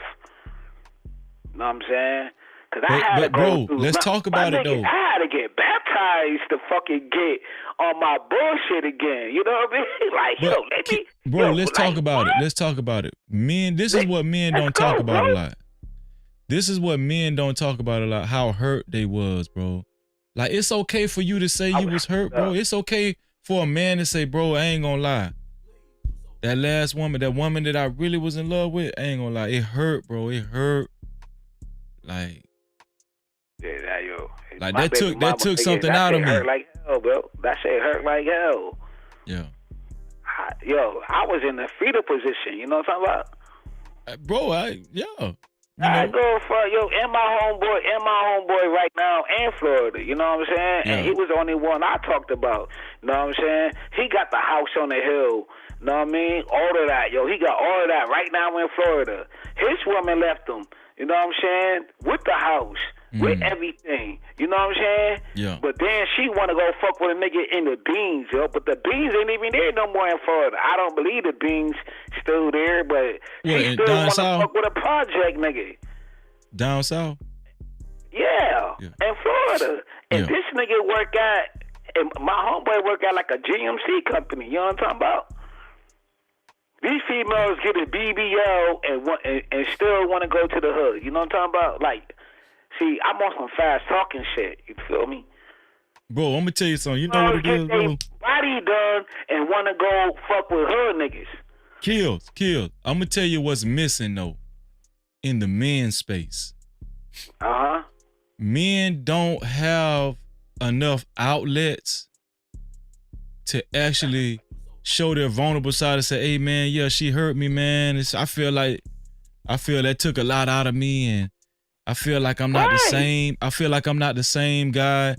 You know what I'm saying? Let's talk about it though. I had to get baptized to fucking get on my bullshit again. You know what I mean? Let's talk about it. Let's talk about it. Men, this is what men don't talk about a lot. This is what men don't talk about a lot. How hurt they was, bro. Like, it's okay for you to say you was hurt, bro. It's okay for a man to say, bro, I ain't gonna lie. That last woman, that woman that I really was in love with, I ain't gonna lie. It hurt, bro. It hurt. Like, like that took something out of me. Hurt like hell, bro. That shit hurt like hell. Yeah. I was in the fetal position. You know what I'm talking about? Bro, I go for and my homeboy right now in Florida. You know what I'm saying? Yeah. And he was the only one I talked about. You know what I'm saying? He got the house on the hill. You know what I mean? All of that, he got all of that right now in Florida. His woman left him. You know what I'm saying? With the house. With everything. You know what I'm saying? Yeah. But then she want to go fuck with a nigga in the beans, But the beans ain't even there no more in Florida. I don't believe the beans still there, but she still want to fuck with a project nigga. Down south? Yeah. In Florida. And this nigga work at, and my homeboy work at like a GMC company. You know what I'm talking about? These females get a BBL and still want to go to the hood. You know what I'm talking about? Like, see, I'm on some fast talking shit. You feel me? Bro, I'm gonna tell you something. You know what it is, bro? Body done and want to go fuck with hood niggas. Kills. I'm gonna tell you what's missing though in the men's space. Men don't have enough outlets to actually show their vulnerable side and say, hey man, yeah, she hurt me, man. I feel that took a lot out of me, and I feel like I'm not the same. I feel like I'm not the same guy.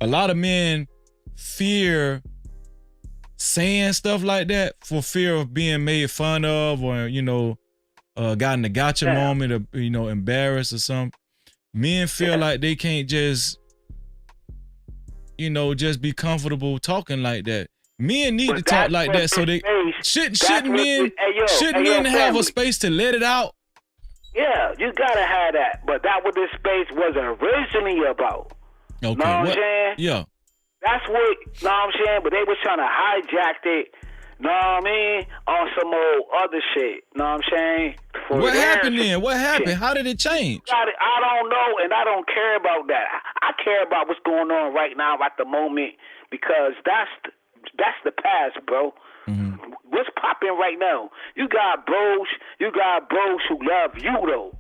A lot of men fear saying stuff like that for fear of being made fun of, or, you know, got in a gotcha moment, or, you know, embarrassed or something. Men feel like they can't just, you know, just be comfortable talking like that. Men need to talk like that, so they shouldn't men have a space to let it out? Yeah, you gotta have that. But that what this space was originally about. Okay. Know what I'm saying? Yeah. That's what, know what I'm saying? But they was trying to hijack it, know what I mean, on some old other shit, know what I'm saying? What happened then? What happened? How did it change? I don't know, and I don't care about that. I care about what's going on right now at the moment, because that's the past, bro. Mm-hmm. What's popping right now? You got bros who love you, though.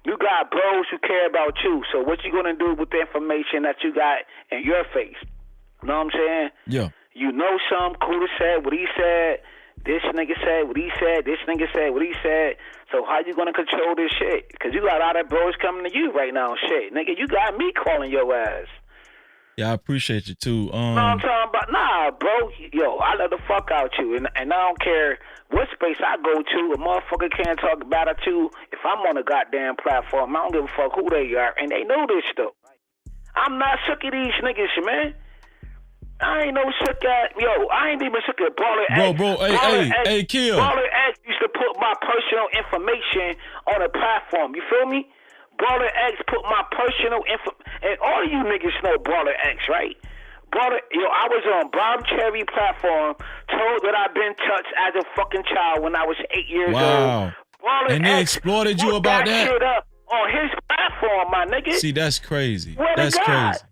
You got bros who care about you. So what you gonna do with the information that you got in your face? Know what I'm saying? Yeah. You know something, Cooler said what he said. This nigga said what he said. This nigga said what he said. So how you gonna control this shit? Because you got a lot of bros coming to you right now. Shit, nigga, you got me calling your ass. Yeah, I appreciate you too. Know what I'm talking about? Nah, bro. Yo, I let the fuck out you, and I don't care what space I go to. A motherfucker can't talk about it too. If I'm on a goddamn platform, I don't give a fuck who they are, and they know this stuff. I'm not shook at these niggas, man. I ain't no shook at, I ain't even shook at Baller X. Bro, hey, Kill. Baller X used to put my personal information on a platform. You feel me? Baller X put my personal info, and all you niggas know Baller X, right? I was on Bob Cherry platform, told that I've been touched as a fucking child when I was 8 years old. Baller And they X exploited you about that? shit up on his platform, my nigga. See, that's crazy. Swear to That's God. crazy.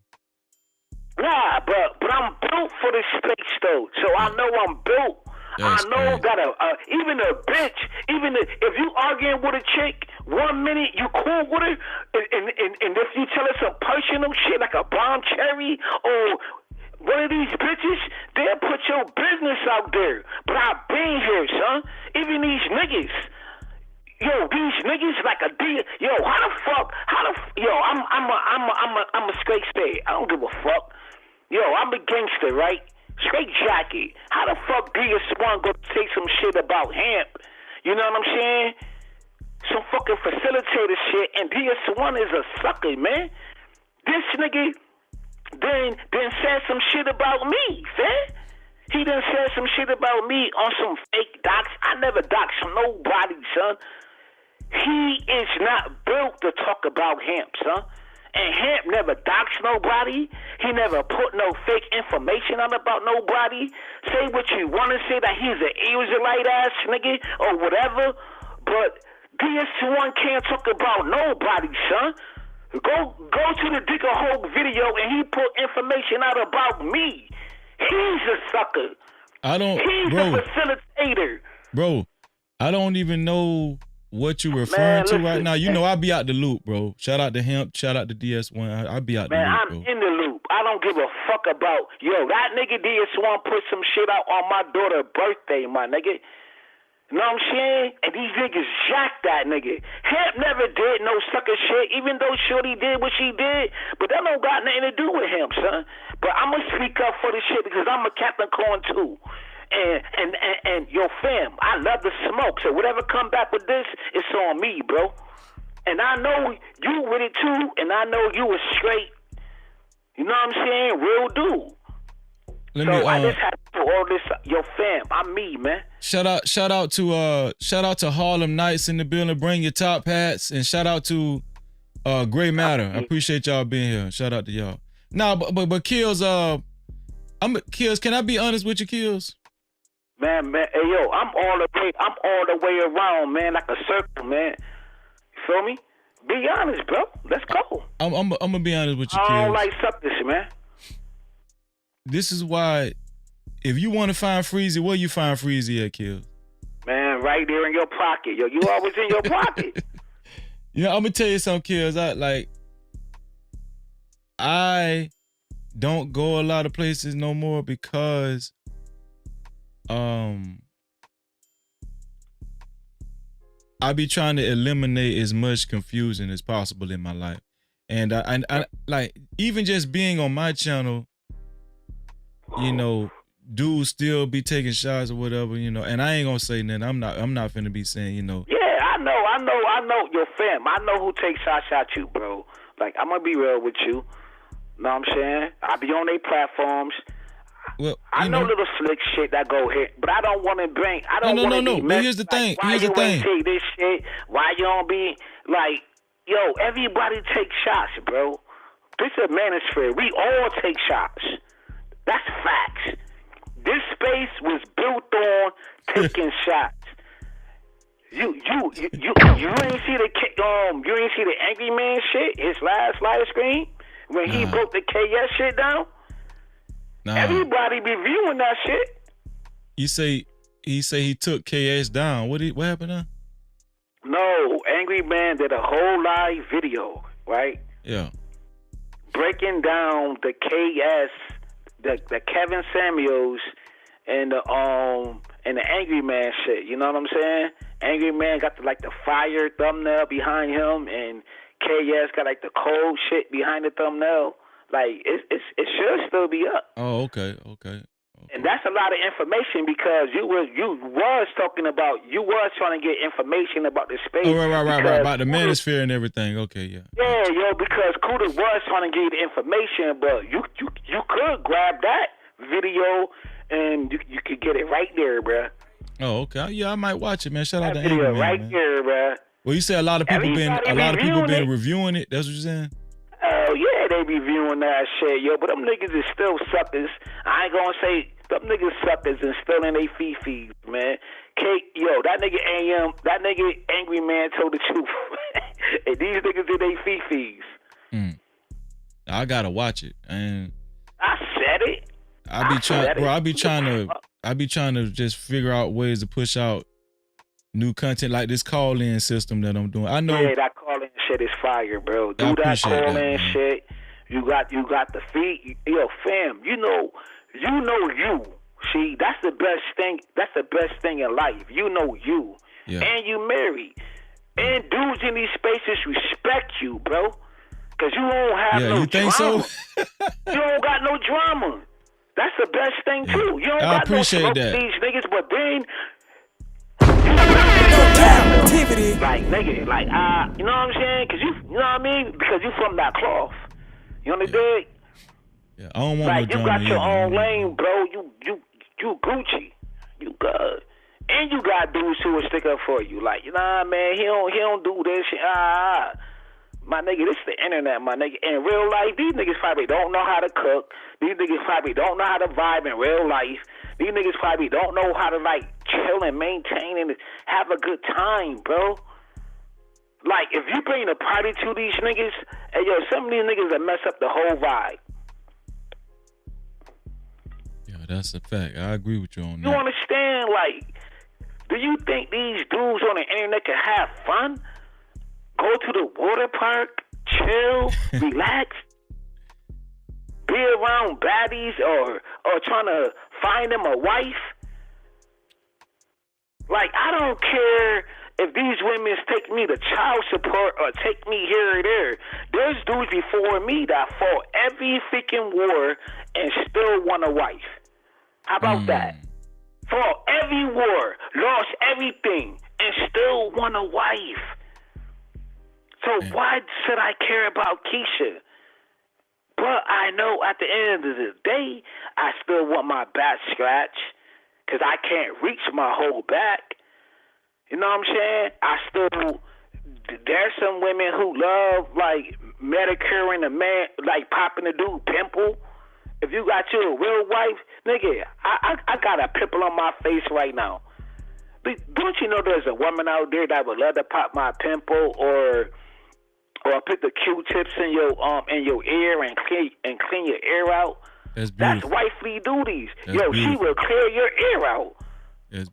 Nah, but I'm built for this space though, so I know I'm built. That's I know that even a bitch, if you arguing with a chick, 1 minute you cool with her, and if you tell her some personal shit like a bomb cherry or one of these bitches, they'll put your business out there. But I've been here, son. Even these niggas. These niggas like a D. I'm a straight stay. I don't give a fuck. I'm a gangster, right? Straight jacket. How the fuck DS1 go say some shit about hemp? You know what I'm saying? Some fucking facilitator shit, and DS1 is a sucker, man. This nigga then said some shit about me, fam. He done said some shit about me on some fake docs. I never doxed nobody, son. He is not built to talk about hemp, son. And hemp never doxed nobody. He never put no fake information on about nobody. Say what you want to say, that he's an Israelite ass nigga or whatever. But DS1 can't talk about nobody, son. Go to the Digger Hogue video and he put information out about me. He's a sucker. He's a facilitator. Bro, I don't even know what you referring to right now. You know I be out the loop, bro. Shout out to Hemp. Shout out to DS1. I be out the loop, bro. I'm in the loop. I don't give a fuck about, that nigga DS1 put some shit out on my daughter's birthday, my nigga. You know what I'm saying? And these niggas jacked that nigga. Hemp never did no sucker shit, even though Shorty did what she did. But that don't got nothing to do with him, son. But I'm going to speak up for this shit because I'm a Captain Corn too. And yo, fam, I love the smoke. So whatever come back with this, it's on me, bro. And I know you with it too, and I know you was straight. You know what I'm saying? Real dude. I just have to do all this. Yo, fam, I'm me, man. Shout out to Harlem Nights in the building. Bring your top hats, and shout out to Gray Matter. I appreciate y'all being here. Shout out to y'all. Nah, but Kills, Kills. Can I be honest with you, Kills? Man, hey yo, I'm all the way around, man, like a circle, man. You feel me? Be honest, bro. Let's go. I'm gonna be honest with you, kids. I don't like suckers, man. This is why, if you want to find Freezy, where you find Freezy at, Kills? Man, right there in your pocket, yo. You always in your pocket. You know, I'm gonna tell you something, Kills. I don't go a lot of places no more because I be trying to eliminate as much confusion as possible in my life. And I like, even just being on my channel, you know, dudes still be taking shots or whatever, you know, and I ain't gonna say nothing. I'm not finna be saying, you know. Yeah, I know, your fam. I know who takes shots at you, bro. Like, I'm gonna be real with you. Know what I'm saying? I be on their platforms. Well, I know little slick shit that go here, but I don't want to bring. I don't want to be. But here's the thing. Why you ain't take this shit? Why you don't be like, yo? Everybody take shots, bro. This is a manosphere. We all take shots. That's facts. This space was built on taking shots. You ain't see the you ain't see the Angry Man shit. His last live stream when he broke the KS shit down. Nah. Everybody be viewing that shit. He say he took KS down. What happened now? No, Angry Man did a whole live video, right? Yeah. Breaking down the KS, the Kevin Samuels, and the Angry Man shit. You know what I'm saying? Angry Man got the fire thumbnail behind him, and KS got the cold shit behind the thumbnail. Like, it should still be up. Oh, okay. And that's a lot of information because you was trying to get information about the space. Oh, right. About the manosphere and everything. Okay, yeah. Yeah, yo, because Kuda was trying to get the information, but you could grab that video and you could get it right there, bruh. Oh, okay. Yeah, I might watch it, man. Shout out to video Angry Man, right man. there, bruh. Well, you say a lot of people been reviewing it. That's what you're saying? Oh, yeah, they be viewing that shit, yo. But them niggas is still suckers. I ain't gonna say them niggas suckers and still in they fifis, man. That nigga Angry Man told the truth. And these niggas in they fifis. I gotta watch it. And I said it. I be trying to just figure out ways to push out new content like this call-in system that I'm doing. I know. Yeah, that call-in shit is fire, bro. Do that call-in shit. You got the feed. Yo, fam, you know you. See, that's the best thing. That's the best thing in life. You know you. Yeah. And you married. And dudes in these spaces respect you, bro. Because you don't have no you think drama. So? You don't got no drama. That's the best thing, too. You don't got appreciate no that. These niggas, but then... Cap-tivity. Like, nigga, like, you know what I'm saying? Because you know what I mean? Because you from that cloth. You understand? Yeah, I don't want like, no you drama got your either, own lane, bro. You Gucci. You good. And you got dudes who will stick up for you. Like, nah, man, he don't do this shit. My nigga, this is the internet, my nigga. In real life, these niggas probably don't know how to cook. These niggas probably don't know how to vibe in real life. These niggas probably don't know how to, like, chill and maintain and have a good time, bro. Like, if you bring a party to these niggas, hey, yo, some of these niggas that mess up the whole vibe. Yeah, that's a fact. I agree with you on that. You understand, like, do you think these dudes on the internet can have fun? Go to the water park, chill, relax, be around baddies or trying to find them a wife? Like, I don't care if these women take me to child support or take me here or there. There's dudes before me that fought every freaking war and still won a wife. How about that? Fought every war, lost everything, and still won a wife. So why should I care about Keisha? But I know at the end of the day, I still want my back scratched because I can't reach my whole back. You know what I'm saying? There's some women who love, like, medicuring a man, like popping a dude pimple If you got your real wife, nigga, I got a pimple on my face right now. But don't you know there's a woman out there that would love to pop my pimple or put the Q-tips in your ear and clean your ear out? That's wifely duties. She will clear your ear out.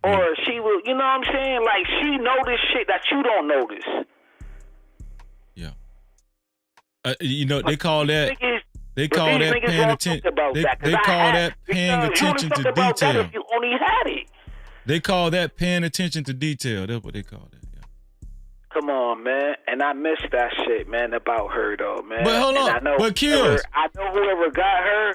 Or she will, you know what I'm saying? Like, she notice shit that you don't notice. Yeah. They call that... They call that paying attention. They call that paying attention to detail. If you only had it. They call that paying attention to detail. That's what they call that. Yeah. Come on, man. And I miss that shit, man, about her though, man. But hold on. But Kills. I know whoever got her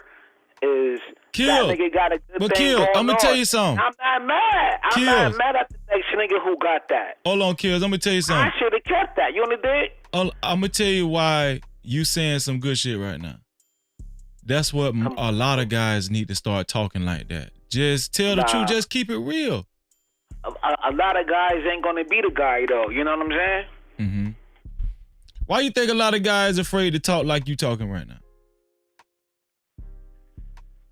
is Kill. That nigga got a good but thing Kill, going I'm gonna on. tell you something. I'm not mad. I'm not mad at the next nigga who got that. Hold on, Kills. I'm gonna tell you something. I should have kept that. You only did. I'm gonna tell you why you saying some good shit right now. That's what a lot of guys need to start talking like that. Just tell the truth. Just keep it real. A lot of guys ain't gonna be the guy though. You know what I'm saying? Mm-hmm. Why you think a lot of guys afraid to talk like you talking right now?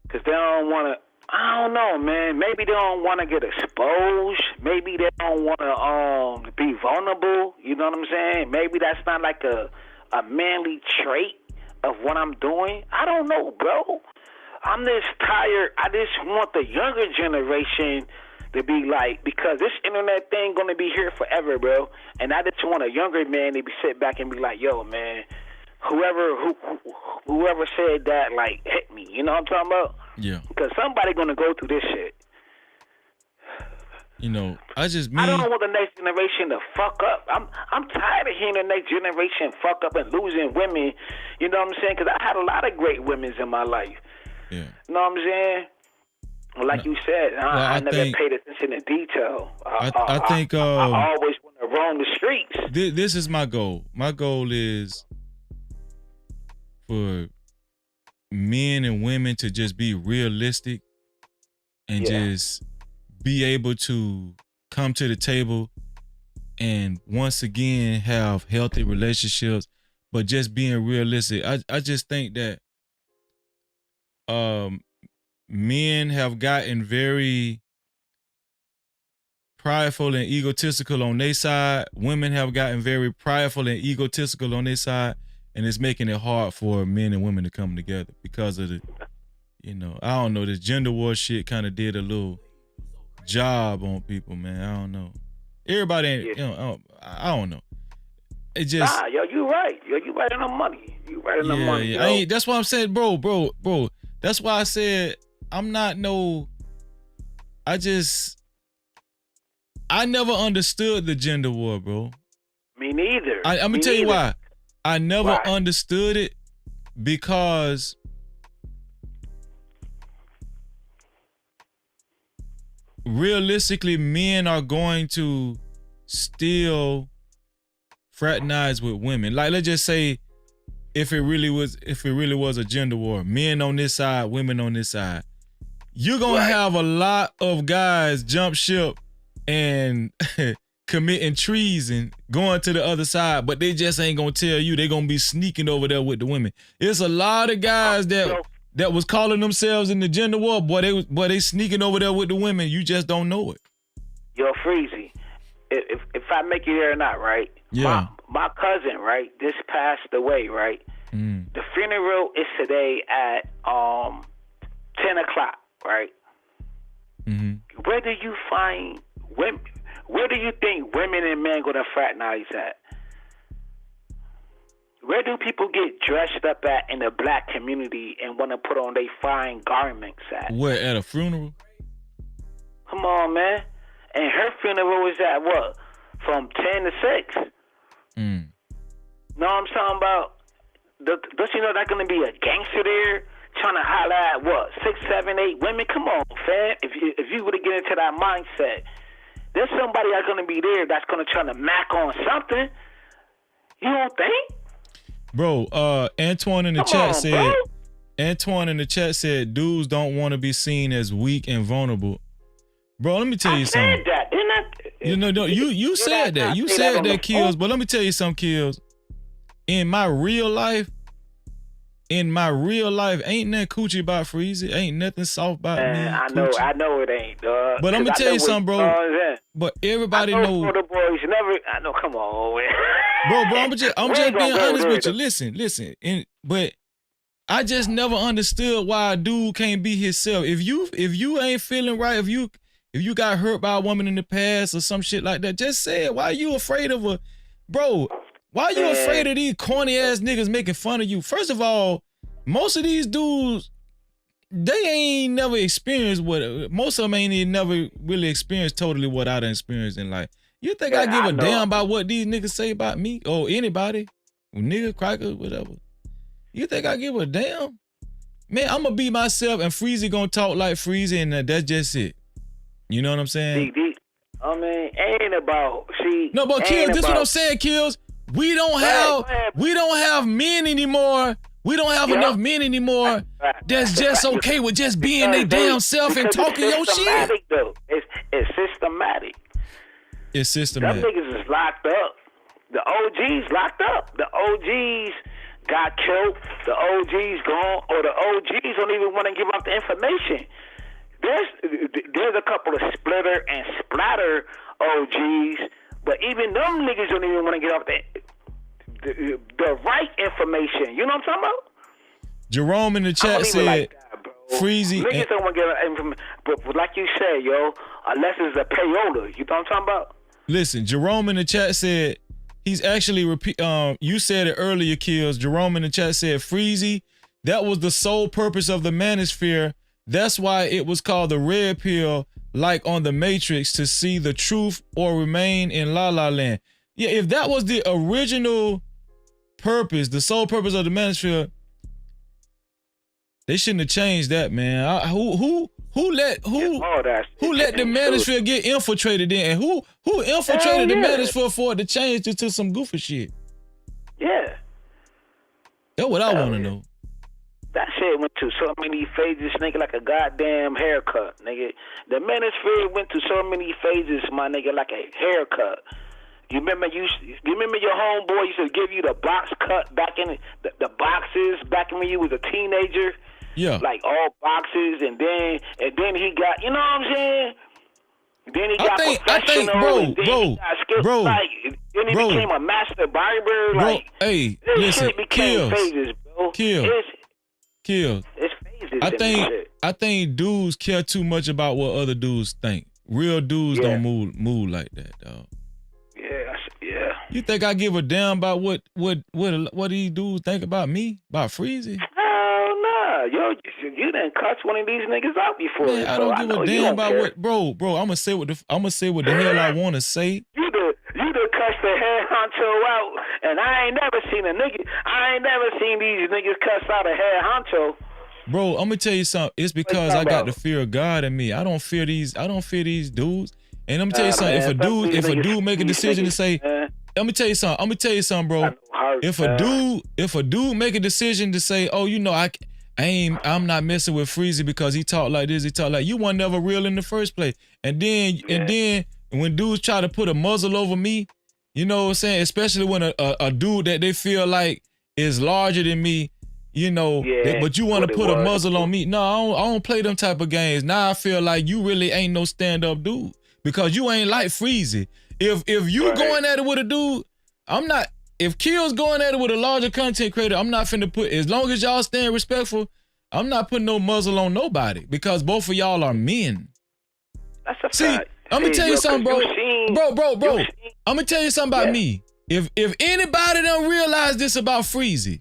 Cause they don't want to. I don't know, man. Maybe they don't want to get exposed. Maybe they don't want to be vulnerable. You know what I'm saying? Maybe that's not like a manly trait of what I'm doing. I don't know, bro. I'm just tired. I just want the younger generation to be like, because this internet thing gonna be here forever, bro. And I just want a younger man to be sit back and be like, yo, man, whoever said that, like, hit me. You know what I'm talking about? Yeah. Because somebody gonna go through this shit. I don't want the next generation to fuck up. I'm tired of hearing the next generation fuck up and losing women. You know what I'm saying? Because I had a lot of great women in my life. Yeah. You know what I'm saying? Like you said, I never paid attention to detail. I think I always want to roam the streets. This is my goal. My goal is for men and women to just be realistic and just be able to come to the table and once again have healthy relationships, but just being realistic. I just think that men have gotten very prideful and egotistical on their side. Women have gotten very prideful and egotistical on their side, and it's making it hard for men and women to come together because of the, I don't know, this gender war shit kind of did a little job on people, man. I don't know. Everybody ain't, I don't know. It just yo, you right. Yo, you right on the money. You right on the money. Yeah. That's why I'm saying, bro. That's why I said I'm not I never understood the gender war, bro. Me neither. I'm gonna tell you why. I never understood it because realistically, men are going to still fraternize with women. Like, let's just say if it really was a gender war, men on this side, women on this side, you're gonna have a lot of guys jump ship and committing treason, going to the other side, but they just ain't gonna tell you. They gonna be sneaking over there with the women. It's a lot of guys that was calling themselves in the gender war, they sneaking over there with the women. You just don't know it. Yo, Freezy, if I make it there or not, right? Yeah. My cousin, right, just passed away, right? The funeral is today at 10 o'clock, right? Mm-hmm. Where do you find women? Where do you think women and men gonna fraternize at? Where do people get dressed up at in the black community and want to put on their fine garments at? Where, at a funeral? Come on, man. And her funeral was at what? From 10 to 6. Mm. Know what I'm talking about? Don't you know that's going to be a gangster there trying to holler at what? 6, 7, 8 women? Come on, fam. If you were to get into that mindset, there's somebody that's going to be there that's going to try to mac on something. You don't think? Bro, Antoine in the chat said dudes don't want to be seen as weak and vulnerable. Bro, let me tell you something. I said that, didn't I? You said that. You said that, Kills. But let me tell you something, Kills. In my real life, in my real life, ain't nothing coochie about Freezy. Ain't nothing soft about me. I coochie. know it ain't, dog. But I'm gonna tell you something, bro. But everybody I know. The boys never. I know. Come on, man. Bro. I'm just being honest with you. Listen. But I just never understood why a dude can't be himself. If you ain't feeling right, if you got hurt by a woman in the past or some shit like that, just say it. Why are you afraid of a bro? Why are you afraid of these corny ass niggas making fun of you? First of all, most of these dudes, they ain't never experienced most of them ain't never really experienced totally what I done experienced in life. You think I give a damn about what these niggas say about me or anybody? Nigga, cracker, whatever. You think I give a damn? Man, I'm gonna be myself and Freezy gonna talk like Freezy and that's just it. You know what I'm saying? I mean, ain't about No, but Kills, this is what I'm saying, Kills. We don't have men anymore. We don't have enough men anymore that's just okay with just being their damn self and talking your shit. Though. It's systematic. It's systematic. Them niggas is locked up. The OGs locked up. The OGs got killed. The OGs gone, or the OGs don't even want to give up the information. There's a couple of splitter and splatter OGs, but even them niggas don't even want to get off the right information. You know what I'm talking about? Jerome in the chat said, Freezy. Niggas don't want to get information, but like you said, yo, unless it's a payola. You know what I'm talking about? Listen, Jerome in the chat said, he's actually you said it earlier, Kills. Jerome in the chat said, Freezy, that was the sole purpose of the manosphere. That's why it was called the red pill, like on the Matrix, to see the truth or remain in La La Land. Yeah, if that was the original purpose, the sole purpose of the manosphere, they shouldn't have changed that, man. Who let the manosphere get infiltrated in? And who infiltrated the manosphere for it to change to some goofy shit? Yeah. That's what I want to know. That shit went to so many phases, nigga, like a goddamn haircut, nigga. The manosphere went to so many phases, my nigga, like a haircut. You remember your homeboy used to give you the box cut back in the boxes back when you was a teenager? Yeah. Like all boxes, and then he got, you know what I'm saying? Then he got professional, then he became a master barber. Like, hey, this listen, shit became phases, bro. Kills. It's phases. I think dudes care too much about what other dudes think. Real dudes don't move like that, dog. Yeah. You think I give a damn about what these dudes think about me? About Freezy? Hell nah. Yo, you done cuss one of these niggas out before. Man, I don't give a damn about what, bro. I'm gonna say what the hell I want to say. You done cuss the head honcho out, and I ain't never seen these niggas cuss out a head honcho. Bro, I'm gonna tell you something. It's because I got the fear of God in me. I don't fear these dudes. And I'm gonna tell you something. If a dude make a decision to say, let me tell you something, bro. If a dude make a decision to say, oh, you know, I'm not messing with Freezy because he talk like this, you weren't never real in the first place. And then when dudes try to put a muzzle over me, you know what I'm saying? Especially when a dude that they feel like is larger than me, you know, but you want to put a muzzle on me. No, I don't play them type of games. Now I feel like you really ain't no stand-up dude because you ain't like Freezy. If you going at it with a dude, I'm not. If Kill's going at it with a larger content creator, I'm not finna put, as long as y'all staying respectful, I'm not putting no muzzle on nobody because both of y'all are men. That's a fact. I'm gonna tell you something, bro. I'm gonna tell you something about me. If anybody don't realize this about Freezy,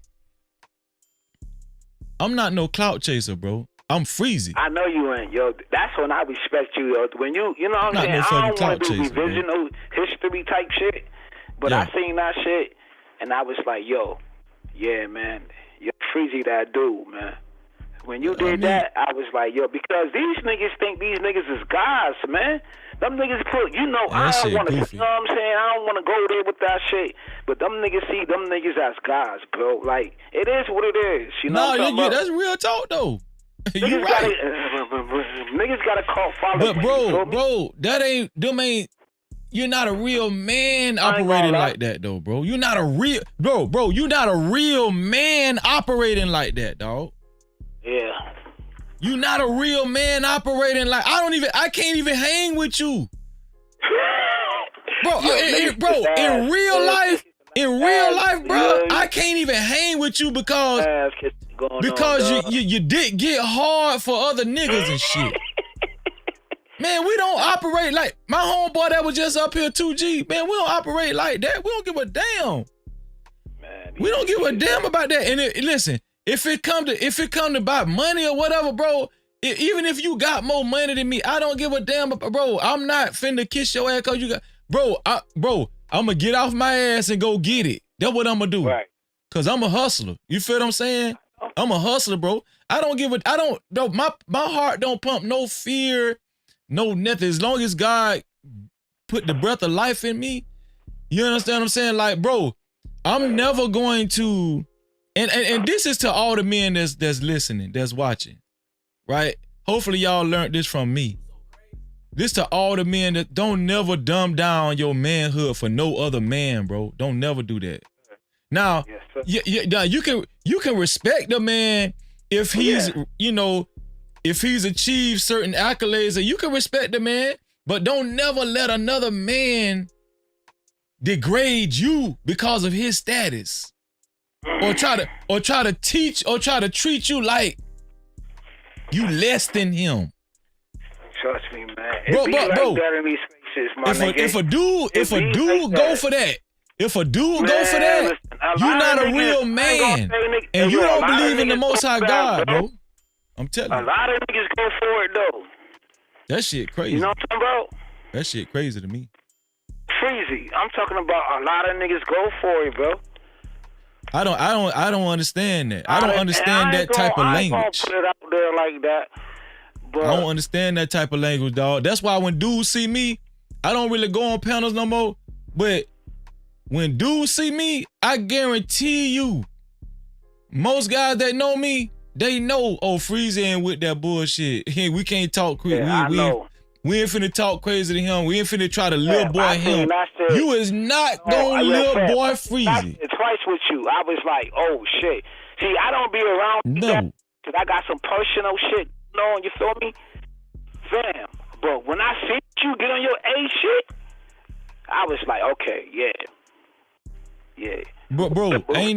I'm not no clout chaser, bro. I'm Freezy. I know you ain't, yo. That's when I respect you, yo. When you know what I'm saying? No I don't want to do chaser, revisional history type shit, but I seen that shit, and I was like, yo, yeah, man, you're Freezy that dude, man. When you did that, I was like, yo, because these niggas think these niggas is gods, man. Them niggas put, you know, I don't want to, you know what I'm saying? I don't want to go there with that shit. But them niggas see them niggas as gods, bro. Like, it is what it is. You know what I'm talking about? That's real talk, though. You right. Niggas gotta call follow. But bro, that ain't, them ain't, you're not a real man operating like that though, bro. You're not a real bro. You're not a real man operating like that, dog. Yeah. You're not a real man operating like I can't even hang with you. Bro, in real life, bro, I can't even hang with you because you dick get hard for other niggas and shit. Man, we don't operate like my homeboy that was just up here 2G. Man, we don't operate like that. We don't give a damn. Man, we don't give a damn about that. And listen, if it come to about money or whatever, bro, even if you got more money than me, I don't give a damn, bro. I'm not finna kiss your ass cause you got, bro, I'm gonna get off my ass and go get it. That's what I'm gonna do. Right. Cause I'm a hustler. You feel what I'm saying? I'm a hustler, bro. My heart don't pump no fear, no nothing. As long as God put the breath of life in me, you understand what I'm saying? Like, bro, I'm never going to, and this is to all the men that's listening, that's watching, right? Hopefully y'all learned this from me. This to all the men that don't never dumb down your manhood for no other man, bro. Don't never do that. Now, you can respect the man if he's, if he's achieved certain accolades, and you can respect the man, but don't never let another man degrade you because of his status, or try to teach or try to treat you like you less than him. Trust me, man. Bro, that in these spaces, if a dude go for that, you're not a real man, and you don't believe in the Most High God, bro. I'm telling you. A lot of niggas go for it though. That shit crazy. You know what I'm talking about? That shit crazy to me. Crazy. I'm talking about a lot of niggas go for it, bro. I don't understand that. I don't understand that type of language. I ain't gonna put it out there like that. But I don't understand that type of language, dog. That's why when dudes see me, I don't really go on panels no more. But when dudes see me, I guarantee you, most guys that know me, they know, Freezy ain't with that bullshit. We can't talk crazy. We ain't finna talk crazy to him. We ain't finna try to little boy him. You is not gonna little boy Freezy. Twice with you, I was like, oh shit. See, I don't be around because I got some personal shit. No, you feel me? Fam. But when I see you get on your A shit, I was like, okay, yeah. Bro, bro, let me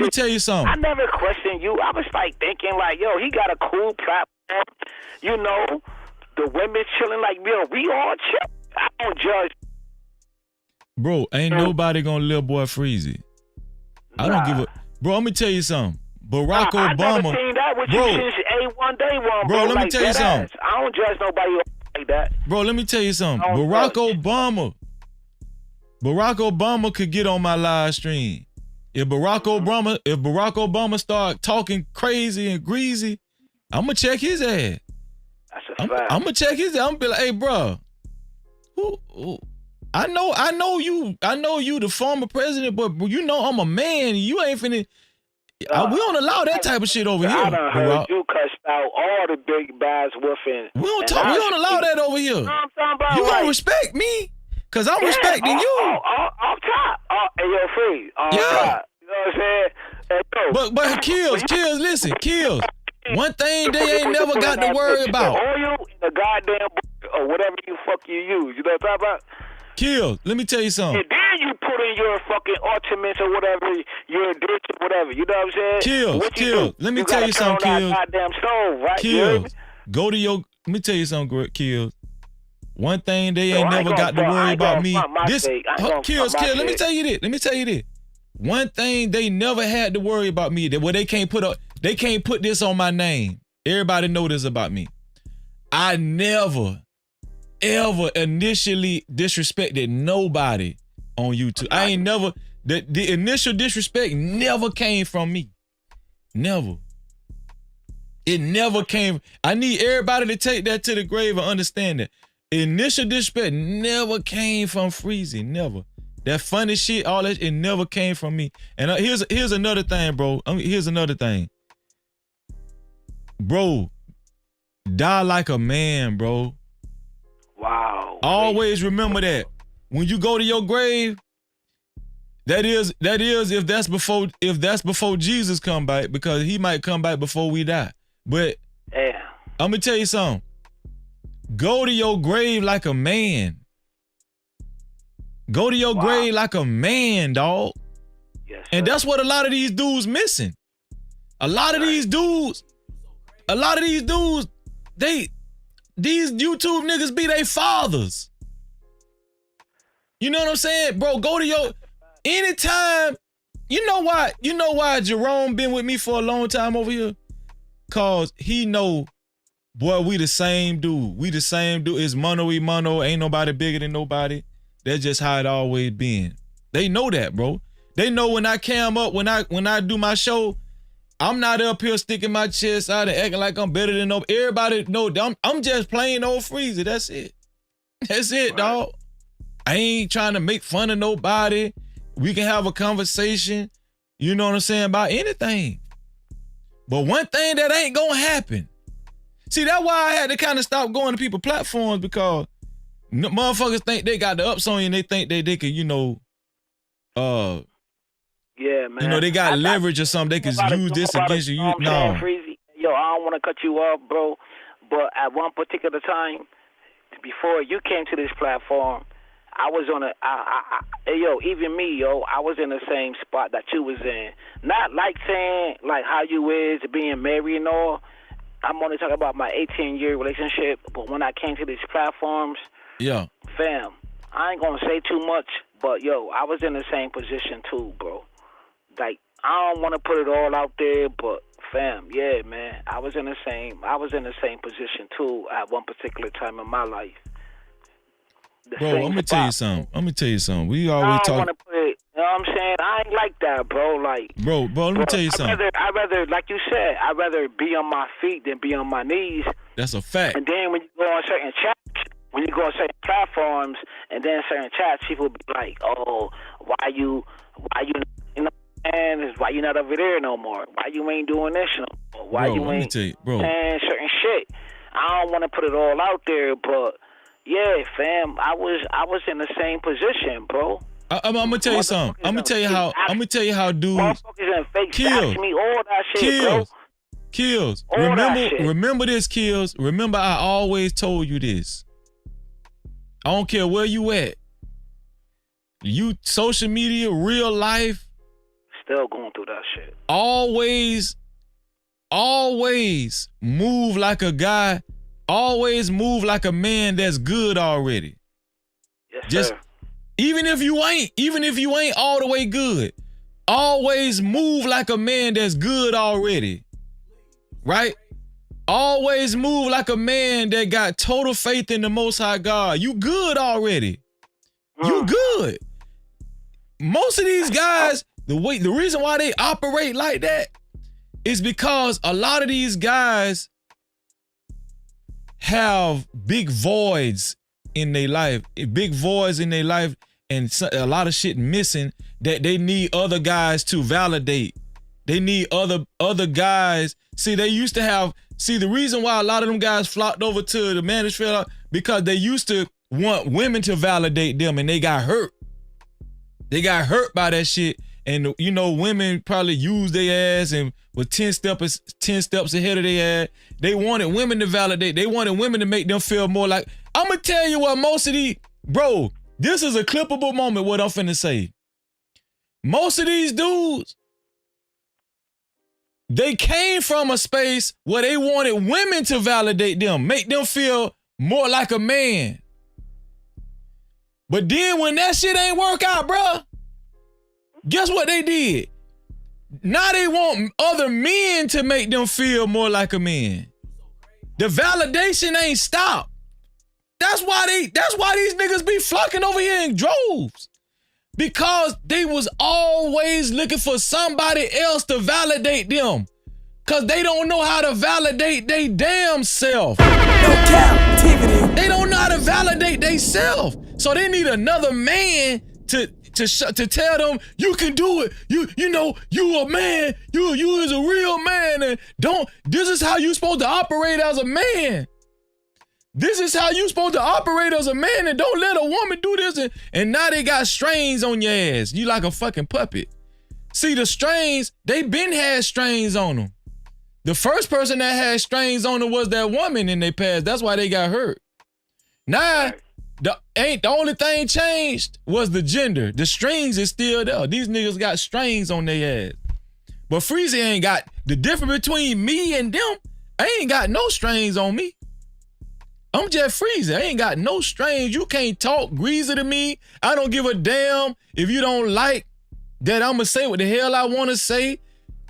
tell you something. I never questioned you. I was like thinking like, yo, he got a cool platform. You know, the women chilling like, yo, we all chill. I don't judge. Bro, ain't nobody gonna little boy Freezy. I don't give a, bro, let me tell you something. Barack Obama. I never seen that with you since A1 day one, bro. Let me tell you something. I don't judge nobody like that. Bro, let me tell you something. Barack Obama could get on my live stream. If Barack Obama start talking crazy and greasy, I'm gonna check his ass. That's a fact. I'm gonna check his ass. I'm gonna be like, hey, bro, who? I know you, the former president, but you know I'm a man. You ain't finna. We don't allow that type of shit over here. I done heard you cuss out all the big bads woofing. We don't allow that over here. You gonna respect me, cause I'm respecting you. Off top. Hey, yo, Free. Top. You know what I'm saying? Hey, but Kills, listen, Kills. One thing they ain't never got to worry about. Oil in the goddamn or whatever you use. You know what I'm talking about? Kills, let me tell you something. And then you put in your fucking Ultimates or whatever, your ditch or whatever. You know what I'm saying? Kills. Let me tell you something, Kills. Goddamn stove, right? Kills. Go to your. Let me tell you something, Kills. One thing they ain't never got to worry about me. Kills. Let me tell you this. One thing they never had to worry about me. That they can't put this on my name. Everybody know this about me. I never, ever initially disrespected nobody on YouTube. I ain't never, the initial disrespect never came from me. Never. It never came. I need everybody to take that to the grave and understand that. Initial disrespect never came from Freezy. Never. That funny shit, all that, it never came from me. And here's another thing, bro. Here's another thing. Bro, die like a man, bro. Wow. Always remember that. When you go to your grave, that is if that's before Jesus come back, because he might come back before we die. But I'm gonna tell you something. Go to your grave like a man. Go to your grave like a man, dog. Yes, and that's what a lot of these dudes missing. A lot of these dudes, these YouTube niggas be their fathers. You know what I'm saying? Bro, go to your, anytime, you know why Jerome been with me for a long time over here? Cause he know, boy, we the same dude. It's mano y mano, ain't nobody bigger than nobody. That's just how it always been. They know that, bro. They know when I cam up, when I do my show, I'm not up here sticking my chest out and acting like I'm better than nobody. Everybody know I'm just plain old Freezy. That's it. That's it, dog. I ain't trying to make fun of nobody. We can have a conversation, you know what I'm saying, about anything. But one thing that ain't gonna happen. See, that's why I had to kind of stop going to people's platforms, because motherfuckers think they got the ups on you and they think they could, yeah, man. They got leverage or something. They could use this against you. No. Freezy, yo, I don't want to cut you off, bro. But at one particular time, before you came to this platform, I was on even me, I was in the same spot that you was in. Not like saying like how you is being married and all. I'm only talking about my 18-year relationship. But when I came to these platforms, fam, I ain't gonna say too much, but I was in the same position too, bro. Like, I don't want to put it all out there, but fam, yeah, man, I was in the same position too at one particular time in my life. Bro, I'm gonna tell you something. We always talk. I don't want to put it. You know what I'm saying? I ain't like that, bro. Like, bro, let me tell you something. I'd rather, like you said, I'd rather be on my feet than be on my knees. That's a fact. And then when you go on certain chats, when you go on certain platforms, and then certain chats, people be like, "Oh, why you know, man, why you not over there no more? Why you ain't doing this no more? Why you ain't saying certain shit?" I don't want to put it all out there, but yeah, fam, I was in the same position, bro. I'm gonna tell you something. I'm gonna tell you how dudes motherfuckers and fakes ask me all that shit, bro. Kills. All Remember this, Kills. Remember, I always told you this. I don't care where you at. You social media, real life. Still going through that shit. Always move like a guy. Always move like a man that's good already. Yes, sir. Even if you ain't all the way good, always move like a man that's good already. Right? Always move like a man that got total faith in the Most High God. You good already. You good. Most of these guys, the reason why they operate like that is because a lot of these guys have big voids in their life, and a lot of shit missing that they need other guys to validate. They need other guys. See, they used to have, the reason why a lot of them guys flocked over to the manosphere, because they used to want women to validate them, and they got hurt. They got hurt by that shit. And women probably used their ass and were 10 steps ahead of their ass. They wanted women to validate. They wanted women to make them feel more like, I'm gonna tell you what, most of these, bro, this is a clippable moment, what I'm finna say. Most of these dudes, they came from a space where they wanted women to validate them, make them feel more like a man. But then when that shit ain't work out, bro, guess what they did? Now they want other men to make them feel more like a man. The validation ain't stopped. That's why these niggas be flocking over here in droves. Because they was always looking for somebody else to validate them. Cause they don't know how to validate they damn self. No Cap-tivity. They don't know how to validate they self. So they need another man to tell them, you can do it. You a man. You is a real man. And this is how you supposed to operate as a man. This is how you supposed to operate as a man, and don't let a woman do this. And now they got strains on your ass. You like a fucking puppet. See, the strains, they been had strains on them. The first person that had strains on them was that woman in their past. That's why they got hurt. Now, the only thing changed was the gender. The strings is still there. These niggas got strains on their ass. But Freezy ain't got, the difference between me and them, I ain't got no strains on me. I'm just Freezy. I ain't got no strains. You can't talk greasy to me. I don't give a damn if you don't like that I'ma say what the hell I want to say.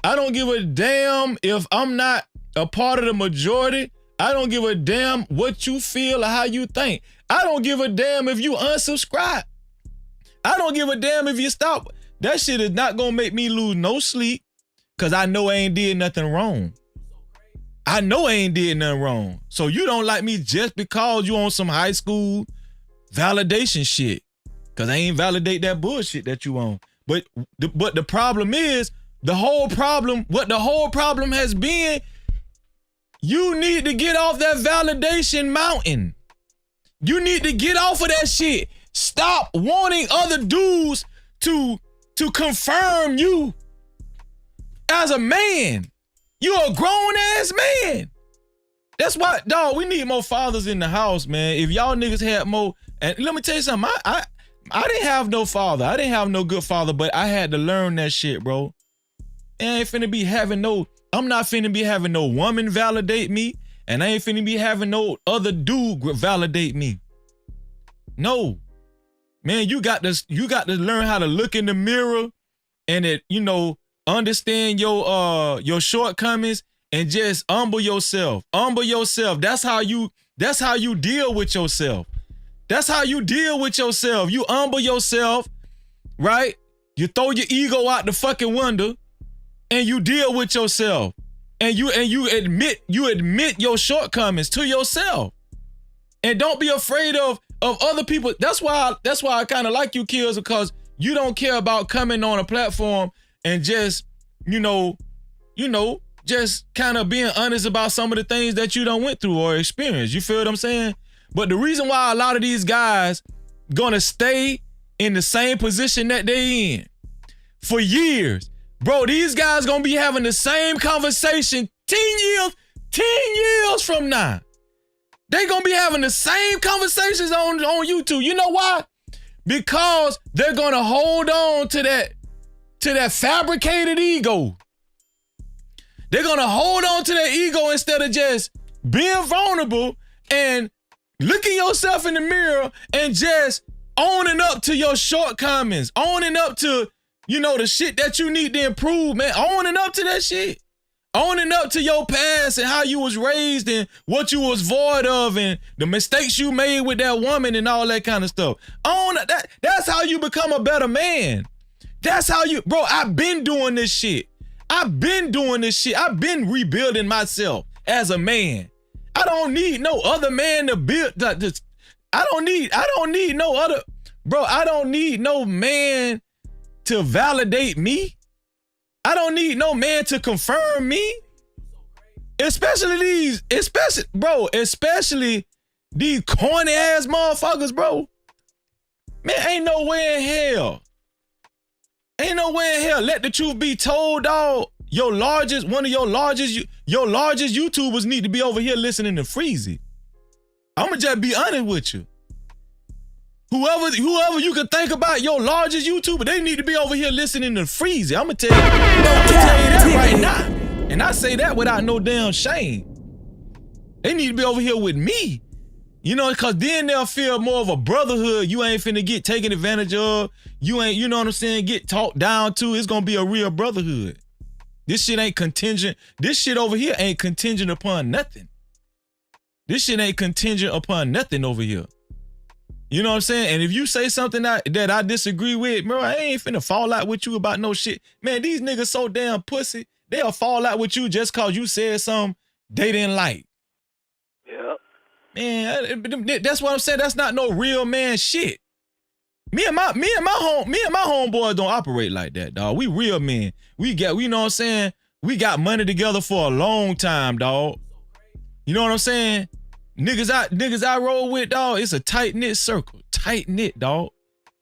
I don't give a damn if I'm not a part of the majority. I don't give a damn what you feel or how you think. I don't give a damn if you unsubscribe. I don't give a damn if you stop. That shit is not gonna make me lose no sleep because I know I ain't did nothing wrong. I know I ain't did nothing wrong. So you don't like me just because you on some high school validation shit. Because I ain't validate that bullshit that you on. But the problem is, what the whole problem has been, you need to get off that validation mountain. You need to get off of that shit. Stop wanting other dudes to confirm you as a man. You're a grown-ass man. That's why, dog, we need more fathers in the house, man. If y'all niggas had more, and let me tell you something, I didn't have no father. I didn't have no good father, but I had to learn that shit, bro. And I ain't finna be having I'm not finna be having no woman validate me, and I ain't finna be having no other dude validate me. No. Man, you got to learn how to look in the mirror and understand your shortcomings and just humble yourself. Humble yourself. That's how you deal with yourself. That's how you deal with yourself. You humble yourself, right? You throw your ego out the fucking window and you deal with yourself. And you admit your shortcomings to yourself. And don't be afraid of other people. That's why I kind of like you, Kills, because you don't care about coming on a platform and just, just kind of being honest about some of the things that you done went through or experienced. You feel what I'm saying? But the reason why a lot of these guys gonna stay in the same position that they in for years, bro, these guys gonna be having the same conversation 10 years from now. They gonna be having the same conversations on YouTube. You know why? Because they're gonna hold on to that fabricated ego. They're gonna hold on to their ego instead of just being vulnerable and looking yourself in the mirror and just owning up to your shortcomings, owning up to, the shit that you need to improve, man. Owning up to that shit. Owning up to your past and how you was raised and what you was void of and the mistakes you made with that woman and all that kind of stuff. That's how you become a better man. That's how bro, I've been doing this shit. I've been rebuilding myself as a man. I don't need no other man to build this. I don't need no other, bro. I don't need no man to validate me. I don't need no man to confirm me. Especially these corny ass motherfuckers, bro. Man, ain't no way in hell. Let the truth be told, dog. One of your largest YouTubers need to be over here listening to Freezy. I'ma just be honest with you. Whoever you can think about your largest YouTuber, they need to be over here listening to Freezy. I'ma tell you that right now. And I say that without no damn shame. They need to be over here with me. Because then they'll feel more of a brotherhood. You ain't finna get taken advantage of. You ain't, you know what I'm saying, get talked down to. It's gonna be a real brotherhood. This shit ain't contingent. This shit over here ain't contingent upon nothing. This shit ain't contingent upon nothing over here. You know what I'm saying? And if you say something that I disagree with, bro, I ain't finna fall out with you about no shit. Man, these niggas so damn pussy, they'll fall out with you just cause you said something they didn't like. Yep. Man, that's what I'm saying. That's not no real man shit. Me and my homeboys don't operate like that, dog. We real men. We know what I'm saying? We got money together for a long time, dog. You know what I'm saying? Niggas I roll with, dog, it's a tight-knit circle. Tight-knit, dog.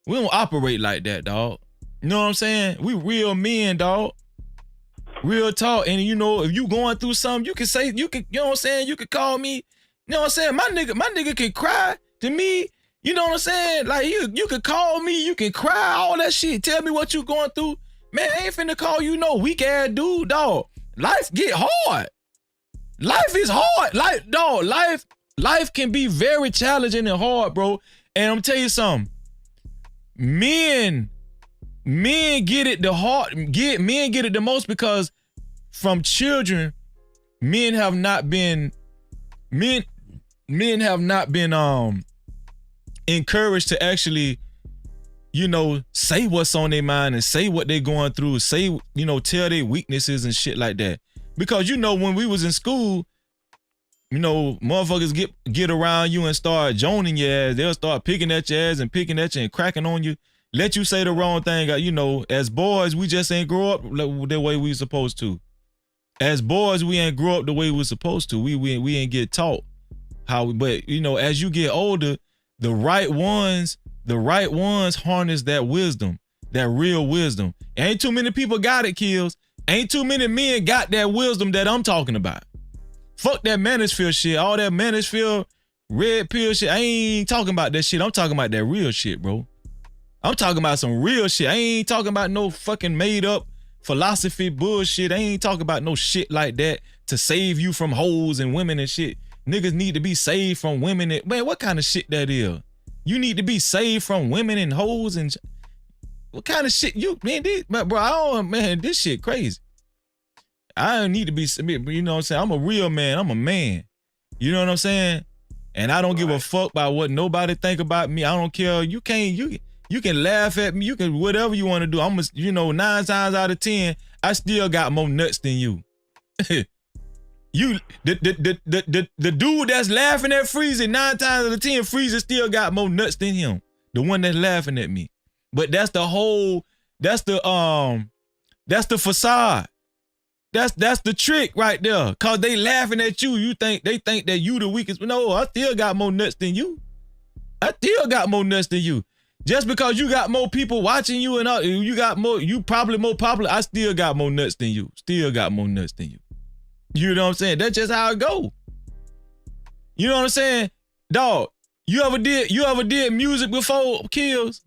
We don't operate like that, dog. You know what I'm saying? We real men, dog. Real talk. And you know, if you going through something, you know what I'm saying? You can call me. You know what I'm saying? My nigga can cry to me. You know what I'm saying? Like you can call me, you can cry, all that shit. Tell me what you going through. Man, I ain't finna call you no weak ass dude, dog. Life get hard. Life is hard. Life can be very challenging and hard, bro. And I'm tell you something. Men get it the most because from children, men have not been encouraged to actually, you know, say what's on their mind and say what they're going through, say, you know, tell their weaknesses and shit like that. Because, you know, when we was in school, you know, motherfuckers get around you and start joning your ass. They'll start picking at your ass and picking at you and cracking on you. Let you say the wrong thing. You know, as boys, we just ain't grow up the way we supposed to. As boys, we ain't grow up the way we supposed to. We ain't get taught how. But, you know, as you get older, the right ones harness that wisdom, that real wisdom. Ain't too many people got it, Kills. Ain't too many men got that wisdom that I'm talking about. Fuck that manosphere shit. All that manosphere, red pill shit. I ain't talking about that shit. I'm talking about that real shit, bro. I'm talking about some real shit. I ain't talking about no fucking made up philosophy bullshit. I ain't talking about no shit like that to save you from hoes and women and shit. Niggas need to be saved from women. Man, what kind of shit that is? You need to be saved from women and hoes and what kind of shit this shit crazy. I don't need to be, you know what I'm saying? I'm a real man. I'm a man. You know what I'm saying? And I don't give a fuck about what nobody think about me. I don't care. You can laugh at me. You can whatever you want to do. 9 times out of 10, I still got more nuts than you. The dude that's laughing at Freezy 9 times out of 10, Freezy still got more nuts than him. The one that's laughing at me. But that's the facade. That's the trick right there. Cause they laughing at you. They think that you the weakest. No, I still got more nuts than you. Just because you got more people watching you and you probably more popular, I still got more nuts than you. You know what I'm saying? That's just how it go. You know what I'm saying? Dog, you ever did music before, Kills?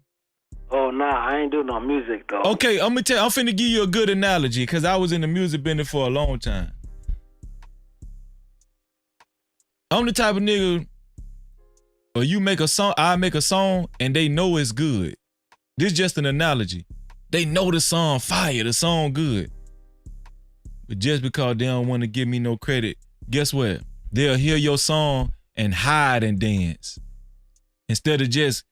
Oh, nah, I ain't do no music, though. Okay, I'm finna give you a good analogy because I was in the music business for a long time. I'm the type of nigga, or you make a song, I make a song, and they know it's good. This is just an analogy. They know the song fire, the song good. But just because they don't want to give me no credit, guess what? They'll hear your song and hide and dance. Instead of just,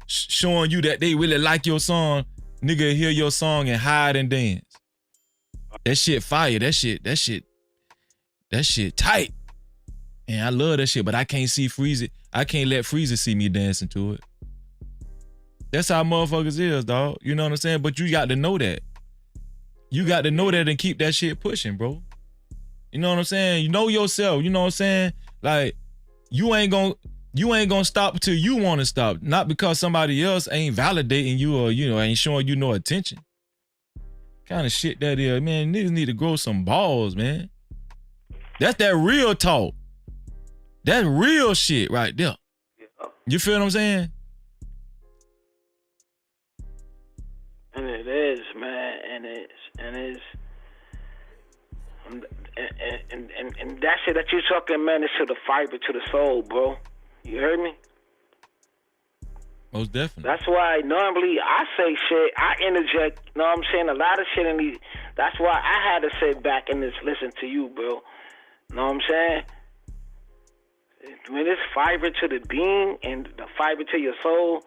showing you that they really like your song, nigga hear your song and hide and dance. That shit fire. That shit tight. And I love that shit, but I can't see Freezy. I can't let Freezy see me dancing to it. That's how motherfuckers is, dog. You know what I'm saying? But you got to know that. You got to know that and keep that shit pushing, bro. You know what I'm saying? You know yourself. You know what I'm saying? Like, you ain't gonna stop until you want to stop. Not because somebody else ain't validating you or, ain't showing you no attention. Kind of shit that is, man. Niggas need to grow some balls, man. That's that real talk. That's real shit right there. You feel what I'm saying? And it is, man. And that shit that you talking, man, is to the fiber, to the soul, bro. You heard me? Most definitely. That's why normally I say shit, I interject, you know what I'm saying? A lot of shit in these. That's why I had to sit back and just listen to you, bro. You know what I'm saying? When it's fiber to the being and the fiber to your soul,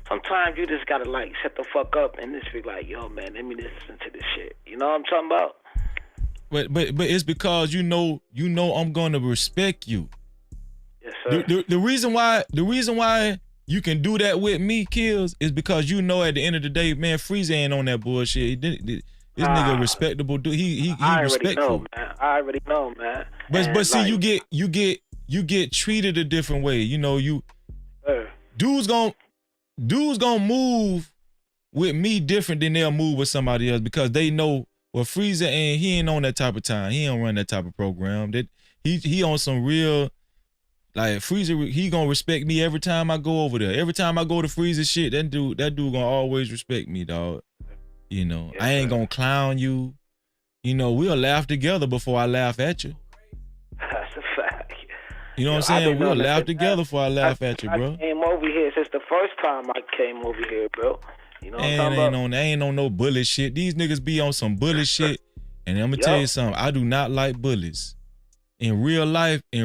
sometimes you just gotta shut the fuck up and just be like, yo, man, let me listen to this shit. You know what I'm talking about? But it's because you know I'm gonna respect you. Yes, sir. The reason why you can do that with me, Kills, is because at the end of the day, man, Freezy ain't on that bullshit. This nigga respectable dude. He I respectful. I already know, man. But see, like, you get treated a different way. You know, dudes gonna move with me different than they'll move with somebody else because they know, well, Freezer he ain't on that type of time. He don't run that type of program. That he on some real, like, Freezer, he gonna respect me every time I go over there. Every time I go to Freezer shit, that dude gonna always respect me, dog. You know, I ain't gonna clown you. You know, we'll laugh together before I laugh at you. That's a fact. You know what I'm saying? We'll laugh together before I laugh at you, bro. I came over here since the first time I came over here, bro. You know what I'm talking about? Ain't on no bully shit. These niggas be on some bully shit. And I'm gonna tell you something. I do not like bullies. In real life, I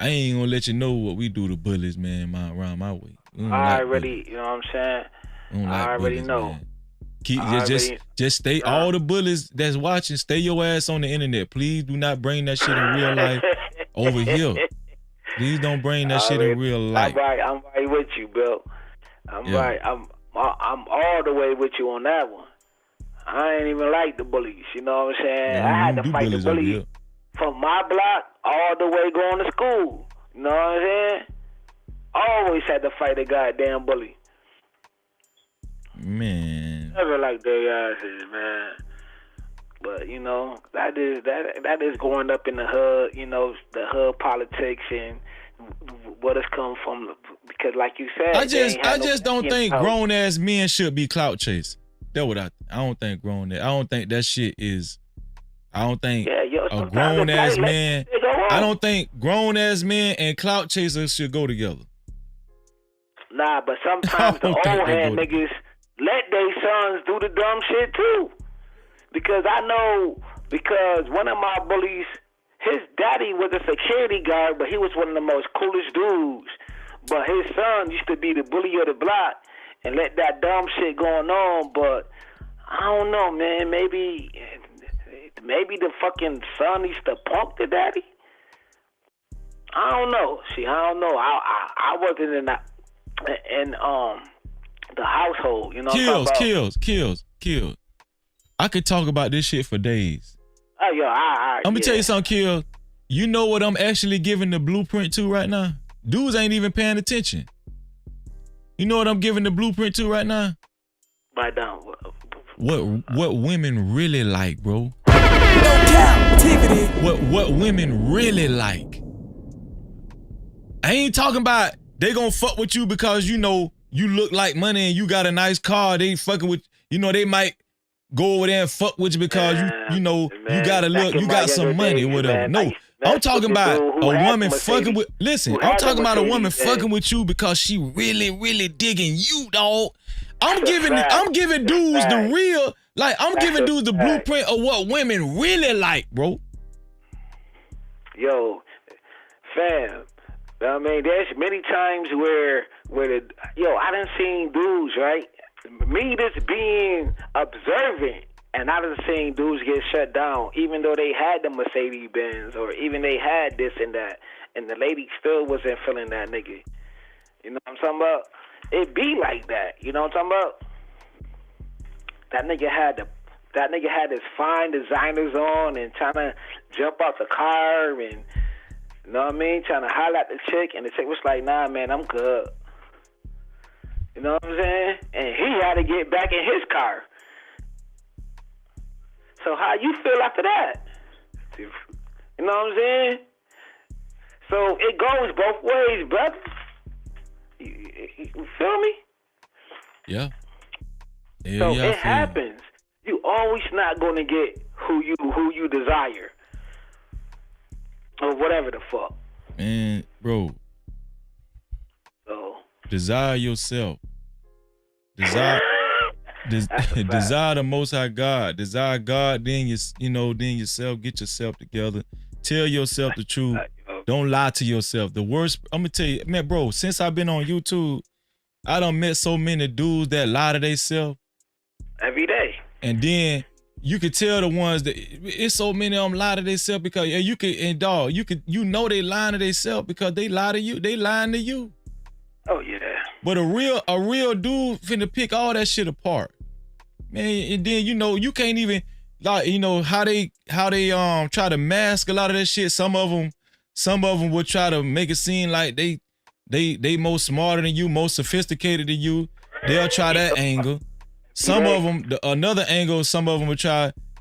ain't gonna let you know what we do to bullies, man, around my way. I already, you know what I'm saying? I already know. Just stay, all the bullies that's watching, stay your ass on the internet. Please do not bring that shit in real life over here. Please don't bring that shit in real life. I'm right with you, Bill. I'm right. I'm all the way with you on that one. I ain't even like the bullies, you know what I'm saying? I had to fight the bullies from my block all the way going to school. You know what I'm saying? Always had to fight a goddamn bully. Man. Never like their asses, man. But, you know, that is going up in the hood, you know, the hood politics and what has come from, because like you said, I just don't think grown ass men should be clout chasing. That's what I don't think I don't think that shit is. I don't think a grown ass man. I don't think grown ass men and clout chasers should go together. Nah, but sometimes the old hand niggas let their sons do the dumb shit too. Because I know, because one of my bullies, his daddy was a security guard, but he was one of the most coolest dudes. But his son used to be the bully of the block and let that dumb shit going on. But I don't know, man. Maybe the fucking son used to punk the daddy. I don't know. See, I don't know. I wasn't in the household. You know. Kills. I could talk about this shit for days. Oh, yo, I'm gonna tell you something, Kill. You know what I'm actually giving the blueprint to right now? Dudes ain't even paying attention. You know what I'm giving the blueprint to right now? Right down. What women really like, bro. Cap-tivity. What women really like. I ain't talking about they gonna fuck with you because you know you look like money and you got a nice car. They fucking with, you know, they might go over there and fuck with you because you know, man, you gotta look, you got some money or whatever. No, I'm talking about a woman fucking with, listen, I'm talking about a woman fucking with you because she really, really digging you, dog. I'm giving dudes the real, like, I'm giving dudes the blueprint of what women really like, bro. Yo, fam, I mean, there's many times where I done seen dudes, right? Me just being observant, and I done seen dudes get shut down, even though they had the Mercedes Benz, or even they had this and that, and the lady still wasn't feeling that nigga. You know what I'm talking about? It be like that. You know what I'm talking about? That nigga had his fine designers on and trying to jump out the car and, you know what I mean, trying to holler at the chick, and the chick was like, nah, man, I'm good. You know what I'm saying? And he had to get back in his car. So how you feel after that? You know what I'm saying? So it goes both ways, brother. You feel me? Yeah. So it happens. You always not gonna get who you desire. Or whatever the fuck. Man, bro. So desire yourself. Desire the Most High God. Desire God, then then yourself. Get yourself together. Tell yourself the truth. Don't lie to yourself. The worst, I'm gonna tell you, man, bro. Since I've been on YouTube, I done met so many dudes that lie to themselves every day. And then you could tell the ones that it's so many of them lie to themselves because you know they lying to themselves because they lie to you. They lying to you. Oh yeah. But a real dude finna pick all that shit apart, man. And then you can't even like, you know, how they try to mask a lot of that shit. Some of them would try to make it seem like they more smarter than you, more sophisticated than you. They'll try that angle. Some of them, another angle, some of them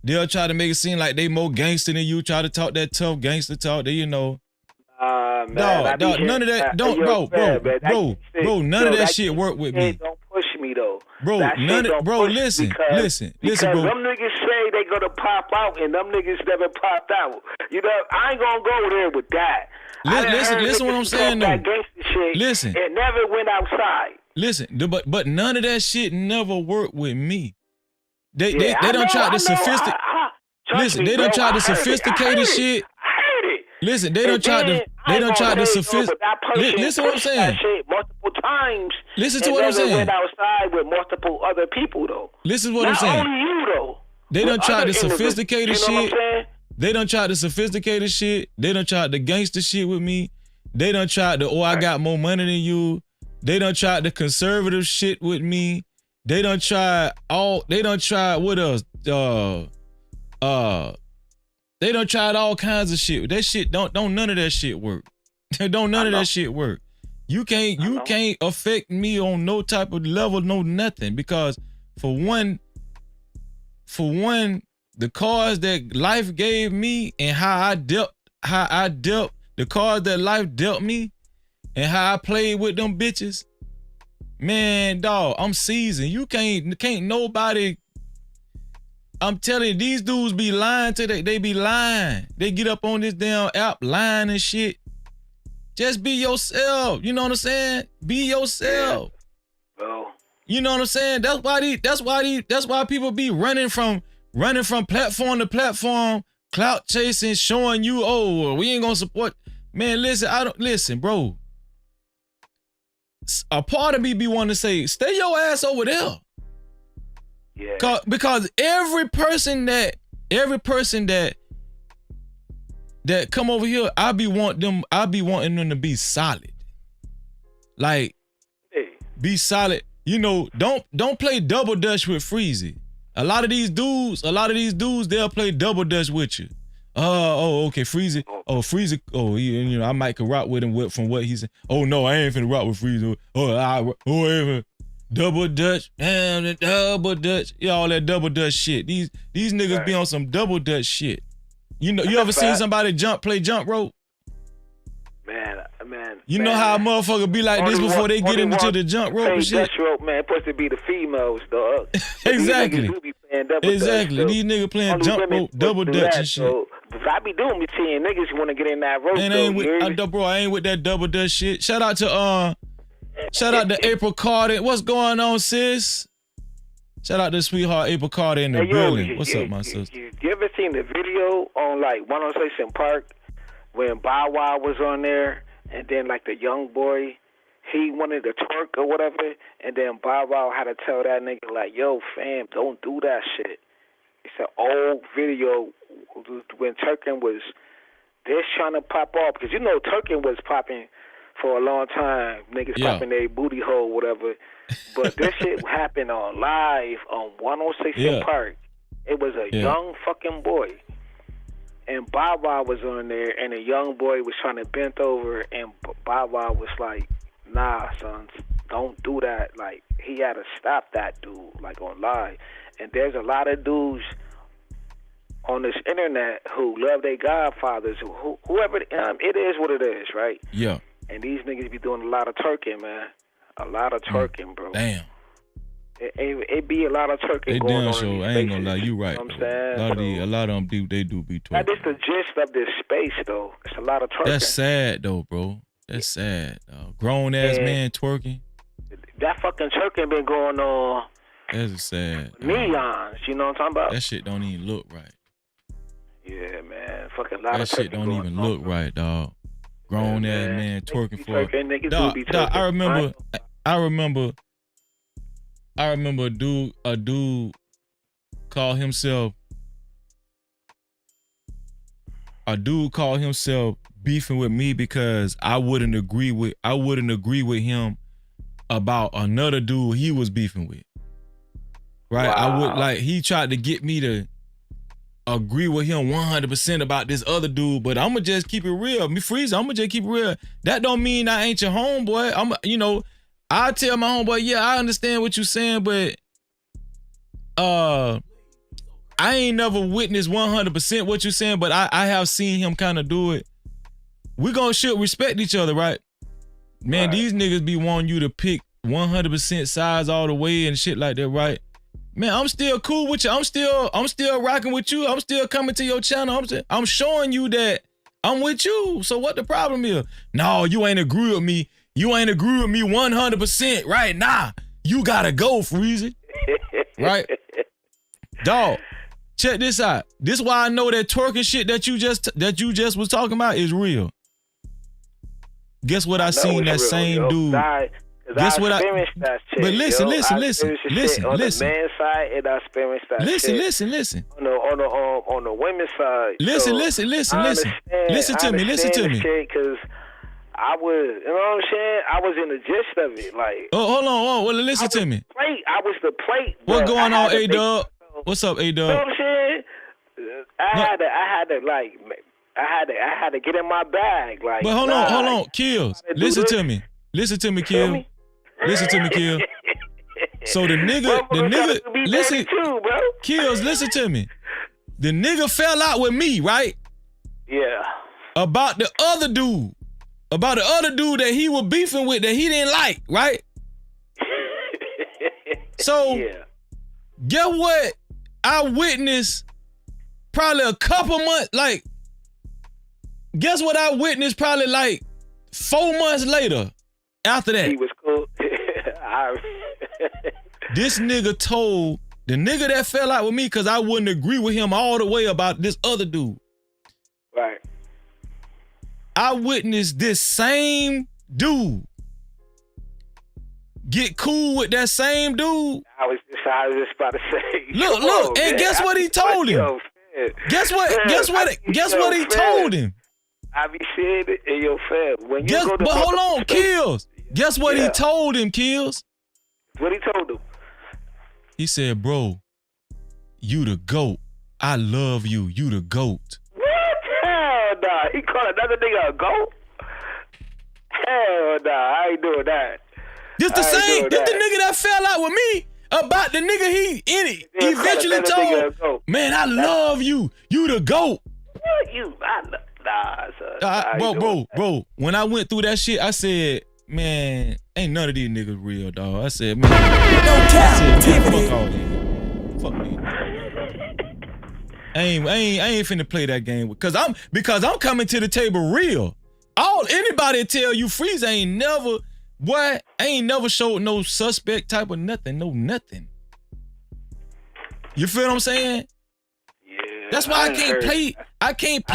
they'll try to make it seem like they more gangster than you, try to talk that tough gangster talk. They, you know. Man, Dog, none of that. None of that shit work with me. Don't push me though. Bro, listen, because bro. Them niggas say they gonna pop out, and them niggas never popped out. You know, I ain't gonna go there with that. Listen what I'm saying though. Listen, it never went outside. Listen, but none of that shit never worked with me. They don't try to sophisticate. Listen, they don't try to sophisticated shit. Listen, they don't try to sophisticate. Listen what I'm saying. Multiple times. Listen to what I'm saying. Went outside with multiple other people though. Listen what I'm saying. Not only you though. They don't try the sophisticated shit. You know what I'm saying? They don't try the sophisticated shit. They don't try the gangster shit with me. They don't try the I got more money than you. They don't try the conservative shit with me. They don't try what else? They done tried all kinds of shit. That shit don't none of that shit work. None of that shit work. You can't affect me on no type of level, no nothing. Because for one, the cards that life gave me and how I dealt the cards that life dealt me and how I played with them bitches. Man, dog, I'm seasoned. You can't nobody. I'm telling you, these dudes be lying today. They be lying. They get up on this damn app lying and shit. Just be yourself. You know what I'm saying? Be yourself. Bro. You know what I'm saying? That's why people be running from platform to platform, clout chasing, showing you, oh, we ain't gonna support. Man, listen, bro. A part of me be wanting to say, stay your ass over there. Yeah. Because every person that come over here, I be wanting them to be solid. Like, be solid. You know, don't play double dutch with Freezy. A lot of these dudes, they'll play double dutch with you. Okay, Freezy. Oh, Freezy. Oh, you know, I might could rock with him from what he said. Oh no, I ain't finna rock with Freezy. Double Dutch, man, double Dutch. Yeah, all that double Dutch shit. These niggas be on some double Dutch shit. You know, you ever seen somebody play jump rope? Man. You know how a motherfucker be like this before they get into the jump rope and shit? Dutch rope, man, supposed to be the females, dog. Exactly. Exactly. These niggas playing jump rope, double Dutch and shit. So, if I be doing me seeing niggas want to get in that rope. And I ain't with that double Dutch shit. Shout out to April Carter. What's going on, sis? Shout out to sweetheart April Carter in the building. What's up, my sister? You ever seen the video on like 106 in Park when Bow Wow was on there, and then like the young boy, he wanted to twerk or whatever, and then Bow Wow had to tell that nigga like, "Yo, fam, don't do that shit." It's an old video when twerking was this trying to pop off, because you know twerking was popping for a long time. Niggas popping their booty hole, whatever. But this shit happened on live on 106 in Park. It was a young fucking boy. And Bow Wow was on there, and a young boy was trying to bend over, and Bow Wow was like, nah, sons, don't do that. Like, he had to stop that dude, like, on live. And there's a lot of dudes on this internet who love their godfathers, whoever, it is what it is, right? Yeah. And these niggas be doing a lot of twerking, man. A lot of twerking, bro. Damn. It be a lot of twerking they going on. Show, I ain't gonna lie, you right. You know what I'm saying? A lot of them do be twerking. That is the gist of this space, though. It's a lot of twerking. That's sad, though, bro. That's sad. Grown ass man twerking. That fucking twerking been going on. That's sad. Neons, you know what I'm talking about? That shit don't even look right. Yeah, man. Fucking lot that of shit don't even look right, dog. Grown ass man twerking for. Dog, I remember a dude called himself beefing with me because I wouldn't agree with him about another dude he was beefing with. Right? Wow. He tried to get me to agree with him 100% about this other dude, but I'ma just keep it real. Me Freezer, I'ma just keep it real. That don't mean I ain't your homeboy. I tell my homeboy, yeah, I understand what you're saying, but I ain't never witnessed 100% what you're saying, but I have seen him kind of do it. We should respect each other, right? Man, these niggas be wanting you to pick 100% size all the way and shit like that, right? Man, I'm still cool with you. I'm still rocking with you. I'm still coming to your channel. I'm showing you that I'm with you. So what the problem is? No, you ain't agree with me. You ain't agree with me 100%, right? Nah, you gotta go, Freezy. Right? Dog, check this out. This is why I know that twerking shit that you just was talking about is real. Guess what I seen that same dude. Guess what experienced that shit. But listen. On the man's side, and I experienced that shit. Listen. On the women's side. Listen to me. Because I was, you know what I'm saying? I was in the gist of it. Like, hold on. Well, listen to me. I was the plate. What going on, A-Dub? What's up, A-Dub? You know what I'm saying? I had to get in my bag. Like, but hold on, Kills. Listen to me, Kill. Listen to me, Kill. So the nigga, listen, too, bro. Kills, listen to me. The nigga fell out with me, right? Yeah. About the other dude that he was beefing with that he didn't like, right? So, Get what? I witnessed probably a couple months, like, guess what I witnessed probably like 4 months later after that? He was cool. This nigga told the nigga that fell out with me because I wouldn't agree with him all the way about this other dude. Right. I witnessed this same dude get cool with that same dude. I was just about to say. Look, and guess what he told him? Guess what he told him? I be seeing it in your fam. When you go to hold on, Kills. Guess what he told him, Kills? What he told him? He said, bro, you the GOAT. I love you. You the GOAT. What? Hell nah. He called another nigga a GOAT? Hell nah. I ain't doing that. This the nigga that fell out with me about the nigga he eventually told. Man, I love you. You the GOAT. Nah, son. Bro. When I went through that shit, I said, man, ain't none of these niggas real, dog. I said, man, fuck all these. Fuck me. I ain't finna play that game because I'm coming to the table real. Anybody tell you Freeze ain't never showed no suspect type of nothing, no nothing. You feel what I'm saying? Yeah. That's why I can't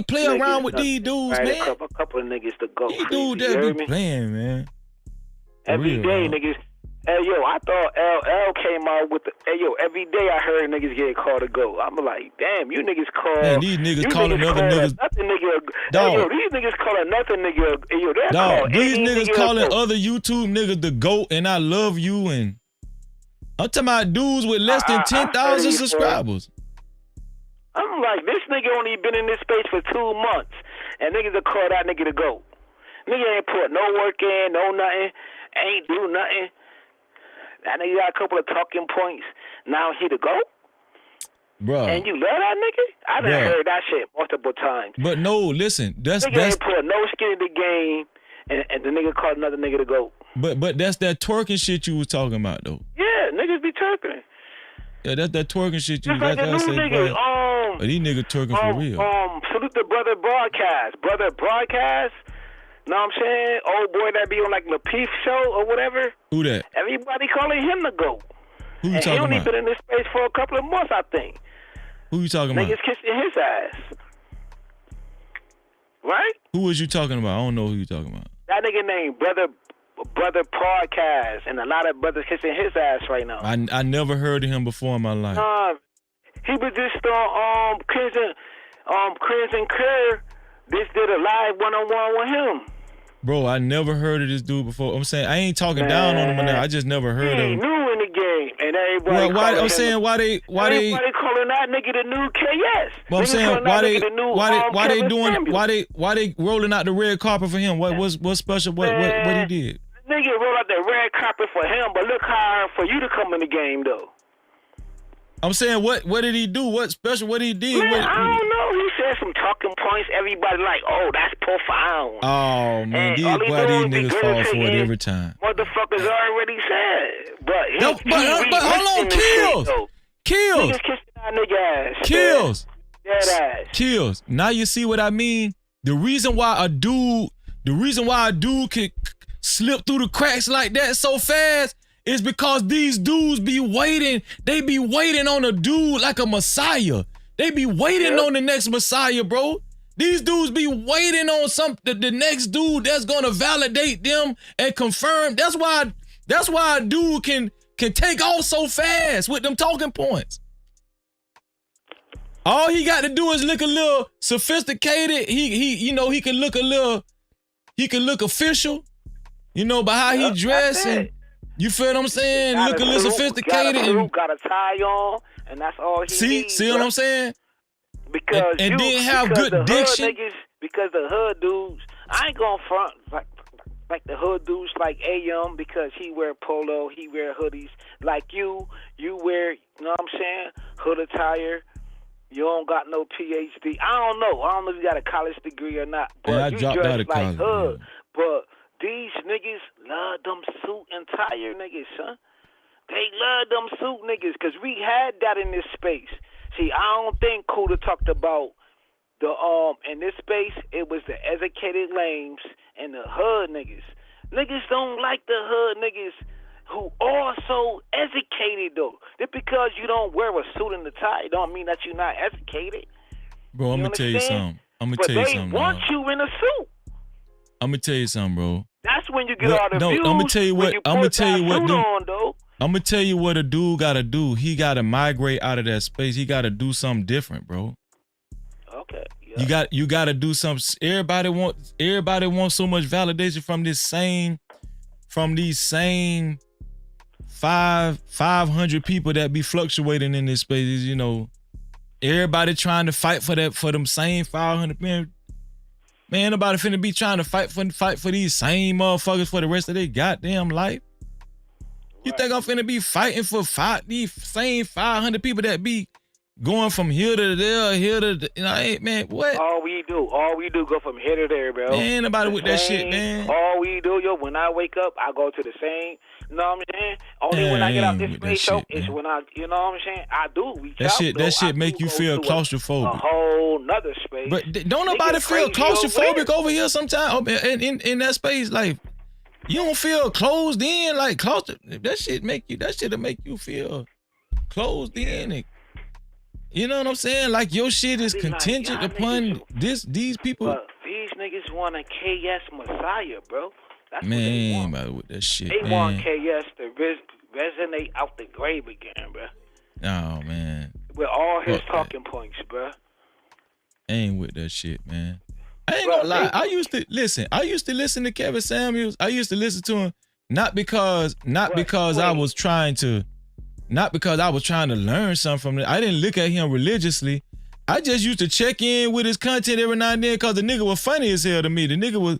play around with these dudes, man. A couple of niggas to go. These dudes that be playing, man. Every day, niggas. Hey, yo, I thought LL came out with the. Hey, yo, every day I heard niggas get called to go. I'm like, damn, you niggas call. Man, these niggas calling other niggas. Nothing nigga. Hey, yo, these niggas calling nothing nigga. Hey, yo, dog, these niggas calling other YouTube niggas the GOAT and I love you and. I'm talking about dudes with less than 10,000 subscribers. I'm like, this nigga only been in this space for 2 months, and niggas will call that nigga the GOAT. Nigga ain't put no work in, no nothing, ain't do nothing. That nigga got a couple of talking points. Now he the GOAT? Bro. And you love that nigga? I done heard that shit multiple times. But no, listen, that's ain't put no skin in the game, and the nigga called another nigga the GOAT. But that's that twerking shit you was talking about though. Yeah, niggas be twerking. Yeah, that's that twerking shit you. Like that's new niggas. But these niggas twerking for real. Salute the brother broadcast. Know what I'm saying? Old boy that be on like Lapeef show or whatever. Who that? Everybody calling him the GOAT. Who you and talking about? He only been in this space for a couple of months, I think. Who you talking about? Niggas kissing his ass. Right? Who was you talking about? I don't know who you talking about. That nigga named Brother Podcast, and a lot of brothers kissing his ass right now. I never heard of him before in my life. He was just on Chris and Kerr. This did a live one-on-one with him. Bro, I never heard of this dude before. I'm saying I ain't talking down on him now. I just never heard of him. He new in the game, And everybody I'm saying why they everybody calling that nigga the new KS. Well, I'm saying why they rolling out the red carpet for him? What's special? What he did? Nigga roll out the red carpet for him, but look hard for you to come in the game though. I'm saying what did he do? What special? What he did? Man, I don't know. He said some talking points. Everybody like, oh, that's profound. Oh man, these niggas fall for it every time. Motherfuckers already said, but hold on, kills. Niggas kissing that nigga ass. Kills. Dead ass. Kills. Now you see what I mean? The reason why a dude can slip through the cracks like that so fast is because these dudes be waiting. They be waiting on a dude like a messiah. They be waiting on the next messiah, bro. These dudes be waiting on the next dude that's gonna validate them and confirm. That's why a dude can take off so fast with them talking points. All he got to do is look a little sophisticated. He can look official, by how he dress and you feel what I'm saying? Look a little sophisticated got a tie on, and that's all he needs. See what I'm saying? Because and then have good diction. Because the hood dudes, I ain't gonna front like the hood dudes like AM because he wear polo, he wear hoodies. Like you wear, you know what I'm saying, hood attire. You don't got no PhD. I don't know if you got a college degree or not. But I dropped out of like college. hood. But these niggas love them suit and tire niggas, son. They love them suit niggas because we had that in this space. See, I don't think Kuda talked about the in this space. It was the educated lames and the hood niggas. Niggas don't like the hood niggas who are so educated though. Just because you don't wear a suit and a tie don't mean that you're not educated. Bro, I'm gonna tell you something. But they want you in a suit. I'm gonna tell you something, bro. That's when you get all the views. I'm gonna tell you what. I'm gonna tell you what a dude gotta do. He gotta migrate out of that space. He gotta do something different, bro. Okay. Yeah. You gotta do something. Everybody wants so much validation from these same 500 people that be fluctuating in this space. Everybody trying to fight for them same 500 men. Man, nobody finna be trying to fight for these same motherfuckers for the rest of their goddamn life. You think I'm finna be fighting for these same 500 people that be going from here to there, man, what? All we do go from here to there, bro. Man, nobody with that shit, man. All we do, when I wake up, I go to the same, you know what I'm saying? Only when I get out this space show is when I, you know what I'm saying? I do reach out. That shit make you feel claustrophobic. A whole nother space. But don't nobody feel claustrophobic over here sometimes in that space, like, you don't feel closed in, like that shit'll make you feel closed in. You know what I'm saying? Like your shit is contingent upon these people. But these niggas want a KS Messiah, bro. That's man, what they want. With that shit, they want KS to resonate out the grave again, bro. Oh man. With all his talking points, bro. I ain't with that shit, man. I ain't gonna lie. I used to listen to Kevin Samuels. I used to listen to him not because I was trying to learn something from it. I didn't look at him religiously. I just used to check in with his content every now and then because the nigga was funny as hell to me. The nigga was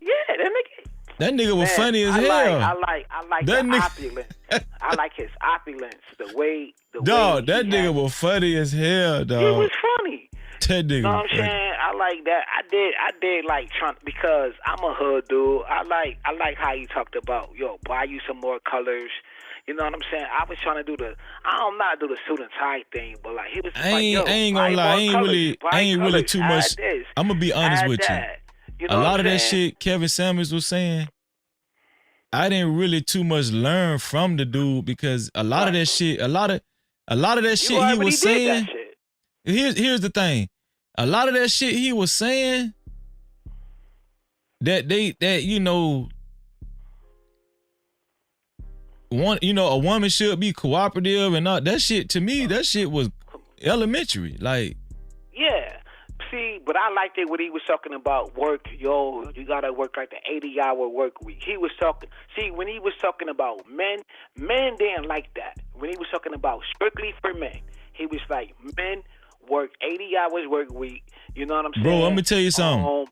that nigga was funny as hell. I like that the opulence. I like his opulence. The way that nigga was funny as hell, dog. He was funny. That nigga. You know what I'm saying? I like that. I did like Trump because I'm a hood dude. I like how he talked about, buy you some more colors. You know what I'm saying? I was trying to do the suit and tie thing, but like he was I ain't gonna lie, I ain't really too much. I'm gonna be honest with you. You know a lot of that shit Kevin Samuels was saying, I didn't really too much learn from the dude because a lot of that shit he was saying. Here's the thing. A lot of that shit he was saying that a woman should be cooperative and all that shit. To me, that shit was elementary. Like, yeah. See, but I liked it when he was talking about work. You gotta work like the 80-hour work week. He was talking. See, when he was talking about men didn't like that. when he was talking about strictly for men, he was like, men work 80 hours work week. You know what I'm saying? Bro, let me tell you something.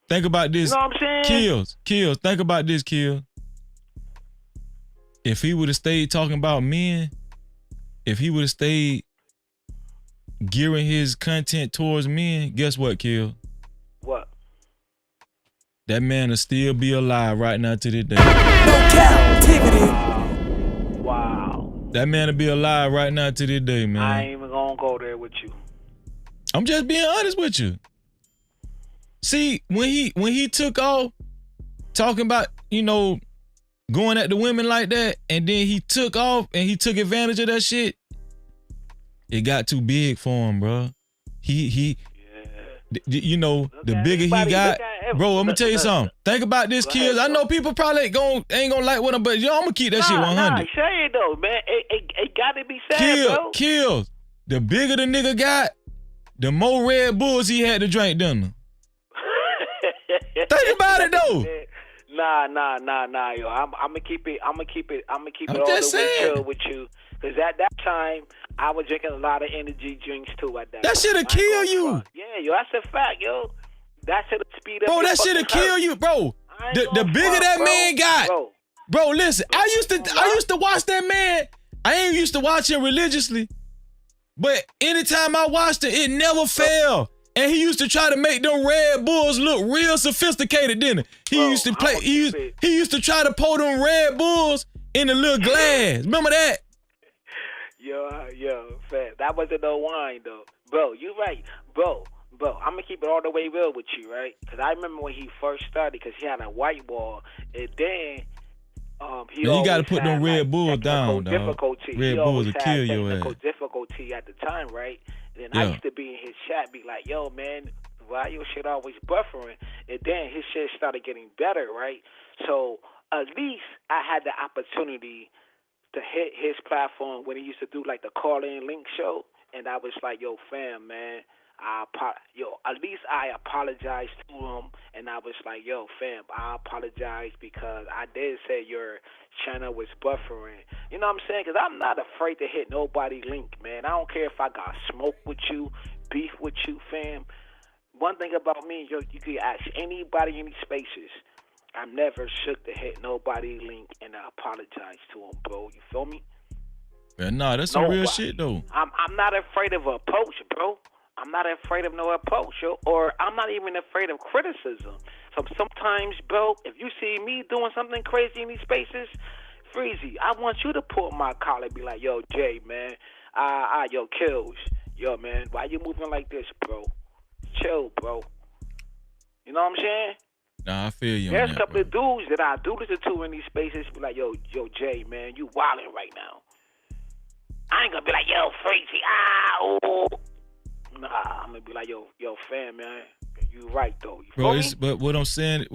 Think about this. You know what I'm saying? Kills. Think about this, Kill. If he would have stayed talking about men, if he would have stayed gearing his content towards men, guess what, Kill? What? That man will still be alive right now to this day. No Cap-tivity. Wow. That man will be alive right now to this day, man. I ain't even gonna go there with you. I'm just being honest with you. See, when he took off talking about, going at the women like that, and then he took off and he took advantage of that shit, it got too big for him, bro. The bigger he got, bro, let me tell you something. Think about this, kids. I know people probably ain't gonna like what I'm, but I'm gonna keep that shit 100. Nah, say it though, man. It gotta be said, bro. Kills. The bigger the nigga got, the more Red Bulls he had to drink, didn't Think about it though. Nah, yo. I'm gonna keep it all just the way saying. chill with you. Cause at that time I was drinking a lot of energy drinks too. At that That time. shit'll kill you. Yeah, yo, that's a fact, yo. That shit'll speed up. Bro, your that shit'll fucking kill heart. you, bro. The bigger that man got, bro. Listen, I used to watch that man. I ain't used to watch him religiously, but anytime I watched it never failed. And he used to try to make them Red Bulls look real sophisticated, didn't he? He used to play. He used to try to pour them Red Bulls in a little glass. Remember that? Yo, fam. That wasn't no wine though, bro. You right, bro. I'm gonna keep it all the way real with you, right? Because I remember when he first started, because he had a white wall, and then you got to put them Red Bulls down, dog. Difficulty. Red Bulls will kill your ass. Difficulty at the time, right? And then I used to be in his chat, be like, yo, man, why your shit always buffering? And then his shit started getting better, right? So at least I had the opportunity to hit his platform when he used to do like the call-in link show. And I was like, yo, fam, man, at least I apologized to him, and I was like, yo, fam, I apologize because I did say your channel was buffering. You know what I'm saying? Because I'm not afraid to hit nobody link, man. I don't care if I got smoke with you, beef with you, fam. One thing about me, yo, you can ask anybody in these spaces. I'm never shook to hit nobody link, and I apologize to him, bro. You feel me? Man, nah, that's some real shit, though. I'm not afraid of approach, bro. I'm not afraid of no approach, yo, or I'm not even afraid of criticism. So sometimes, bro, if you see me doing something crazy in these spaces, Freezy, I want you to pull my collar and be like, yo, Jay, man, yo, Kills, yo, man, why you moving like this, bro? Chill, bro. You know what I'm saying? Nah, I feel you. There's a couple of dudes that I do listen to in these spaces, be like, yo, Jay, man, you wilding right now. I ain't gonna be like, yo, Freezy, ooh. Nah, I'm gonna be like, yo, fam, man, you right though. You Bro, but what I'm saying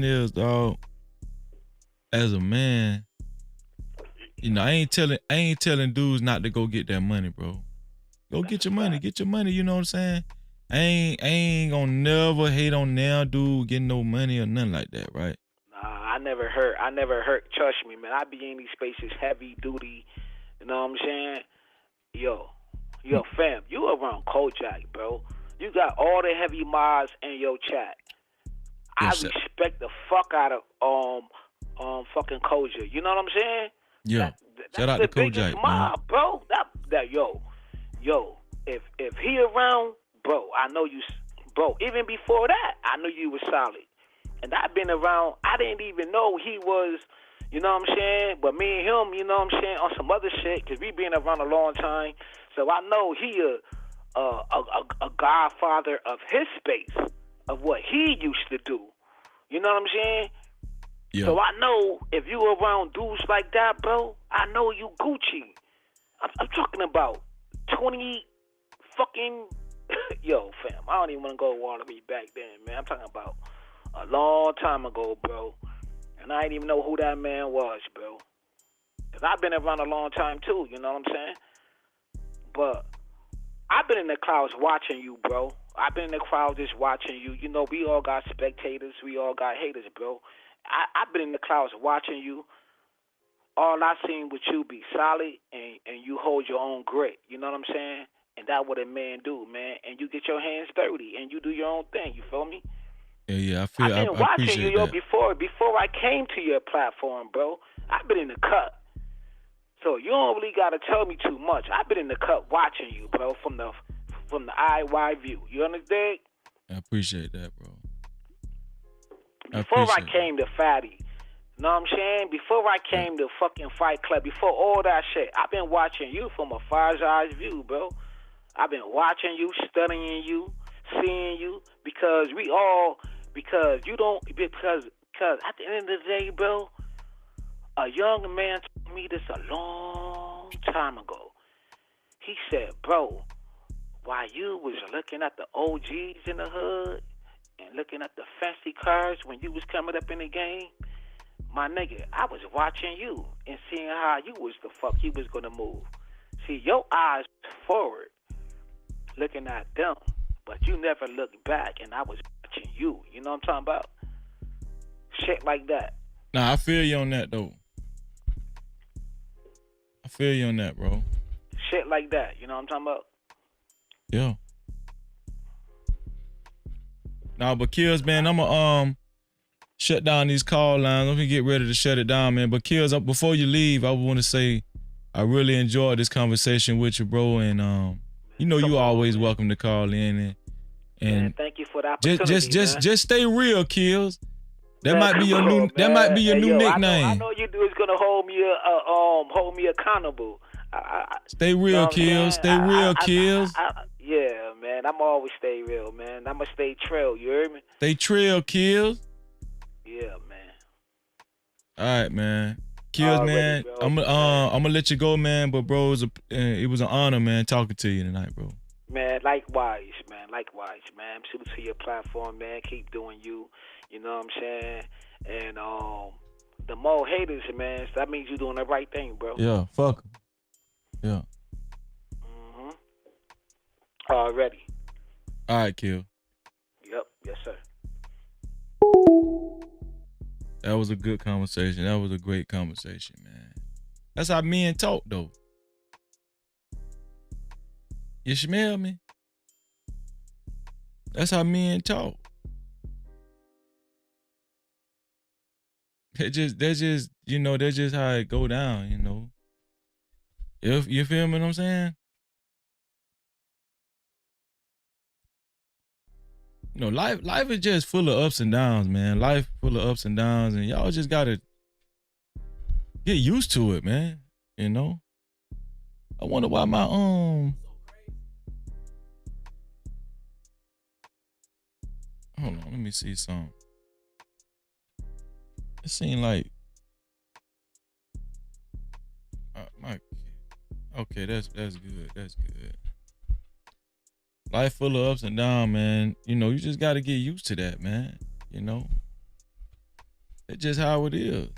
is, dog, as a man, I ain't telling dudes not to go get that money, bro. Go get your money, you know what I'm saying? I ain't gonna never hate on now dude getting no money or nothing like that, right? Nah, I never hurt. Trust me, man. I be in these spaces heavy duty, you know what I'm saying? Yo, fam, you around Kojak, bro. You got all the heavy mods in your chat. I respect the fuck out of fucking Kojak. You know what I'm saying? Yeah. Shout out to Kojak, mob, bro. That yo, if he around, bro, I know you, bro. Even before that, I knew you was solid. And I've been around. I didn't even know he was. You know what I'm saying? But me and him, you know what I'm saying, on some other shit, because we been around a long time. So I know he a godfather of his space, of what he used to do. You know what I'm saying? Yeah. So I know if you around dudes like that, bro, I know you Gucci. I'm talking about 20 fucking... Yo, fam, I don't even want to go all the way back then, man. I'm talking about a long time ago, bro. And I didn't even know who that man was, bro. Because I've been around a long time, too, you know what I'm saying? But I've been in the clouds watching you, bro. I've been in the crowd just watching you. You know, we all got spectators. We all got haters, bro. I've been in the clouds watching you. All I seen with you be solid, and you hold your own grit. You know what I'm saying? And that's what a man do, man. And you get your hands dirty and you do your own thing. You feel me? Yeah, I've been watching appreciate you, yo, that. before I came to your platform, bro. I've been in the cut. So you don't really gotta tell me too much. I've been in the cut watching you, bro, from the IY view. You understand? I appreciate that, bro. Before I came to Fatty, you know what I'm saying? Before I came to fucking Fight Club, before all that shit, I've been watching you from a fire's eyes view, bro. I've been watching you, studying you, seeing you, because at the end of the day, bro, a young man told me this a long time ago. He said, bro, while you was looking at the OGs in the hood and looking at the fancy cars when you was coming up in the game, my nigga, I was watching you and seeing how you was gonna move. See, your eyes forward, looking at them, but you never looked back, and I was watching you. You know what I'm talking about? Shit like that. Nah, I feel you on that, though. I feel you on that, bro. Shit like that. You know what I'm talking about? Yeah. Nah, but Kills, man, I'ma shut down these call lines. Let me get ready to shut it down, man. But Kills, before you leave, I want to say I really enjoyed this conversation with you, bro. And you know you always welcome to call in and man, thank you for the opportunity. Just stay real, Kills. That might be your new nickname. I know you do is gonna hold me accountable. Stay real, Kills. Stay real, Kills. Yeah, man. I'm always stay real, man. I'ma stay trail. You heard me? Stay trail, Kills. Yeah, man. All right, man. Kills, man. I'm gonna let you go, man. But bro, it was an honor, man, talking to you tonight, bro. Man, likewise, man. Salute to your platform, man. Keep doing you. You know what I'm saying? And the more haters, man, that means you're doing the right thing, bro. Yeah, fuck 'em. Yeah. Already. All right, Kill. Yep. Yes, sir. That was a good conversation. That was a great conversation, man. That's how men talk, though. You smell me? That's how men talk. That's just, you know, that's just how it go down, you know. If you feel me what I'm saying? You know, life is just full of ups and downs, man. Life full of ups and downs, and y'all just gotta get used to it, man. You know? I wonder why my hold on, let me see something. It seemed like okay, that's good. That's good. Life full of ups and downs, man. You know, you just got to get used to that, man. You know, it's just how it is.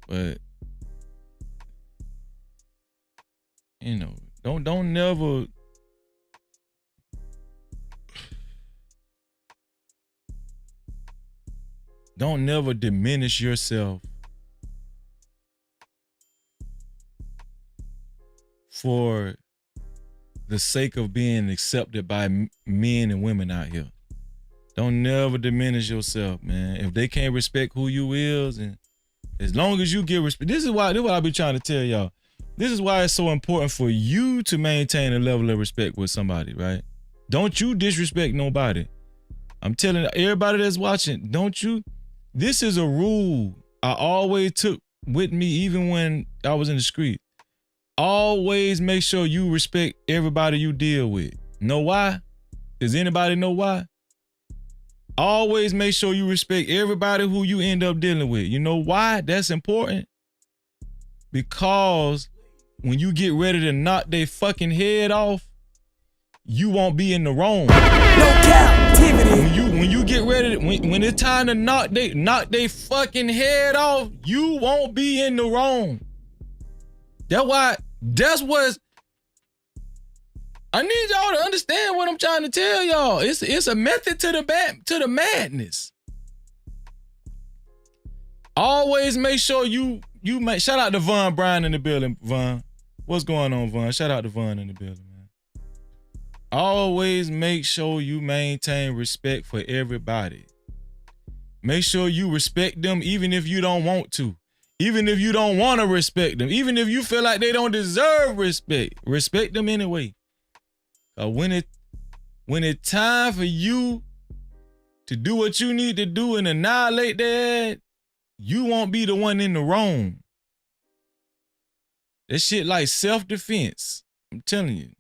But you know, don't never diminish yourself for the sake of being accepted by men and women out here. Don't never diminish yourself, man. If they can't respect who you is, and as long as you get respect, this is what I be trying to tell y'all. This is why it's so important for you to maintain a level of respect with somebody, right? Don't you disrespect nobody. I'm telling everybody that's watching, don't you? This is a rule I always took with me, even when I was in the street. Always make sure you respect everybody you deal with. Know why? Does anybody know why? Always make sure you respect everybody who you end up dealing with. You know why that's important? Because when you get ready to knock their fucking head off, you won't be in the wrong. No Cap-tivity. When you get ready, when it's time to knock they fucking head off, you won't be in the wrong. That's what I need y'all to understand what I'm trying to tell y'all. It's a method to the madness. Always make sure you make, shout out to Von Bryan in the building, Von. What's going on, Vaughn? Shout out to Vaughn in the building, man. Always make sure you maintain respect for everybody. Make sure you respect them even if you don't want to. Even if you don't want to respect them. Even if you feel like they don't deserve respect. Respect them anyway. When it's time for you to do what you need to do and annihilate that, you won't be the one in the wrong. That shit like self-defense. I'm telling you.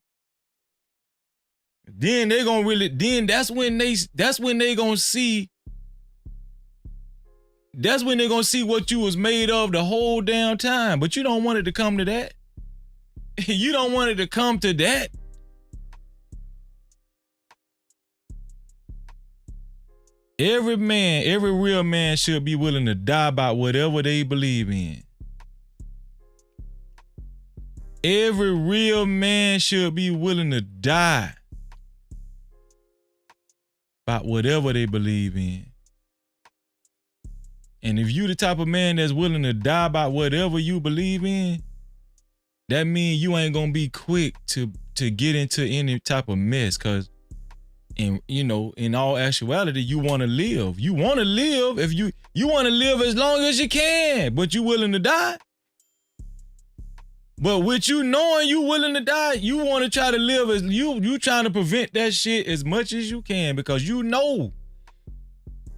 Then they gonna really, then that's when they gonna see what you was made of the whole damn time. But you don't want it to come to that. You don't want it to come to that. Every real man should be willing to die by whatever they believe in. Every real man should be willing to die by whatever they believe in. And if you the type of man that's willing to die by whatever you believe in, that means you ain't gonna be quick to get into any type of mess. Cause in all actuality, you wanna live. You wanna live if you wanna live as long as you can, but you willing to die. But with you knowing you willing to die, you want to try to live as you trying to prevent that shit as much as you can, because you know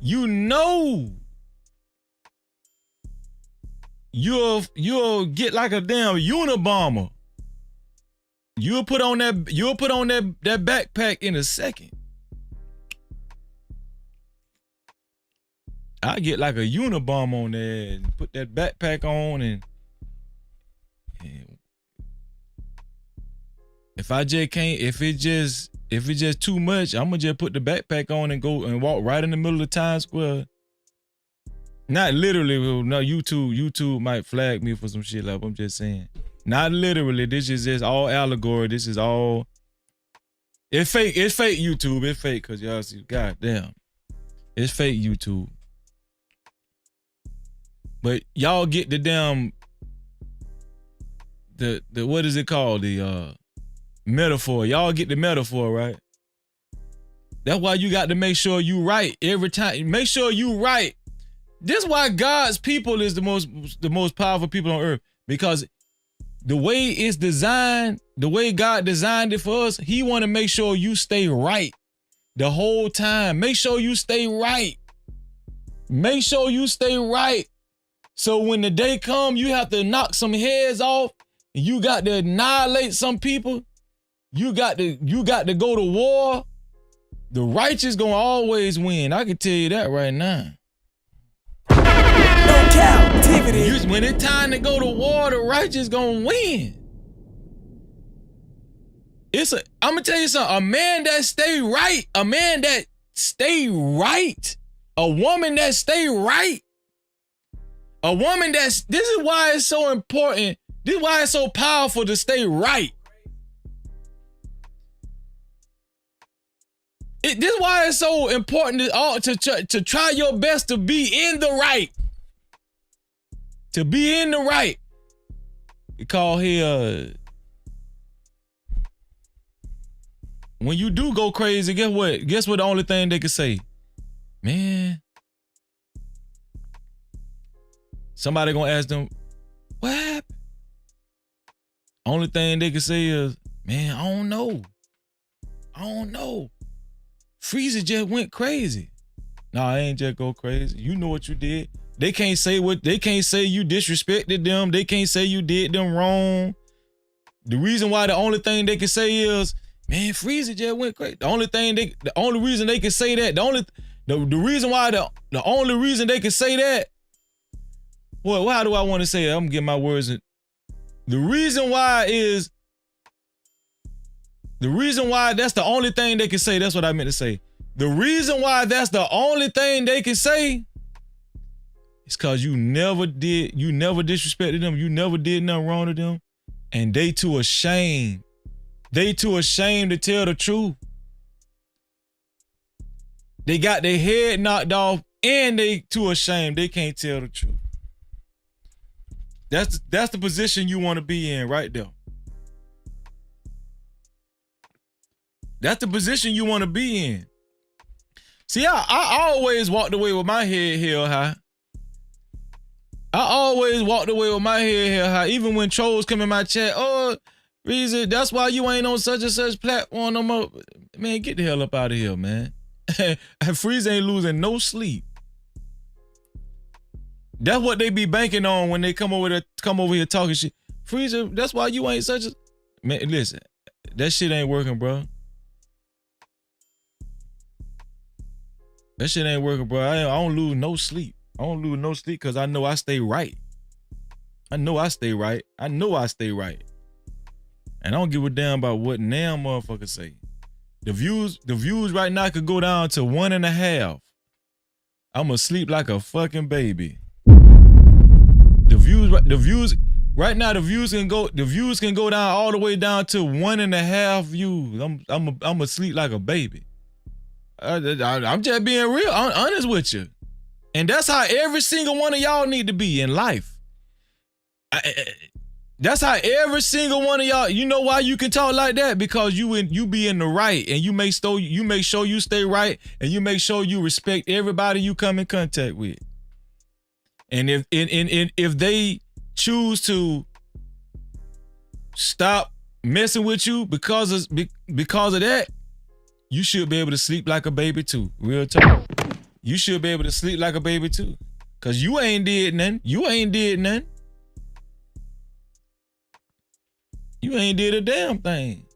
you'll get like a damn Unabomber. You'll put on that backpack in a second. I get like a Unabomber on there and put that backpack on, and if it's just too much, I'm gonna just put the backpack on and go and walk right in the middle of Times Square. Not literally, no, YouTube might flag me for some shit like I'm just saying. Not literally, this is just all allegory. This is all, it's fake YouTube. It's fake because y'all see, goddamn. It's fake YouTube. But y'all get the damn, the what is it called? The metaphor. Y'all get the metaphor, right? That's why you got to make sure you right every time. Make sure you right. This is why God's people is the most powerful people on earth, because the way it's designed, the way God designed it for us, he want to make sure you stay right the whole time. Make sure you stay right. Make sure you stay right. So when the day come, you have to knock some heads off, and you got to annihilate some people. You got to go to war. The righteous gonna always win. I can tell you that right now. No Cap-tivity. When it's time to go to war, the righteous gonna win. I'm gonna tell you something. A man that stay right, a woman that stay right, this is why it's so important. This is why it's so powerful to stay right. This is why it's so important to try your best to be in the right. To be in the right. We call here, when you do go crazy, guess what? Guess what the only thing they can say? Man. Somebody gonna ask them, what happened? Only thing they can say is, man, I don't know. Freezer just went crazy. Nah, I ain't just go crazy. You know what you did. They can't say you disrespected them. They can't say you did them wrong. The reason why the only thing they can say is, man, Freezer just went crazy. The only reason they can say that, the only reason they can say that, well, how do I want to say it? I'm gonna get my words in. The reason why that's the only thing they can say, that's what I meant to say. The reason why that's the only thing they can say is because you never disrespected them, you never did nothing wrong to them, and they too ashamed. They too ashamed to tell the truth. They got their head knocked off and they too ashamed, they can't tell the truth. That's the position you want to be in right there. That's the position you want to be in. See, I always walked away with my head held high. I always walked away with my head held high. Even when trolls come in my chat, oh, Reason, that's why you ain't on such and such platform no more. Man, get the hell up out of here, man. Freeze ain't losing no sleep. That's what they be banking on when they come over here talking shit. Freezer, that's why you ain't such a... Man, listen, that shit ain't working, bro. That shit ain't working, bro. I don't lose no sleep. I don't lose no sleep because I know I stay right. I know I stay right. I know I stay right. And I don't give a damn about what damn motherfuckers say. The views right now could go down to 1.5. I'ma sleep like a fucking baby. The views right now, the views can go down all the way down to 1.5 views. I'ma sleep like a baby. I'm just being real, honest with you. And that's how every single one of y'all need to be in life. That's how every single one of y'all, you know why you can talk like that? Because you be in the right, and you make sure you stay right, and you make sure you respect everybody you come in contact with. And if they choose to stop messing with you because of that, you should be able to sleep like a baby too. Real talk. You should be able to sleep like a baby too. Cause you ain't did nothing. You ain't did nothing. You ain't did a damn thing.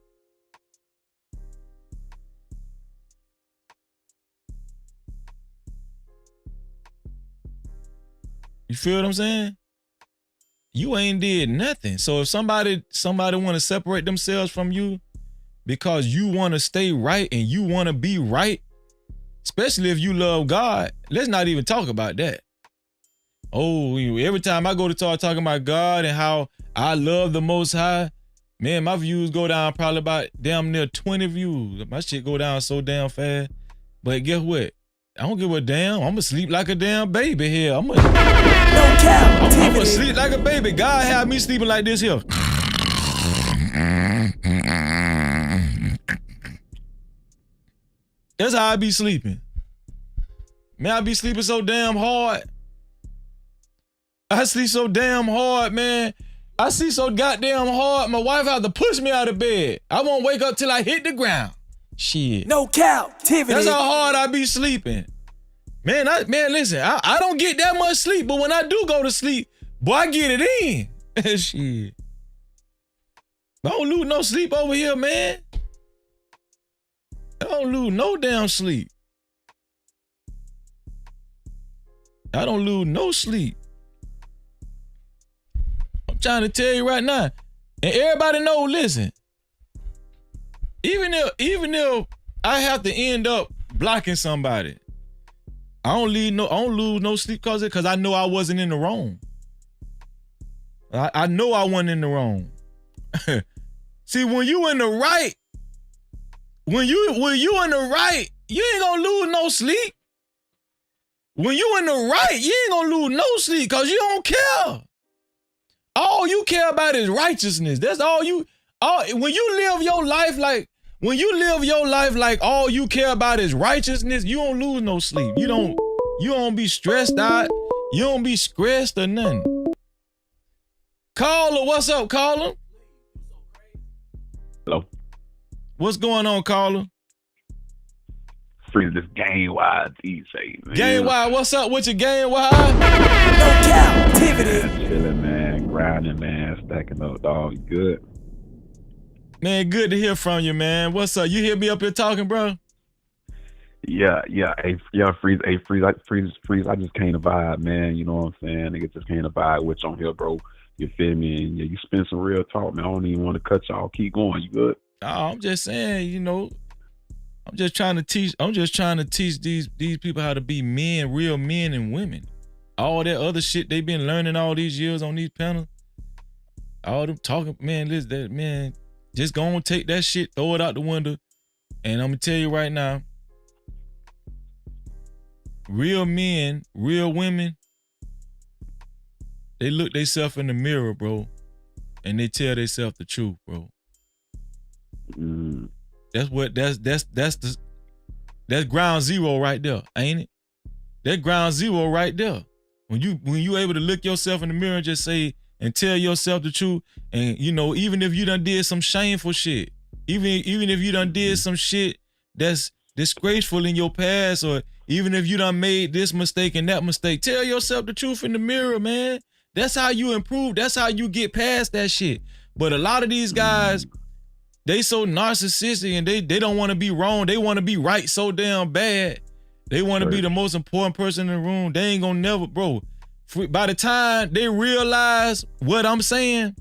You feel what I'm saying? You ain't did nothing. So if somebody want to separate themselves from you because you want to stay right and you want to be right, especially if you love God, let's not even talk about that. Oh, every time I go to talking about God and how I love the Most High, man, my views go down probably about damn near 20 views. My shit go down so damn fast. But guess what? I don't give a damn. I'm gonna sleep like a damn baby here. I'm gonna sleep like a baby. God have me sleeping like this here. That's how I be sleeping. Man, I be sleeping so damn hard. I sleep so damn hard, man. I sleep so goddamn hard, my wife had to push me out of bed. I won't wake up till I hit the ground. Shit. No Cap-tivity. That's how hard I be sleeping. Man, listen, I don't get that much sleep, but when I do go to sleep, boy, I get it in. Shit. I don't lose no sleep over here, man. I don't lose no damn sleep. I don't lose no sleep. I'm trying to tell you right now. And everybody know, listen. Even if I have to end up blocking somebody, I don't lose no sleep because I know I wasn't in the wrong. I know I wasn't in the wrong. See, when you in the right, when you in the right, you ain't gonna lose no sleep. When you in the right, you ain't gonna lose no sleep because you don't care. All you care about is righteousness. That's all you. When you live your life like all you care about is righteousness, you don't lose no sleep. You don't be stressed out. You don't be stressed or nothing. Caller, what's up, caller? Hello. What's going on, caller? Freeze this game wide DJ, man. Game wide, what's up with your game wide? No Cap-tivity. Man, chilling, man. Grinding, man. Stacking up, dog. You good? Man, good to hear from you, man. What's up? You hear me up here talking, bro? Yeah. Hey, Freeze. I just can't vibe, man. You know what I'm saying? Nigga just can't vibe with you on here, bro. You feel me? And yeah, you spend some real talk, man. I don't even want to cut y'all. Keep going. You good? Oh, I'm just saying, I'm just trying to teach these people how to be men, real men and women. All that other shit they been learning all these years on these panels. All them talking, man, listen, man, just go and take that shit, throw it out the window. And I'm gonna tell you right now, real men, real women, they look themselves in the mirror, bro, and they tell themselves the truth, bro. That's ground zero right there, ain't it? That's ground zero right there. When you able to look yourself in the mirror and just say and tell yourself the truth, and you know, even if you done did some shameful shit, even if you done did some shit that's disgraceful in your past, or even if you done made this mistake and that mistake, tell yourself the truth in the mirror, man. That's how you improve. That's how you get past that shit. But a lot of these guys, they so narcissistic and they don't want to be wrong. They want to be right so damn bad. They want to be the most important person in the room. They ain't gonna never, bro. By the time they realize what I'm saying,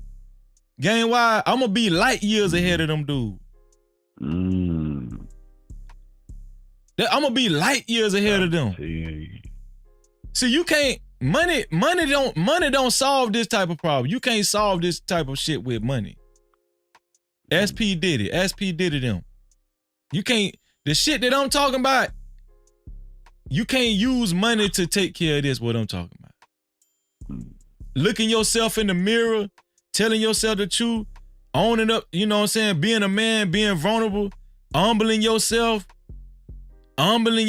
game wide, I'm gonna be light years ahead of them dudes. I'm gonna be light years ahead of them. See, you can't money don't solve this type of problem. You can't solve this type of shit with money. SP did it. SP did it them. You can't, the shit that I'm talking about, you can't use money to take care of this, what I'm talking about. Looking yourself in the mirror, telling yourself the truth, owning up, you know what I'm saying, being a man, being vulnerable, humbling yourself, learning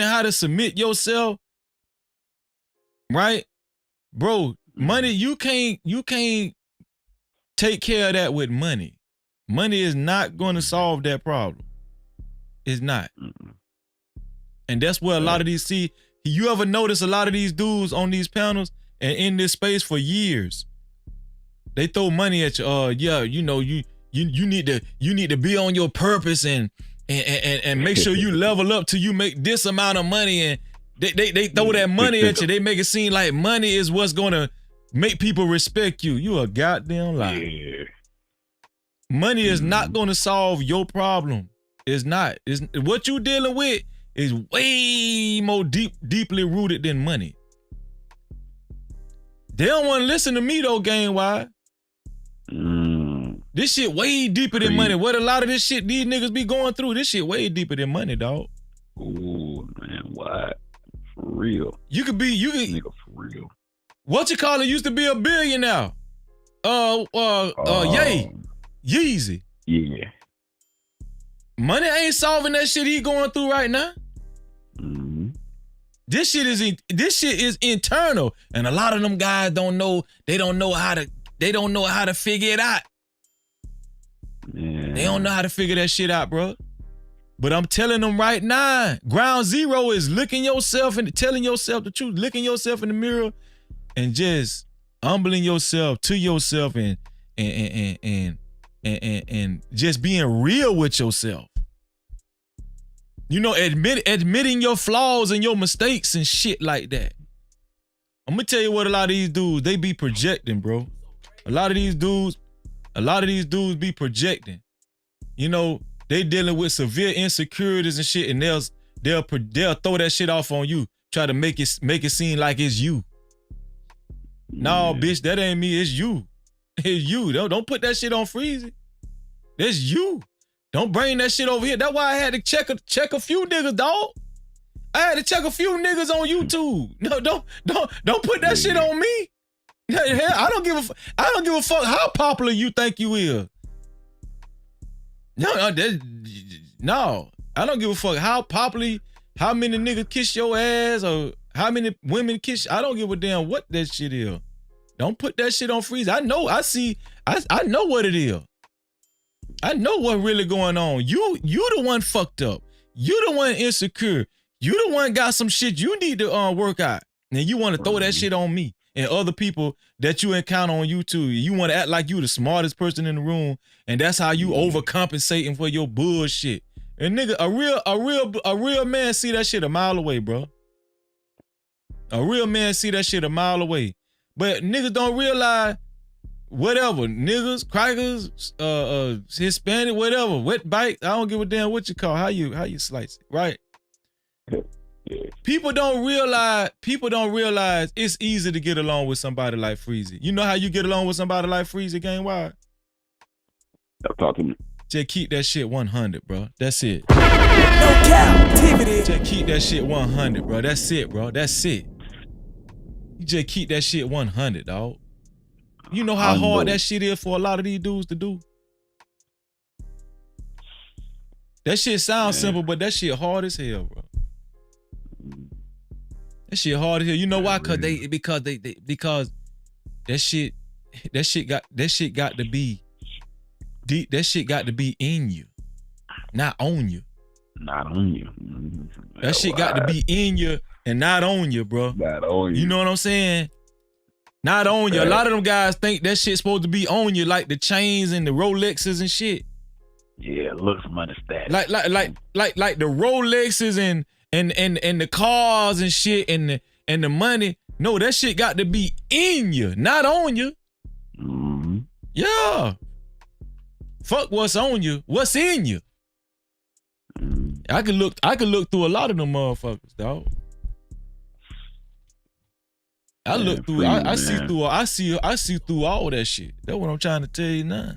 how to submit yourself, right? Bro, money, you can't take care of that with money. Money is not going to solve that problem. It's not. And that's where a lot of these, see, you ever notice a lot of these dudes on these panels and in this space for years, they throw money at you. Yeah, you know, you need to be on your purpose and make sure you level up till you make this amount of money, and they throw that money at you. They make it seem like money is what's gonna make people respect you. You a goddamn lie. Yeah. Money is not gonna solve your problem. It's not. It's what you dealing with is way more deeply rooted than money. They don't want to listen to me though, game wide. This shit way deeper than money. What a lot of this shit these niggas be going through, this shit way deeper than money, dog. Ooh, man, why? For real. You could nigga, for real. What you call it used to be a billionaire. Yeezy. Yeah. Money ain't solving that shit he going through right now. This shit is internal, and a lot of them guys don't know how to figure it out. Yeah. They don't know how to figure that shit out, bro. But I'm telling them right now, ground zero is looking yourself and telling yourself the truth, looking yourself in the mirror, and just humbling yourself to yourself and just being real with yourself. You know, admitting your flaws and your mistakes and shit like that. I'm gonna tell you what a lot of these dudes, they be projecting, bro. A lot of these dudes be projecting. You know, they dealing with severe insecurities and shit, and they'll throw that shit off on you, try to make it seem like it's you. No, bitch, that ain't me. It's you. It's you. Don't put that shit on Freezy. That's you. Don't bring that shit over here. That's why I had to check a few niggas, dog. I had to check a few niggas on YouTube. No, don't put that shit on me. I don't give a fuck how popular you think you is. No, I don't give a fuck how popular, how many niggas kiss your ass or how many women kiss. I don't give a damn what that shit is. Don't put that shit on Freeze. I know what it is. I know what really going on. You the one fucked up. You the one insecure. You the one got some shit you need to work out. And you want to throw that shit on me and other people that you encounter on YouTube. You want to act like you the smartest person in the room, and that's how you overcompensating for your bullshit. And nigga, a real man see that shit a mile away, bro. A real man see that shit a mile away. But niggas don't realize whatever, niggas, crackers, Hispanic, whatever, wet bite, I don't give a damn what you call, how you slice it, right? People don't realize it's easy to get along with somebody like Freezy. You know how you get along with somebody like Freezy, game wide? Talk to me. Just keep that shit 100, bro. That's it. No Cap-tivity. Just keep that shit 100, bro. That's it, bro. That's it. You just keep that shit 100, dog. You know how hard that shit is for a lot of these dudes to do? That shit sounds simple, but that shit hard as hell, bro. That shit hard as hell. You know why? Because that shit got to be deep. That shit got to be in you, not on you. Not on you. That shit got to be in you and not on you, bro. Not on you. You know what I'm saying? Not on you. A lot of them guys think that shit's supposed to be on you, like the chains and the Rolexes and shit. Yeah, looks money status. Like the Rolexes and the cars and shit and the money. No, that shit got to be in you, not on you. Mm-hmm. Yeah. Fuck what's on you. What's in you? I could look through a lot of them motherfuckers, dog. I look through. I see through. I see through all that shit. That's what I'm trying to tell you now.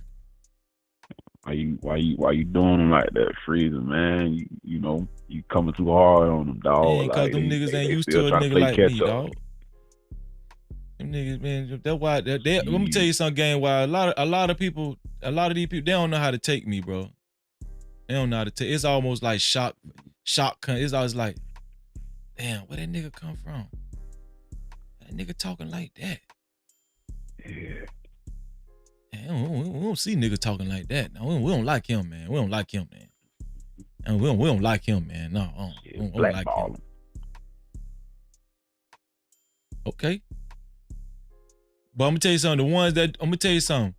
Why you doing them like that, Freezer, man? You know, you coming too hard on them, dog. Man, cause them niggas ain't used to a nigga like me, dog. Them niggas, man, that's why. Let me tell you something, gang. Why a lot of these people, they don't know how to take me, bro. They don't know how to take. It's almost like shock. It's always like, damn, where that nigga come from? That nigga talking like that. Yeah. We don't see niggas talking like that. No, we don't like him, man. We don't like him, man. And we don't like him, man. No, we don't like him. Okay. But I'm gonna tell you something.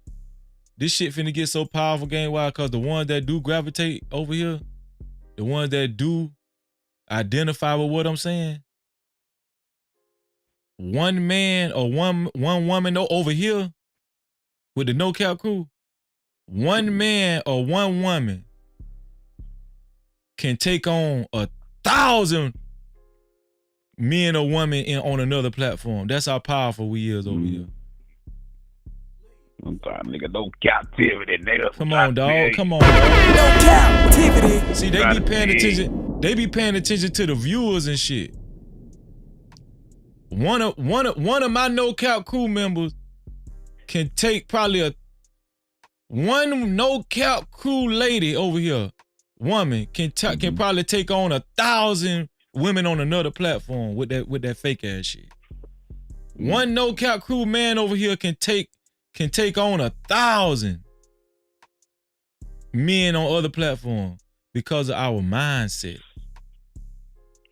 This shit finna get so powerful, gang. Why? Cause the ones that do gravitate over here, the ones that do identify with what I'm saying, one man or one woman over here with the No Cap crew, one man or one woman can take on 1,000 men or women on another platform. That's how powerful we is over here. I'm sorry, nigga, no captivity, nigga. Come on, dog. Come on, dog. No captivity. See, they be paying attention. They be paying attention to the viewers and shit. One of my No Cap crew members can take probably one No Cap crew lady over here, woman can probably take on 1,000 women on another platform with that fake ass shit. One No Cap crew man over here can take on 1,000 men on other platforms because of our mindset.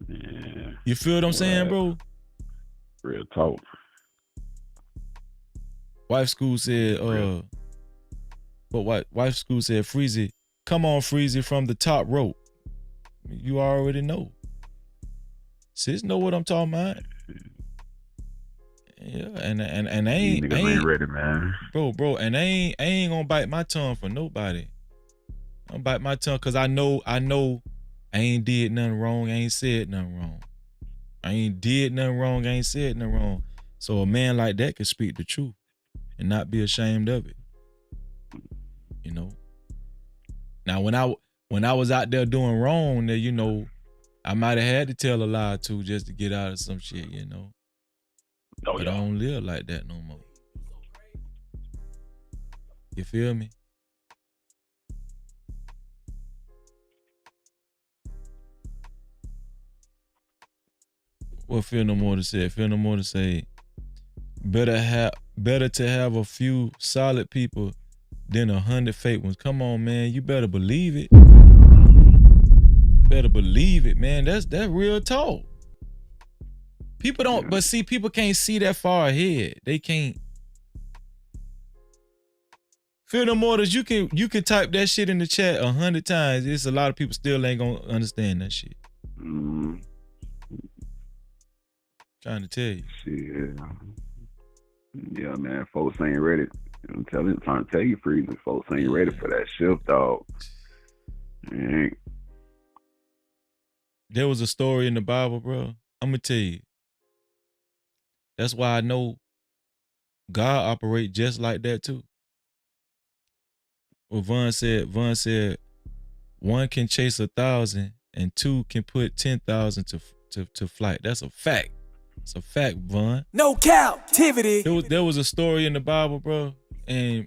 Yeah. You feel what I'm saying, bro? Real talk. Wife School said, Wife School said, Freezy, come on, Freezy, from the top rope. You already know. Sis know what I'm talking about. Yeah, and I ain't ready, man. Bro, and I ain't gonna bite my tongue for nobody. I'm gonna bite my tongue because I know I ain't did nothing wrong, I ain't said nothing wrong. I ain't did nothing wrong, I ain't said nothing wrong. So a man like that can speak the truth and not be ashamed of it. You know. Now when I was out there doing wrong, that you know, I might have had to tell a lie too just to get out of some shit, you know. Oh, but yeah. I don't live like that no more. You feel me? What feel no more to say? Feel no more to say. Better to have a few solid people than 100 fake ones. Come on, man. You better believe it. Better believe it, man. That's real talk. People don't, but see, people can't see that far ahead. They can't. Feel no more that you can type that shit in the chat 100 times. It's a lot of people still ain't gonna understand that shit. Trying to tell you. Yeah, man. Folks ain't ready. I'm trying to tell you, Freezer. Folks ain't ready for that shift, dog. Ain't. There was a story in the Bible, bro. I'm gonna tell you. That's why I know God operates just like that too. What Vaughn said, one can chase 1,000 and two can put 10,000 to flight. That's a fact. It's a fact, Vaughn. No captivity. There was a story in the Bible, bro, and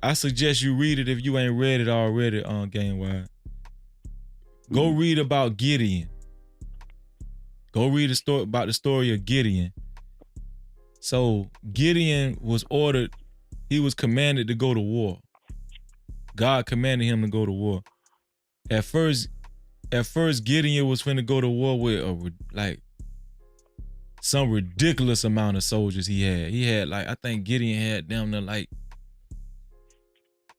I suggest you read it if you ain't read it already on Game Wide. Go read about Gideon. Go read about the story of Gideon. So Gideon was ordered, he was commanded to go to war. God commanded him to go to war. At first Gideon was finna go to war with some ridiculous amount of soldiers he had. He had I think Gideon had down to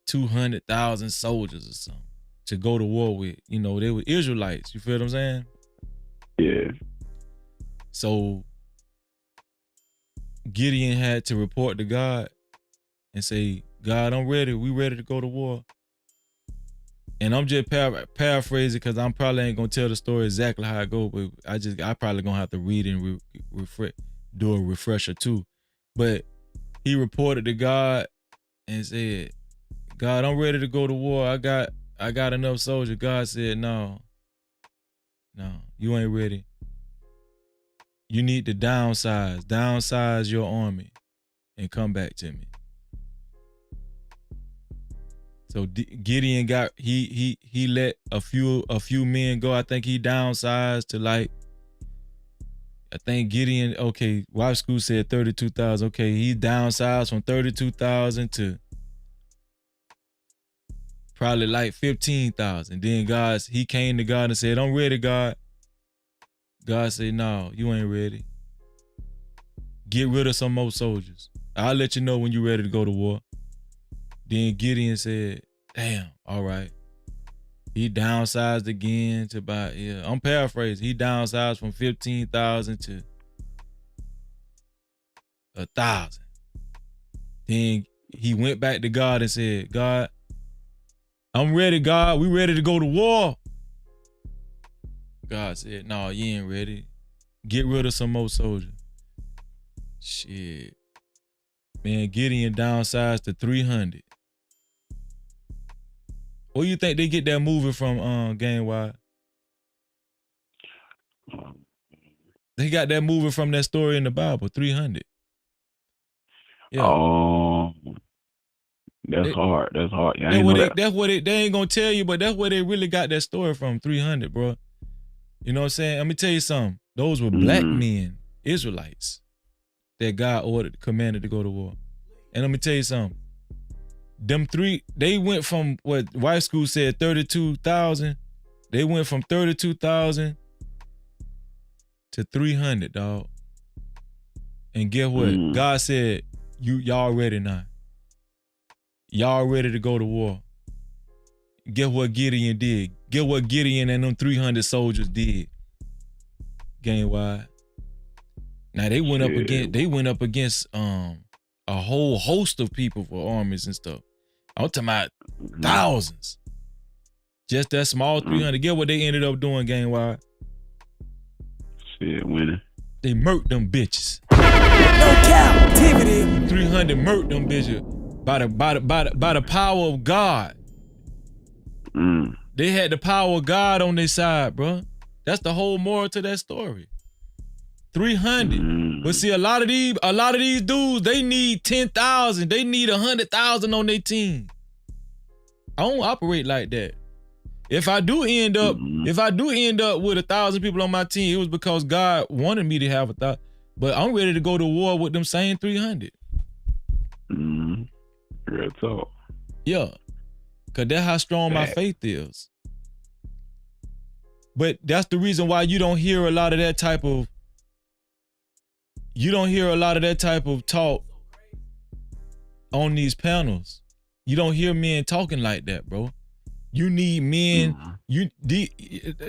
200,000 soldiers or something to go to war with. You know, they were Israelites. You feel what I'm saying? Yeah. So Gideon had to report to God and say, God, I'm ready. We ready to go to war. And I'm just paraphrasing because I'm probably ain't gonna tell the story exactly how it go, but I probably gonna have to read and do a refresher too. But he reported to God and said, God, I'm ready to go to war. I got enough soldiers. God said, no, you ain't ready. You need to downsize your army and come back to me. So Gideon he let a few men go. I think he downsized to I think Gideon, okay, Wife School said 32,000. Okay, he downsized from 32,000 to probably 15,000. Then he came to God and said, I'm ready, God. God said, no, you ain't ready. Get rid of some more soldiers. I'll let you know when you're ready to go to war. Then Gideon said, damn, all right. He downsized again to about, I'm paraphrasing. He downsized from 15,000 to 1,000. Then he went back to God and said, God, I'm ready, God. We ready to go to war. God said, no, you ain't ready. Get rid of some more soldiers. Shit. Man, Gideon downsized to 300. Where you think they get that movie from, Game Wide? They got that movie from that story in the Bible, 300. Yeah. That's hard. That's hard. Yeah, That's what they ain't gonna tell you, but that's where they really got that story from, 300, bro. You know what I'm saying? Let me tell you something. Those were black men, Israelites, that God commanded to go to war. And let me tell you something. Them three, they went from what Wife School said, 32,000. They went from 32,000 to 300, dog. And guess what? God said, y'all ready now. Y'all ready to go to war. Guess what Gideon did? Get what Gideon and them 300 soldiers did. Game Wide. Now they went up against a whole host of people for armies and stuff. I'm talking about thousands. Just that small 300. Get what they ended up doing, Game Wide. Shit, winning. They murked them bitches. No Cap-tivity. 300 murked them bitches by the power of God. They had the power of God on their side, bro. That's the whole moral to that story. 300. But see, a lot of these dudes, they need 10,000. They need 100,000 on their team. I don't operate like that. If I do end up with 1,000 people on my team, it was because God wanted me to have 1,000. But I'm ready to go to war with them same 300. Real talk. Yeah. Cause that's how strong my faith is. But that's the reason why you don't hear a lot of that type of talk on these panels. You don't hear men talking like that, bro. You need men. You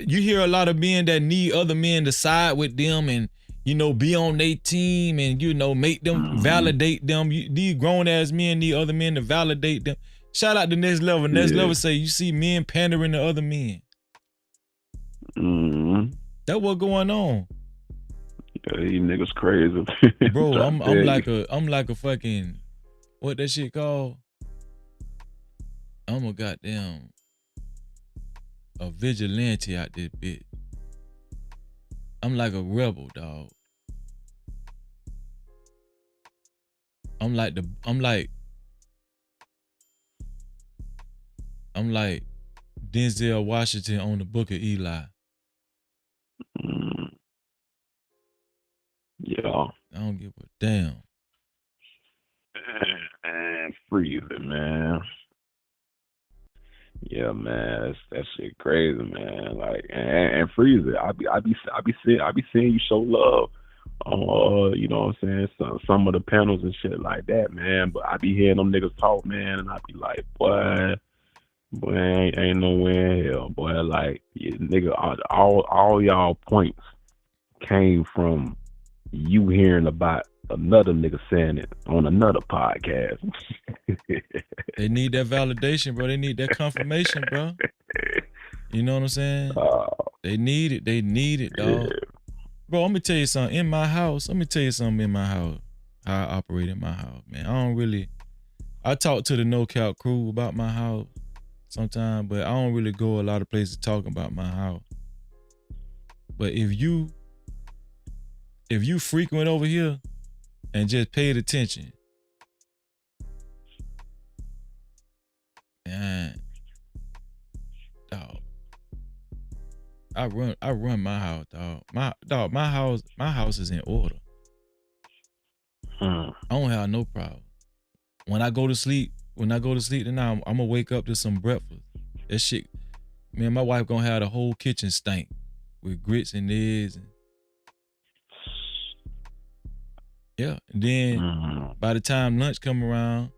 hear a lot of men that need other men to side with them and, be on their team and, make them validate them. These grown ass men need other men to validate them. Shout out to Next Level. Next Level say you see men pandering to other men. That's what's going on. Yeah, these niggas crazy. Bro, I'm like a fucking, what that shit called? I'm a vigilante out this bitch. I'm like a rebel, dog. I'm like Denzel Washington on the Book of Eli. Yeah. I don't give a damn. Man, freeze it, man. Yeah, man, that shit crazy, man. Like, and freeze it. I be seeing you show love on, you know what I'm saying, some of the panels and shit like that, man. But I be hearing them niggas talk, man, and I be like, boy, ain't no way in hell, boy. Like, yeah, nigga, all y'all points came from you hearing about another nigga saying it on another podcast. They need that validation, bro. They need that confirmation, bro. You know what I'm saying? They need it. They need it, dog. Yeah. Bro, let me tell you something. In my house, let me tell you something in my house. How I operate in my house, man. I talk to the No Cap crew about my house sometimes, but I don't really go a lot of places talking about my house. But if you frequent over here and just paid attention, man, dog, I run my house, dog. My house is in order. I don't have no problem. When I go to sleep tonight, I'm gonna wake up to some breakfast. That shit, man, my wife gonna have the whole kitchen stank with grits and eggs. Yeah, and then by the time lunch come around,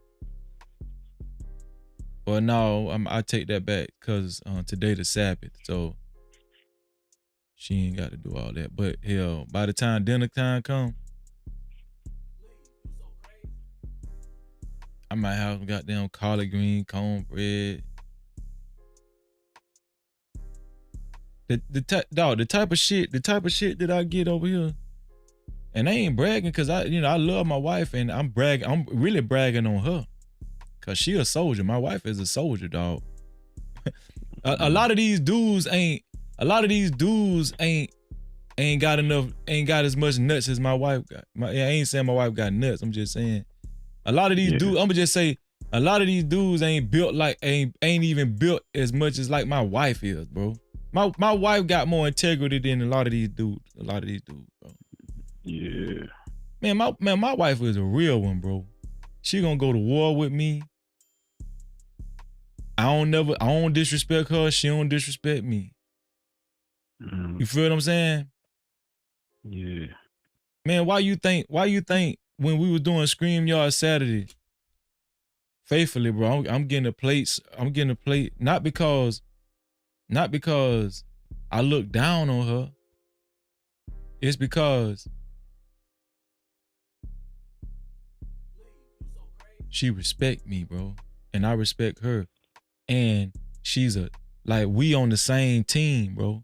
well, no, I take that back because today the Sabbath, so she ain't got to do all that. But hell, by the time dinner time come, I might have goddamn collard green, cornbread. The type of shit that I get over here, and I ain't bragging because I love my wife and I'm really bragging on her because she a soldier. My wife is a soldier, dog. A lot of these dudes ain't got as much nuts as my wife got. I ain't saying my wife got nuts. I'm just saying a lot of these dudes. I'm gonna just say a lot of these dudes ain't even built as much as like my wife is, bro. My wife got more integrity than a lot of these dudes. Bro. Yeah. Man, my wife is a real one, bro. She gonna go to war with me. I don't disrespect her. She don't disrespect me. You feel what I'm saying? Yeah. Man, why you think when we were doing ScreamYard Saturday, faithfully, bro, I'm getting a plate. Not because I look down on her. It's because she respect me, bro. And I respect her. And we on the same team, bro.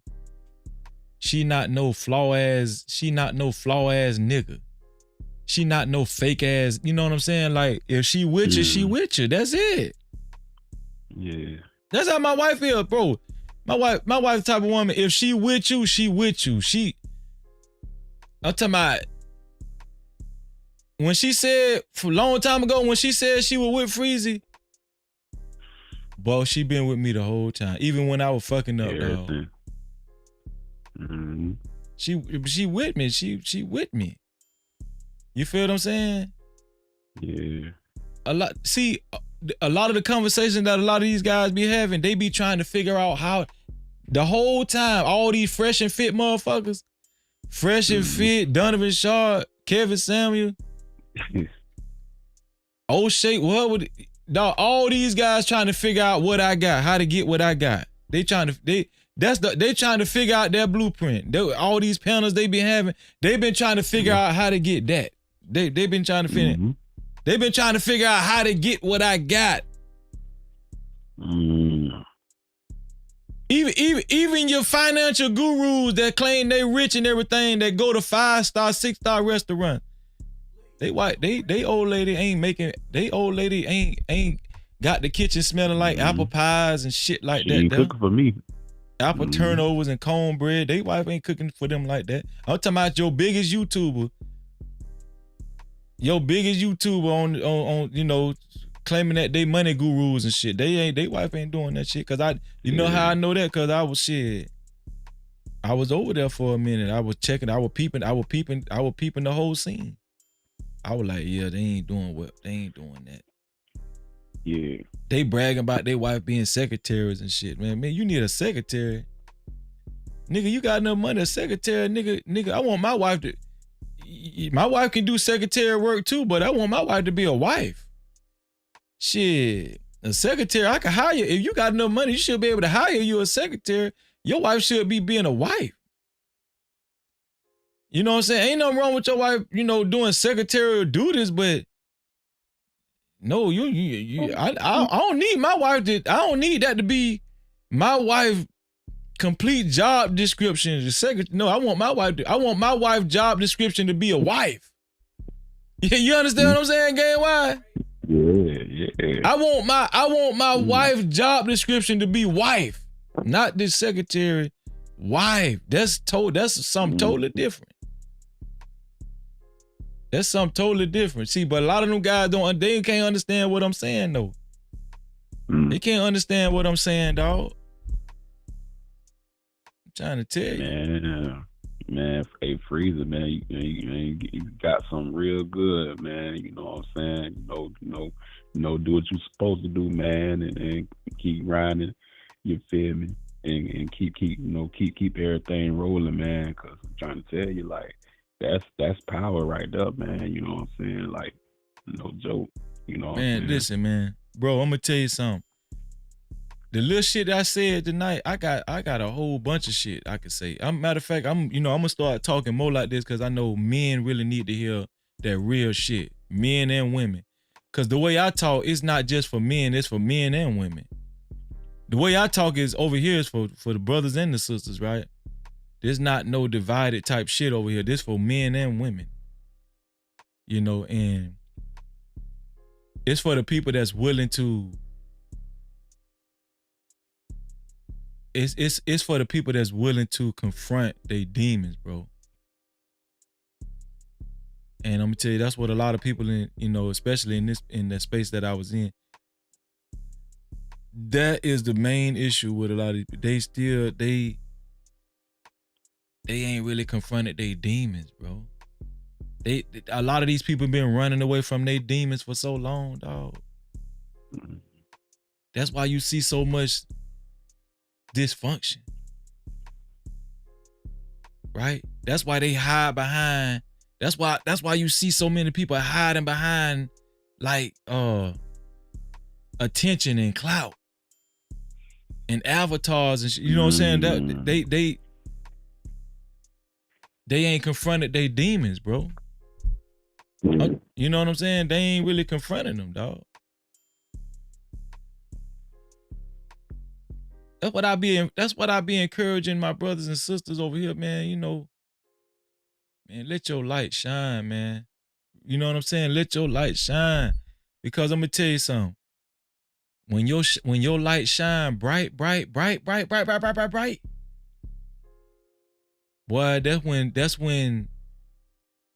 She not no flaw ass nigga. She not no fake ass, you know what I'm saying? Like, if she with you, she with you. That's it. Yeah. That's how my wife is, bro. My wife the type of woman, if she with you, she with you. I'm talking about, when she said, for a long time ago, when she said she was with Freezy, bro, she been with me the whole time. Even when I was fucking up, dog. Mm-hmm. She with me. She with me. You feel what I'm saying? Yeah. A lot of the conversations that a lot of these guys be having, they be trying to figure out how the whole time, all these fresh and fit motherfuckers, fresh and fit, Donovan Shaw, Kevin Samuel, O'Shea, all these guys trying to figure out what I got, how to get what I got. They trying to figure out their blueprint. All these panels they be having, they've been trying to figure out how to get that. They've been trying to figure. They've been trying to figure out how to get what I got. Even your financial gurus that claim they rich and everything, that go to 5-star, 6-star restaurant, they old lady ain't got the kitchen smelling like apple pies and shit like that. She ain't cooking for me. Apple turnovers and cornbread. They wife ain't cooking for them like that. I'm talking about your biggest YouTuber. Your biggest YouTuber on claiming that they money gurus and shit. They wife ain't doing that shit. Cause you know how I know that? Cause I was over there for a minute. I was checking, I was peeping the whole scene. I was like, yeah, they ain't doing that. Yeah. They bragging about their wife being secretaries and shit, man. Man, you need a secretary. Nigga, you got enough money, a secretary, nigga, I want my wife to, my wife can do secretary work too, but I want my wife to be a wife. Shit, a secretary, I can hire you. If you got enough money, you should be able to hire you a secretary. Your wife should be being a wife. You know what I'm saying? Ain't nothing wrong with your wife, doing secretarial duties, but no, I don't need my wife to, I don't need that to be my wife complete job description. No, I want my wife job description to be a wife. You understand what I'm saying, Game Why? Yeah. I want my wife job description to be wife, not this secretary wife. That's something totally different. That's something totally different. See, but a lot of them guys they can't understand what I'm saying though. They can't understand what I'm saying, dog. I'm trying to tell you. Man, hey Freezer, man, you got something real good, man. You know what I'm saying? Do what you're supposed to do, man, and keep riding. You feel me? And keep everything rolling, man. Cause I'm trying to tell you, like, that's power right there, man. You know what I'm saying? Like, no joke. You know what I'm saying? Listen, man, bro, I'm gonna tell you something. The little shit I said tonight, I got a whole bunch of shit I could say. Matter of fact, I'm gonna start talking more like this because I know men really need to hear that real shit. Men and women. Cause the way I talk, it's not just for men, it's for men and women. The way I talk is over here is for the brothers and the sisters, right? There's not no divided type shit over here. This for men and women. And it's for the people that's willing to. It's for the people that's willing to confront their demons, bro. And I'm gonna tell you, that's what a lot of people especially in the space that I was in. That is the main issue with a lot of people. They ain't really confronted their demons, bro. A lot of these people been running away from their demons for so long, dog. That's why you see so much dysfunction, right? That's why they hide behind. That's why you see so many people hiding behind like attention and clout and avatars and shit. You know what I'm saying? That they ain't confronted their demons, bro. You know what I'm saying? They ain't really confronting them, dog. That's what I be encouraging my brothers and sisters over here, man. Man, let your light shine, man. You know what I'm saying? Let your light shine. Because I'm gonna tell you something. When your light shine bright, boy, that's when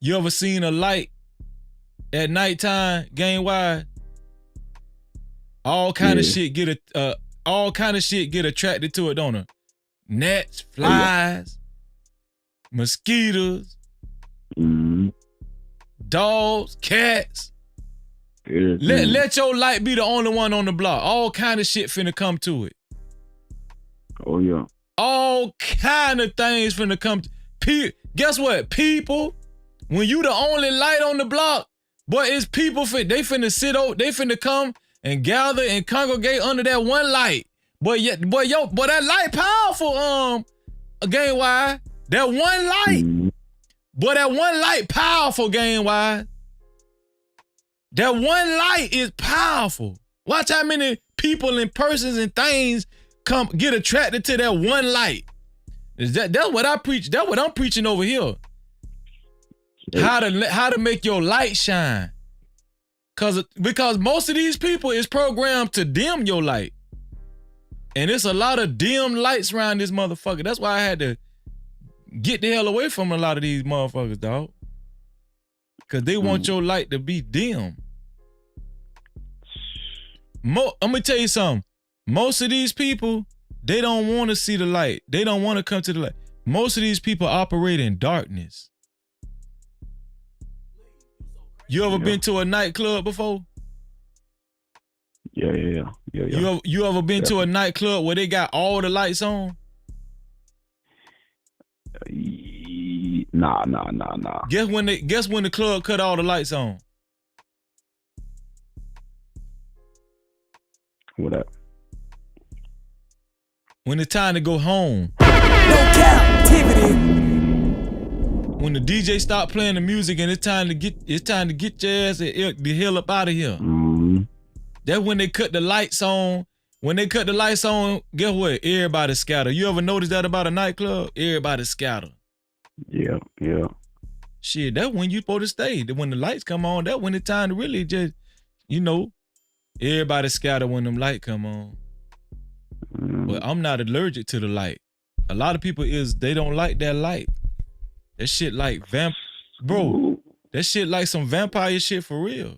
you ever seen a light at nighttime, game wide, all kind of shit get attracted to it, don't it? Gnats, flies, mosquitoes, dogs, cats. Let your light be the only one on the block. All kind of shit finna come to it. Oh yeah. All kind of things finna come to. Guess what? People, when you the only light on the block, but it's people they finna come and gather and congregate under that one light. But that light powerful, game wide. That one light. But that one light powerful, game wide. That one light is powerful. Watch how many people and persons and things get attracted to that one light. That's what I preach. That's what I'm preaching over here. How to make your light shine. Because most of these people is programmed to dim your light. And it's a lot of dim lights around this motherfucker. That's why I had to get the hell away from a lot of these motherfuckers, dog. Because they want your light to be dim. I'm gonna tell you something. Most of these people, they don't want to see the light. They don't want to come to the light. Most of these people operate in darkness. You ever been to a nightclub before? Yeah. You ever been to a nightclub where they got all the lights on? Nah. Guess when the club cut all the lights on? What up? When it's time to go home. No Cap-tivity. When the DJ stop playing the music and it's time to get your ass the hell up out of here. Mm-hmm. That's when they cut the lights on. When they cut the lights on, guess what? Everybody scatter. You ever notice that about a nightclub? Everybody scatter. Yeah. Shit, that's when you supposed to stay. When the lights come on, that's when it's time to really just, everybody scatter when them lights come on. But I'm not allergic to the light. A lot of people they don't like that light. That shit like bro. That shit like some vampire shit for real.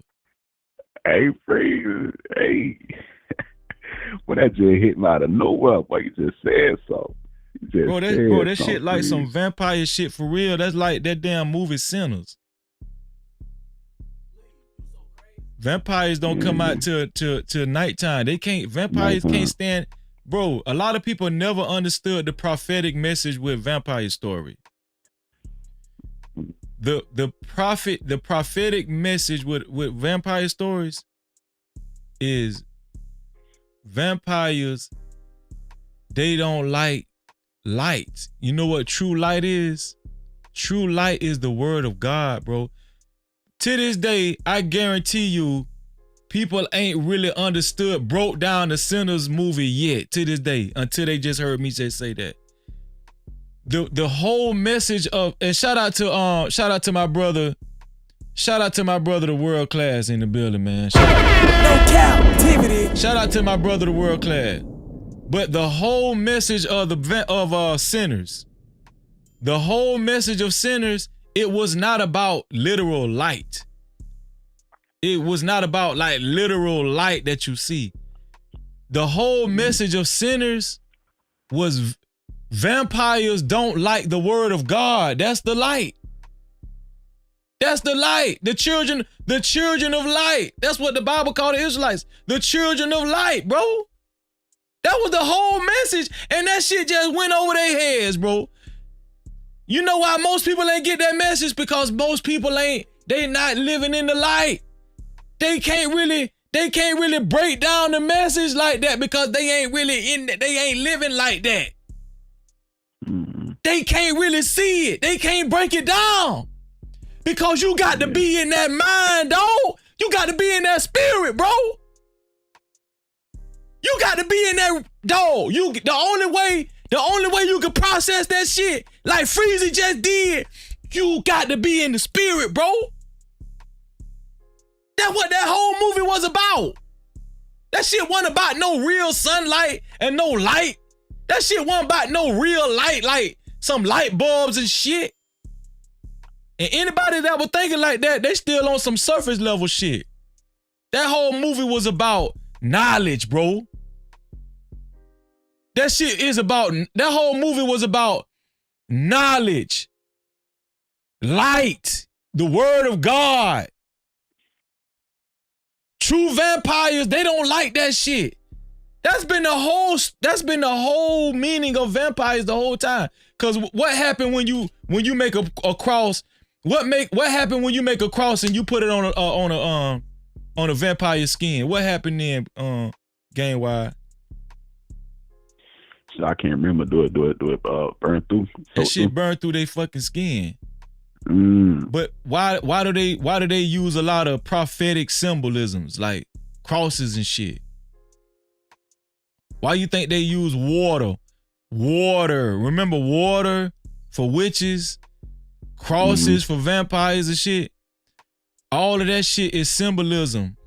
Hey, Freeze. Hey. Well, that just hit me out of nowhere. Like you just said so. That shit like some vampire shit for real. That's like that damn movie Sinners. Vampires don't come out till nighttime. Vampires can't stand. Bro, a lot of people never understood the prophetic message with vampire story. The prophetic message with vampire stories is vampires, they don't like light. You know what true light is? True light is the word of God, bro. To this day, I guarantee you, people ain't really broke down the Sinners movie yet to this day, until they just heard me just say that. The whole message of, and shout out to my brother, the World Class in the building, man. Shout out to my brother, the World Class. But the whole message of Sinners, the whole message of Sinners, it was not about literal light. It was not about like literal light that you see. The whole message of Sinners was vampires don't like the word of God. That's the light. That's the light. The children of light. That's what the Bible called the Israelites. The children of light, bro. That was the whole message. And that shit just went over their heads, bro. You know why most people ain't get that message? Because most people they not living in the light. They can't really break down the message like that because they ain't really they ain't living like that. They can't really see it. They can't break it down. Because you got to be in that mind, dog. You got to be in that spirit, bro. You got to be in that, dog. The only way you can process that shit, like Freezy just did, you got to be in the spirit, bro. That's what that whole movie was about. That shit wasn't about no real sunlight and no light. That shit wasn't about no real light, like some light bulbs and shit. And anybody that was thinking like that, they still on some surface level shit. That whole movie was about knowledge, bro. That whole movie was about knowledge, light, the word of God. True vampires, they don't like that shit. That's been the whole meaning of vampires the whole time. Cause what happened when you make a cross? What happened when you make a cross and you put it on a vampire skin? What happened then, game wide? So I can't remember. Do it burn through? That shit burned through their fucking skin. But why do they use a lot of prophetic symbolisms like crosses and shit? Why you think they use water? Water. Remember water for witches, crosses for vampires and shit? All of that shit is symbolism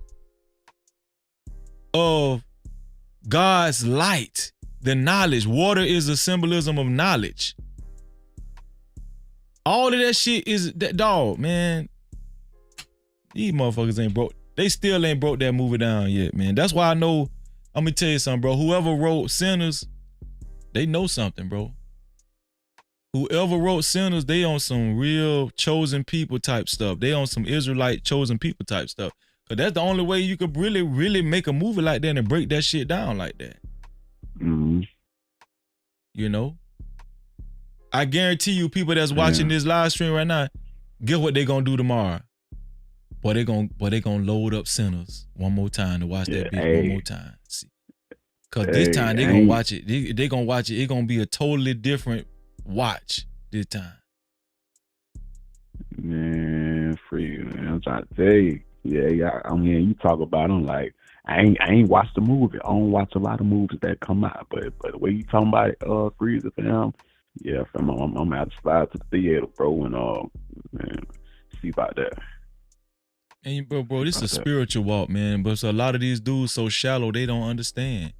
of God's light, the knowledge. Water is a symbolism of knowledge. All of that shit is that, dog, man. These motherfuckers ain't broke. They still ain't broke that movie down yet, man. That's why I know, I'm gonna tell you something, bro. Whoever wrote Sinners, they know something, bro. Whoever wrote Sinners, they on some real chosen people type stuff. They on some Israelite chosen people type stuff. Cause that's the only way you could really, really make a movie like that and break that shit down like that. Mm-hmm. You know? I guarantee you people that's watching this live stream right now, guess what they gonna do tomorrow? Boy, they gonna load up Sinners one more time to watch that bitch one more time. See? Cause this time they gonna watch it. They gonna watch it. It gonna be a totally different watch this time. Man, free, man. I'm trying to tell you. Yeah, I mean, you talk about them like I ain't watched the movie. I don't watch a lot of movies that come out, but the way you talking about it, Freezer, fam, yeah, fam, I'm gonna have to slide to the theater, bro, and man, see about that. And bro, this is a spiritual walk, man. But so a lot of these dudes so shallow they don't understand.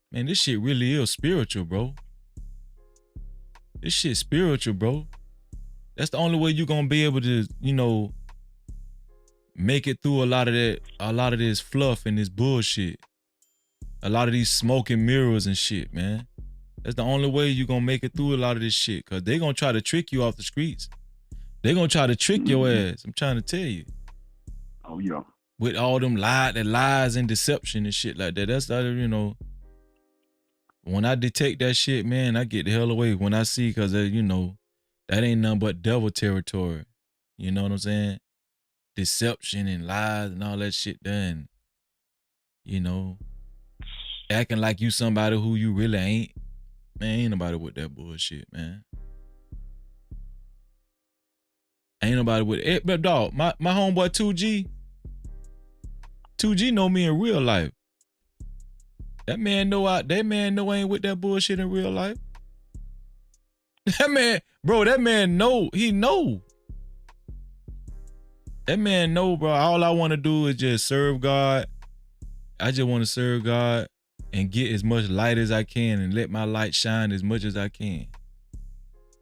Man, this shit really is spiritual, bro. This shit spiritual, bro. That's the only way you're gonna be able to, you know, make it through a lot of this fluff and this bullshit. A lot of these smoke and mirrors and shit, man. That's the only way you're gonna make it through a lot of this shit. Cause they gonna try to trick you off the streets. They gonna try to trick your ass. I'm trying to tell you. Oh yeah. With all them lies and deception and shit like that. That's you know. When I detect that shit, man, I get the hell away when I see, cause you know, that ain't nothing but devil territory. You know what I'm saying? Deception and lies and all that shit done. You know, acting like you somebody who you really ain't. Man, ain't nobody with that bullshit, man. Ain't nobody with it. But dog, my homeboy 2G know me in real life. That man know I ain't with that bullshit in real life. That man know, he know. That man know, bro. All I want to do is just serve God. I just want to serve God and get as much light as I can and let my light shine as much as I can.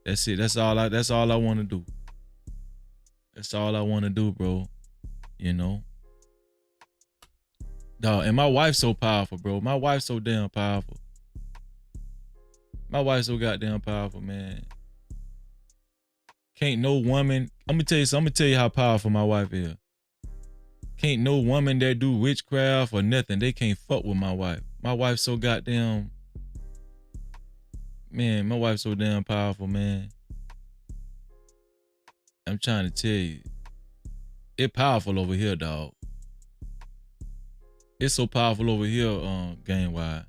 That's it. That's all I want to do. That's all I want to do, bro. You know? Dog, and my wife's so powerful, bro. My wife's so damn powerful. My wife's so goddamn powerful, man. Can't no woman, I'm gonna tell you how powerful my wife is. Can't no woman that do witchcraft or nothing, they can't fuck with my wife. My wife's so goddamn, man, my wife's so damn powerful, man. I'm trying to tell you. It's powerful over here, dog. It's so powerful over here, game-wide.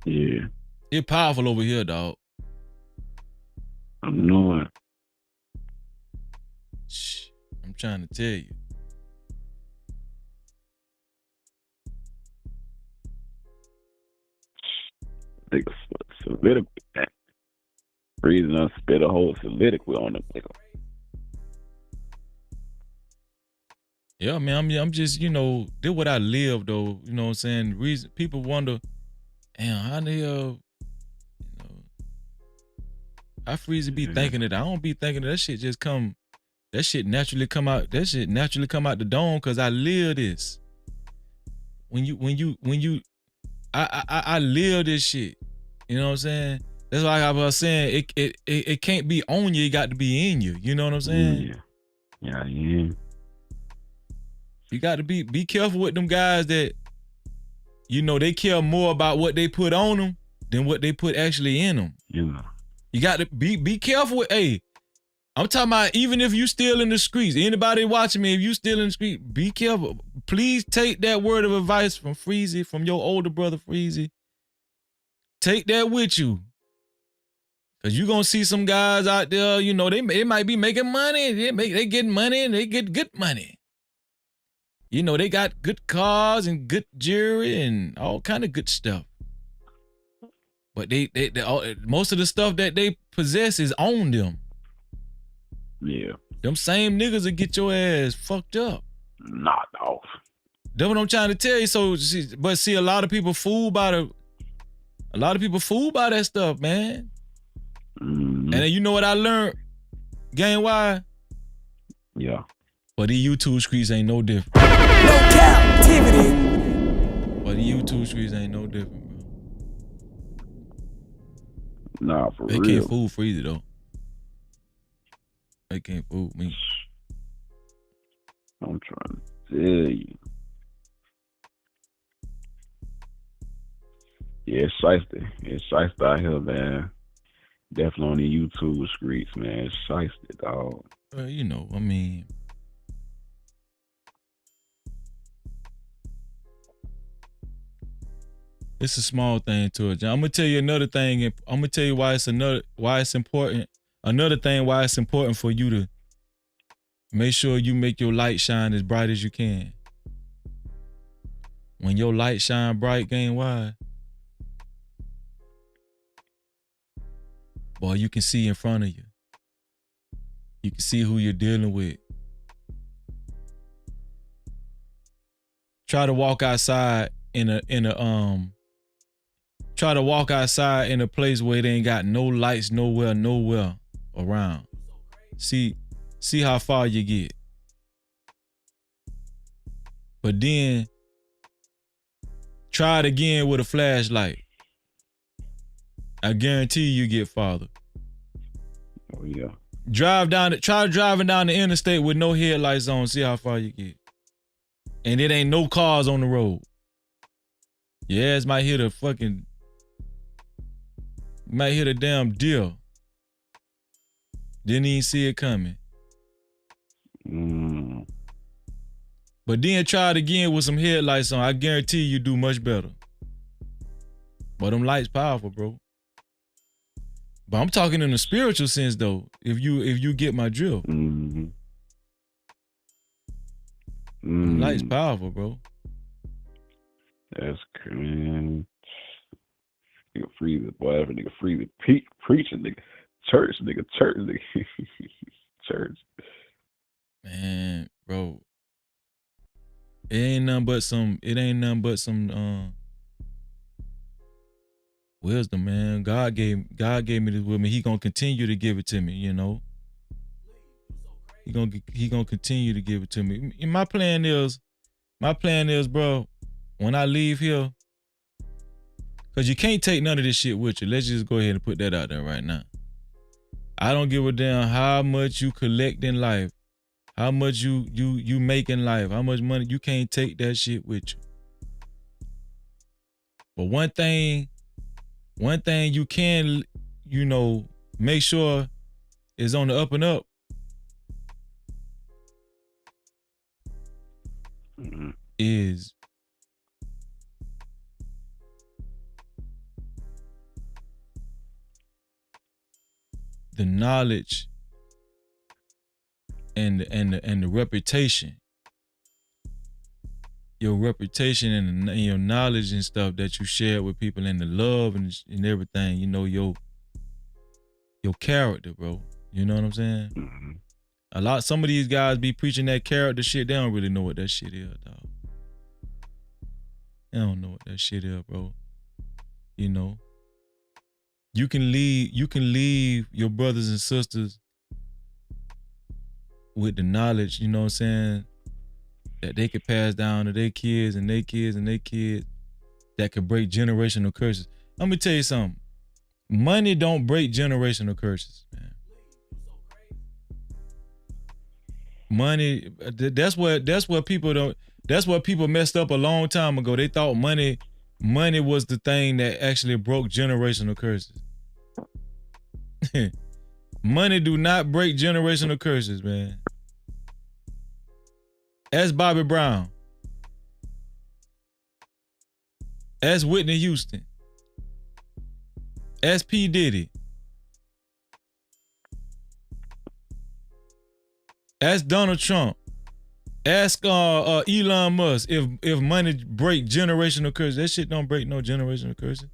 Yeah. It's powerful over here, dog. I know it. Shh, I'm trying to tell you. Nigga, solidiquy. Reason I spit a whole solidiquy on them, nigga. Yeah, man, I'm just, you know, did what I live though. You know what I'm saying? Reason people wonder, damn, how the hell, you know, I freeze to be thinking it. I don't be thinking that shit just come, that shit naturally come out the dome because I live this. I live this shit. You know what I'm saying? That's why I was saying it can't be on you, it got to be in you. You know what I'm saying? Yeah. You got to be careful with them guys that, you know, they care more about what they put on them than what they put actually in them. Yeah. You got to be careful with, hey, I'm talking about even if you still in the streets, anybody watching me, if you still in the street, be careful. Please take that word of advice from Freezy, from your older brother Freezy. Take that with you. Cause you gonna see some guys out there, you know, they might be making money. They getting money and they get good money. You know, they got good cars and good jewelry and all kind of good stuff. But they most of the stuff that they possess is on them. Yeah. Them same niggas will get your ass fucked up. Knocked off. That's what I'm trying to tell you. So, but see, a lot of people fooled by that stuff, man. Mm-hmm. And then you know what I learned, gang wide? Yeah. But these YouTube streets ain't no different. No Cap-tivity. But these YouTube streets ain't no different, bro. Nah, for they real. Can't fool Freezy though. They can't fool me. I'm trying to tell you. Yeah, it's shiesty. It's shiesty out here, man. Definitely on the YouTube streets, man. It's shiesty, dog. You know, I mean, it's a small thing to it. I'm gonna tell you another thing. I'm gonna tell you why it's important. Another thing why it's important for you to make sure you make your light shine as bright as you can. When your light shine bright, game wide, boy, you can see in front of you. You can see who you're dealing with. Try to walk outside in a place where they ain't got no lights nowhere around. See how far you get. But then try it again with a flashlight. I guarantee you get farther. Oh yeah. Try driving down the interstate with no headlights on, see how far you get. And it ain't no cars on the road. Your ass might hit a damn deer. Didn't even see it coming. But then try it again with some headlights on. I guarantee you do much better. But them lights powerful, bro. But I'm talking in a spiritual sense though. If you get my drill. Lights powerful, bro. That's crazy. Nigga free the boy, nigga free the preaching, nigga. Church. Church. Man, bro. It ain't nothing but some wisdom, man. God gave me this wisdom. He gonna continue to give it to me, you know. He gonna continue to give it to me. And my plan is, bro, when I leave here, cause you can't take none of this shit with you. Let's just go ahead and put that out there right now. I don't give a damn how much you collect in life, how much you make in life, how much money, you can't take that shit with you. But one thing you can, make sure is on the up and up. Is the knowledge and the reputation, your reputation and your knowledge and stuff that you share with people, and the love and everything, your character, bro. You know what I'm saying? Some of these guys be preaching that character shit. They don't really know what that shit is, dog. They don't know what that shit is, bro. You can leave your brothers and sisters with the knowledge, you know what I'm saying, that they could pass down to their kids and their kids and their kids, that could break generational curses. Let me tell you something. Money don't break generational curses, man. Money, that's what people messed up a long time ago. They thought money was the thing that actually broke generational curses. Money do not break generational curses, man. Ask Bobby Brown. Ask Whitney Houston. Ask P. Diddy. Ask Donald Trump. Ask Elon Musk if money break generational curses. That shit don't break no generational curses.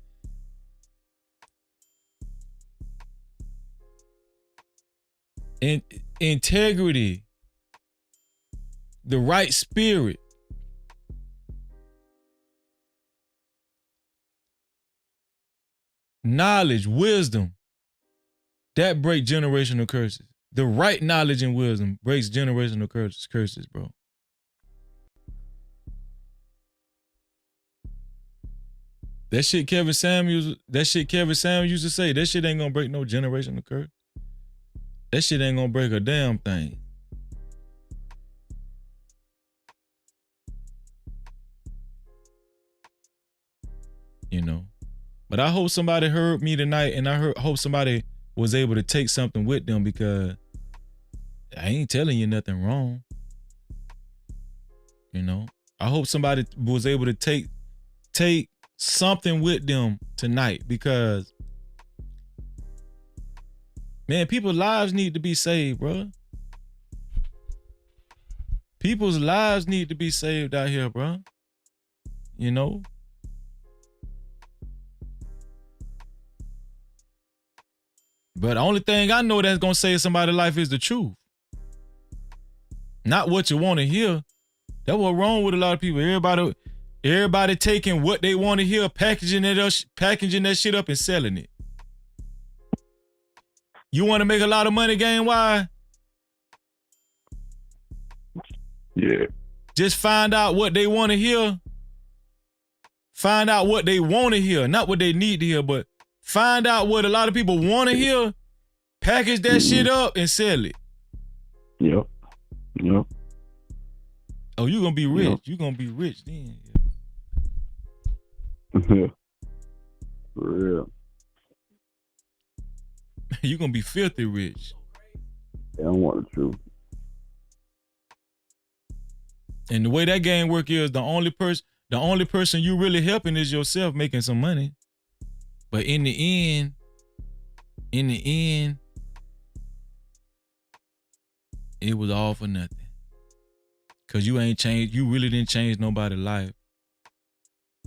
Integrity, the right spirit, knowledge, wisdom, that break generational curses. The right knowledge and wisdom breaks generational curses, bro. That shit Kevin Samuels used to say, that shit ain't gonna break no generational curse. That shit ain't gonna break a damn thing. You know. But I hope somebody heard me tonight, and I hope somebody was able to take something with them, because I ain't telling you nothing wrong. You know, I hope somebody was able to take something with them tonight, because man, people's lives need to be saved, bro. People's lives need to be saved out here, bro. You know? But the only thing I know that's gonna save somebody's life is the truth. Not what you want to hear. That's what's wrong with a lot of people. Everybody taking what they want to hear, packaging that shit up and selling it. You want to make a lot of money game-wise? Yeah. Just find out what they want to hear. Find out what they want to hear, not what they need to hear, but find out what a lot of people want to hear, package that shit up and sell it. Yep. Oh, you gonna be rich. Yep. You gonna be rich then. For real. You gonna be filthy rich. They don't want the truth. And the way that game work is, the only person you really helping is yourself making some money. But in the end, it was all for nothing. Cause you ain't changed, you really didn't change nobody's life.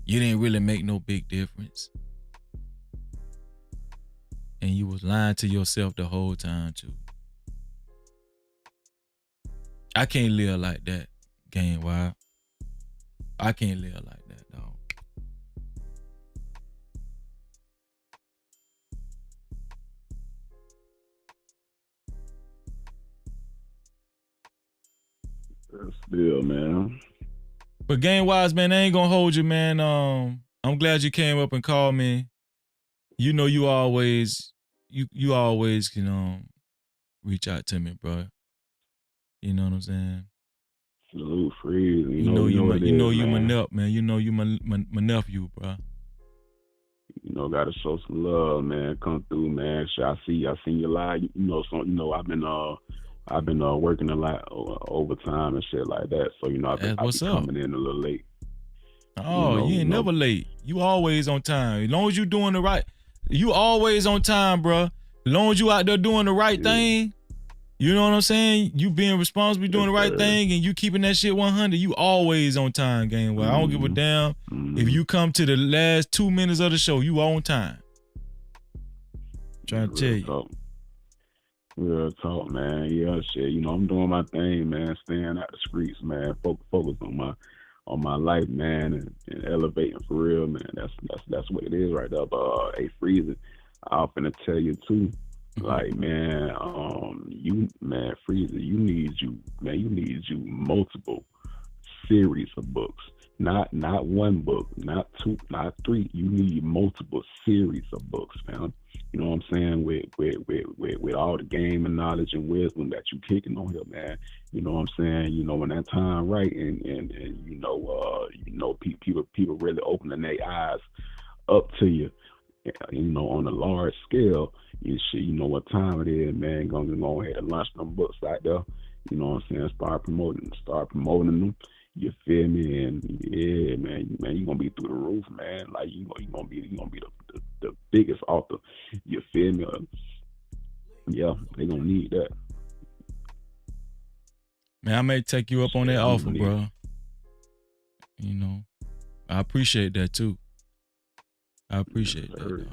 You didn't really make no big difference. And you was lying to yourself the whole time too. I can't live like that, game wild. I can't live like that, dog. Still, man. But game wise, man, I ain't gonna hold you, man. I'm glad you came up and called me. You know, you always can reach out to me, bro. You know what I'm saying? Salute, Freeze. You know you my nep, man. You know you my nephew, bro. You know, gotta show some love, man. Come through, man. I seen you live. I've been working a lot overtime and shit like that. So I've been coming in a little late. Oh, you ain't never late. You always on time. As long as you doing the right, you always on time, bro. As long as you out there doing the right thing, you know what I'm saying? You being responsible, doing the right thing, and you keeping that shit 100. You always on time, game. Well, I don't give a damn if you come to the last 2 minutes of the show. You on time. Trying to tell you. Real talk, man. Yeah, shit. I'm doing my thing, man. Staying out the streets, man. Focus on my life, man, and elevating for real, man. That's what it is right there. But hey, Freezy, I'm finna tell you too. Like, man, Freezy, you need multiple series of books. Not one book, not two, not three. You need multiple series of books, man. You know what I'm saying? With all the game and knowledge and wisdom that you kicking on here, man. You know what I'm saying? When that time right, and people really opening their eyes up to you, on a large scale. You know what time it is, man. Gonna go ahead and launch them books out there. You know what I'm saying? Start promoting them. You feel me? And yeah, man, you gonna be through the roof, man. Like you gonna be the biggest author. You feel me? Yeah, they gonna need that. Man, I may take you up on that offer, bro. I appreciate that too. I appreciate that, dog.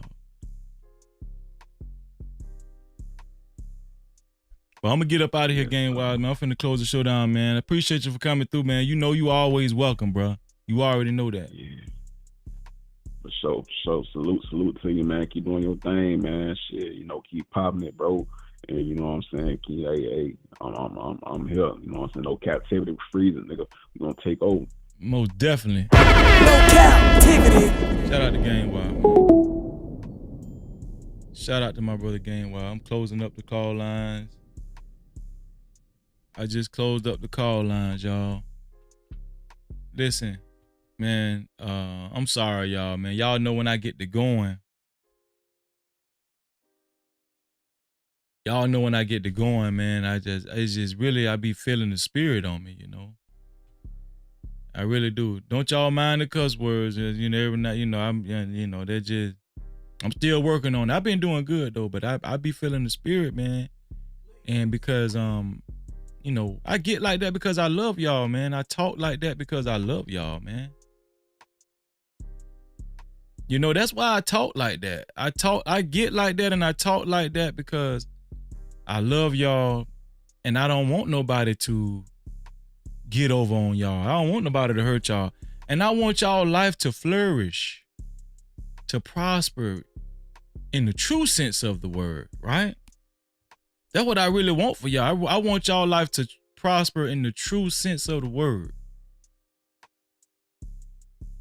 Well, I'm gonna get up out of here, game wild, man. I'm finna close the show down, man. I appreciate you for coming through, man. You know you always welcome, bro. You already know that. Yeah. For sure. Salute to you, man. Keep doing your thing, man. Shit, keep popping it, bro. And you know what I'm saying? Hey, I'm here. You know what I'm saying? No captivity, freezing, nigga. We gonna take over. Most definitely. No Cap-tivity. Shout out to Game Wild. Shout out to my brother Game Wild. I'm closing up the call lines. I just closed up the call lines, y'all. Listen, man, I'm sorry, y'all, man. Y'all know when I get to going. Y'all know when I get to going, man, it's just really, I be feeling the spirit on me, you know. I really do. Don't y'all mind the cuss words, you know, every night, you know, they're just, I'm still working on it. I've been doing good though, but I be feeling the spirit, man. And because, you know, I get like that because I love y'all, man. I talk like that because I love y'all, man. You know, that's why I talk like that. I get like that and I talk like that because I love y'all and I don't want nobody to get over on y'all. I don't want nobody to hurt y'all. And I want y'all life to flourish, to prosper in the true sense of the word, right? That's what I really want for y'all. I want y'all life to prosper in the true sense of the word.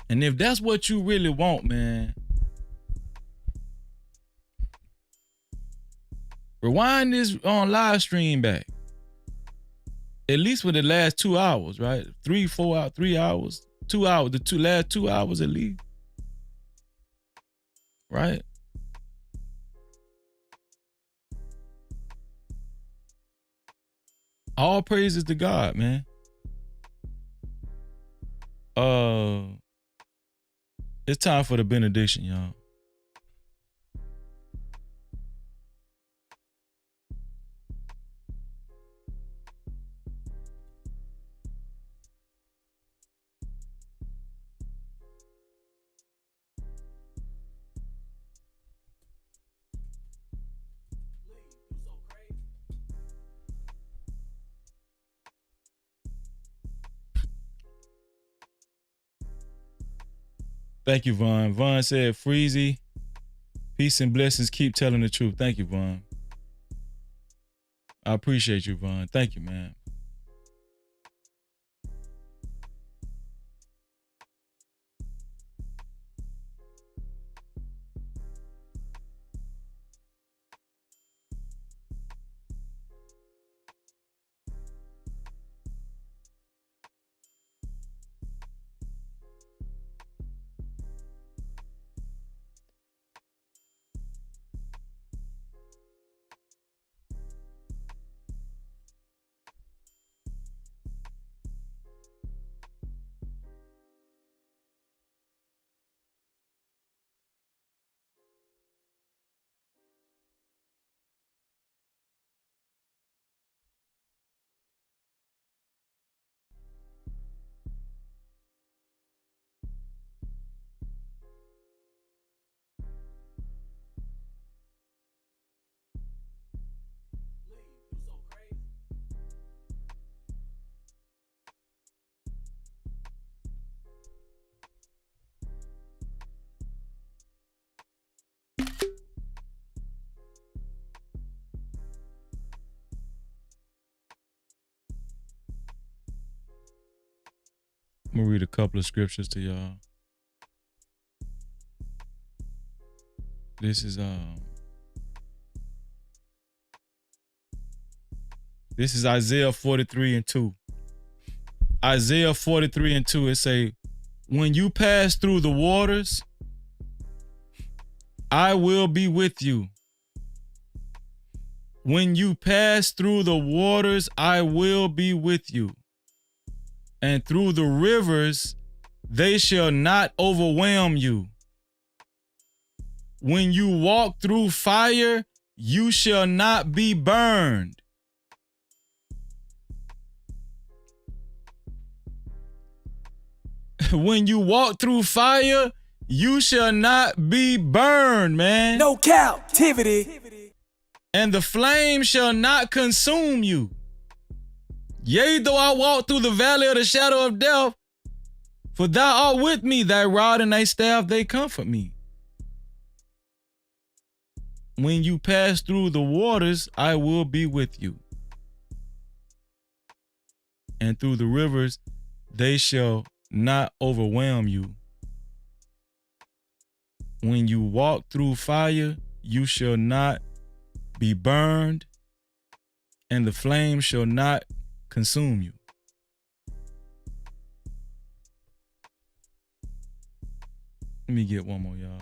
And if that's what you really want, man, rewind this on live stream back. At least for the last 2 hours, right? 3 hours, 2 hours, the last 2 hours at least. Right? All praises to God, man. It's time for the benediction, y'all. Thank you, Vaughn. Vaughn said, Freezy, peace and blessings. Keep telling the truth. Thank you, Vaughn. I appreciate you, Vaughn. Thank you, man. I'm gonna read a couple of scriptures to y'all. This is Isaiah 43:2. Isaiah 43:2, it say, when you pass through the waters, I will be with you. When you pass through the waters, I will be with you. And through the rivers, they shall not overwhelm you. When you walk through fire, you shall not be burned. When you walk through fire, you shall not be burned, man. No captivity. And the flame shall not consume you. Yea, though I walk through the valley of the shadow of death, for thou art with me, thy rod and thy staff, they comfort me. When you pass through the waters, I will be with you. And through the rivers, they shall not overwhelm you. When you walk through fire, you shall not be burned, and the flame shall not consume you. Let me get one more, y'all.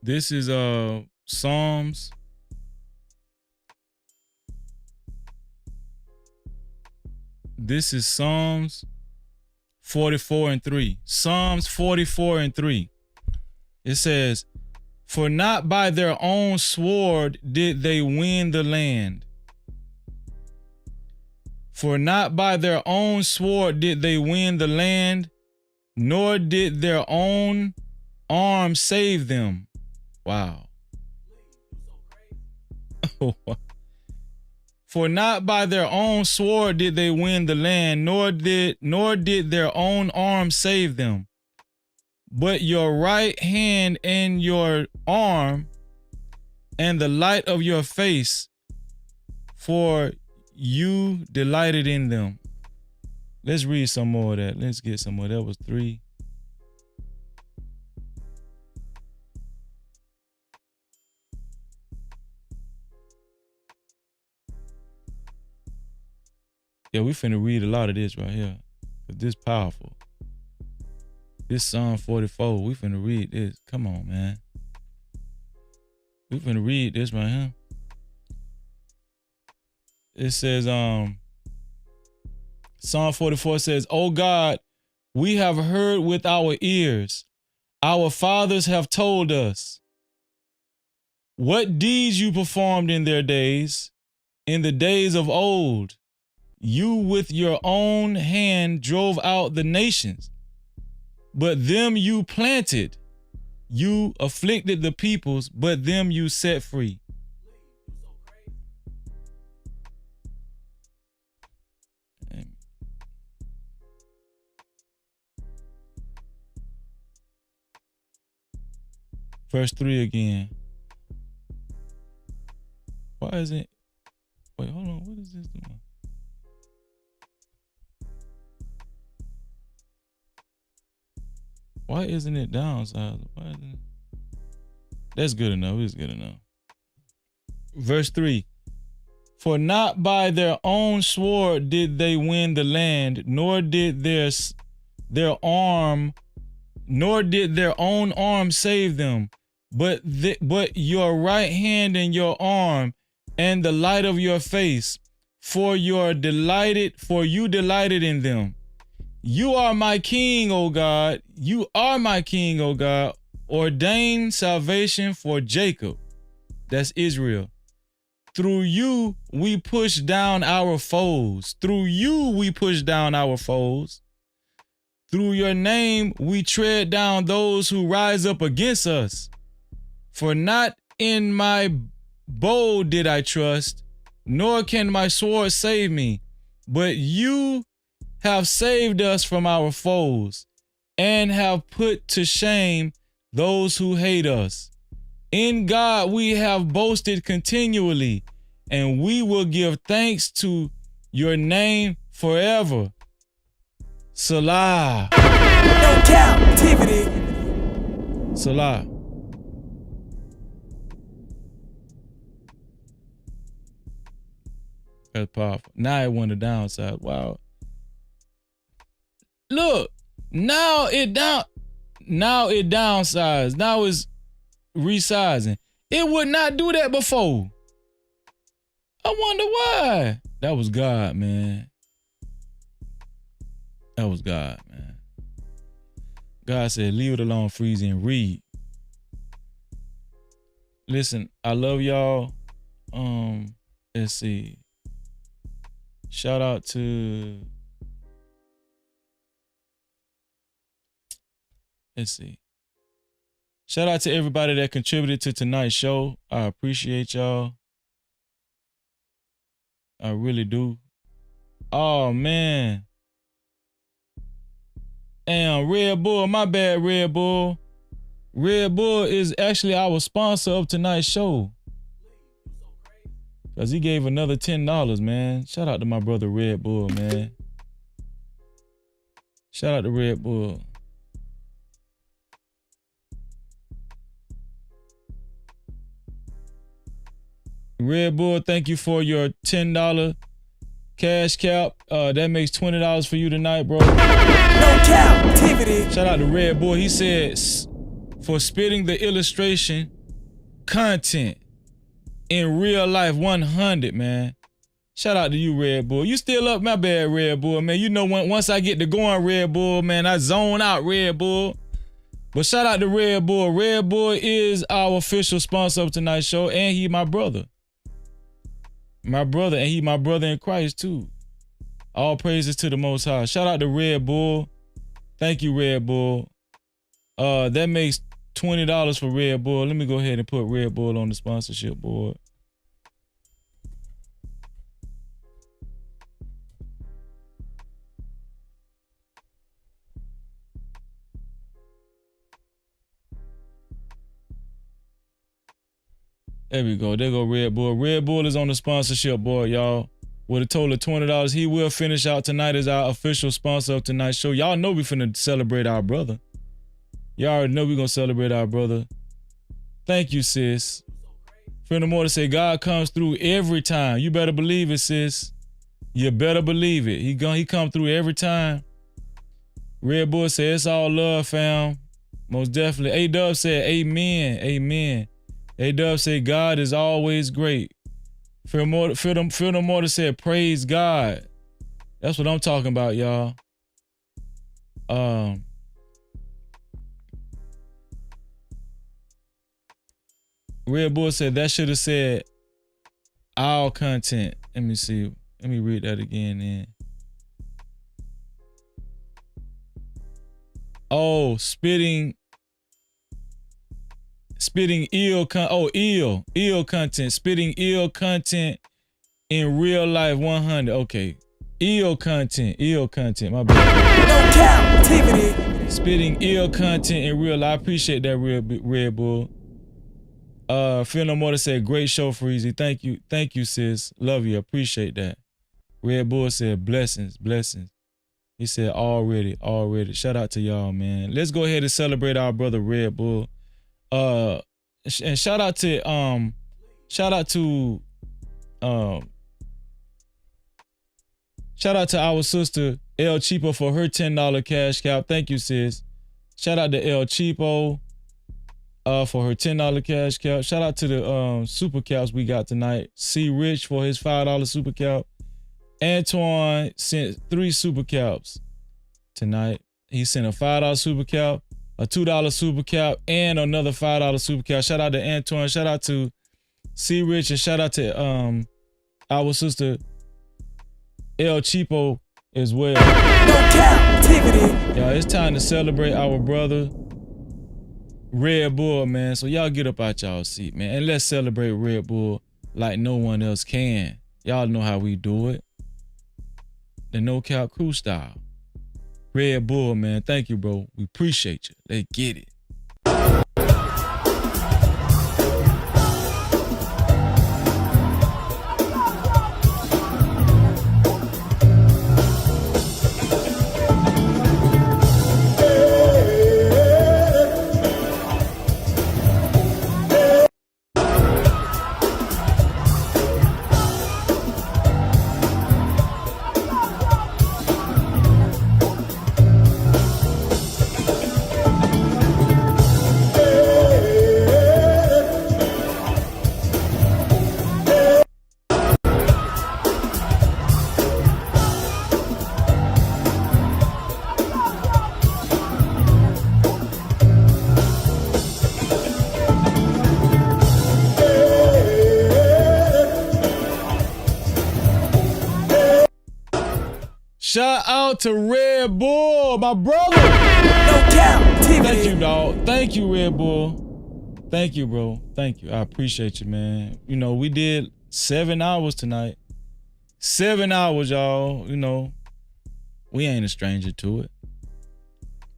This is Psalms. This is Psalms 44:3. Psalms 44:3. It says, "For not by their own sword did they win the land. For not by their own sword did they win the land, nor did their own arm save them." Wow. For not by their own sword did they win the land, nor did their own arm save them. But your right hand and your arm and the light of your face, for you delighted in them. Let's read some more of that. Let's get some more. That was 3. Yeah, we finna read a lot of this right here. But this powerful. This Psalm 44, we finna read this. Come on, man. We finna read this right here. It says, Psalm 44 says, "O God, we have heard with our ears. Our fathers have told us what deeds you performed in their days, in the days of old. You with your own hand drove out the nations, but them you planted. You afflicted the peoples, but them you set free." Verse 3 again. Why isn't it? Wait, hold on. What is this doing? Why isn't it downsized? Why isn't it? That's good enough. It's good enough. Verse 3. "For not by their own sword did they win the land, nor did their own arm save them, but your right hand and your arm and the light of your face, for you delighted in them. You are my king, O God. You are my king, O God. ordained salvation for Jacob. That's Israel. Through you, we push down our foes. Through you, we push down our foes. Through your name, we tread down those who rise up against us. For not in my bow did I trust, nor can my sword save me. But you have saved us from our foes and have put to shame those who hate us. In God we have boasted continually, and we will give thanks to your name forever. Salah. No captivity. Salah. That's powerful. Now it went the downside. Wow. Look, now it downsized. Now it's resizing. It would not do that before. I wonder why. That was God, man. That was God, man. God said, leave it alone, freeze and read. Listen, I love y'all. Let's see. Shout out to, let's see. Shout out to everybody that contributed to tonight's show. I appreciate y'all. I really do. Oh, man. Damn, Red Bull. My bad, Red Bull. Red Bull is actually our sponsor of tonight's show. Because he gave another $10, man. Shout out to my brother Red Bull, man. Shout out to Red Bull. Red Bull, thank you for your $10 cash cap. That makes $20 for you tonight, bro. No captivity. Shout out to Red Bull. He said, for spitting the illustration content in real life 100, man. Shout out to you, Red Bull. You still up? My bad, Red Bull, man. You know, once I get to going, Red Bull, man, I zone out, Red Bull. But shout out to Red Bull. Red Bull is our official sponsor of tonight's show, and he my brother. My brother, and he my brother in Christ, too. All praises to the Most High. Shout out to Red Bull. Thank you, Red Bull. That makes $20 for Red Bull. Let me go ahead and put Red Bull on the sponsorship board. There we go. There go Red Bull. Red Bull is on the sponsorship board, y'all. With a total of $20. He will finish out tonight as our official sponsor of tonight's show. Y'all know we finna celebrate our brother. Y'all already know we gonna celebrate our brother. Thank you, sis. Friend of more to say, God comes through every time. You better believe it, sis. You better believe it. He come through every time. Red Bull said, it's all love, fam. Most definitely. A-Dub said, amen, amen. A-Dub said, God is always great. Feel no more to say, praise God. That's what I'm talking about, y'all. Red Bull said that should have said our content. Let me see. Let me read that again then. Oh, spitting ill content. Spitting ill content in real life 100. Okay. Ill content. My bad. No captivity. Spitting ill content in real life. I appreciate that, Red Bull. Feel no more to say, great show, Freezy. Thank you, sis. Love you. Appreciate that. Red Bull said, blessings. He said, already. Shout out to y'all, man. Let's go ahead and celebrate our brother Red Bull. And shout out to our sister El Cheapo for her $10 cash cap. Thank you, sis. Shout out to El Cheapo for her $10 cash cap. Shout out to the super caps we got tonight. C Rich for his $5 super cap. Antoine sent 3 super caps tonight. He sent a $5 super cap, a $2 super cap, and another $5 super cap. Shout out to Antoine. Shout out to C Rich, and shout out to our sister El Cheapo as well. No Cap-tivity. Y'all, it's time to celebrate our brother Red Bull, man. So y'all get up out y'all seat, man, and let's celebrate Red Bull like no one else can. Y'all know how we do it. The No Cap Crew style. Red Bull, man. Thank you, bro. We appreciate you. Let's get it. Shout out to Red Bull, my brother. No Cap-tivity. Thank you, dog. Thank you, Red Bull. Thank you, bro. Thank you. I appreciate you, man. You know, we did 7 hours tonight. 7 hours, y'all. You know, we ain't a stranger to it.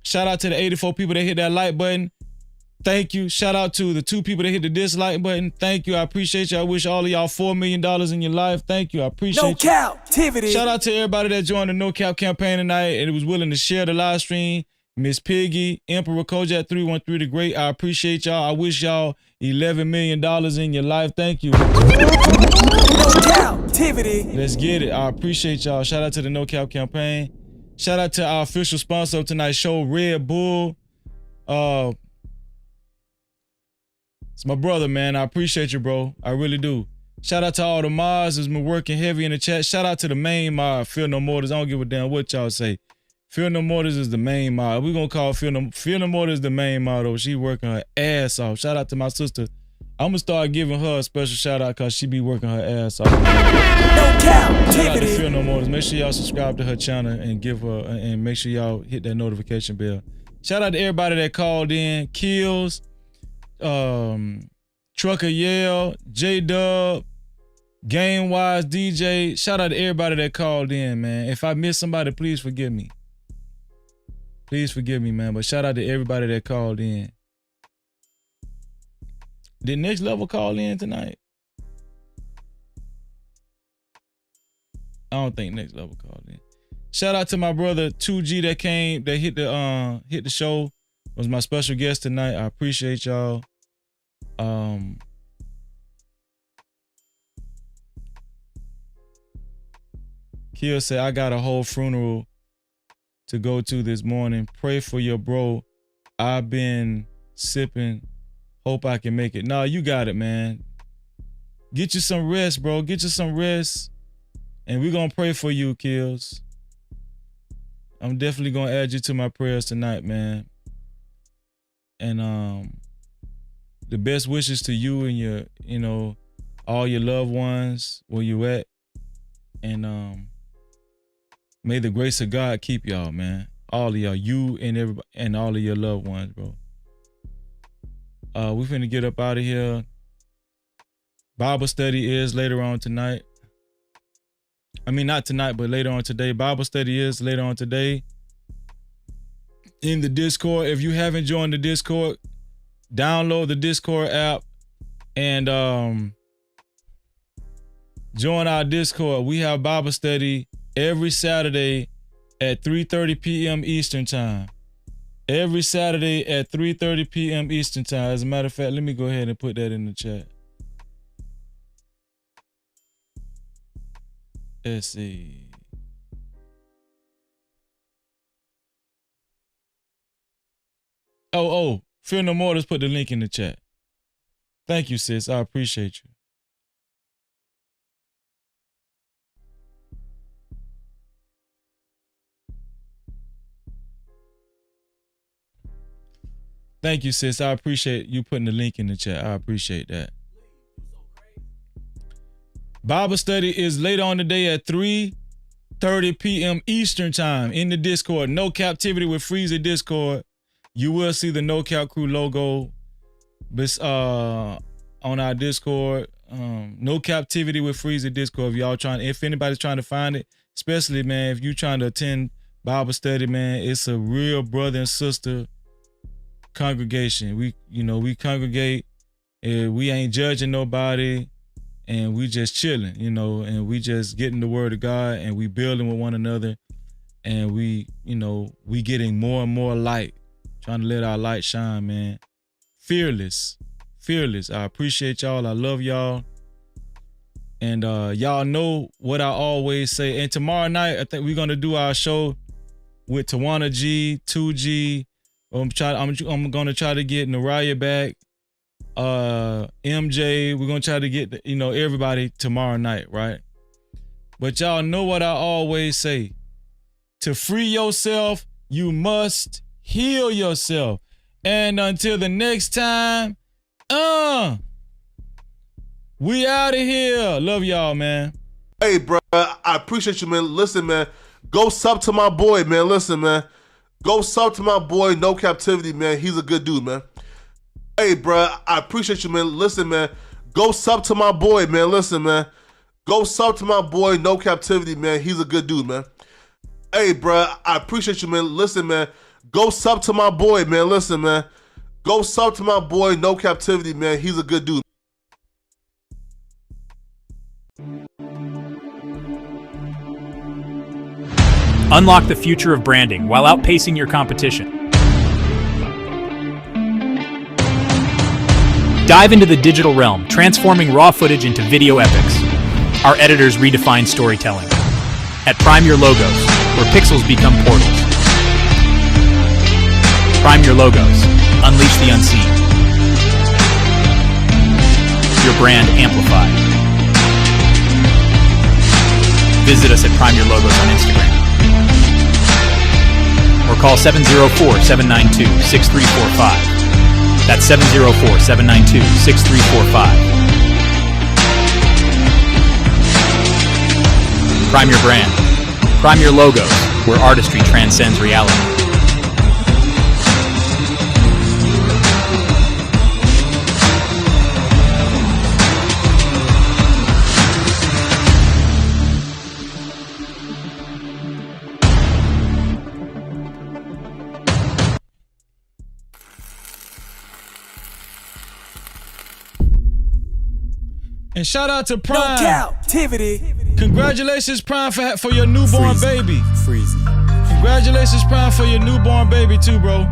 Shout out to the 84 people that hit that like button. Thank you. Shout out to the 2 people that hit the dislike button. Thank you. I appreciate you. I wish all of y'all $4 million in your life. Thank you. I appreciate No you. Cap-tivity. Shout out to everybody that joined the No Cap campaign tonight and was willing to share the live stream. Miss Piggy, Emperor Kojak 313 the Great. I appreciate y'all. I wish y'all $11 million in your life. Thank you. No Cap-tivity. Let's get it. I appreciate y'all. Shout out to the No Cap campaign. Shout out to our official sponsor of tonight's show, Red Bull. It's my brother, man. I appreciate you, bro. I really do. Shout out to all the mods that's been working heavy in the chat. Shout out to the main mod, Feel No Mortars. I don't give a damn what y'all say. Feel No Mortars is the main mod. We're going to call Feel No Mortars the main mod, though. She working her ass off. Shout out to my sister. I'm going to start giving her a special shout out because she be working her ass off. No Cap-tivity. Shout out to Feel No Mortars. Make sure y'all subscribe to her channel and give her, and make sure y'all hit that notification bell. Shout out to everybody that called in. Kills, Trucker Yale, J-Dub, Game Wise DJ. Shout out to everybody that called in, man. If I missed somebody, please forgive me. Please forgive me, man. But shout out to everybody that called in. Did Next Level call in tonight? I don't think Next Level called in. Shout out to my brother 2G that came, that hit the show. Was my special guest tonight. I appreciate y'all. Kill said, I got a whole funeral to go to this morning. Pray for your bro. I've been sipping. Hope I can make it. Nah, you got it, man. Get you some rest, bro. Get you some rest. And we're going to pray for you, Kills. I'm definitely going to add you to my prayers tonight, man. And the best wishes to you and your, you know, all your loved ones where you at. And may the grace of God keep y'all, man. All of y'all, you and everybody, and all of your loved ones, bro. We finna get up out of here. Bible study is later on tonight. I mean, not tonight, but later on today. Bible study is later on today. In the Discord, if you haven't joined the Discord, download the Discord app and join our Discord. We have Bible study every Saturday at 3:30 p.m. Eastern time. Every Saturday at 3:30 p.m. Eastern time. As a matter of fact, let me go ahead and put that in the chat. Let's see. Oh, Fear No More, just put the link in the chat. Thank you, sis. I appreciate you. Thank you, sis. I appreciate you putting the link in the chat. I appreciate that. Bible study is later on today at 3:30 p.m. Eastern time in the Discord. No Captivity with Freezer Discord. You will see the No Cap Crew logo on our Discord. No Captivity with Freezer Discord. If anybody's trying to find it, especially, man, if you trying to attend Bible study, man, it's a real brother and sister congregation. We congregate, and we ain't judging nobody, and we just chilling, and we just getting the word of God, and we building with one another, and we getting more and more light, trying to let our light shine, man. Fearless. I appreciate y'all. I love y'all. And y'all know what I always say. And tomorrow night, I think we're gonna do our show with Teyana G, 2G. I'm gonna try to get Naraya back. MJ. We're gonna try to get everybody tomorrow night, right? But y'all know what I always say. To free yourself, you must heal yourself. And until the next time, we out of here. Love y'all, man. Hey, bro, I appreciate you, man. Listen, man, go sub to my boy, man. Listen, man, go sub to my boy, No Captivity, man. He's a good dude, man. Hey, bro, I appreciate you, man. Listen, man, go sub to my boy, man. Listen, man, go sub to my boy, No Captivity, man. He's a good dude, man. Hey, bro, I appreciate you, man. Listen, man, go sub to my boy, man. Listen, man, go sub to my boy, No Captivity, man. He's a good dude. Unlock the future of branding while outpacing your competition. Dive into the digital realm, transforming raw footage into video epics. Our editors redefine storytelling. At Prime Your Logos, where pixels become portals. Prime Your Logos. Unleash the unseen. Your brand amplified. Visit us at Prime Your Logos on Instagram. Or call 704-792-6345. That's 704-792-6345. Prime your brand. Prime your logos, where artistry transcends reality. And shout out to Prime. No Cap-tivity. Congratulations, Prime, for your newborn baby. Congratulations, Prime, for your newborn baby too, bro.